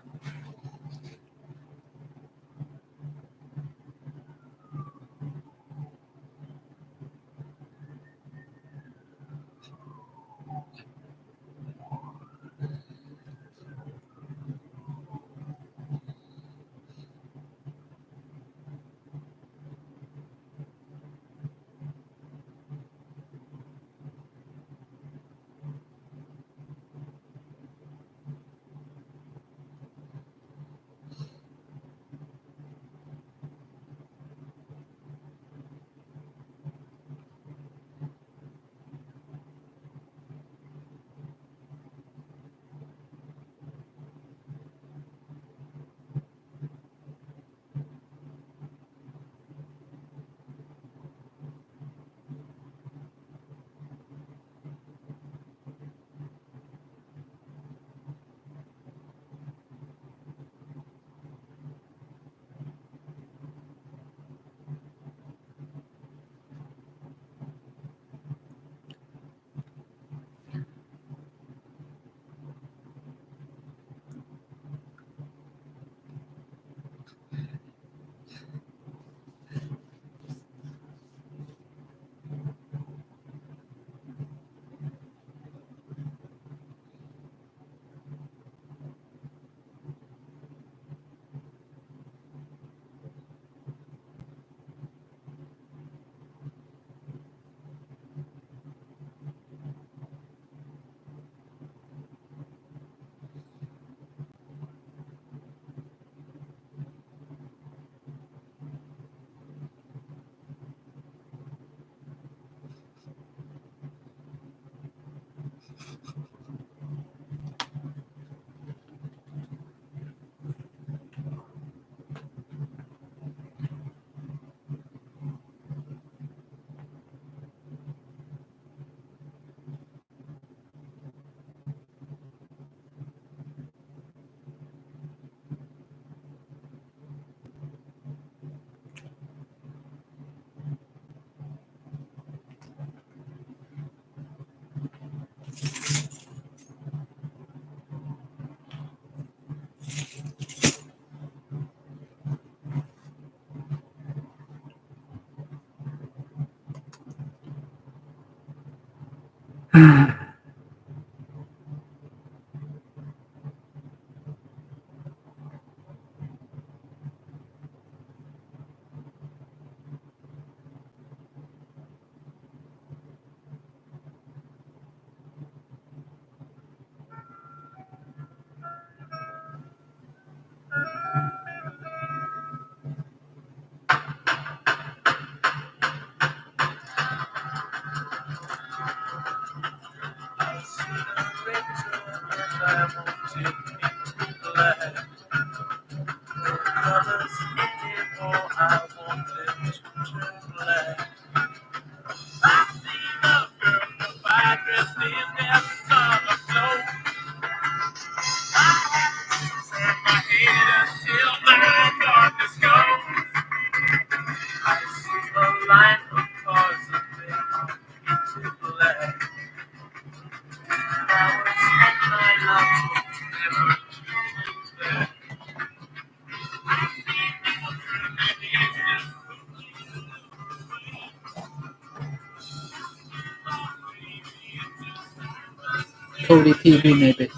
Cody TV, maybe.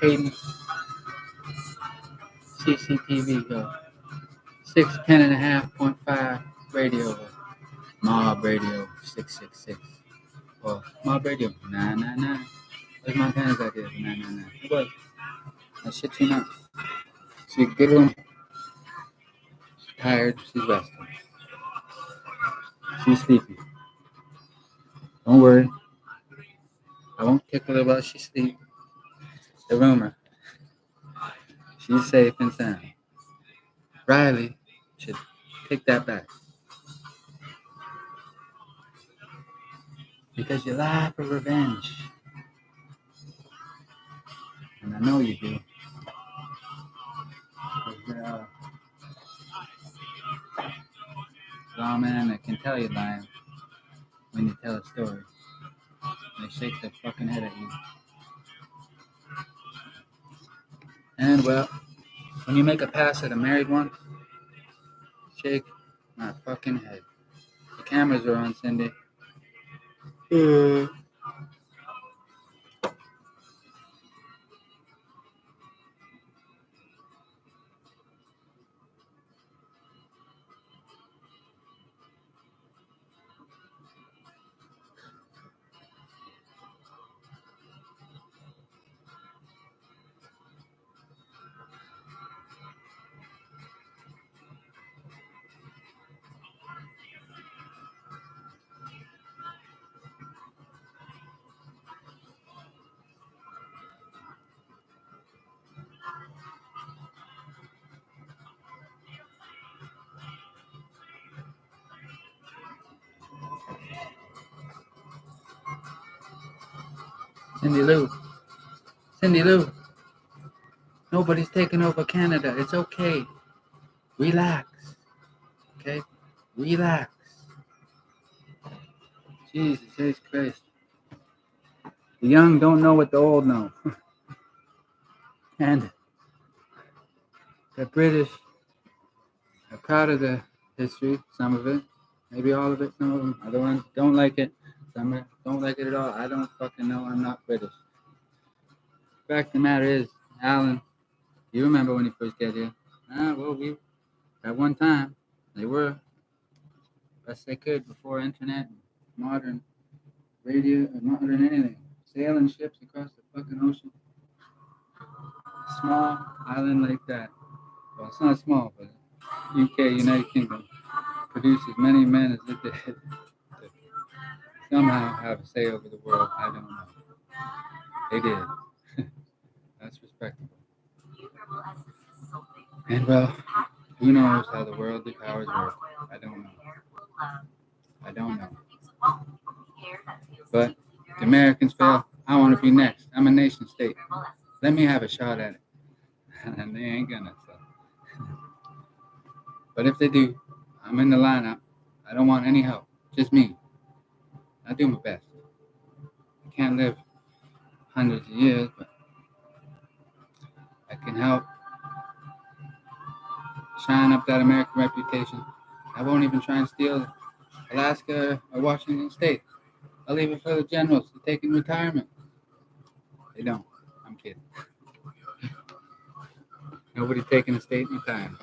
Hayden. CCTV, go. 610.5 radio. Mob Radio 666. Or Mob Radio 999. Where's Montana's idea? 999. It was. I shit you not. She's giggling. She's tired. She's resting. She's sleepy. Don't worry. I won't tickle her while she's asleep. The rumor. She's safe and sound. Riley should take that back. Because you lie for revenge. And I know you do. There's a man that can tell you lying when you tell a story. They shake their fucking head at you. And well, when you make a pass at a married one, shake my fucking head. The cameras are on, Cindy. Cindy Lou. Cindy Lou. Nobody's taking over Canada. It's okay. Relax. Okay? Relax. Jesus Christ. The young don't know what the old know. And the British are proud of the history, some of it. Maybe all of it, some of them. Other ones don't like it. Some don't like it at all. I don't fucking know. I'm not British. The fact of the matter is, Alan, you remember when you first got here? Well, we, at one time, they were best they could before internet, modern radio, modern anything. Sailing ships across the fucking ocean. A small island like that. Well, it's not small, but UK, United Kingdom, produced as many men as it did to somehow have a say over the world. I don't know. They did. That's respectable. And well, who knows how the worldly powers work? I don't know. I don't know. But if the Americans fail, I want to be next. I'm a nation state. Let me have a shot at it. And they ain't gonna. So. But if they do, I'm in the lineup. I don't want any help. Just me. I do my best. I can't live hundreds of years, but I can help shine up that American reputation. I won't even try and steal Alaska or Washington State. I'll leave it for the generals to take in retirement. They don't. I'm kidding. Nobody taking a state in retirement.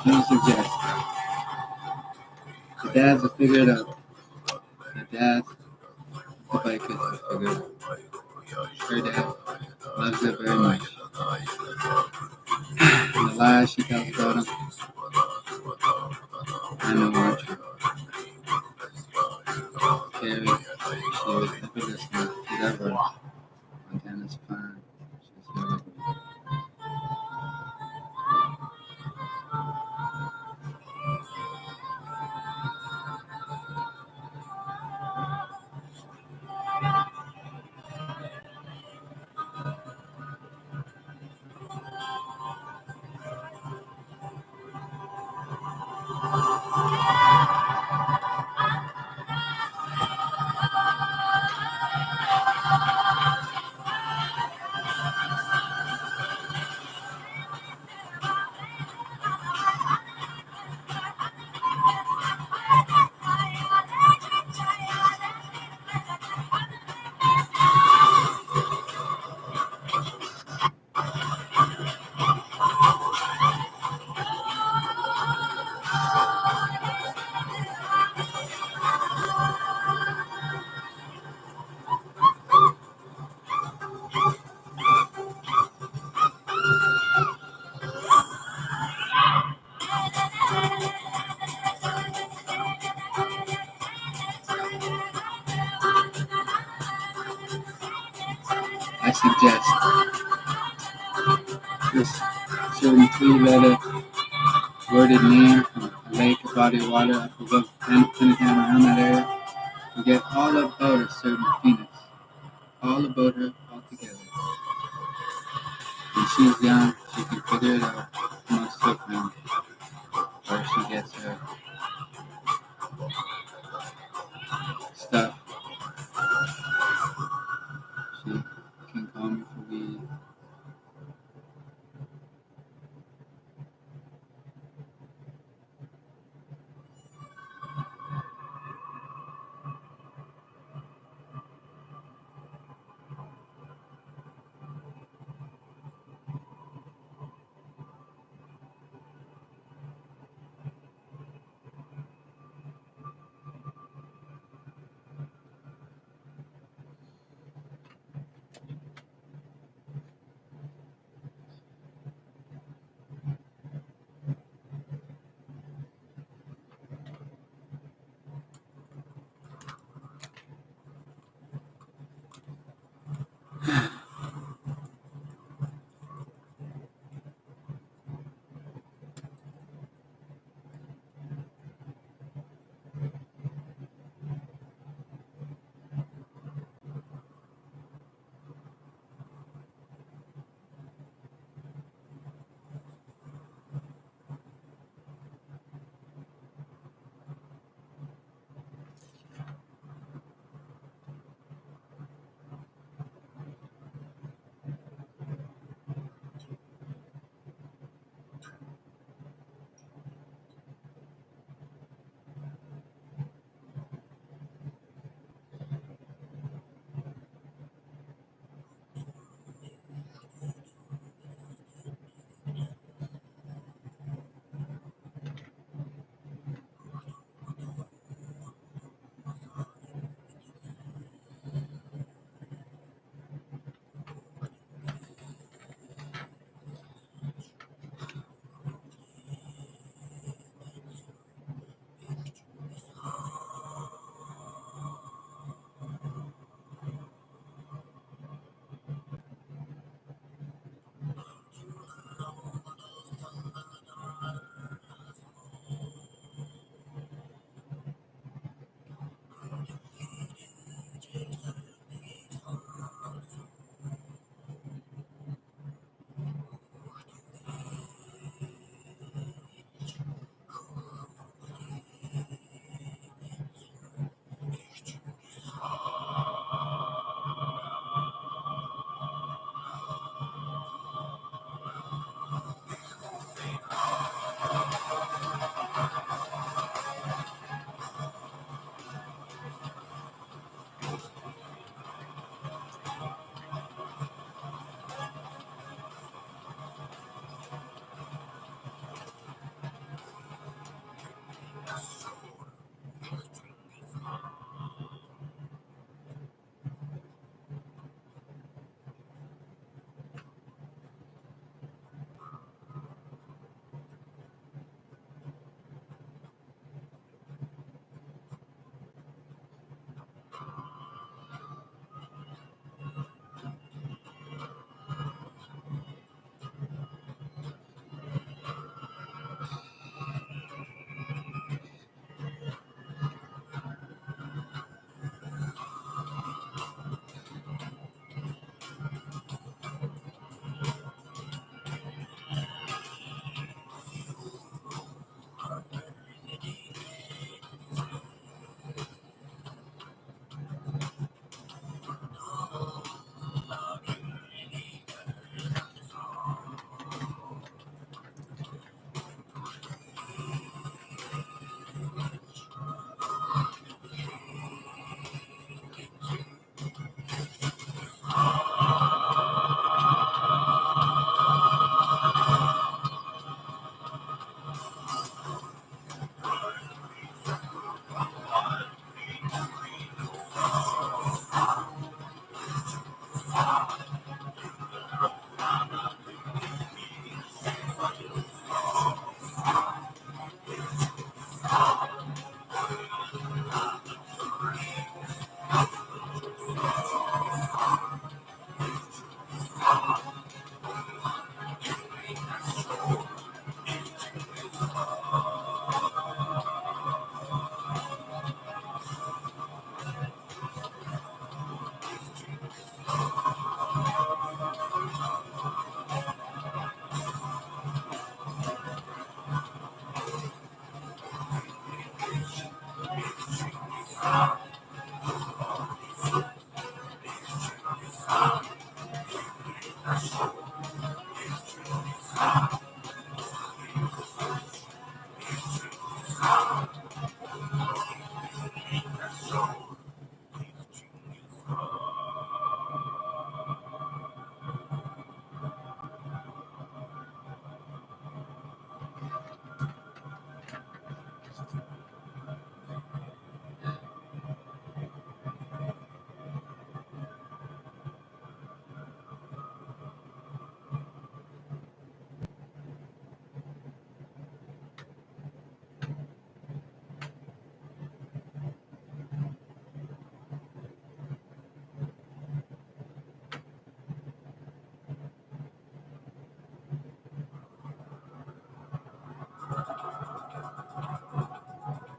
No suggest. The dads will figure it out. The dads, the bikers will figure it out. Her dad loves it very much. And the lies she tells about him, I know aren't true. Carrie, she was never listening. She's ever. Montana's fine. She's never. suggest this certain three-letter worded name from a lake, a body of water. I could look anytime around that area and get all about a certain phoenix, all about her altogether. When she's young, she can figure it out most of the time, where she gets her stuff. She can call me for weed.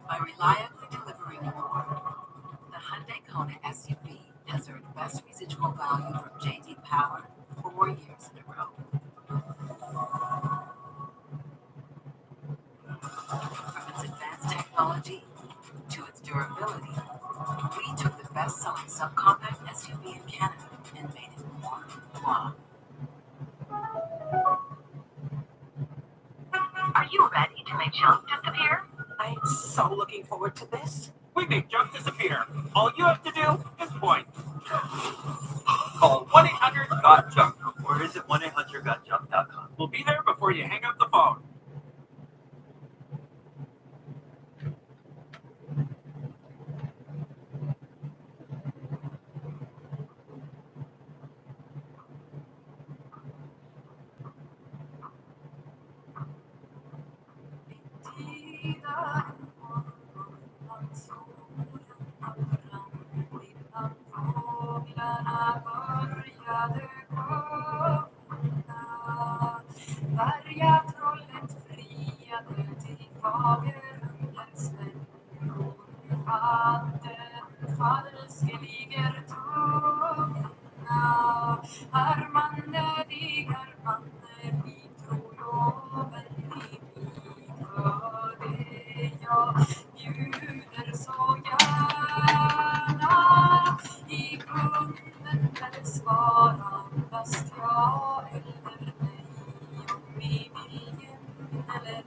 By reliably delivering more, the Hyundai Kona SUV has earned best residual value from J.D. Power 4 years in a row. From its advanced technology to its durability, we took the best-selling subcompact SUV in Canada and made it more. Wow. Are you ready to make junk disappear? I'm so looking forward to this. We make junk disappear. All you have to do is point. Call 1-800-GOT-JUNK. Or visit 1-800-GOT-JUNK.com. We'll be there before you hang up the phone. Bergatrollet friade till fager under snön. Vatten falskeliger tunga. Hermanne, vi tror loven i mig hörde jag bjuder så gärna. I grunden väl svara fast ja eller nej. Om vi viljen eller ej.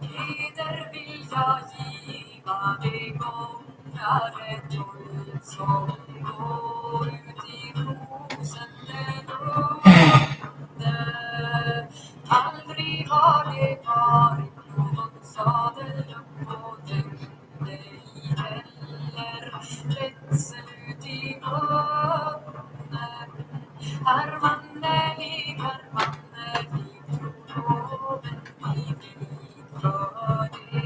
Heder vill jag giva de gångare tolv som går ut i rosende lunde. Aldrig har det varit någon sadel på den ej heller rädsel ut i munnen. Hermanne, vi tror loven i mig hörde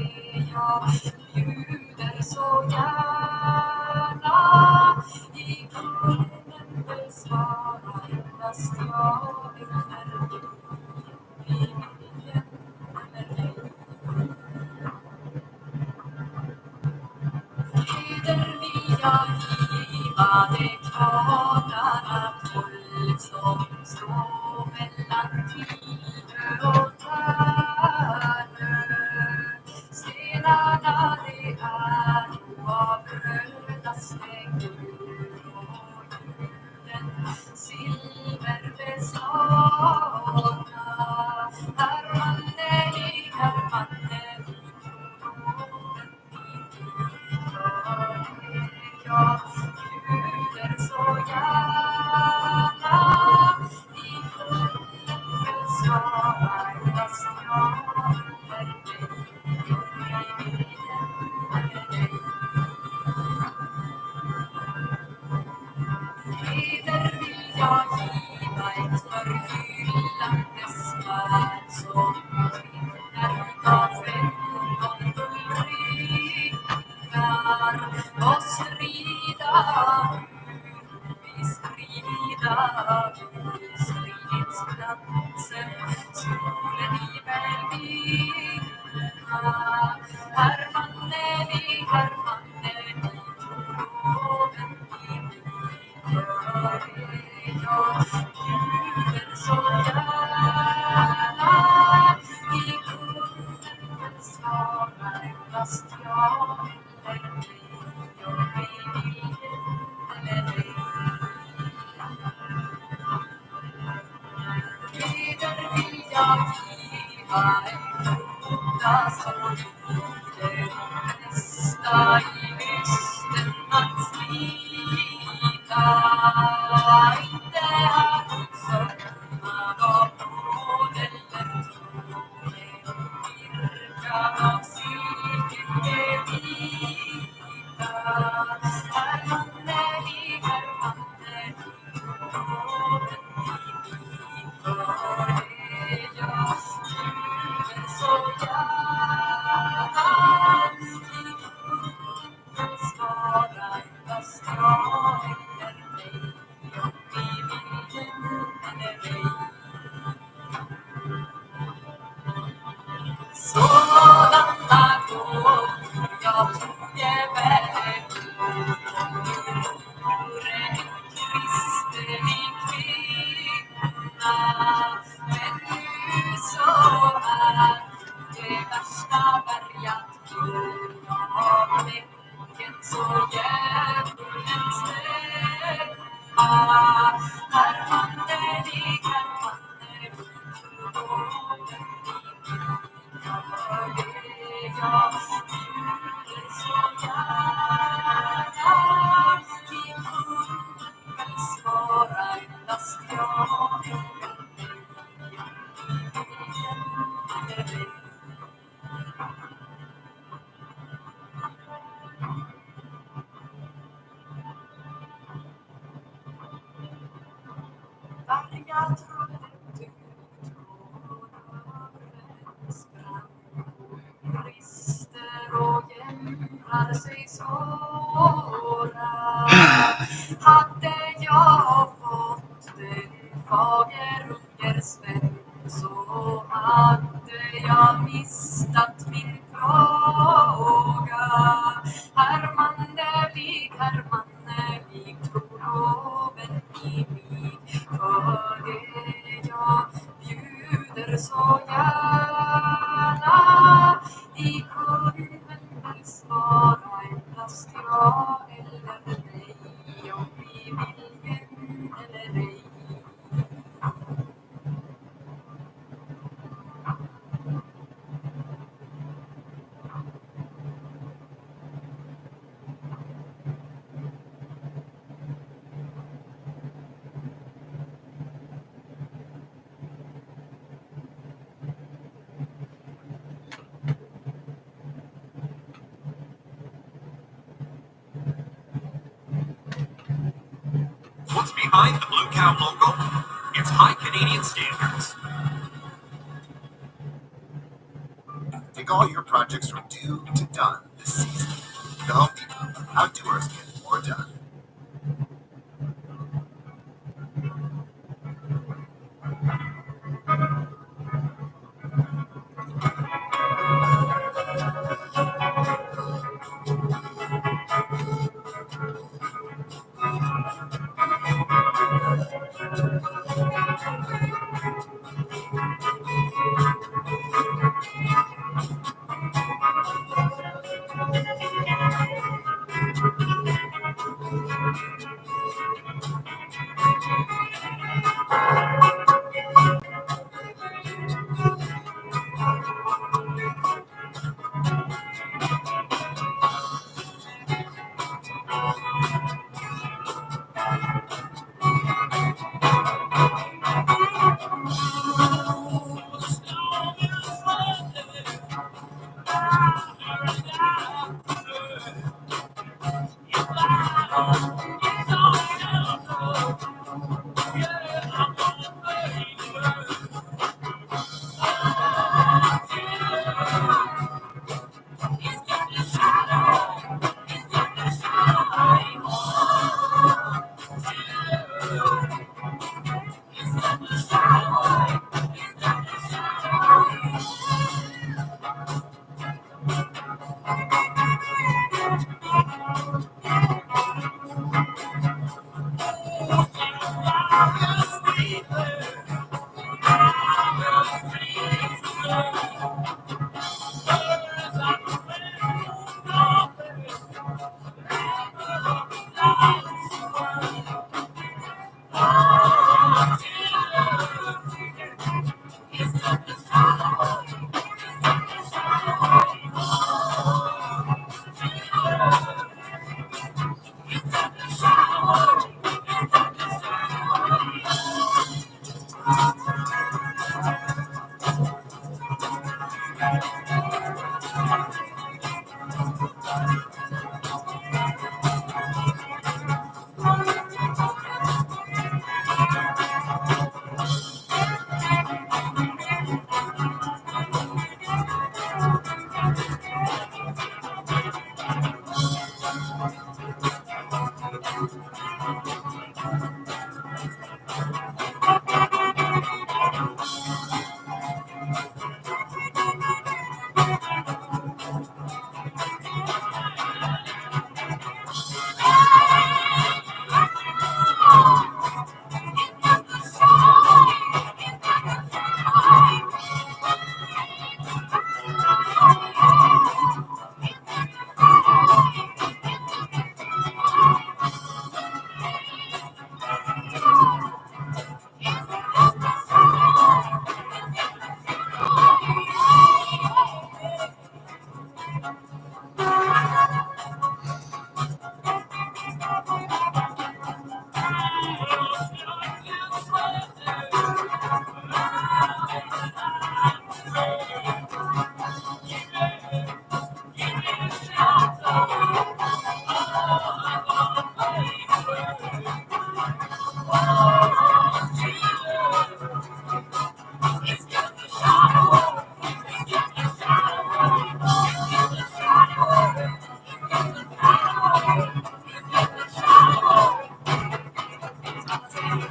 jag bjuder så gärna. I grunden väl svara endast ja eller nej. Vi viljen eller ej. Heder vill jag giva de kvarnarna tolv som står mellan Tidö och Tärnö. Stenarna de är av rödaste guld och hjulen silverbeslagna. Hermanne, vi tror loven jag bjuder så gärna. I grunden väl svara endast ja eller nej. I viljen eller ej. Heder vill jag giva ett förgyllande svärd som skimrar utav 15 guldringar och strida vid stridsplatsen solen i välvinga. Hermanne, vi tror loven i mig hörde jag bjuder så gärna. I grunden väl svara endast jag eller dig, jag vill eller ej. Heder vill jag giva en goda som lider nästa i lysten att slita. Inte är hon sömnad av bråd eller tåg, virkad av silke vita. Är manlig, tråden sådana gånger jag tog väl kristelig kvinna, men nu så är det värsta bärgat av bäcken så djävulen stämma. Herr Mannervik, trogen för det jag bjuder så gärna. I kunden svarar endast jag eller dig. Varga trollet ut på dörrens brand, brister och jämrar sig svåra. Hade jag fått den fagerungersvän så hade jag mistat min plåga. Herr Mannervik, tror loven i mig för det jag bjuder så gärna. I kunden vill svara endast ja eller nej, om vi viljen eller ej. What's behind the Blue Cow logo? It's high Canadian standards. Take all your projects from do to done this season. The Home Depot. Outdoors get more done.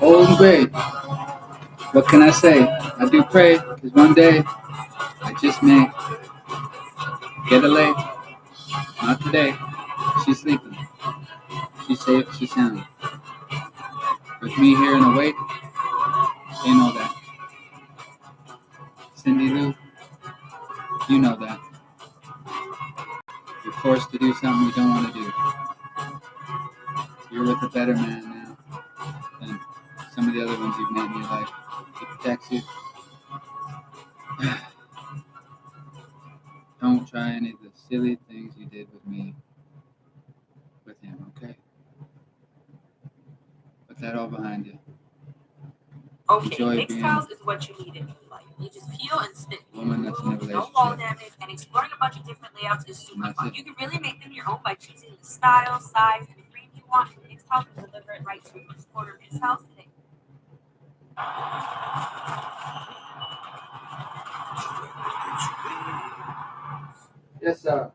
Old and gray. What can I say? I do pray, because one day I just may get a lay. Not today. She's sleeping. She's safe. She's sound. With me here and awake, they know that. Cindy Lou, you know that. You're forced to do something you don't want to do. You're with a better man now than some of the other ones you've met in your life. He protects you. Don't try any of the silly things you did with me, with him, okay? Put that all behind you. Okay, Enjoy mixed being tiles is what you need in your life. You just peel and snip. a woman that's in a No relationship. wall damage, and exploring a bunch of different layouts is super That's fun. it. You can really make them your own by choosing the style, size, and frame you want, and Mixed Tiles will deliver it right to you. Just order Mixed Tiles today. Yes, sir.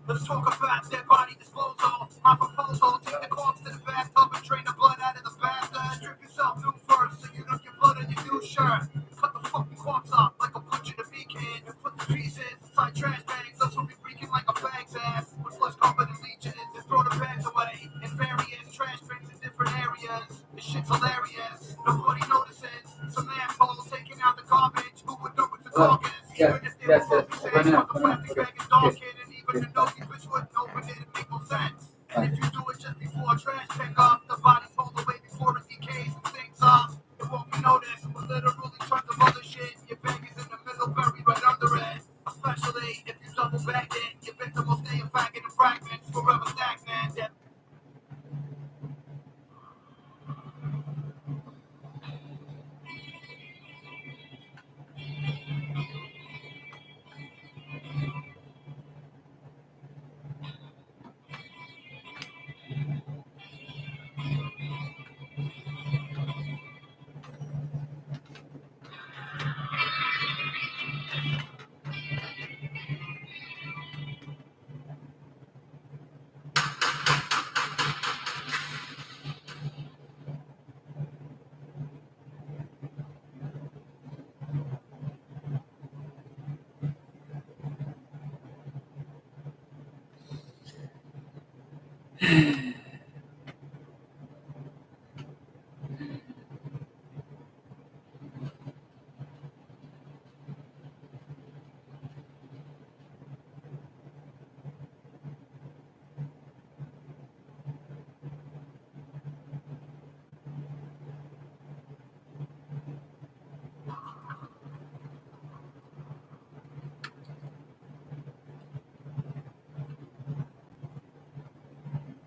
Let's talk about dead body disposal. My proposal: take the corpse to the bathtub and drain the blood out of the bathtub. Strip yourself new first so you don't get blood on your new shirt. Cut the fucking corpse off like a butcher to be can and put the pieces inside trash bags. Those will be reeking like a bag's ass with flesh covered in leeches. And throw the bags away in various trash bins in different areas. This shit's hilarious. Nobody notices. Some asshole taking out the garbage. Who would do it to carcass? Even if they were focusing on the plastic bag and dog kid, and even the nosy bitch wouldn't open it, it make no sense. And if you do it just before a trash pickup, the body's pulled away before it decays and stinks up. It won't be noticed, but literally tons of other shit. Your bag is in the middle, buried right under it. Especially if you double bagged it, your victim will stay a faggot in fragments, forever stagnant. Yeah.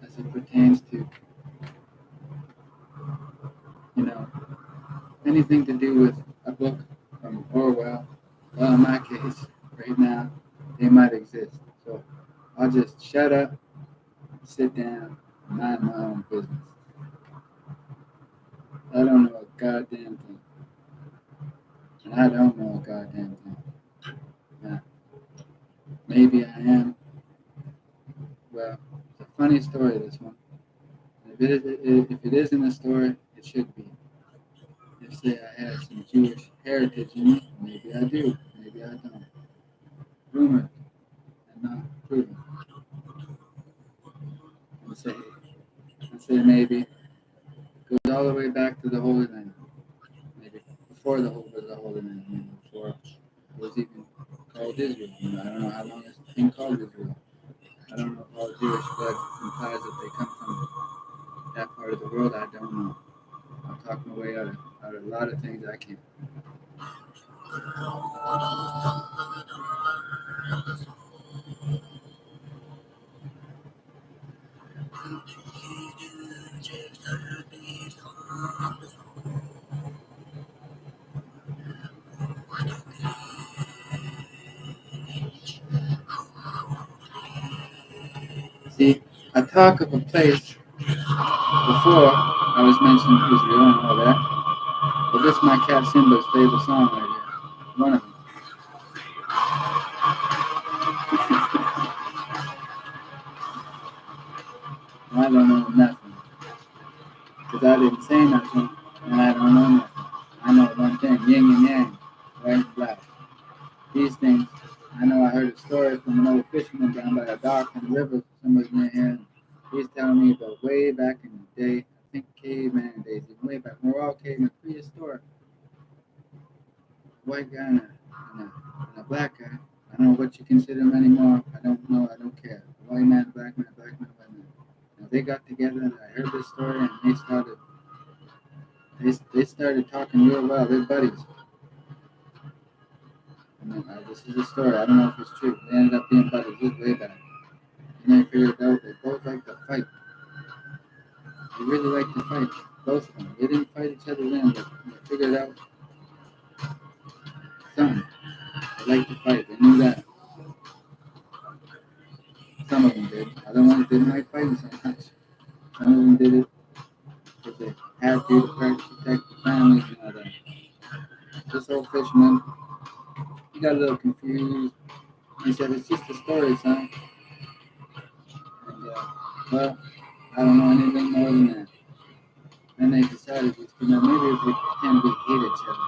As it pertains to, anything to do with a book from Orwell. Well, in my case, right now, they might exist. So I'll just shut up, sit down, and mind my own business. I don't know a goddamn thing. And I don't know a goddamn thing. Now, maybe I am. Well, it's a funny story, this one. If it isn't a story, it should be. If, say, I have some Jewish heritage in me, maybe I do, maybe I don't. Rumored and not proven. I say maybe. Goes all the way back to the Holy Land. Maybe before the Holy Land, before was even called Israel. I don't know how long it's been called Israel. I don't know if all Jewish blood implies that they come from that part of the world. I don't know. I'll talk my way out of a lot of things I can't. See, I talk of a place before I was mentioning Israel and all that. But this is my cat Simba's favorite song right here. One of them. I don't know nothing. Because I didn't say nothing, and I don't know nothing. I know one thing, yin and yang, white and black. These things, I know I heard a story from an old fisherman down by a dock in the river somewhere near here. He's telling me about way back in the day, I think caveman days, even way back, we're all cavemen, prehistoric. White guy and a black guy. I don't know what you consider them anymore. I don't know, I don't care. White man, black man, white man. Now they got together and I heard this story and they started talking real well. They're buddies. This is a story. I don't know if it's true. They ended up being buddies. This is way back. And they figured out they both like to fight. They really like to fight. Both of them. They didn't fight each other then, but they figured out something. They like to fight. They knew that. Some of them did. Other ones didn't like fighting sometimes. Some of them did it because they had to protect the families and all that. This old fisherman, he got a little confused. He said, "It's just a story, son." And, well, I don't know anything more than that. Then they decided, maybe if we pretend we hate each other.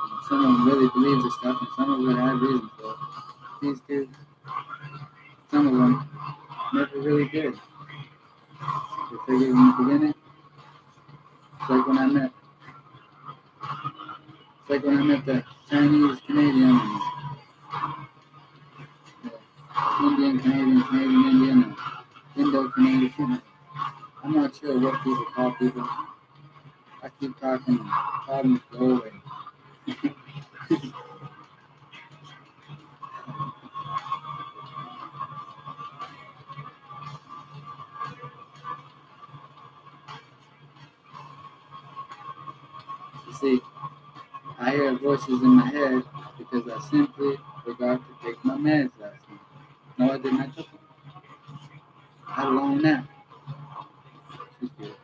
And some of them really believe this stuff, and some of them had reason for it. These two, some of them never really did. They figured in the beginning, it's like when I met the Chinese Canadian, Indian Canadian, Canadian Indian, Indo Canadian. I'm not sure what people call people. I keep talking, problems go away. You see, I hear voices in my head because I simply forgot to take my meds last night. No, I didn't. I took them. I had a long nap. She's good.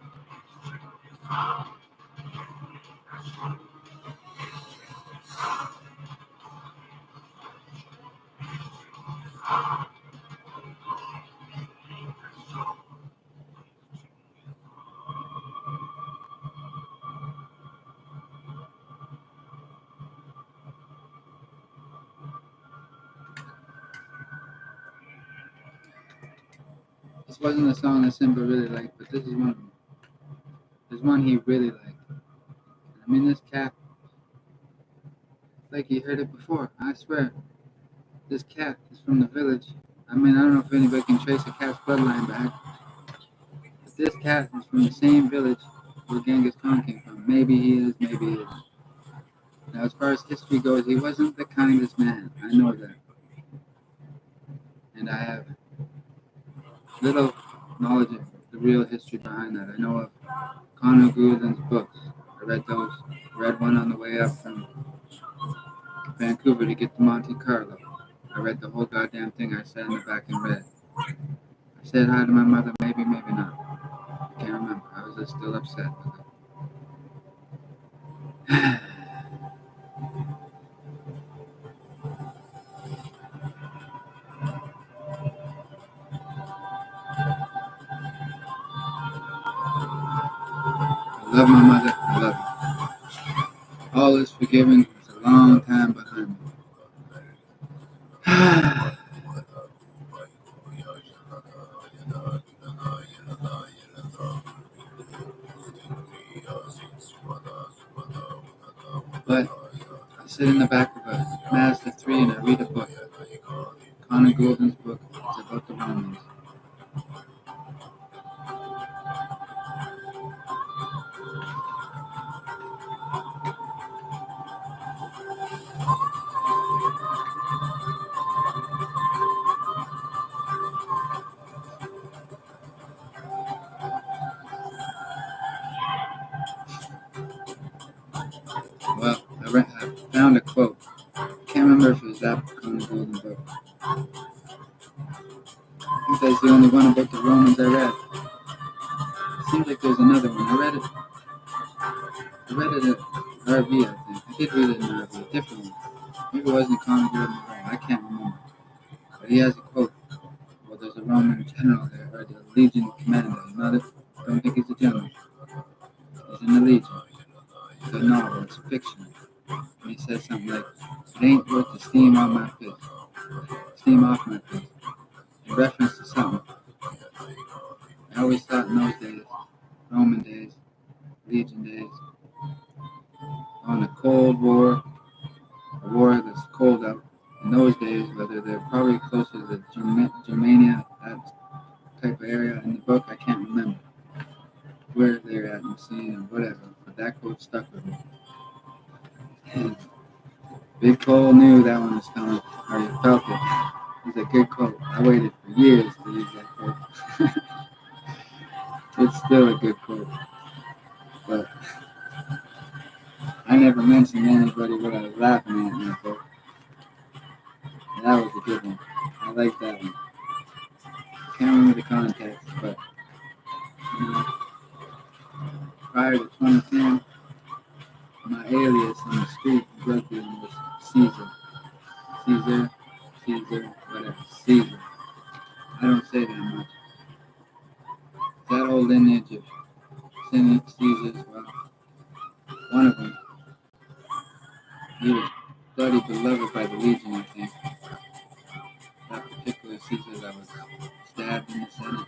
This wasn't a song that Simba really liked, but this is one of them. There's one he really liked. I mean, this cat, like he heard it before, I swear. This cat is from the village. I mean, I don't know if anybody can trace a cat's bloodline back, but this cat is from the same village where Genghis Khan came from. Maybe he is, maybe he isn't. Now, as far as history goes, he wasn't the kindest man. I know that. And I have little knowledge of the real history behind that. I know of Conor Goulding's books. I read those. I read one on the way up from Vancouver to get to Monte Carlo. I read the whole goddamn thing. I sat in the back and read. I said hi to my mother, maybe, maybe not. I can't remember. I was just still upset with her. I love my mother. I love her. All is forgiven. It's a long time behind me. But I sit in the back of a Mazda 3 and I read a book. Connor Goulden's book. It's about the Romans. Well, I found a quote. Can't remember if it was that Connor Goulden book. I think that's the only one about the Romans I read. Seems like there's another one. I read it at RV, I think. I did read it in RV, a different one. Maybe it wasn't Connor Goulden at all. I can't remember. But he has a quote. Well, there's a Roman general there, or the legion commander. I don't think he's a general. He's in the legion. It's a novel. It's fiction. And he says something like, "It ain't worth the steam on my face. Steam off my face." In reference to something. I always thought in those days, Roman days, legion days, on a cold war, a war that's cold out, in those days, whether they're probably closer to the Germania, that type of area in the book, I can't remember where they're at and seeing or whatever, but that quote stuck with me. And Big Cole knew that one was coming, or he felt it. It's a good quote. I waited for years to use that quote. It's still a good quote, but I never mentioned anybody what I was laughing at in that quote. And that was a good one. I like that one. Can't remember the context, but prior to 2010, my alias on the street drug dealing was Caesar. Caesar, whatever. Caesar. I don't say that much. That old lineage of Caesars, well, one of them, he was bloody beloved by the Legion, I think. That particular Caesar that was stabbed in the Senate.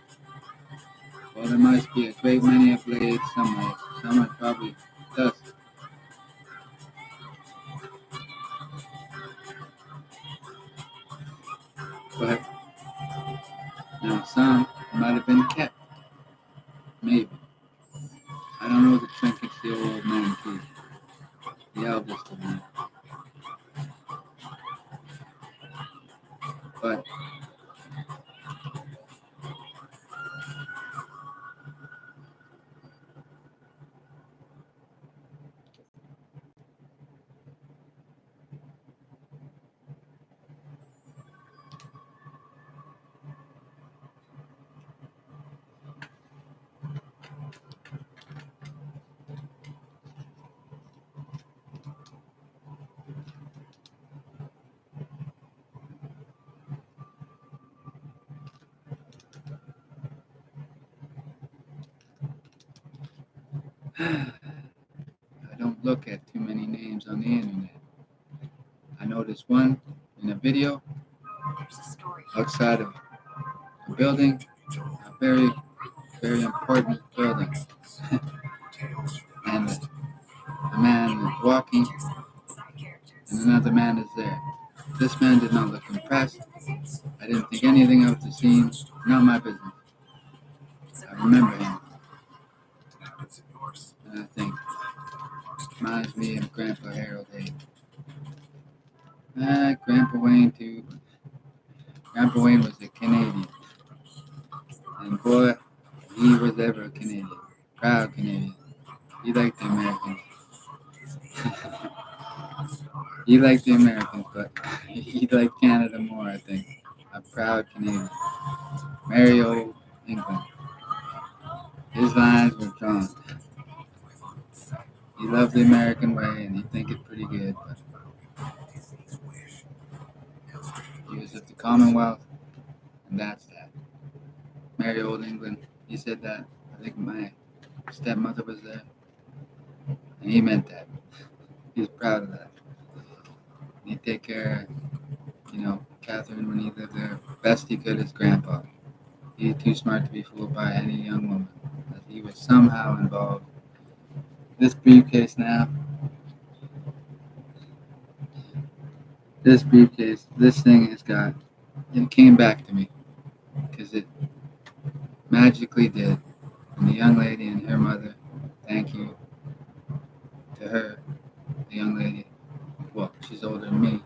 Well, there must be a great many of blades somewhere. Someone probably does. But now some might have been kept. Maybe. I don't know the trinkets the old man keeps. The eldest of them. But I don't look at too many names on the internet. I noticed one in a video outside of a building, a very, very important building. And the man was walking, and another man is there. This man did not look impressed. I didn't think anything of the scene. Not my business. I remember him. And I think, reminds me of Grandpa Harold Hayes. Grandpa Wayne too. Grandpa Wayne was a Canadian. And boy, he was ever a Canadian. Proud Canadian. He liked the Americans. He liked the Americans, but he liked Canada more, I think. A proud Canadian. Merry old England. His lines were drawn. He loved the American way, and he think it pretty good, but he was of the Commonwealth, and that's that. Merry old England. He said that. I think my stepmother was there, and he meant that. He's proud of that. He'd take care of, Catherine when he lived there, best he could as grandpa. He's too smart to be fooled by any young woman. But he was somehow involved. This briefcase now, This briefcase, this thing has got, it came back to me because it magically did. And the young lady and her mother, thank you to her, the young lady. Well, she's older than me.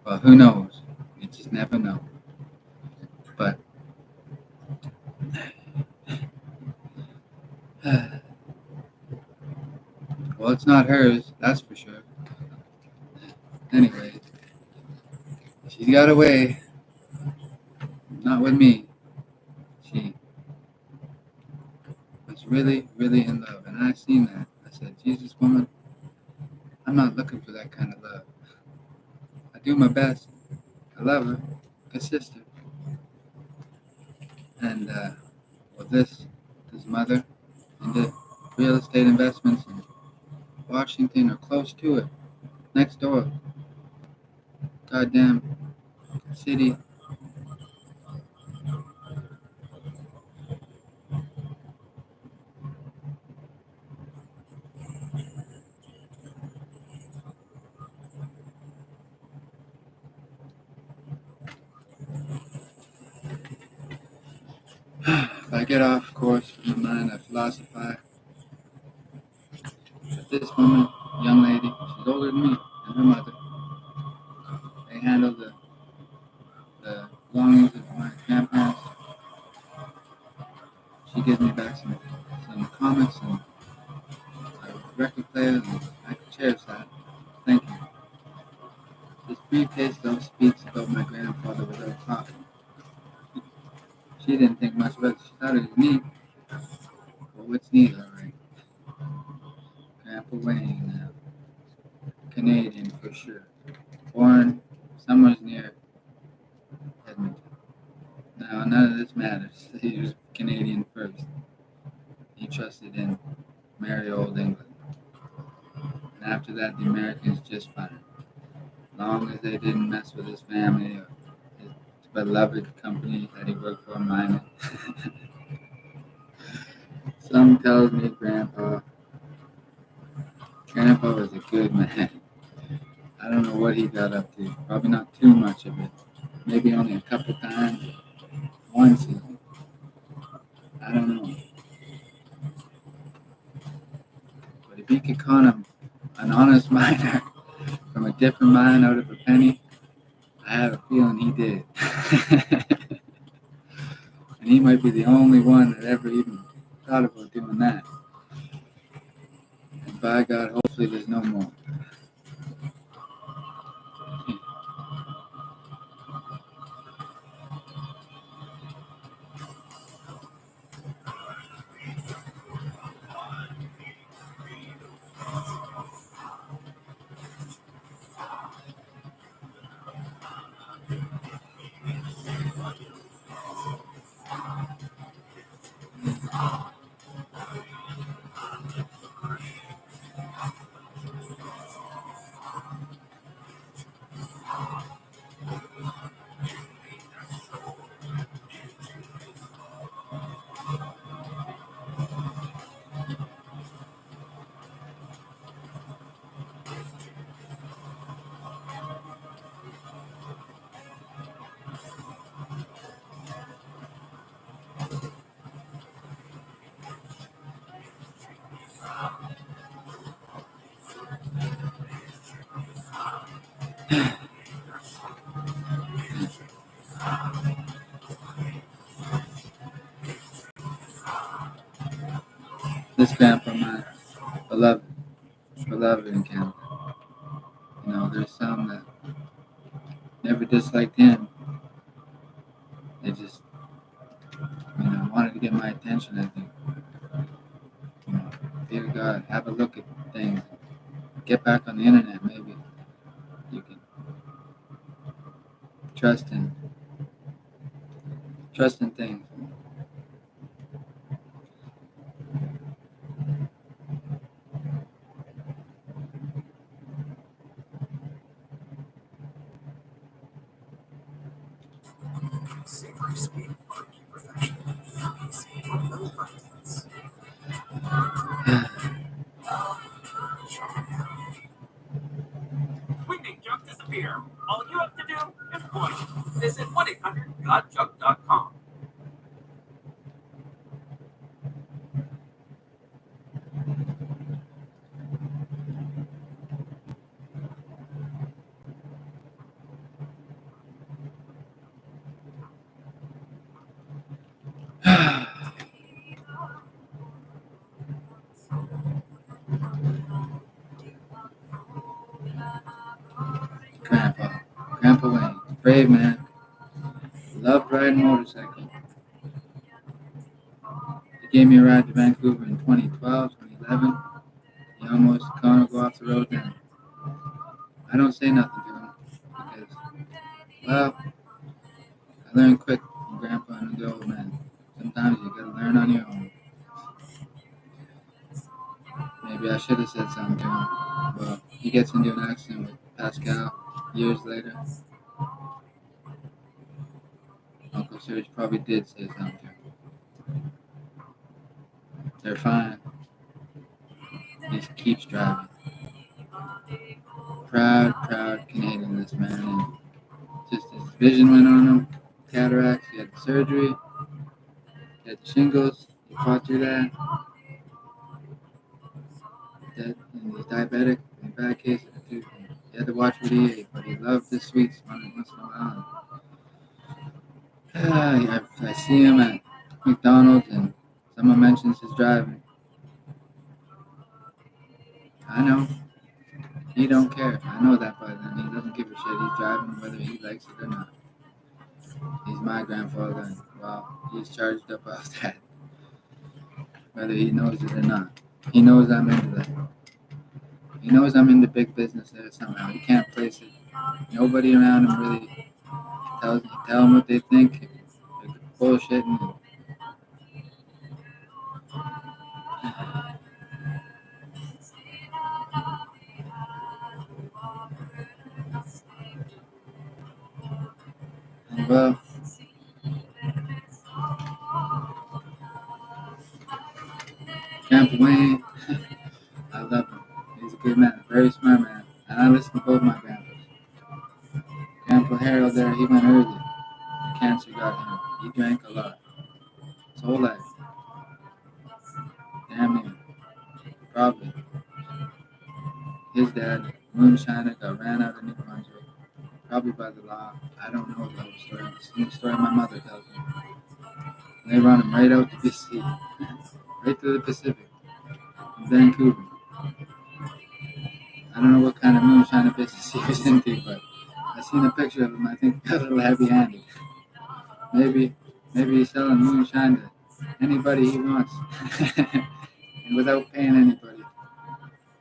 Well, who knows? You just never know. But well, it's not hers, that's for sure. Anyway, she's got away. Not with me. She was really, really in love, and I seen that. I said, Jesus, woman, I'm not looking for that kind of love. I do my best. I love her, a sister. And well, this mother into real estate investments in Washington or close to it, next door, goddamn city. If I get off course from my mind, I philosophize. But this woman, young lady, she's older than me, and her mother, they handle the belongings of my grandparents. She gives me back some comics and a record player, and I can cherish that. Thank you. This briefcase though speaks about my grandfather without talking. She didn't think much about it. She thought it was neat. Well, what's neat, alright? Grandpa Wayne, Canadian for sure. Born somewhere near Edmonton. Now, none of this matters. He was Canadian first. He trusted in merry old England. And after that, the Americans just fine. As long as they didn't mess with his family or his beloved company that he worked for, mining. Some tells me Grandpa was a good man. I don't know what he got up to. Probably not too much of it. Maybe only a couple times. Once even. I don't know. But if he could con an honest miner from a different mine out of a penny, I have a feeling he did. And he might be the only one that ever even thought about doing that. And by God, hopefully there's no more. This grandpa mine, beloved in Canada. You know, there's some that never disliked him. They just, wanted to get my attention, I think. Dear God, have a look at things. Get back on the internet, maybe. You can trust in things. Savory sweet barbecue perfection. Easy, no contents. We make junk disappear. All you have to do is point. Visit 1-800-GOT-JUNK.com. Grandpa Wayne, brave man, loved riding motorcycle. He gave me a ride to Vancouver in 2012, 2011. He almost gonna go off the road then. I don't say nothing to him because, well, I learned quick from Grandpa and the old man. Sometimes you gotta learn on your own. Maybe I should have said something to him. Well, he gets into an accident with Pascal years later. Uncle Serge probably did say something to him. They're fine. He just keeps driving. Proud Canadian, this man. And just his vision went on him. Cataracts, he had surgery, he had shingles, he fought through that. And he's diabetic, in a bad case, he had to watch what he ate, but he loved the sweets once in a while. I see him at McDonald's and someone mentions his driving. I know. He don't care. I know that by then. He doesn't give a shit. He's driving whether he likes it or not. He's my grandfather, and well, he's charged up off that. Whether he knows it or not. He knows I'm into that. He knows I'm into big business there somehow. He can't place it. Nobody around him really tell him what they think. They're bullshitting. Well, Grandpa Wayne, I love him. He's a good man, a very smart man. And I listen to both my grandpas. Grandpa Harold there, he went early. The cancer got him. He drank a lot. His whole life. Damn near. Probably. His dad, moonshiner, got ran out of New Brunswick. Probably by the law. I don't know the whole story. It's the story my mother tells me. They run him right out to BC. Right to the Pacific. In Vancouver. I don't know what kind of moonshiner business he was into, but I seen a picture of him. I think a little heavy-handed. Maybe he's selling moonshine to anybody he wants, and without paying anybody.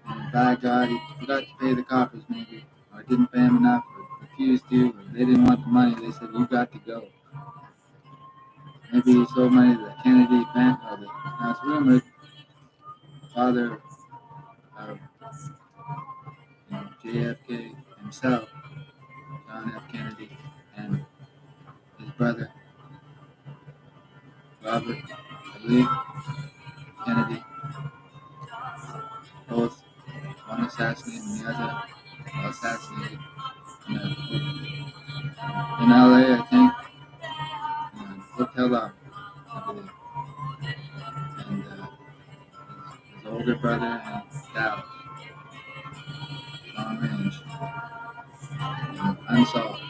And by God, he forgot to pay the coppers, maybe, or didn't pay him enough, or refused to, or they didn't want the money. They said, "You got to go." Maybe he sold money to the Kennedy bank, or now it's rumored father of JFK himself, John F. Kennedy, and his brother, Robert, I believe, Kennedy, both, one assassinated and the other assassinated in LA, I think, Hotel Lobby, I believe, and his older brother in Dallas, long range, unsolved.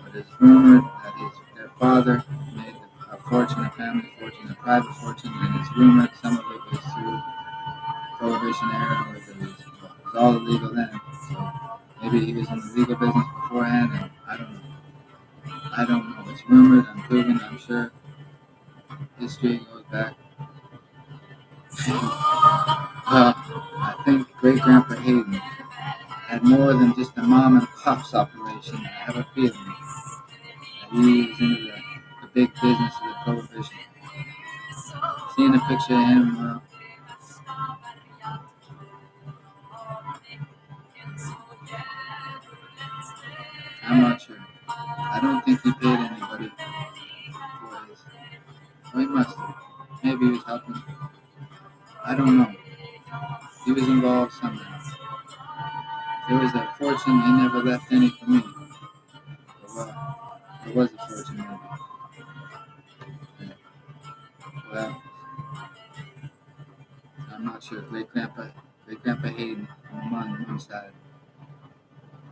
But it's rumored that their father made a fortune, a family fortune, a private fortune, and it's rumored some of it was through Prohibition era, where it was all illegal then. So maybe he was in the legal business beforehand, and I don't know. It's rumored, unproven, I'm sure. History goes back. Well, I think Great Grandpa Hayden had more than just a mom and pop's operation. I have a feeling that he was into the big business of the Prohibition. Seeing a picture of him, I'm not sure. I don't think he paid anybody for his. Well, he must have. Maybe he was helping. I don't know. He was involved somehow. There was a fortune, he never left any for me. But, well, there was a fortune maybe. Well, I'm not sure. Great Grandpa Hayden on one side,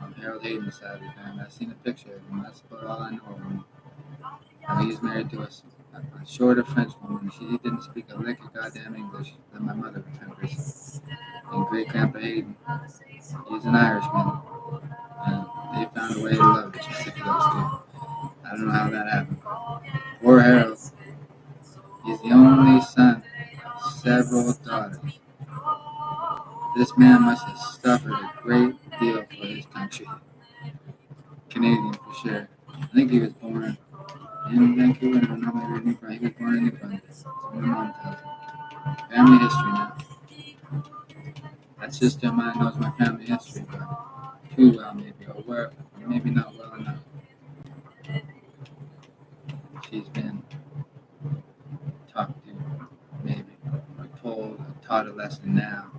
on Harold Hayden's side of the family. I've seen a picture of him. That's about all I know of him. He's married to a shorter French woman. She didn't speak a lick of goddamn English that my mother remembers. And Great Grandpa Hayden, he's an Irishman. And they found a way to love each other, those two. I don't know how that happened. Poor Harold. He's the only son of several daughters. This man must have suffered a great deal for his country. Canadian for sure. I think he was born in Vancouver. I don't know, maybe New Brunswick. He was born in New Brunswick. So my mom tells me. Family history now. That sister of mine knows my family history, but too well maybe, or maybe not well enough. She's been talked to, maybe, or told, or taught a lesson now.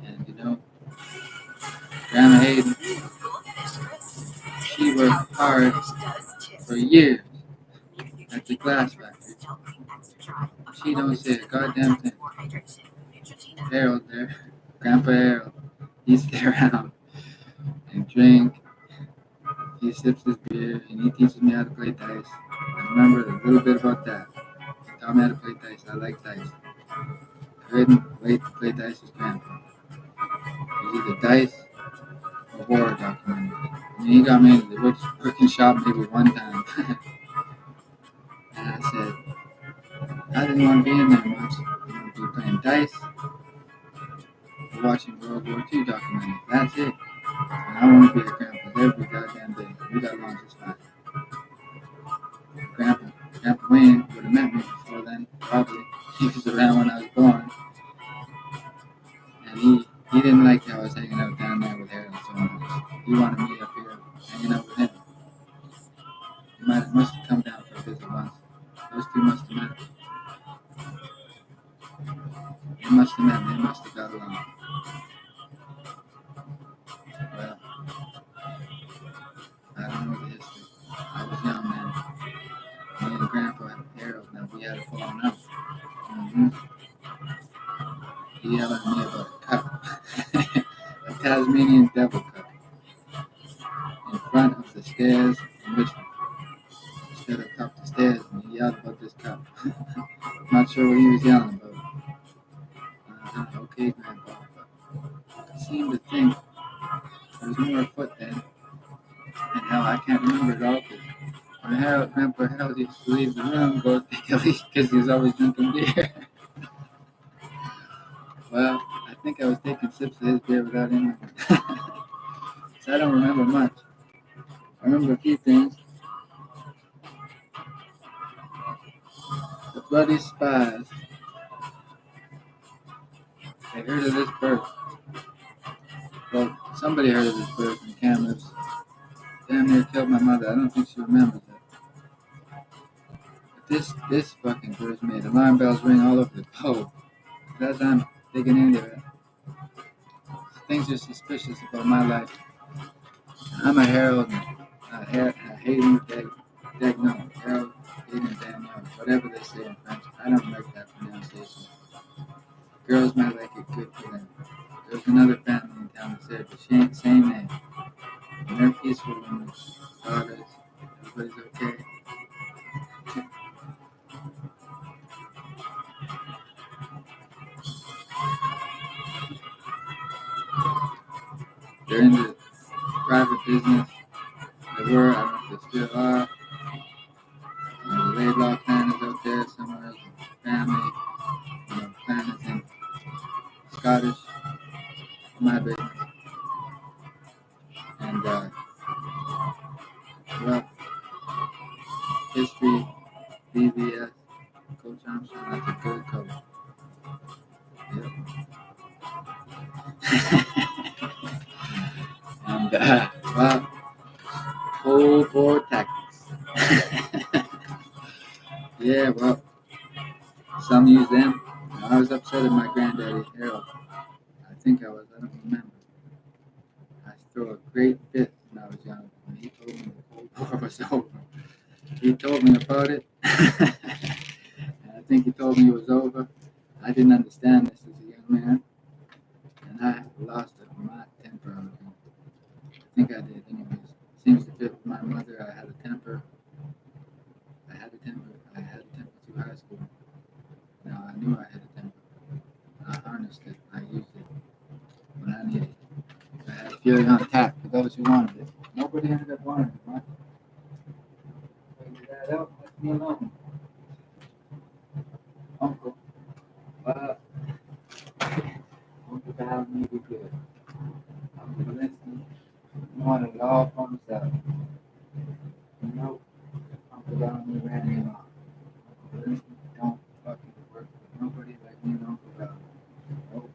And you know, Grandma Hayden, she worked hard for years at the glass factory. She don't say a goddamn thing. Harold there, Grandpa Harold, he stay around and drink. He sips his beer and he teaches me how to play dice. I remember a little bit about that. He taught me how to play dice. I like dice. I couldn't wait to play dice with Grandpa. It was either dice or horror documentary. I mean, he got me into the working shop maybe one time. And I said, I didn't want to be in there much. I wanted to be playing dice or watching World War II documentary. That's it. And I want to be at Grandpa's every goddamn day. We got along just fine. Grandpa Wayne would have met me before then, probably. He was around when I was born. And he didn't like how I was hanging out down there with Harold so much. He wanted me up here hanging out with him. He must have come down for a visit once. Those two must have met. They must have met. They must have got along. Well, I don't know the history. I was young then. Me and Grandpa Harold, now we had a falling out. He yelled at me about a cup. A Tasmanian devil cup. In front of the stairs in Richmond. Instead of up the stairs, and he yelled about this cup. Not sure what he was yelling about. Okay, Grandpa. I seem to think there was more afoot then. And hell, I can't remember it all. When Grandpa Harold used to leave the room, go take a leak because he was always drinking beer. Well, I think I was taking sips of his beer without him. So I don't remember much. I remember a few things. The bloody spies. They heard of this birth. Well, somebody heard of this birth in Kamloops. Damn near killed my mother. I don't think she remembers it. But this fucking birth made alarm bells ring all over the globe. As I'm digging into it, things are suspicious about my life. I'm a Harold, Hayden, Harold, Hayden, Daniel, whatever they say in French. I don't like that pronunciation. Girls might like it, good for them. There's another family in town that said the same name. And they're peaceful women, daughters, everybody's okay. They're in the private business. They were, I don't know if they still are. The Laidlaw clan is out there somewhere. Family, clan is in Scottish, my business. And, well, history, BBS, Coach Armstrong, that's a good And well, cold war tactics. Yeah, well, some use them. I was upset at my granddaddy Harold. I think I was. I don't remember. I threw a great fit when I was young. When he told me the Cold War was over. He told me about it. And I think he told me it was over. I didn't understand this as a young man, and I lost my temper on him. I think I did, anyways. Seems to fit with my mother. I had a temper. I had a temper. I had a temper through high school. Now I knew I had a temper. I harnessed it. I used it when I needed it. I had fury on tap for those who wanted it. Nobody ended up wanting it, right? Figure that out. Let me alone. Uncle. Uncle Val made it good. Uncle Valencia wanted it all for himself. You know, Uncle Val ran him off. Uncle Valencia don't fucking work with nobody like me and Uncle Val. Nope.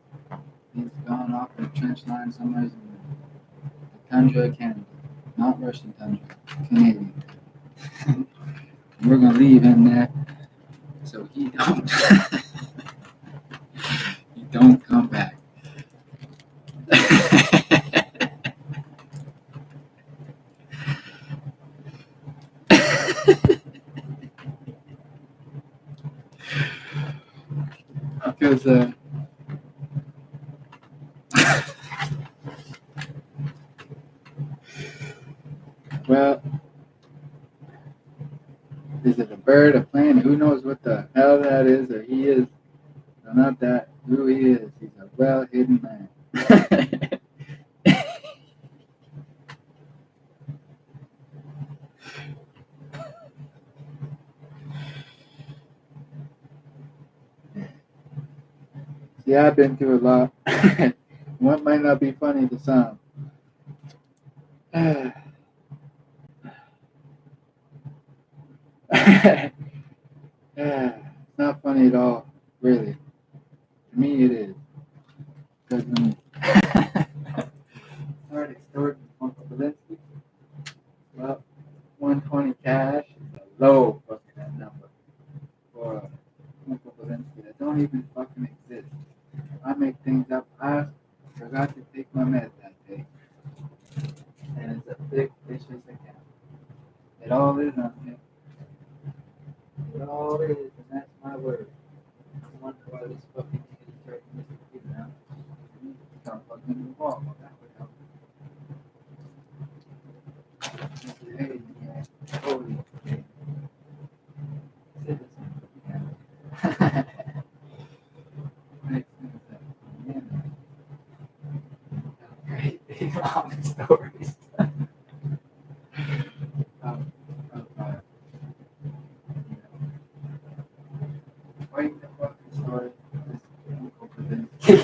He's gone off in a trench line somewhere in the tundra of Canada. Not Russian tundra, Canadian. We're gonna leave him there so he don't he don't come back. Because well, is it a bird, a plane? Who knows what the hell that is, or he is? No, not that. Who he is? He's a well-hidden man. See, I've been through a lot. What might not be funny to some. It's not funny at all, really. To me, it is. Because when started extorting Uncle Valinsky, well, 120 cash is a low fucking number for Uncle Valinsky that don't even fucking exist. I make things up. I forgot to take my meds that day. And it's a big vicious account. It all is on him. It all is, and that's my word. I wonder why this fucking thing is turning this computer now. Can't plug into the wall. Well, that would help. Hey, man. Holy shit. Citizen. Yeah. Makes things up. Yeah. Great big long stories. Wait the fucking story. This Uncle Valinsky.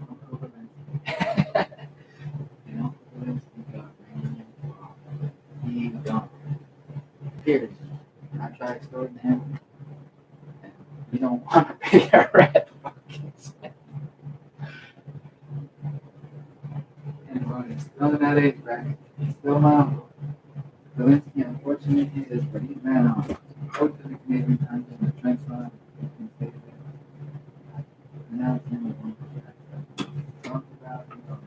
Uncle Valinsky. And Uncle Valinsky got ran off. He gone. Period. I tried extorting him, and you don't want to pay a red fucking cent. Anyway, still in that age bracket. He's still my uncle. Valinsky, unfortunately, is, but he ran off. Go to the Canadian Times in the trench line. You can stay there. And now it's him with Uncle Jack. Talk about, you know.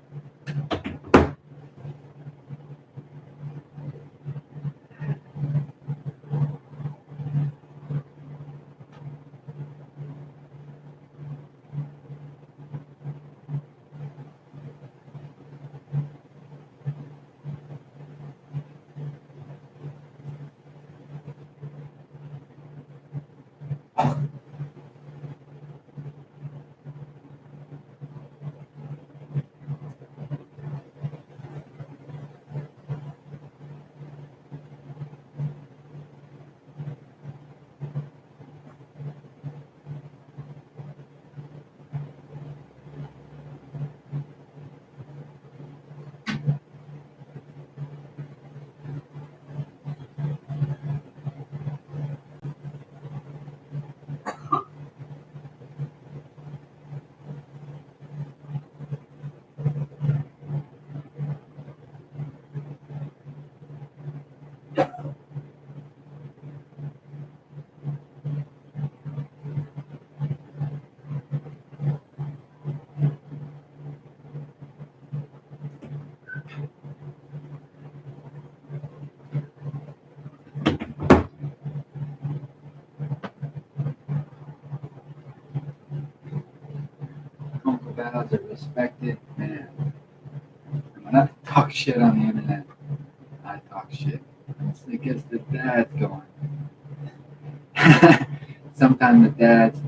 Val's a respected man. And when I talk shit on the internet, I talk shit. It gets the dads going. Sometimes the dads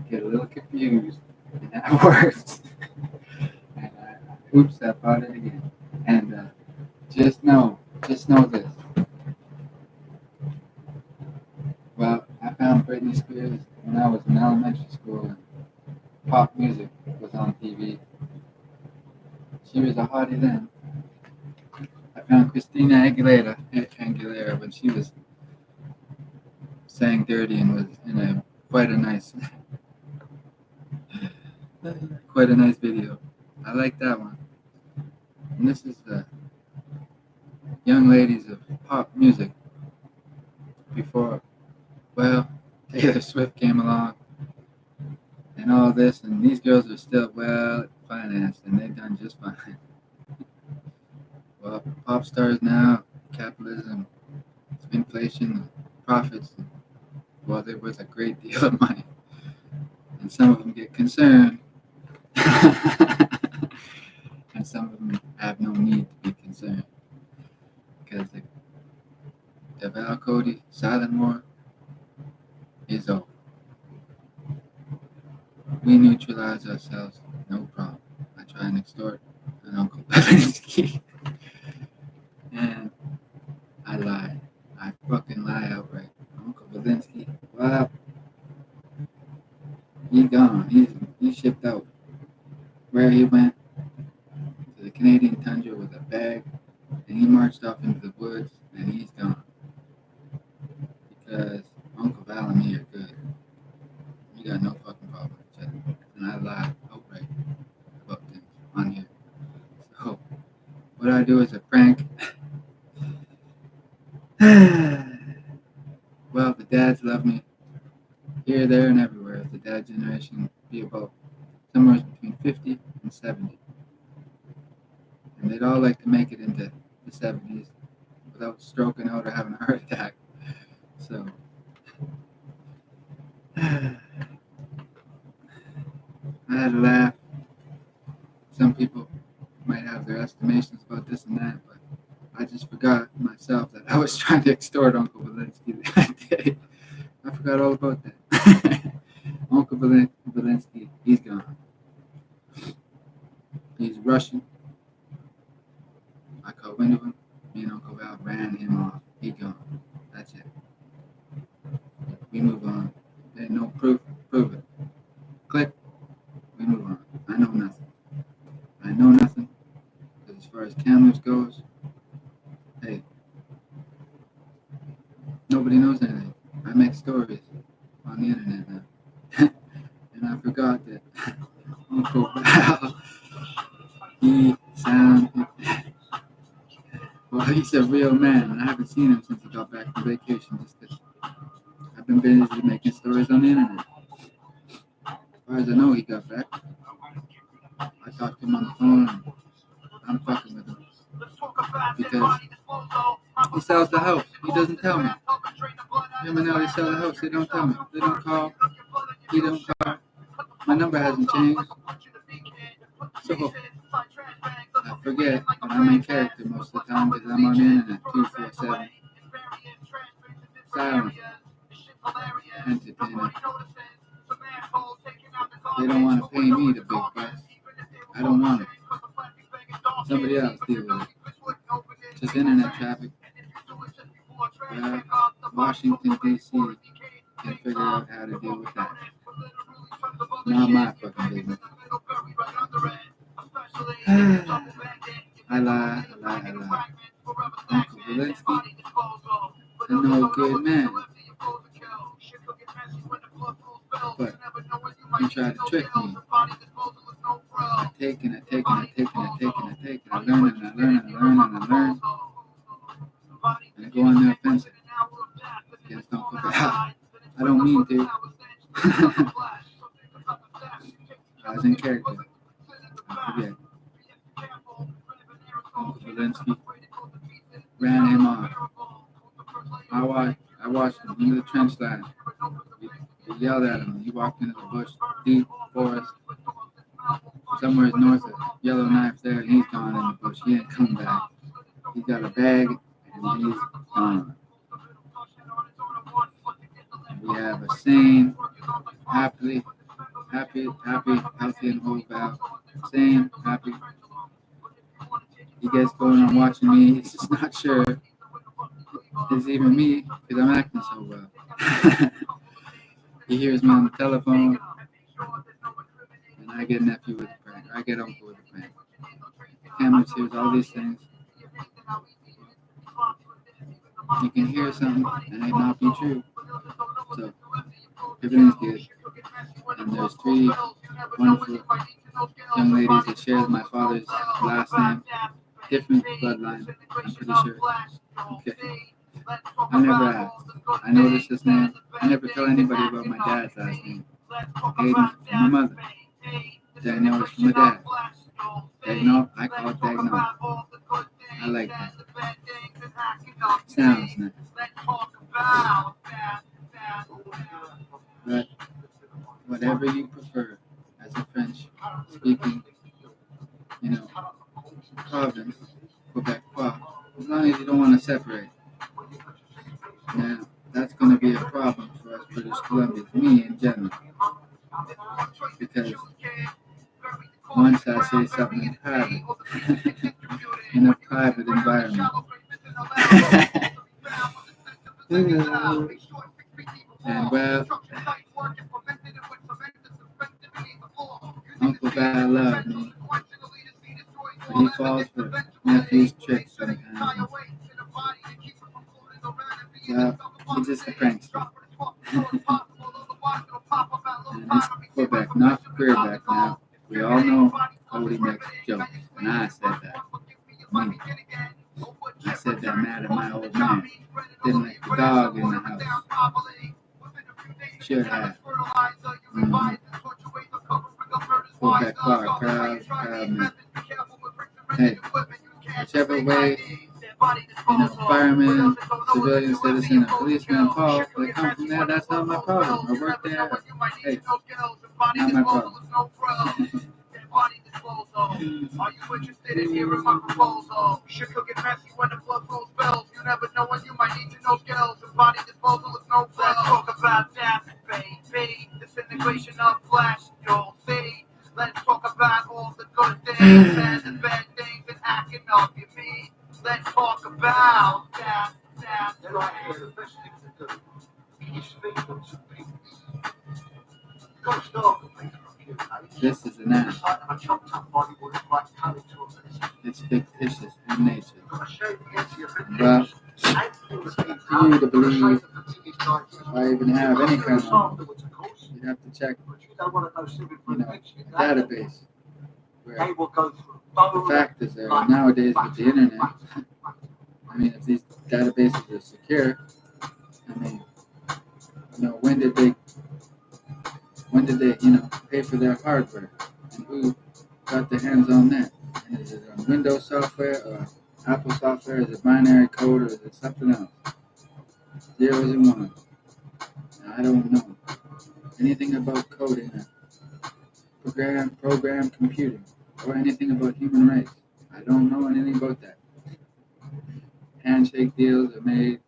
get a little confused, and that works. And oops, I bought it again. And just know this. Well, I found Britney Spears when I was in elementary school, and pop music was on TV. She was a hottie then. I found Christina Aguilera when she was sang dirty and was in quite a nice video. I like that one. And this is the young ladies of pop music before, well, Taylor Swift came along and all this, and these girls are still well financed and they've done just fine. Well, pop stars now, capitalism, inflation, profits, well, there was a great deal of money. And some of them get concerned. And some of them have no need to be concerned. Because the Val Cody silent war is over. We neutralize ourselves, no problem. I try and extort an Uncle Belinsky. And I lie. I fucking lie outright. Uncle Belinsky, well, he's gone. He's shipped out. Where he went? To the Canadian tundra with a bag, and he marched off into the woods, and he's gone. Because Uncle Val and me are good. We got no fucking problem with each other. And I lie outright about things on here. So, what I do is a prank. Well, the dads love me. Here, there, and everywhere. The dad generation be about somewhere between 50 and 70. And they'd all like to make it into the 70s without stroking out or having a heart attack. So, I had a laugh. Some people might have their estimations about this and that, but I just forgot myself that I was trying to extort Uncle Belinsky that day. I forgot all about that. Uncle Belinsky, he's gone. He's Russian. I caught wind of him. Me and Uncle Val ran him off. He gone. That's it. We move on. There's no proof. Prove it. Click. We move on. I know nothing. Because as far as cameras goes, hey, nobody knows anything. I make stories on the internet now. And I forgot that Uncle Val, well, he's a real man, and I haven't seen him since he got back from vacation, just because I've been busy making stories on the internet. As far as I know, he got back. I talked to him on the phone, and I'm fucking with him. Because he sells the house. He doesn't tell me. Him and Ellie sell the house. They don't tell me. They don't call. He don't call. My number hasn't changed. So, I forget, but I'm in character most of the time because I'm on the internet 247. Silent. Entertainer. They don't want to pay me the big bucks. I don't want it. Somebody else deal with it. Just internet traffic. Washington, D.C. can figure out how to deal with that. Not my fucking business. I lie. Uncle Belinsky, a no good man. But he tried to trick me. I take. I learn. And I go on the offensive against Uncle Val. I don't mean to. I was in character. I forget. Uncle Belinsky ran him off. I watched him into the trench line. We yelled at him. He walked into the bush, deep forest, somewhere north of Yellowknife there, and he's gone in the bush. He ain't come back. He got a bag, and he's gone. And we have a sane, happy, healthy, and whole Val. Sane, happy. He gets going on watching me. He's just not sure it's even me because I'm acting so well. He hears me on the telephone, and I get nephew with the prank. I get uncle with the prank. The camera hears all these things. You can hear something and it not be true. So everything's good. And there's 3 wonderful young ladies that shares my father's last name, different bloodline. I'm pretty sure. Okay. I never asked. I noticed his name. I never tell anybody about my dad's last name. Hayden from my mother. Daniel is from my dad. Dagno, I call it Dagno. I like that. Sounds nice. But whatever you prefer as a French speaking, province, Quebecois, as long as you don't want to separate. Now, that's going to be a problem for us British Columbians, me in general. Because once I say something in private, in a private environment, and well, Uncle Val loved me, but he falls for nephew's tricks sometimes. Well, he's just a prankster. And it's Quebec, not Quebec now. We all know Cody makes jokes, and I said that. Me. I said that mad at my old man. Didn't let the dog in the house. Should have. Quebec Clark, proud man. Hey, whichever way, fireman, civilian, citizen, a policeman fall, they come from there, that's not my problem. I work there. Hey, not my problem. Are you interested in hearing my proposal? Should cook it messy when the blood flows spells. You never know when you might need to know skills. And body disposal is no fail. Let's talk about that, baby. Disintegration of flesh, you'll see. Let's talk about all the good things and the bad things and hacking up your meat. Let's talk about that. The best thing to do is speak to people. Got to start with me. This is an act. It's fictitious in nature. Well, it's up to you to believe if I even have any kind of, you have to check, a database. Where the fact is there nowadays with the internet. I mean, if these databases are secure, I mean, when did they, pay for their hardware? And who got their hands on that? And is it on Windows software or Apple software? Is it binary code or is it something else? Zeros and ones. Now, I don't know anything about coding or program computing or anything about human race. I don't know anything about that. Handshake deals are made,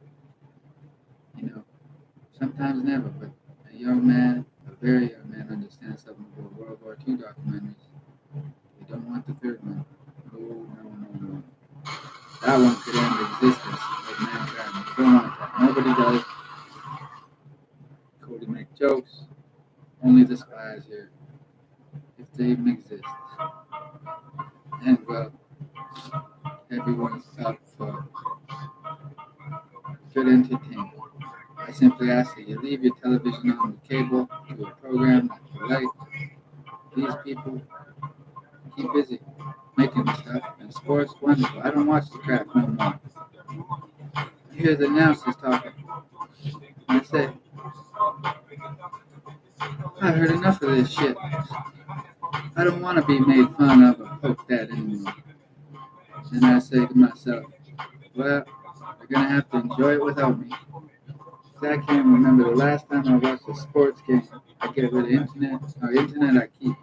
sometimes never, but a young man, a very young man, understands something about World War II documentaries. We don't want the third one. No. That one could end the existence of mankind. We don't want that. Nobody does. Cody make jokes. Only the spies here, if they even exist. And well, everyone's up for good entertainment. I simply ask that you leave your television on the cable to a program that you like. These people keep busy making stuff, and sports wonderful. I don't watch the crap no more. You hear the announcers talking. And I say, I've heard enough of this shit. I don't want to be made fun of or poked at anymore. And I say to myself, well, you're going to have to enjoy it without me. I can't remember the last time I watched a sports game. I get rid of internet I keep.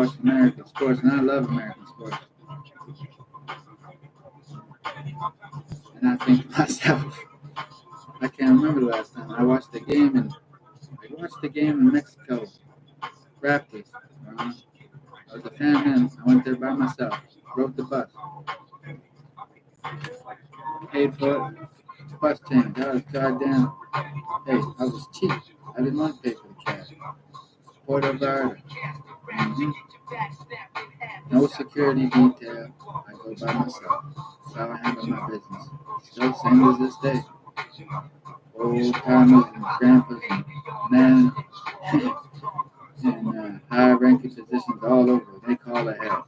watch American sports, and I love American sports. And I think to myself, I can't remember the last time I watched a game in Mexico, Raptors. I was a fan then. I went there by myself, rode the bus, paid for it, bus change. I was goddamn. Hey, I was cheap. I didn't want to pay for the cash. Puerto Vallarta. No security detail. I go by myself. That's how I handle my business. Still same as this day. Old timers and grandpas and men in high ranking positions all over. They call ahead.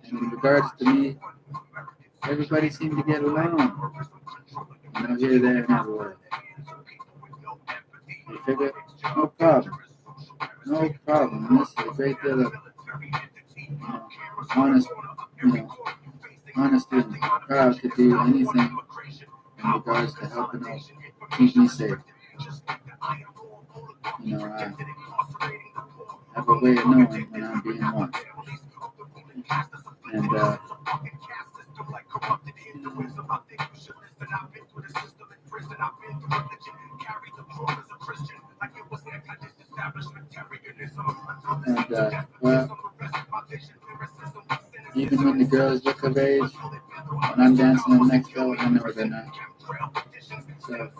And in regards to me, everybody seemed to get along. Here, there, and everywhere. You figure? No problem. No problem. And this is a great deal of honesty and proud to do anything in regards to helping out keep me safe. I have a way of knowing when I'm being watched. And well, even when the girls look of age, when I'm dancing in Mexico, I know they're not. So,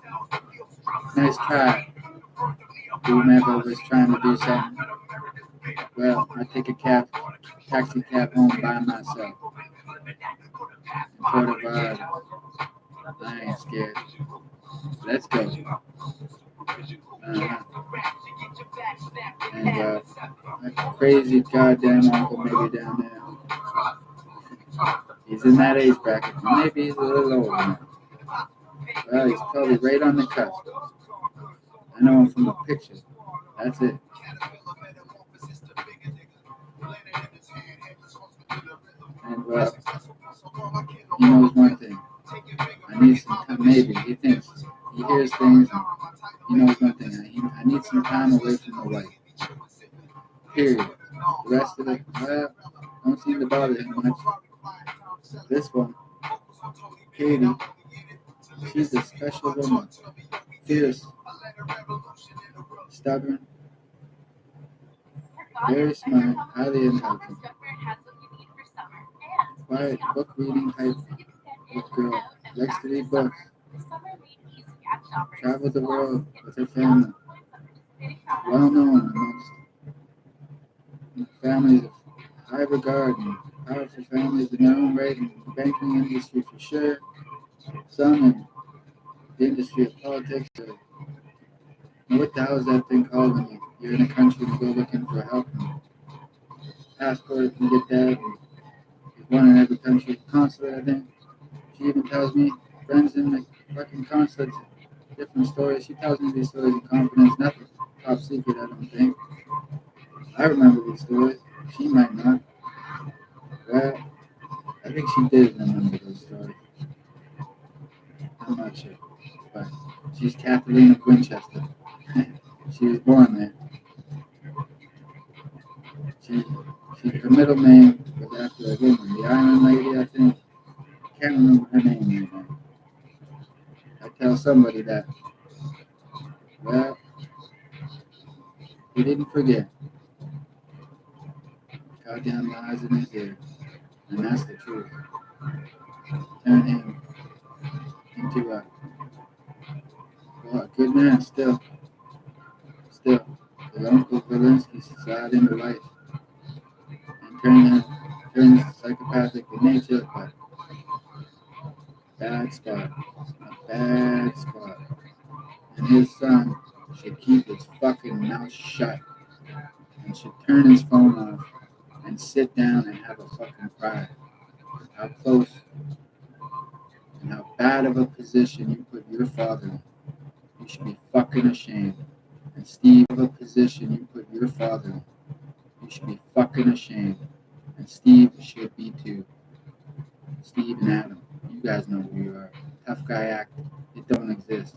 nice try. Whomever was trying to do something. Well, I take a taxi cab home by myself. In Puerto Vallarta. I ain't scared. Let's go. And a crazy goddamn uncle maybe down there. He's in that age bracket. Maybe he's a little older now. Well, he's probably right on the cusp. I know him from the picture. That's it. And he knows one thing. I need some time. Maybe he thinks he hears things. And he knows one thing. I need some time away from my wife. Period. The rest of it, well, don't seem to bother him much. This one, Katie, she's a special woman. Fierce, stubborn, very smart, highly intelligent, quiet, book reading type of girl, likes to read books, travel the world with her family, well known amongst families of high regard and powerful families in their own right in the banking industry for sure, some in the industry of politics. What the hell is that thing called when you're in a country and you go looking for help? Passport, you get that. There's one in every country. Consulate, I think. She even tells me, friends in the fucking consulates, different stories. She tells me these stories in confidence. Nothing top secret, I don't think. I remember these stories. She might not. Well, I think she did remember those stories. I'm not sure. But she's Kathleen of Winchester. She was born there. Her middle name was after a woman, the Iron Lady, I think. Can't remember her name right now. I tell somebody that. Well, he didn't forget. Goddamn lies in his ear. And that's the truth. Turn him into a good man still. His Uncle Valinsky slide into life and turns psychopathic in nature, but bad spot. A bad spot. And his son should keep his fucking mouth shut and should turn his phone off and sit down and have a fucking cry. How close and how bad of a position you put your father in. You should be fucking ashamed. And Steve, of a position you put your father in. You should be fucking ashamed. And Steve should be too. Steve and Adam, you guys know who you are. Tough guy act, it don't exist.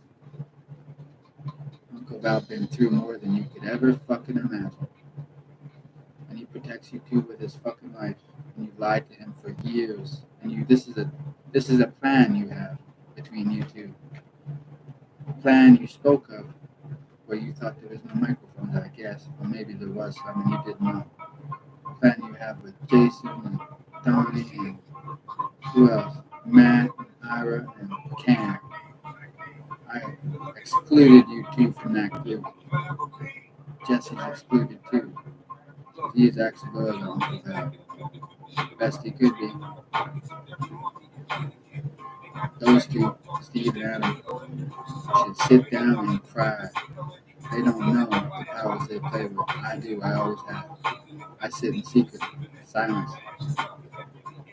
Uncle Val been through more than you could ever fucking imagine. And he protects you too with his fucking life, and you lied to him for years. And this is a plan you have between you two. A plan you spoke of, where you thought there was no microphones, I guess, or maybe there was some and you didn't know. A plan you have with Jason and Donnie and who else? Matt, Ira, and Cam. I excluded you two from that group. Jesse's excluded too. He is actually loyal to Uncle Val. Best he could be. Those two, Steve and Adam, should sit down and cry. They don't know the powers they play with. I do, I always have. I sit in secret, silence.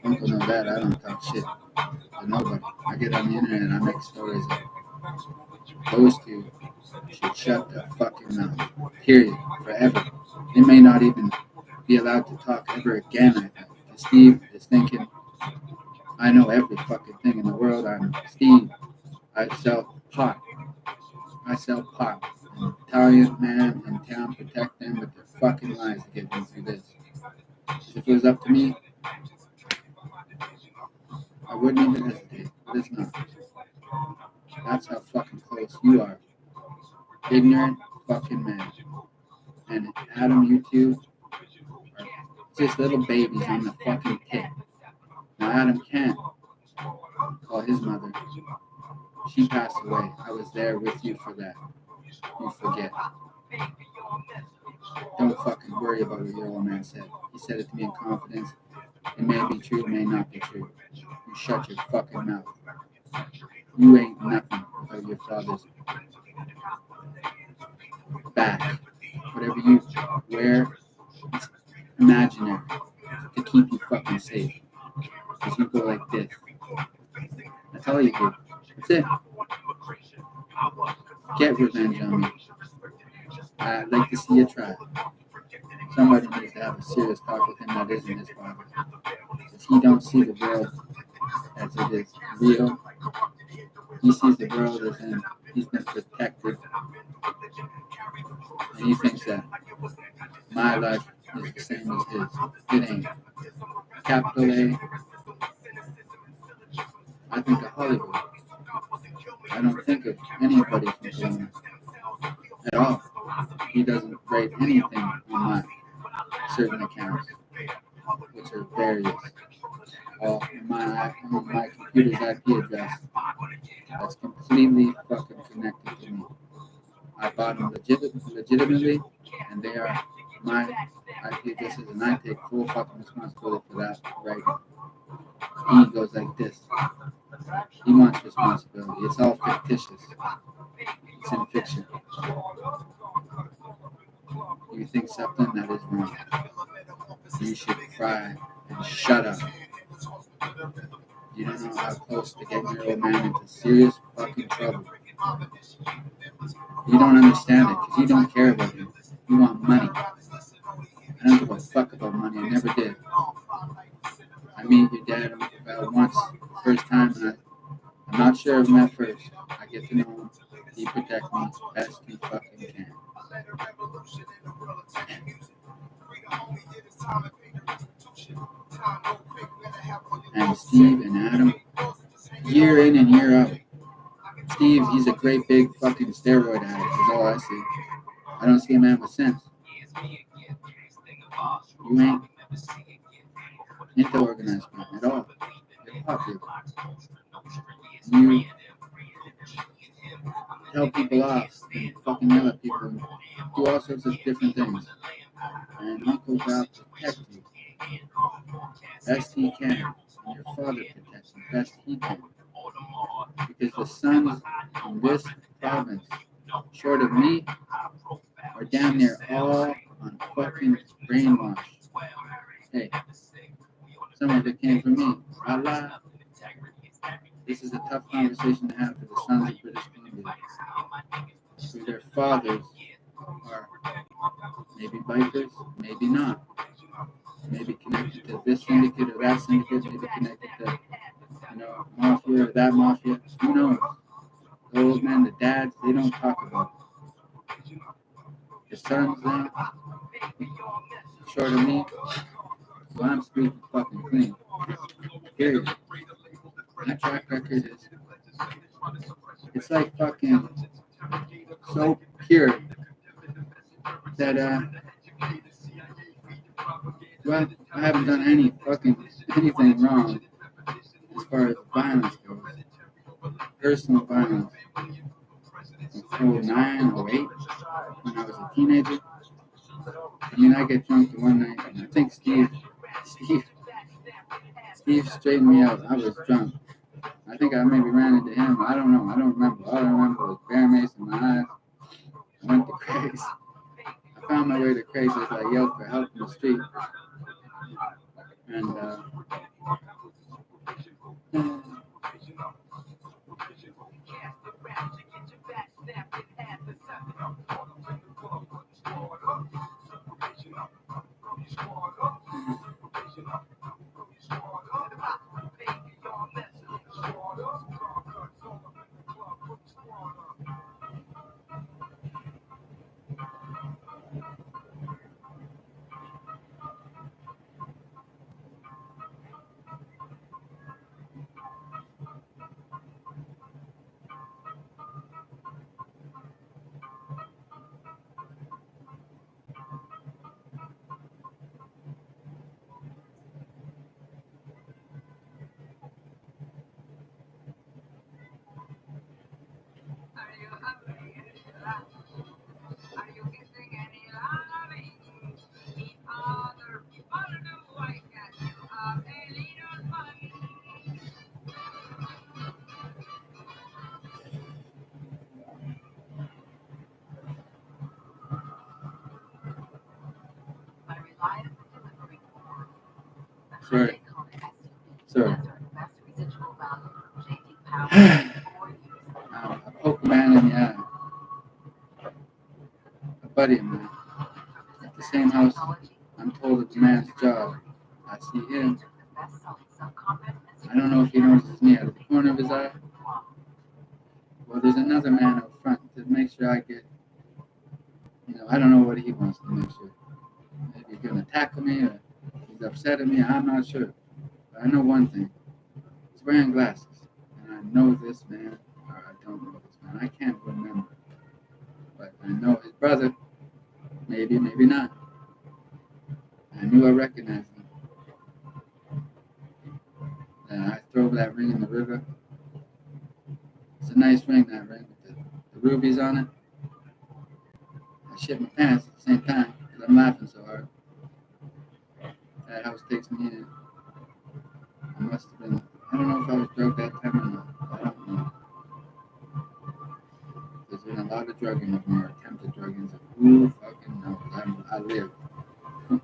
Uncle knows that, I don't talk shit to nobody. I get on the internet and I make stories up. Those two should shut their fucking mouth. Period. Forever. They may not even be allowed to talk ever again, I think. And Steve is thinking, I know every fucking thing in the world. I'm Steve. I sell pot. I sell pot. An Italian man in town protect them with their fucking lives to get them through this. If it was up to me, I wouldn't even hesitate. But it's not. That's how fucking close you are. Ignorant fucking man. And Adam, you two are just little babies on the fucking tip. Now Adam can't call his mother. She passed away. I was there with you for that. You forget. Don't fucking worry about what your old man said. He said it to me in confidence. It may be true, it may not be true. You shut your fucking mouth. You ain't nothing without your father's back. Whatever you wear, it's imaginary to keep you fucking safe. Because you go like this. That's all you do. That's it. Get revenge on me. I'd like to see you try. Somebody needs to have a serious talk with him that isn't his father. Because he don't see the world as it is real. He sees the world as in he's been protected. And he thinks that my life is the same as his. It ain't. Capital A. I think of Hollywood. I don't think of anybody from Columbus at all. He doesn't write anything on my certain accounts, which are various. All on my computer's IP address that's completely fucking connected to me. I bought them legitimately, and they are my IP addresses, and I take full fucking responsibility for that writing. He goes like this. He wants responsibility. It's all fictitious. It's in fiction. You think something that is wrong. You should cry and shut up. You don't know how close to getting your old man into serious fucking trouble. You don't understand it because you don't care about him. You want money. I don't give a fuck about money. I never did. I meet your dad about once, first time, and I'm not sure of him at first. I get to know him. He protects me best he fucking can. And Steve and Adam, year in and year out. Steve, he's a great big fucking steroid addict, is all I see. I don't see a man with sense. You ain't into organized crime at all. You're popular. You tell people off and fucking yell at people and do all sorts of different things. And Uncle Val protects you best he can. And your father protects you best he can. Because the sons in this province, short of me, are down there all on fucking brainwash. Hey, some of it came from me. Allah. This is a tough conversation to have for the sons of British Columbia. Who their fathers are maybe bikers, maybe not. Maybe connected to this syndicate or that syndicate, maybe connected to, mafia or that mafia. Who knows? The old men, the dads, they don't talk about it. The sons, then, short of me, so I'm squeaky fucking clean. Period. My track record is, it's like fucking so pure that, well, I haven't done anything wrong as far as violence goes. Personal violence. In 09, 08, when I was a teenager. I mean, I get drunk one night, and I think Steve straightened me out. I was drunk. I think I maybe ran into him. I don't know. I don't remember. All I remember was bear mace in my eyes. I went to Craig's. I found my way to Craig's as I yelled for help in the street. And, Sorry. I poked a man in the eye. A buddy of mine. At the same house, I'm told it's a man's job. I see him. I don't know if he notices me out of the corner of his eye. Well, there's another man up front to make sure I get, I don't know what he wants to make sure. Maybe he's going to tackle me or he's upset at me. I'm not sure. But I know one thing. He's wearing glasses. And I know this man, or I don't know this man. I can't remember. But I know his brother. Maybe, maybe not. I knew I recognized him. And I throw that ring in the river. It's a nice ring, that ring, with the rubies on it. I shit my pants at the same time because I'm laughing so hard. That house takes me in. I must have been, I don't know if I was drugged that time or not. I don't know. There's been a lot of drugging of me, or attempted drugging. So who fucking knows? I live. And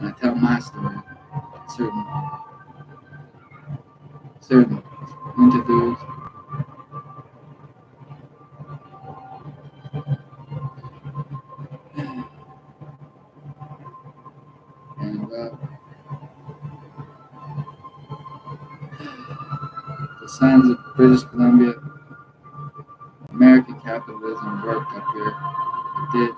I tell my story. Certain interviews. And the signs of British Columbia, American capitalism worked up here. It did.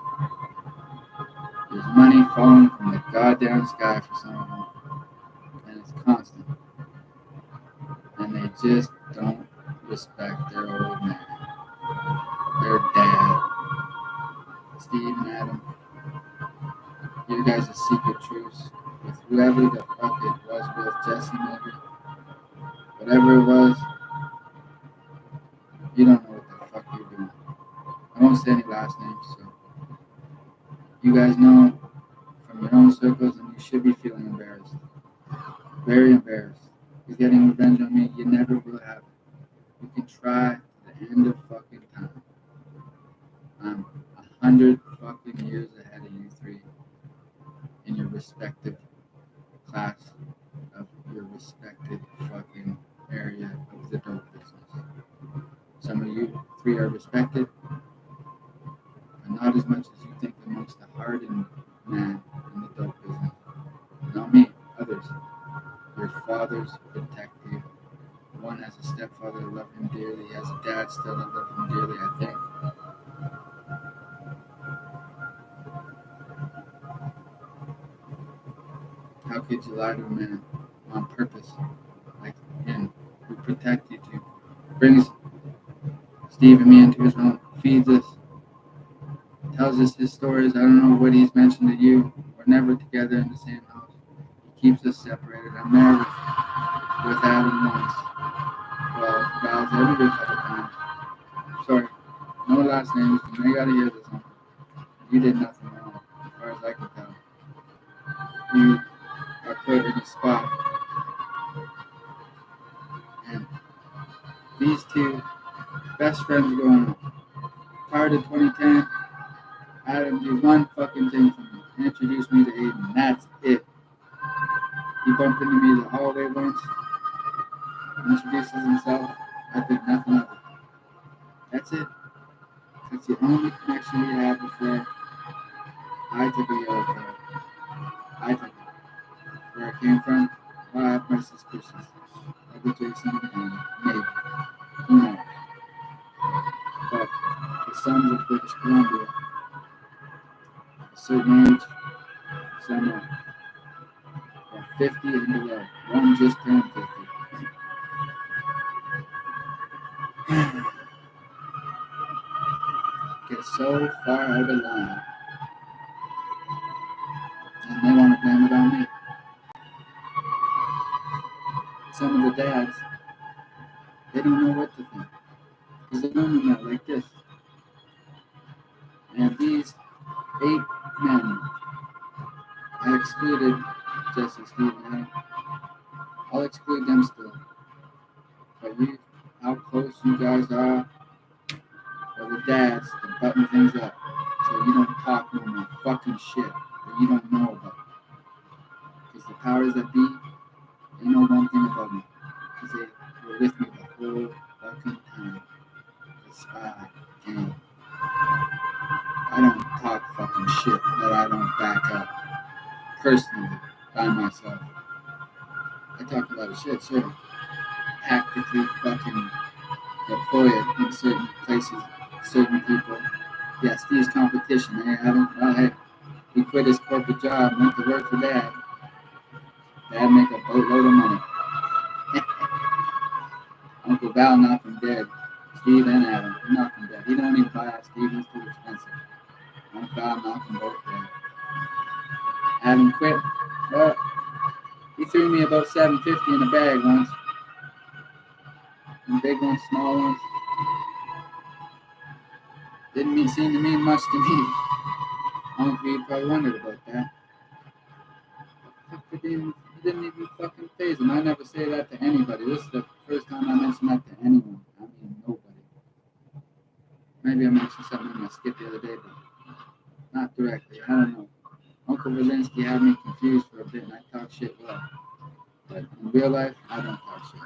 There's money falling from the goddamn sky for some of them. And it's constant. And they just don't respect their old man. Their dad. Steve and Adam. You guys a secret truce with whoever the fuck it was, with Jesse maybe. Whatever it was, you don't know what the fuck you're doing. I won't say any last names, so you guys know from your own circles, and you should be feeling embarrassed. Very embarrassed. He's getting revenge on me. You never will have it. You can try to the end of fucking time. I'm 100 fucking years ahead of you three in your respective class of your respective fucking area of the dope business. Some of you three are respected, but not as much as you think amongst the hardened man in the dope business. Not me, others. Your fathers protect you. One has a stepfather that loved him dearly. He has a dad still that loved him dearly, I think. How could you lie to a man on purpose, like him, who protected you, brings Steve and me into his home, feeds us, tells us his stories. I don't know what he's mentioned to you. We're never together in the same house. He keeps us separated. I'm there with Adam once. Well, Val's every couple times. Sorry, no last names. You gotta hear this one. You did nothing wrong, as far as I can tell. You are put in a spot, and these two best friends growing up. Prior to 2010, Adam did one fucking thing for me. He introduced me to Aiden. That's it. He bumped into me in the hallway once, introduces himself. I think nothing of it. That's it. That's the only connection we had before I took a yellow card. I took it. Where I came from, I have my suspicions. I could Jason and maybe. Who knows? But the sons of British Columbia, a certain age, some are 50 and below. One just turned 50. Get so far out of line, and they want to blame it on me. Some of the dads, they don't know what to think, because they're learning that like this. And these 8 men, I excluded Jesse, Steve, and Adam. I'll exclude them still. But how close you guys are, or the dads that button things up so you don't talk no more fucking shit that you don't know about. Because the powers that be, they know one thing about me. Because they were with me the whole fucking time. The spy game. I don't talk fucking shit that I don't back up personally by myself. I talk a lot of shit, sure. Tactically fucking deploy it in certain places, certain people. Yeah, Steve's competition. Hey, Adam, well, hey, he quit his corporate job, went to work for Dad. Dad make a boatload of money. Uncle Val knocked him dead. Steve and Adam knocked him dead. He don't even buy out Steve, he's too expensive. Uncle Val knocked them both dead. Adam quit. Well, he threw me about $750 in a bag once. And big ones, small ones. Didn't seem to mean much to me. Uncle, you probably wondered about that. It didn't even fucking phase him. I never say that to anybody. This is the first time I mentioned that to anyone. I mean, nobody. Maybe I mentioned something in my skit the other day, but not directly. I don't know. Uncle Walensky had me confused for a bit, and I talk shit well. But in real life, I don't talk shit.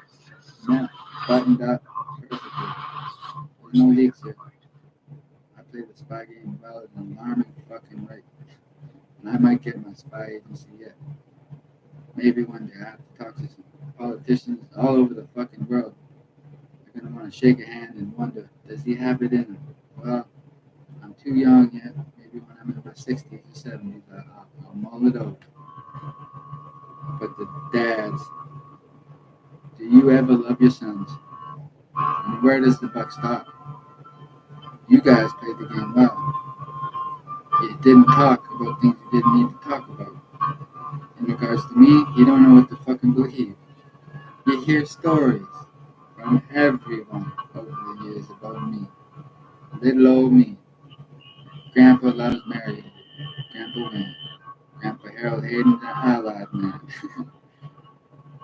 No, buttoned up perfectly. There's no leaks here. I play the spy game well at an alarming fucking rate. And I might get my spy agency yet. Maybe one day I have to talk to some politicians all over the fucking world. They're going to want to shake a hand and wonder, does he have it in him? Well, I'm too young yet. Maybe when I'm in my 60s or 70s, I'll mull it over. But the dads, do you ever love your sons? And where does the buck stop? You guys played the game well. You didn't talk about things you didn't need to talk about. In regards to me, you don't know what to fucking believe. You hear stories from everyone over the years about me. Little old me. Grandpa loves Mary. Grandpa Wayne. Grandpa Harold Hayden's an allied man.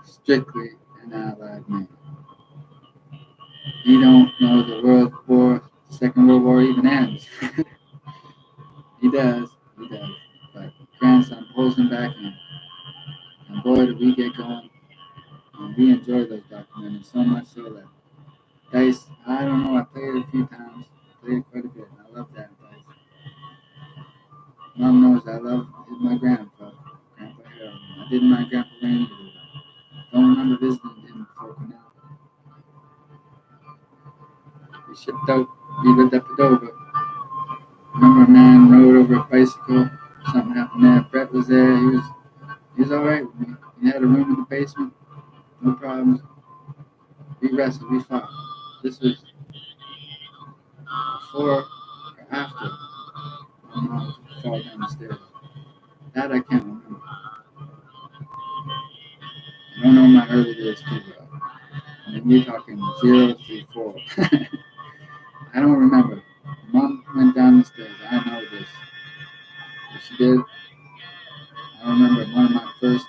Strictly an allied man. You don't know the Second World War even ends. He does. But grandson pulls him back in. And boy, did we get going. And we enjoy those documentaries so much so that Dice, I don't know, I played it a few times. Played it quite a bit. I love that Dice. Mom knows I love my grandpa, Grandpa Harold. I didn't my Grandpa Wayne either. Don't remember visiting him before now. We shipped out. We lived up at Dover. Remember a man rode over a bicycle. Something happened there. Brett was there. He was He was all right with me. He had a room in the basement, no problems. We wrestled, we fought. This was before or after my mom fell down the stairs. That I can't remember. I don't know my early days too well. I mean, we're talking 0 through 4. I don't remember. Mom went down the stairs. I know this. If she did, I remember one of my first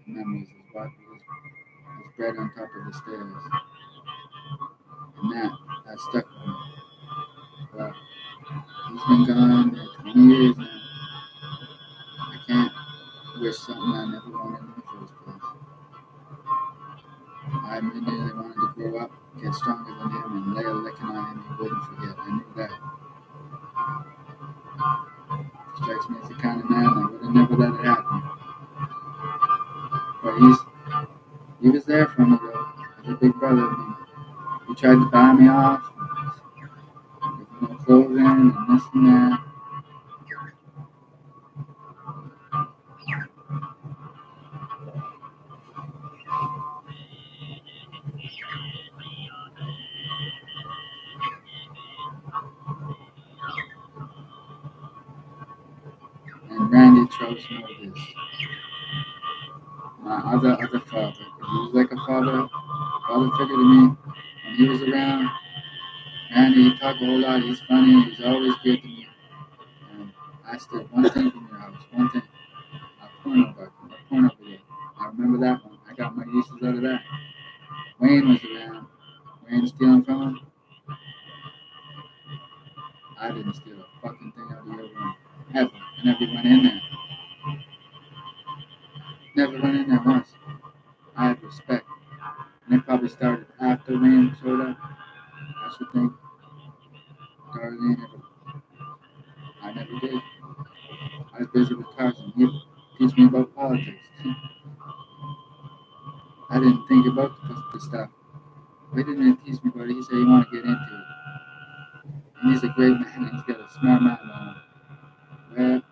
memories was walking was bread on top of the stairs. And that stuck with me. But he's been gone 20 years now. I can't wish something I never wanted in the first place. I immediately wanted to grow up, get stronger than him, and lay a licking on him he wouldn't forget. I knew that. Strikes me as the kind of man that would have never let it happen. But he was there for me though, as a big brother of me. He tried to buy me off, with no clothing and this and that. And Randy Trost knows this. My other father, 'cause he was like a father figure to me when he was around. Randy, he talked a whole lot. He's funny. He's always good to me. And I stole one thing from your house. One thing. A porno video. I remember that one. I got my uses out of that. Wayne was around. Wayne stealing from him. I didn't steal a fucking thing out of your room. Ever. I never went in there. Never went in there once. I had respect. And it probably started after Wayne showed up. I should think. Darlene, I never did. I was busy with Carson. He'd teach me about politics. I didn't think about the stuff. Why didn't he teach me about it? He said he wanted to get into it. And he's a great man. He's got a smart mind on him. Well,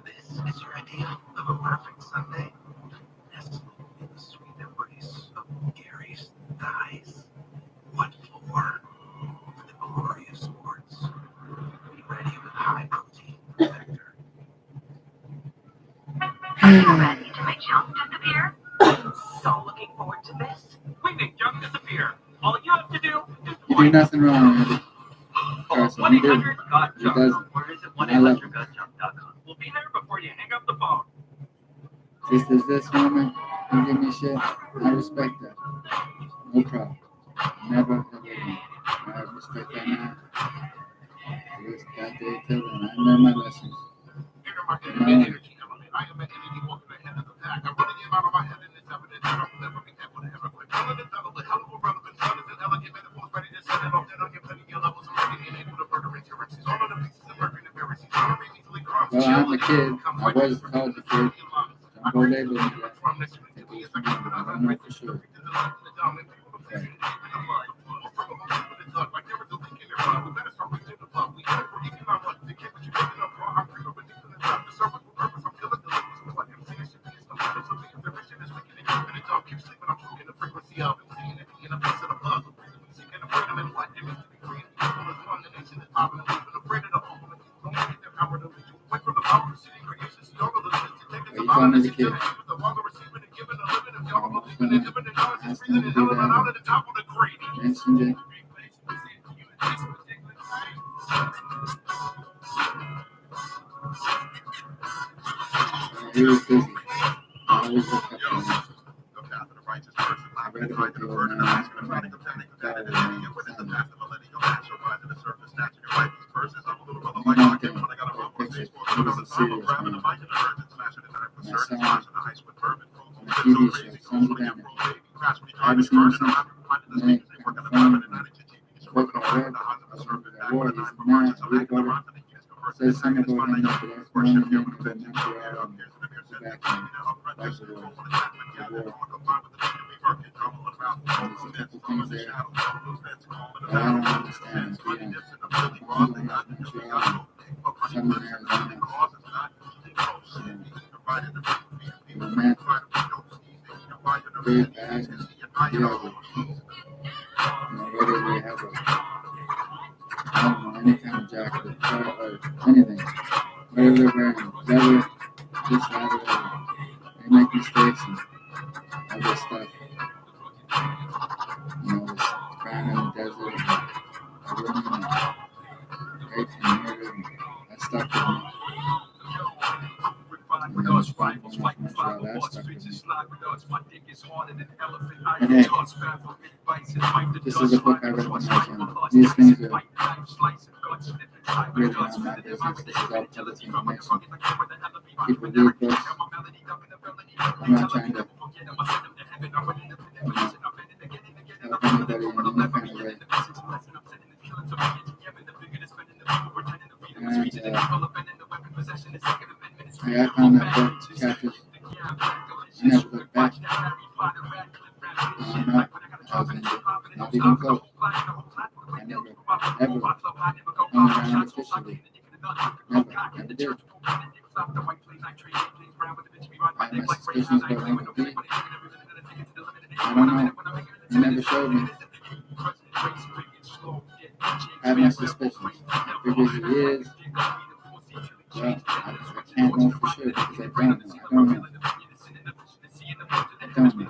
This is your idea of a perfect Sunday? Nestled in the sweet embrace of Gary's thighs. What for? For the glory of sports. Be ready with high protein factor. Ready to make junk disappear? So looking forward to this. We make junk disappear. All you have to do is you do nothing wrong, Randy. Carson, you do. 1-800-GOT-JUNK. He doesn't. Or visit I love him. 1-800-GOT-JUNK.com. We'll be there before you hang up the phone. Just as this woman can give me shit, I respect that. No problem. Never ever again. I respect that now. This that day till then, I learned my lessons. Well, I'm a kid. I was called the kid. Don't go label me that. Take it from me, but I don't know for sure. Okay. Well, you call me the kid. Ask him to do that. Mentioned it. He was busy. I always looked up to him. I read about the old man. One thing, pictures. He was a serious man. And I saw him on a TV show, Sons of Anarchy. I haven't seen him since. And then he confirmed the book I read, I wore. He's a man. I read about it. Says something about him that that's one of the men that Montreal and back in like the war. There's a couple things there that I don't understand. You know, one in Montreal, some in Arizona, romantic, very bad, and you know, whether they have a, I don't know, any kind of jacket or anything, whatever they're wearing, leather, this, that, or whatever, they make mistakes and all this stuff. You know, this crime in the desert, a woman, and rape and murder, and that stuff with me. And then this one going off Montreal, that stuff with me. But hey, this is a book I read when I was young. These things are really not my business. This is all public information. People read books. I'm not trying to, help anybody in any kind of way. And I found that book, chapters, I never looked back. Not, I was in it, not even close. I never, ever hung around officially. Never did. I have my suspicions about Uncle D. I don't know. He never showed me. I have my suspicions. I figure he is. Well, I can't know for sure because I don't know. I don't know.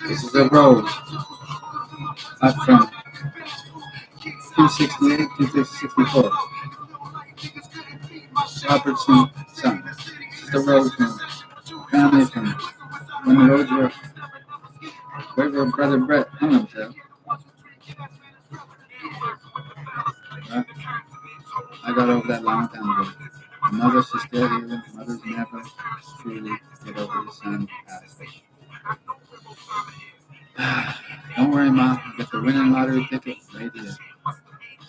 This is a road up from 268 to 264. Robertson Son. This is the road from family from when the roads were where brother Brett hung himself. Right? I got over that long time ago. My mother's still here. Mother's never truly get over the son aspect. Don't worry, Ma. I got the winning lottery ticket right here.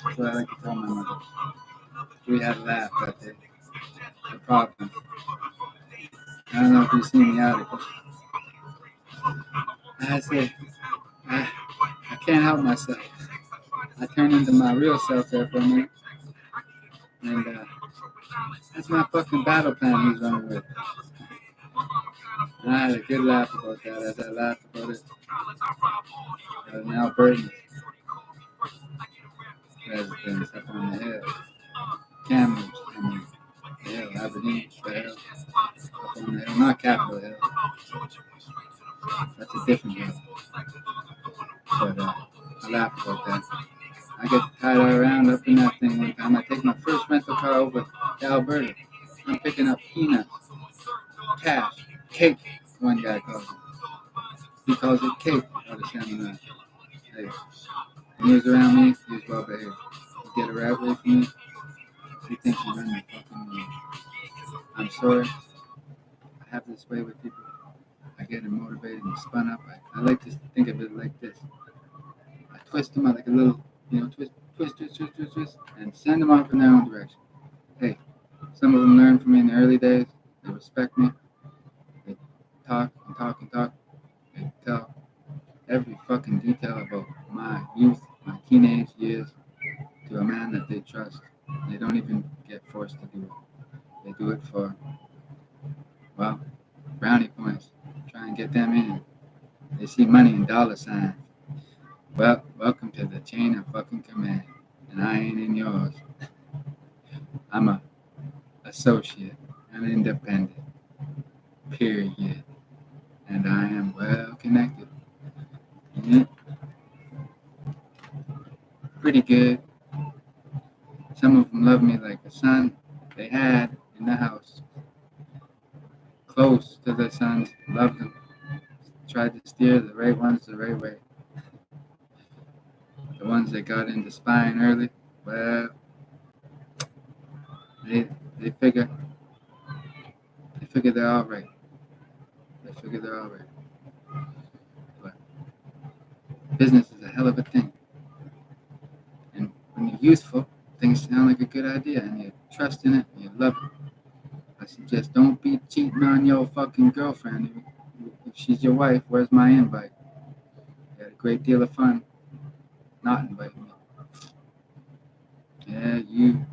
That's what I like to tell my mother. We had a laugh that day. The problem. I don't know if you've seen the article. I said, I can't help myself. I turned into my real self there for a minute. And that's my fucking battle plan he's running with. And I had a good laugh about that as I laughed about it. Now Burton has been up on the hill. Cameron, the hill, Aberdeen, the hill. Up on the hill, not Capitol Hill. That's a different hill. But I laugh about that. I get tied around up in that thing one time. I take my first rental car over to Alberta. I'm picking up peanuts, cash, cake, one guy calls it. He calls it cake out of Chaminade. Hey, when he was around me, he was well behaved. He get a right away from me. He thinks he's running the fucking world. I'm sorry. I have this way with people. I get them motivated and spun up. I like to think of it like this. I twist them out like a little, twist, and send them off in their own direction. Hey, some of them learn from me in the early days. They respect me. They talk and talk and talk. They tell every fucking detail about my youth, my teenage years to a man that they trust. They don't even get forced to do it. They do it for, well, brownie points. Try and get them in. They see money in dollar signs. Well, welcome to the chain of fucking command. And I ain't in yours. I'm a associate, an independent, period. And I am well connected. Yeah. Pretty good. Some of them love me like a son they had in the house. Close to their sons, loved them. Tried to steer the right ones the right way. The ones that got into spying early, well, they figure they're all right. But business is a hell of a thing. And when you're youthful, things sound like a good idea and you trust in it and you love it. I suggest don't be cheating on your fucking girlfriend. If she's your wife, where's my invite? We had a great deal of fun not inviting me. Yeah, you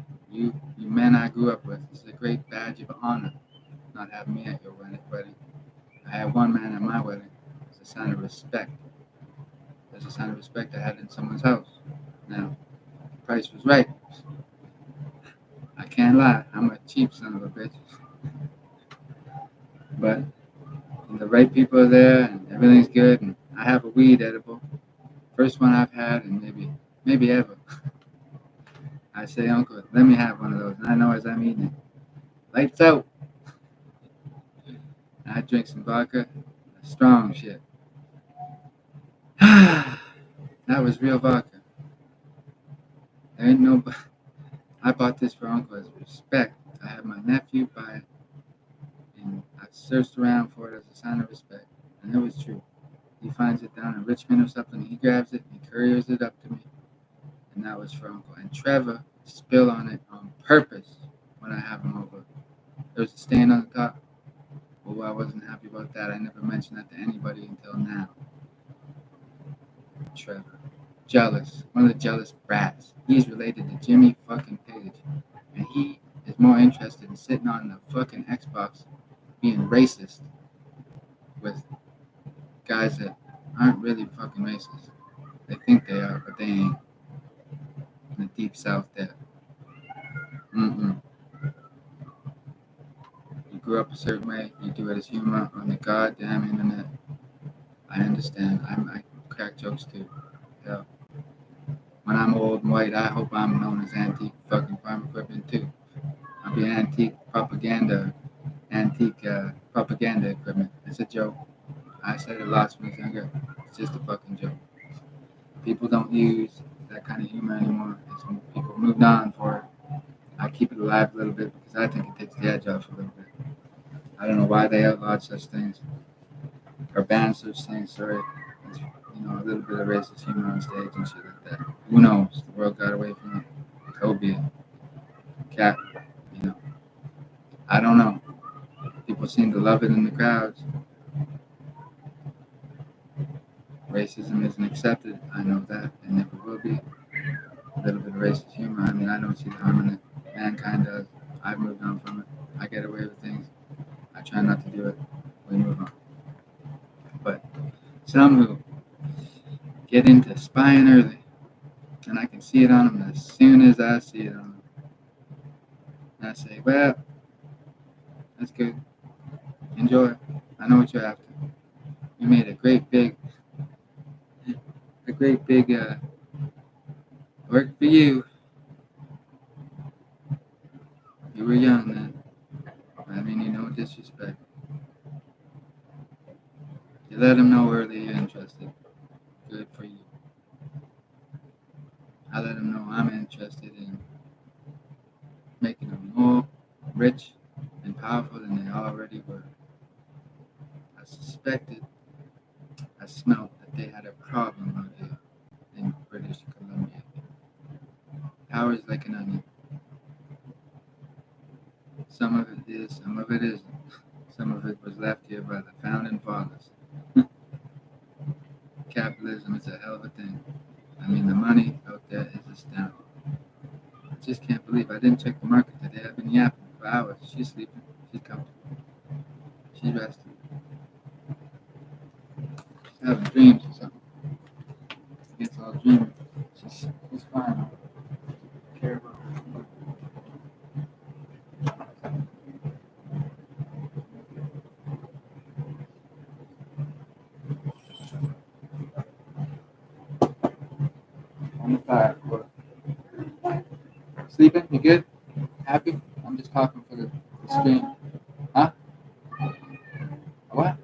men I grew up with. It's a great badge of honor not having me at your wedding. I had one man at my wedding. It's a sign of respect. There's a sign of respect I had in someone's house. Now, the price was right. I can't lie. I'm a cheap son of a bitch. But the right people are there and everything's good. And I have a weed edible. First one I've had in maybe ever. I say, Uncle, let me have one of those. And I know as I'm eating it, lights out. I drink some vodka, strong shit. That was real vodka. There ain't no. I bought this for Uncle as respect. I had my nephew buy it, and I searched around for it as a sign of respect, and it was true. He finds it down in Richmond or something. He grabs it, and he couriers it up to me, and that was for Uncle. And Trevor spilled on it on purpose when I have him over. There was a stain on the top. Oh, I wasn't happy about that. I never mentioned that to anybody until now. Trevor. Jealous. One of the jealous brats. He's related to Jimmy fucking Page. And he is is more interested in sitting on the fucking Xbox being racist with guys that aren't really fucking racist. They think they are, but they ain't. In the deep south there. Mm-mm. You grew up a certain way, you do it as humor on the goddamn internet. I understand. I crack jokes too. Hell, when I'm old and white, I hope I'm known as antique fucking farm equipment too. I'll be antique propaganda equipment. It's a joke. I said it lots when I was younger. It's just a fucking joke. People don't use that kind of humor anymore. People moved on for it. I keep it alive a little bit because I think it takes the edge off a little bit. I don't know why they outlawed such things or banned such things. Sorry, it's, a little bit of racist humor on stage and shit like that. Who knows? The world got away from it. So be it. Cat, I don't know. People seem to love it in the crowds. Racism isn't accepted. I know that. It never will be. A little bit of racist humor. I mean, I don't see the harm in it. Mankind does. I've moved on from it. I get away with things. I try not to do it. We move on. But some who get into spying early, and I can see it on them as soon as I see it on them. And I say, well, that's good. Enjoy. I know what you're after. You made a great big work for you. You were young then. I mean, no disrespect. You let them know early you're interested. Good for you. I let them know I'm interested in making them more rich and powerful than they already were. I suspected, I smelled that they had a problem out here in British Columbia. Power is like an onion. Some of it is, some of it isn't. Some of it was left here by the founding fathers. Capitalism is a hell of a thing. I mean, the money out there is astounding. I just can't believe I didn't check the market today. I've been yapping for hours. She's sleeping. She's comfortable. She's resting. She's having dreams or something. She gets all dreamy. She's fine. I don't care about her. On the fire. Sleeping? You good? Happy? I'm just talking for the stream. Huh? What?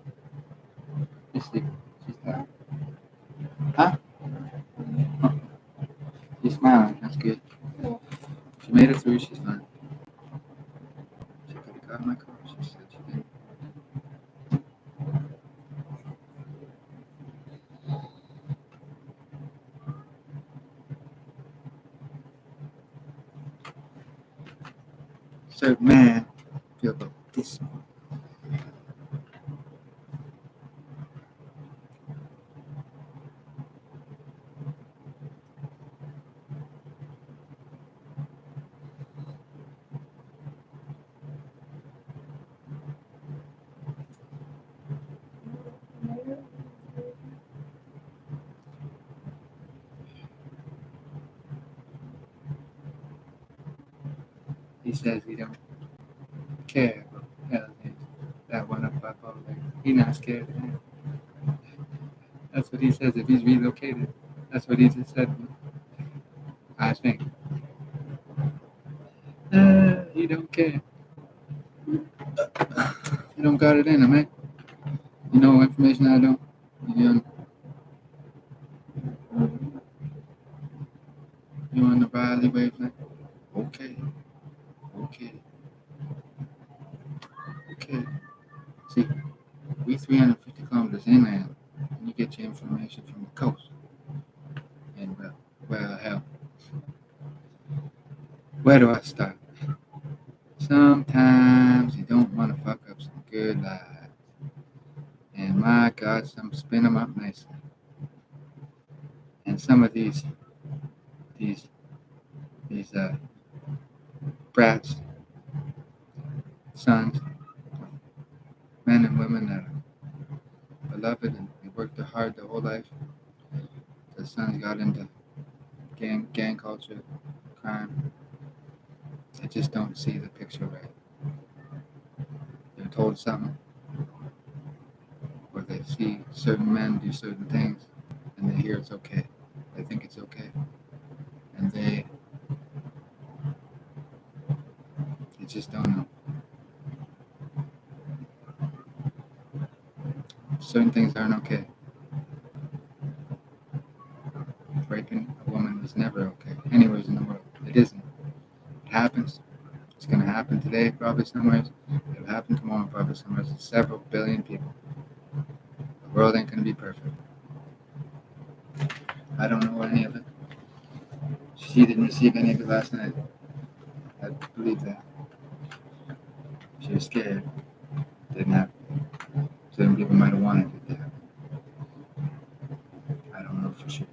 She's sleeping. She's tired. Huh? She's smiling. That's good. She made it through. She's fine. She could have got in my car. She said she did. Certain man feel about this. He says he don't care about hell, that one up by Ball Lake. He not scared of him. That's what he says if he's relocated. That's what he just said. I think. He don't care. He don't got it in him, eh? You know information I don't. You on the Riley wavelength? Okay. See, we 350 kilometers inland, and you get your information from the coast. And well, hell, where do I start? Sometimes you don't want to fuck up some good lives. And my God, some spin them up nicely. And some of these brats sons, men and women that are beloved and they worked hard their whole life. The sons got into gang culture, crime. They just don't see the picture right. They're told something, or they see certain men do certain things, and they hear it's okay. They think it's okay, and they just don't know. Certain things aren't okay. Raping a woman is never okay, anywhere in the world. It isn't. It happens. It's going to happen today, probably somewhere. It'll happen tomorrow, probably somewhere. Several billion people. The world ain't going to be perfect. I don't know any of it. She didn't receive any of it last night. I believe that. She was scared. Didn't happen. Certain people might have wanted it to happen. I don't know for sure.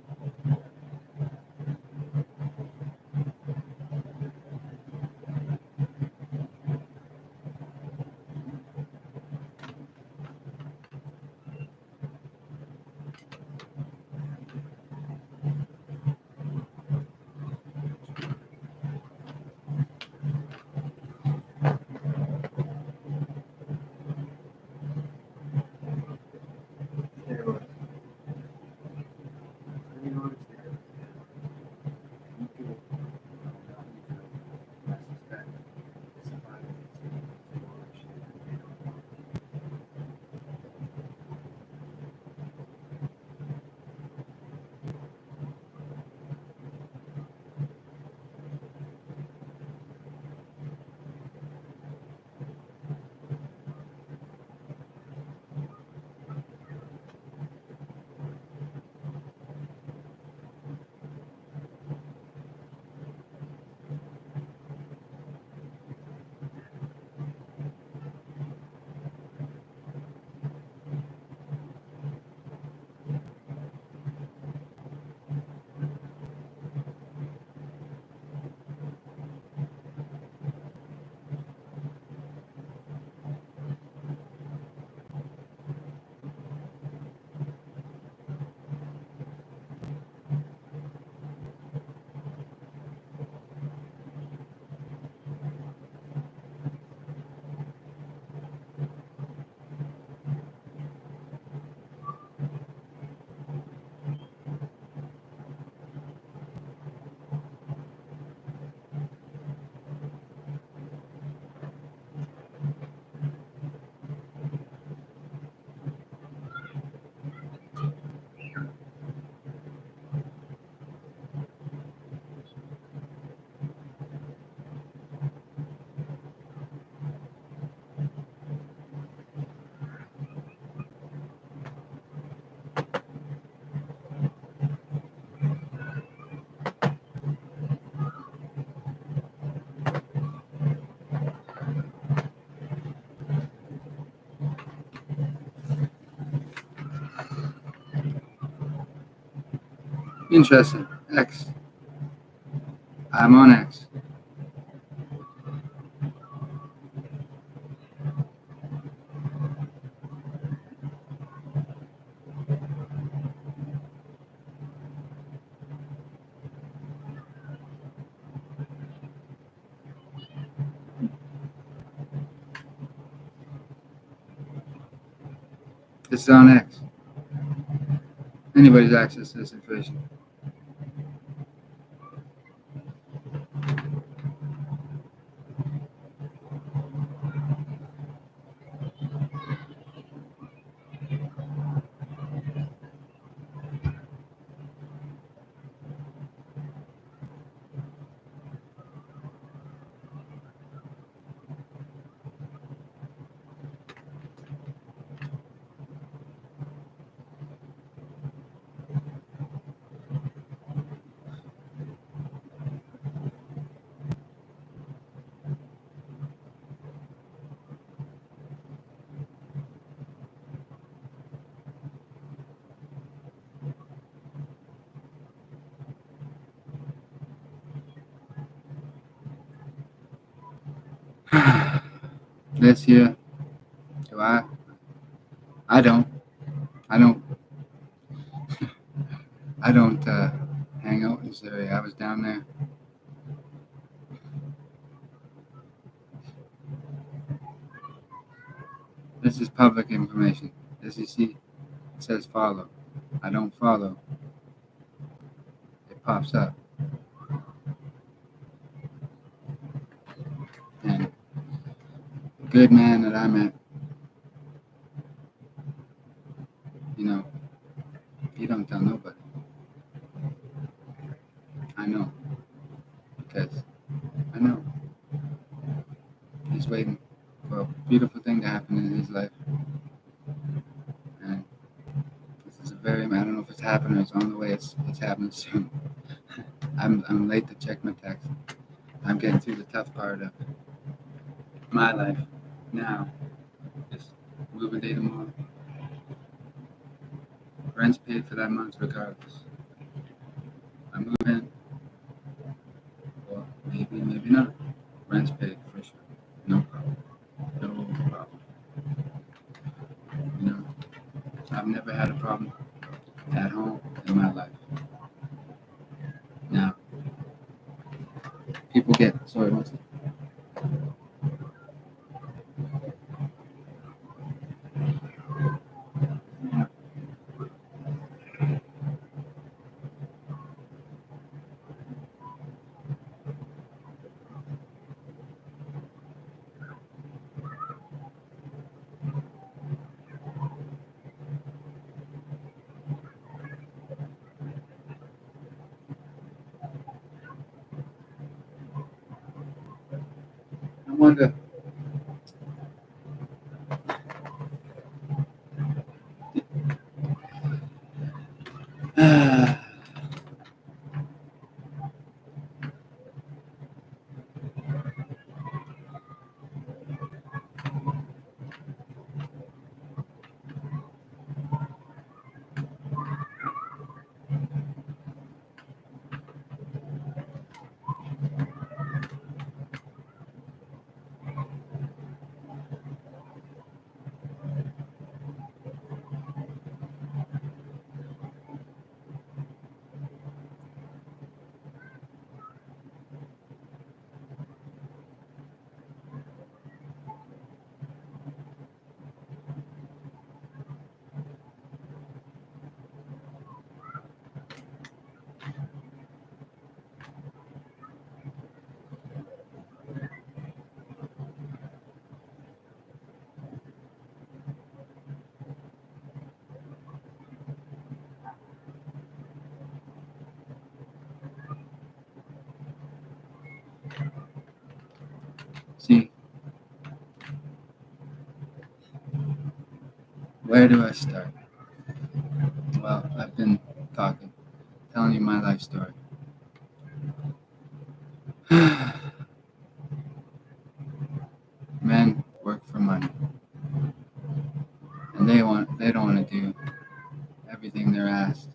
Interesting. X. I'm on X. This is on X. Anybody's access to this information. this year, do I don't. I don't. I don't hang out in Surrey. I was down there. This is public information. As you see, it says follow. I don't follow. It pops up. And a good man that I met, you know, he don't tell nobody. I know. Because I know. He's waiting for a beautiful thing to happen in his life. And this is a very, I don't know if it's happening or it's on the way. It's happening soon. I'm late to check my text. I'm getting through the tough part of my life now. Just moving day tomorrow. Rent's paid for that month regardless. I move in, or maybe not. Rent's paid for sure. No problem. No problem. You know, I've never had a problem at home in my life. Now, people get, sorry, what's it? I wonder. See, where do I start? Well, I've been talking, telling you my life story. Men work for money, and they don't want to do everything they're asked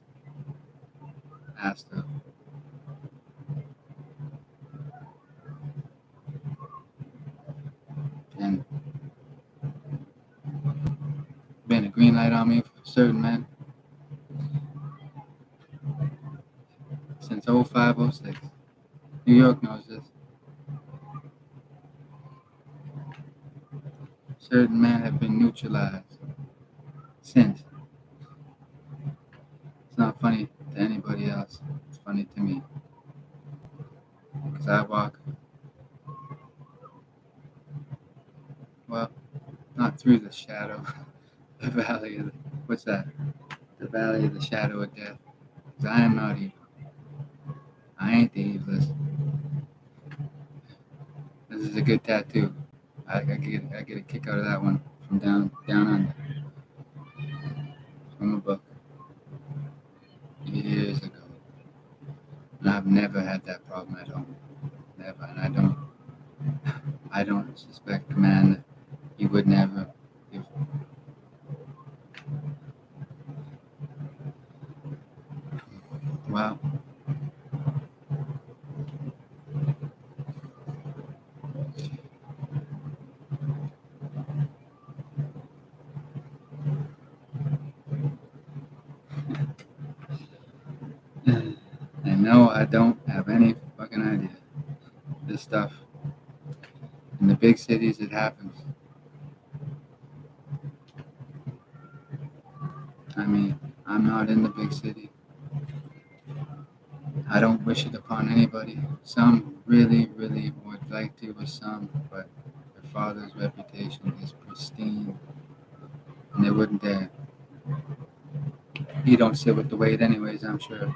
of. And been a green light on me for certain men since 05, 06. New York knows this. Certain men have been neutralized since. It's not funny to anybody else. It's funny to me. Because I walk, well, not through the shadow, the valley of what's that? The valley of the shadow of death. Because I am not evil. I ain't the evilest. This is a good tattoo. I get a kick out of that one from down under. From a book. Years ago. And I've never had that problem at home. Never. And I don't suspect the man that he would never. Well, I don't have any fucking idea. This stuff in the big cities, it happens. I mean, I'm not in the big city. I don't wish it upon anybody. Some really, really would like to with some, but their father's reputation is pristine and they wouldn't dare. He don't sit with the weight anyways, I'm sure.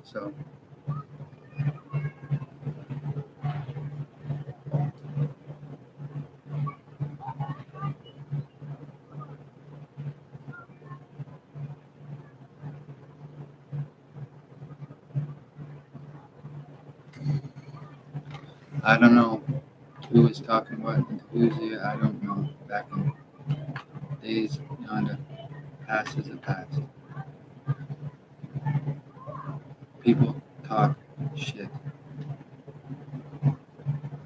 So I don't know who is talking what and who's here. I don't know. Back in days yonder, past is a past. People talk shit.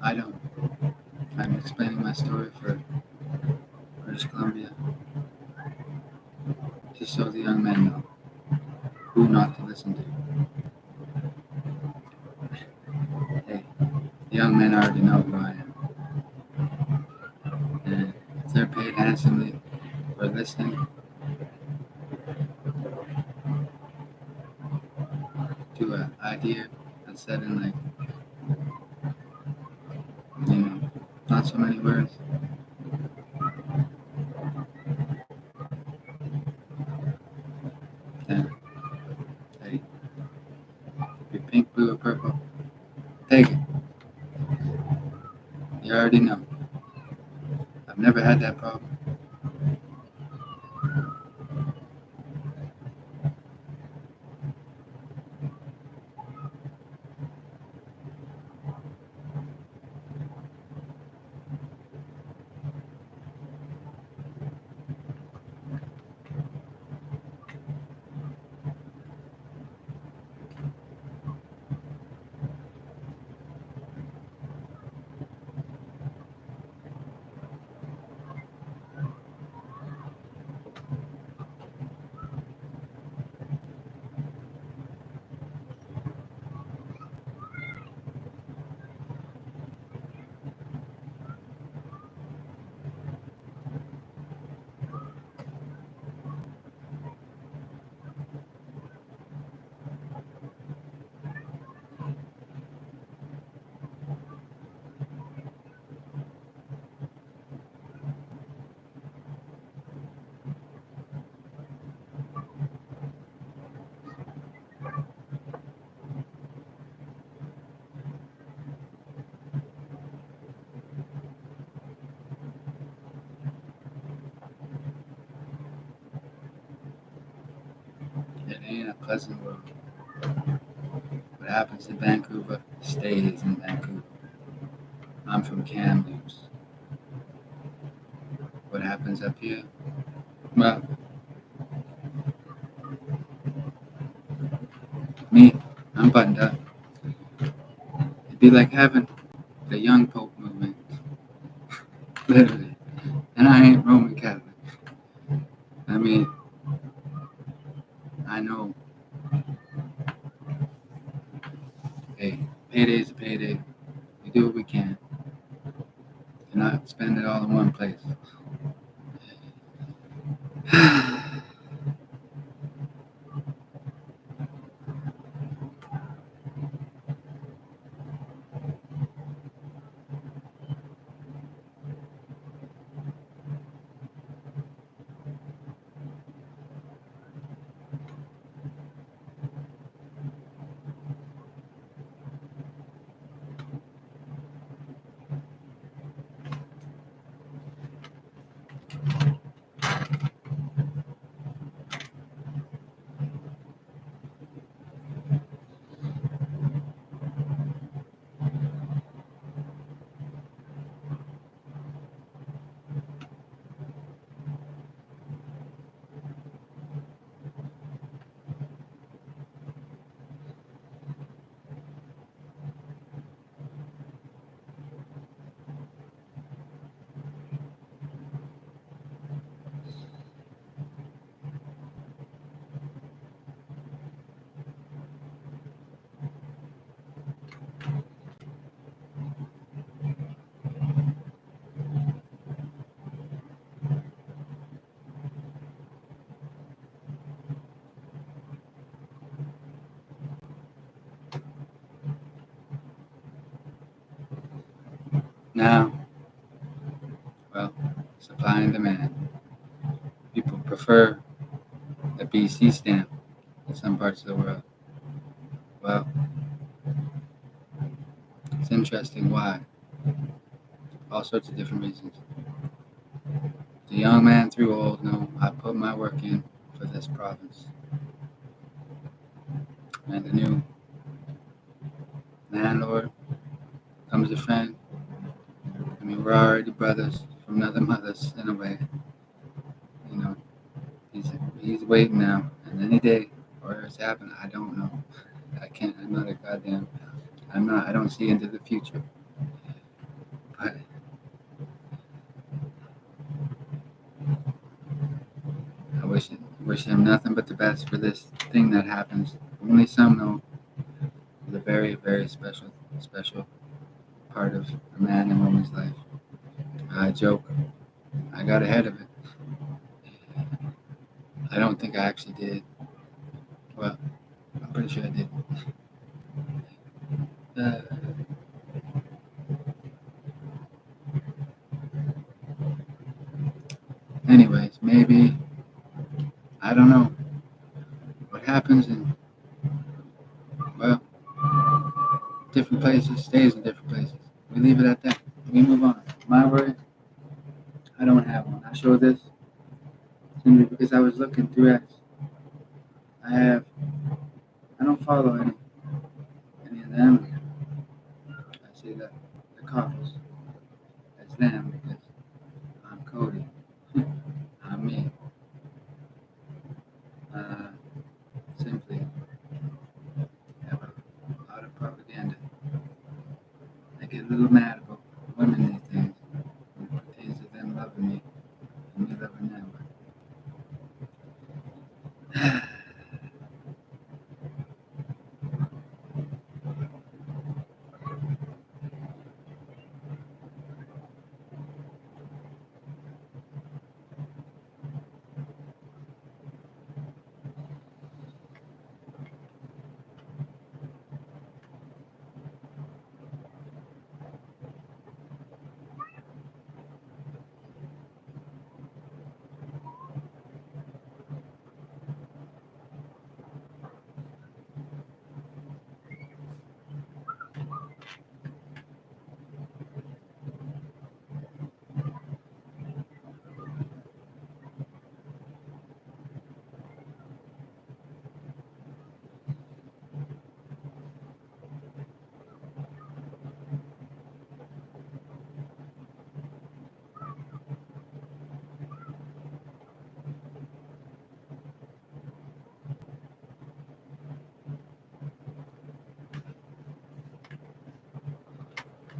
I don't. I'm explaining my story for British Columbia, just so the young men know who not to listen to. Hey, the young men already know who I am. And if they're paid handsomely for listening to an idea that's said in like, not so many words, then hey, if you're pink, blue, or purple, take it. You already know. I've never had that problem. It ain't a pleasant world. What happens in Vancouver stays in Vancouver. I'm from Kamloops. What happens up here? Well, me, I'm buttoned up. It'd be like having the young Pope movement, literally. And I ain't Roman Catholic. I mean, I know, hey, payday's a payday. We do what we can. And not spend it all in one place. Now, well, supply and demand. People prefer the BC stamp in some parts of the world. Well, it's interesting why. All sorts of different reasons. The young man through old know I put my work in for this province. And the new landlord comes a friend. I mean, we're already brothers from another mothers in a way. You know, he's waiting now, and any day where it's happening, I don't know. I can't. I'm not a goddamn. I'm not. I don't see into the future. But I wish him nothing but the best for this thing that happens. Only some know. It's a very, very special part of a man and woman's life. I joke. I got ahead of it. I don't think I actually did. Well, I'm pretty sure I did. Uh, anyways, maybe I don't know what happens in well different places stays in different places. We leave it at that. We move on. My word, I don't have one. I show this simply because I was looking through X. I don't follow any of them. I see that the couples. That's them because I'm Cody. I'm me. Uh, simply have a lot of propaganda. I get a little mad about women these days when it pertains to them loving me and me loving them.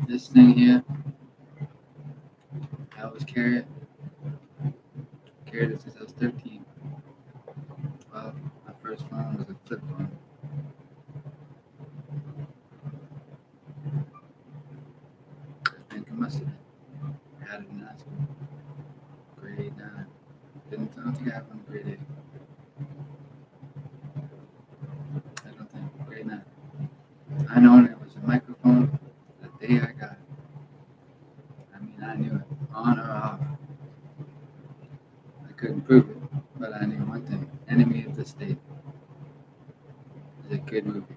This thing here, I always carried it since I was 13. Well, my first phone was a flip phone. I think it must have been. I had it in high school, grade 9. I don't think I had one in grade 8. I don't think, grade 9. I know it was a microphone the day I got it. I mean, I knew it, on or off. I couldn't prove it, but I knew one thing. Enemy of the State is a good movie,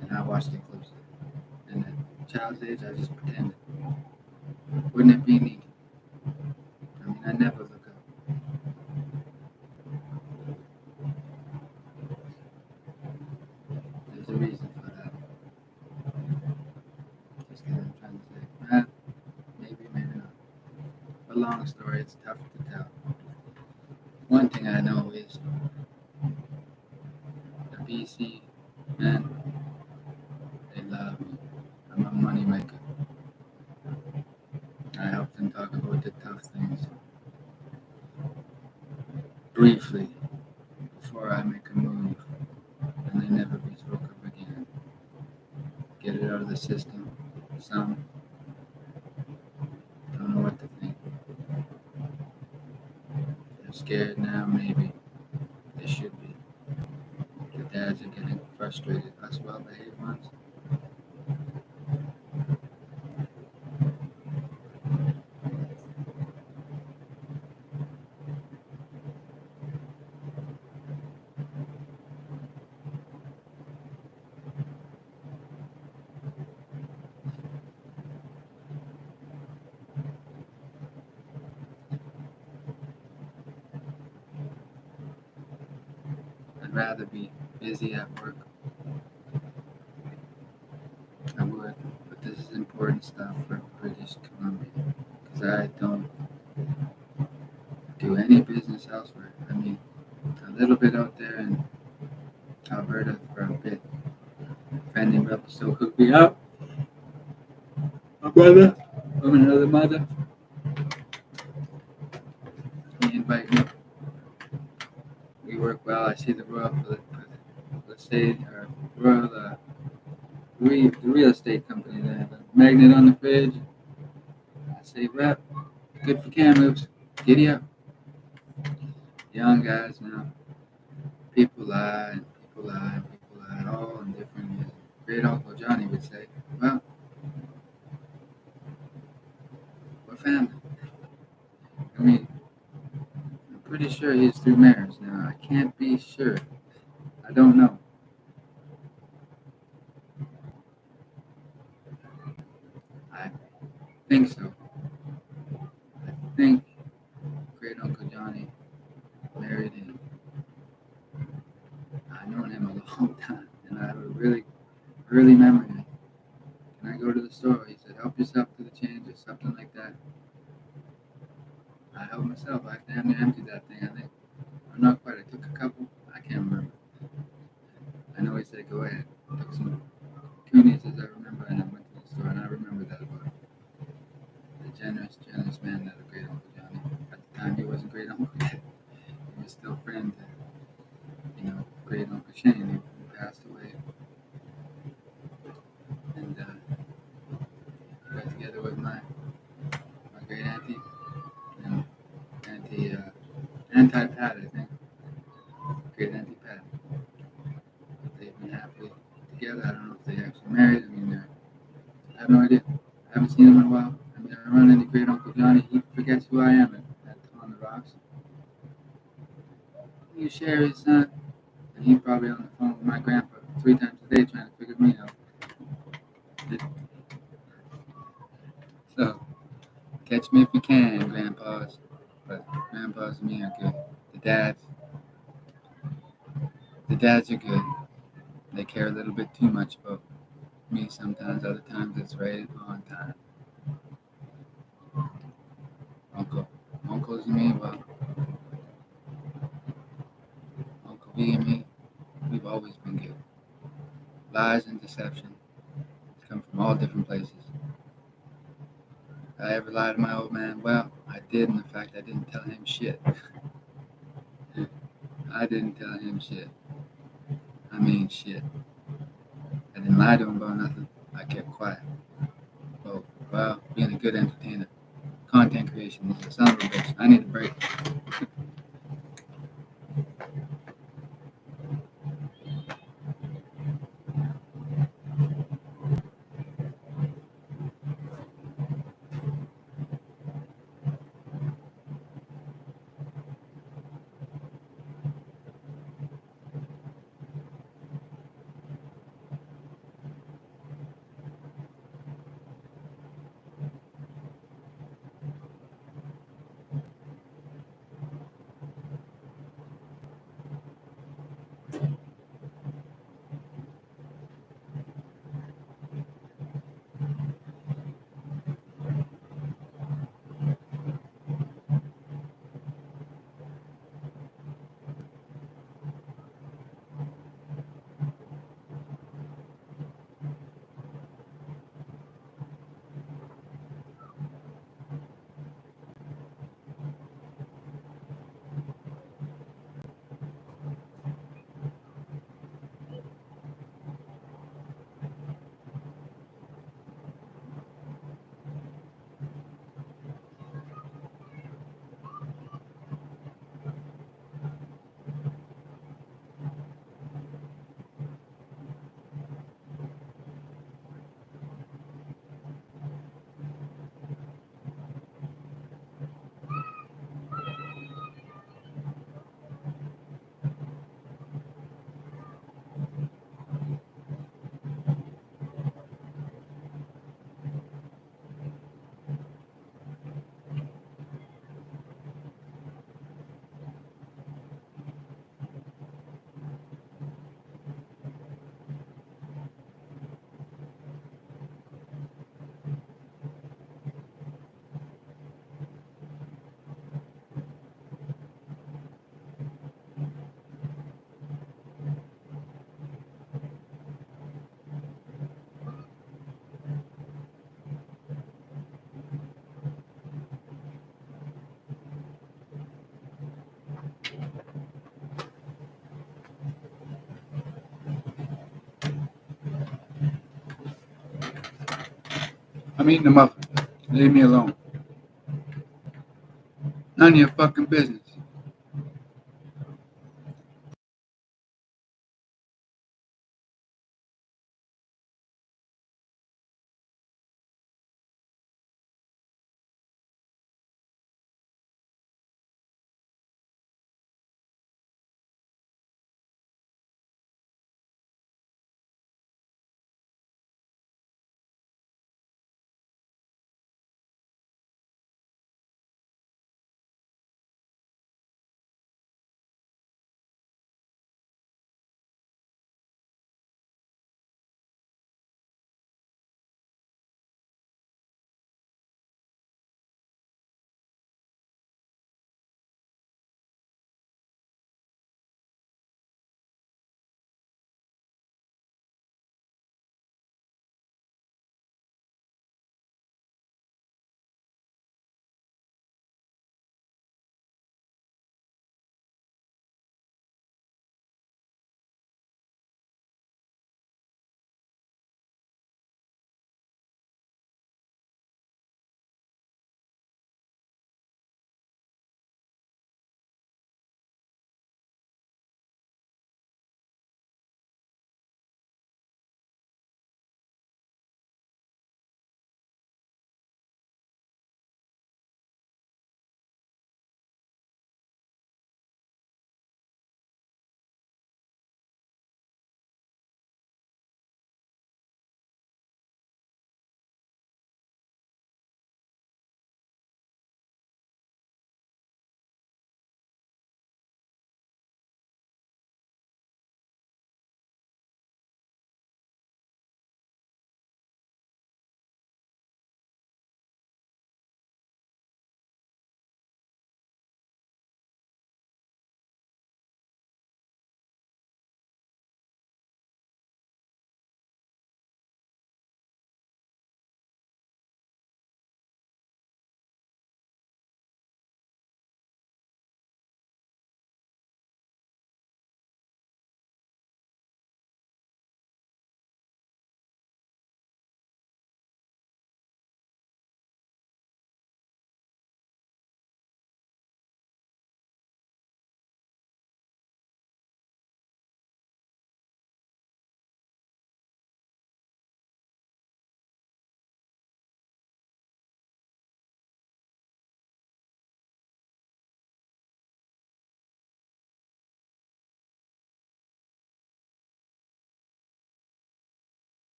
and I watched it closely. And at child's age, I just pretended. Wouldn't it be neat? I mean, I never look up. There's a reason for that. Just because I'm trying to say, maybe, maybe not. A long story, it's tough to tell. One thing I know is the BC men, they love me. I'm a money maker. I help them talk about the tough things briefly before I make a move, and they never be spoke of again. Get it out of the system. Some don't know what to think. They're scared now, maybe. They should be. The dads are getting frustrated. Us well-behaved ones. I'd rather be busy at work. I would, but this is important stuff for British Columbia because I don't do any business elsewhere. I mean, a little bit out there in Alberta for a bit. Fanny Rebel still hooked me up. My brother from another mother. He invited me. We work well. I see the Royal Estate or Royal the real estate company there. The magnet on the fridge. I say, rep, good for Kamloops. Giddy up. Young guys now. People lie and people lie and people lie, all in different ways. Great Uncle Johnny would say, well, we're family. I mean, I'm pretty sure he's through marriage now. I can't be sure. I don't know. I think so. I think Great Uncle Johnny married him. I've known him a long time, and I have a really early memory. Can I go to the store? He said, help yourself to the change or something like that. I helped myself. I damn near emptied that thing, I think. I'm not quite. I took a couple. I can't remember. I know he said, go ahead. Took some Goonies, as I remember, and I went to the store, and I remember that about him. The generous man that a Great Uncle Johnny. At the time, he wasn't Great Uncle yet. He was still friend to, Great Uncle Shane, who passed away. And got together with my great auntie and Auntie Pat, I think. Great Auntie Pat. They've been happily together. I don't know if they actually married. I mean, I have no idea. I haven't seen him in a while. I mean, I run into Great Uncle Johnny. He forgets who I am on the rocks. You share his son, and he's probably on the phone with my grandpa 3 times a day trying to figure me out. So, catch me if you can, grandpas. But grandpas and me are good. The dads are good. They care a little bit too much about me sometimes. Other times it's right on time. Uncles and me, well, Uncle V and me, we've always been good. Lies and deception come from all different places. I ever lied to my old man? Well, I did, and in fact, I didn't tell him shit. I didn't tell him shit. I mean shit. I didn't lie to him about nothing. I kept quiet. Oh, well, being a good entertainer. Content creation is a son of a bitch. I need a break. I'm eating the muffin. Leave me alone. None of your fucking business.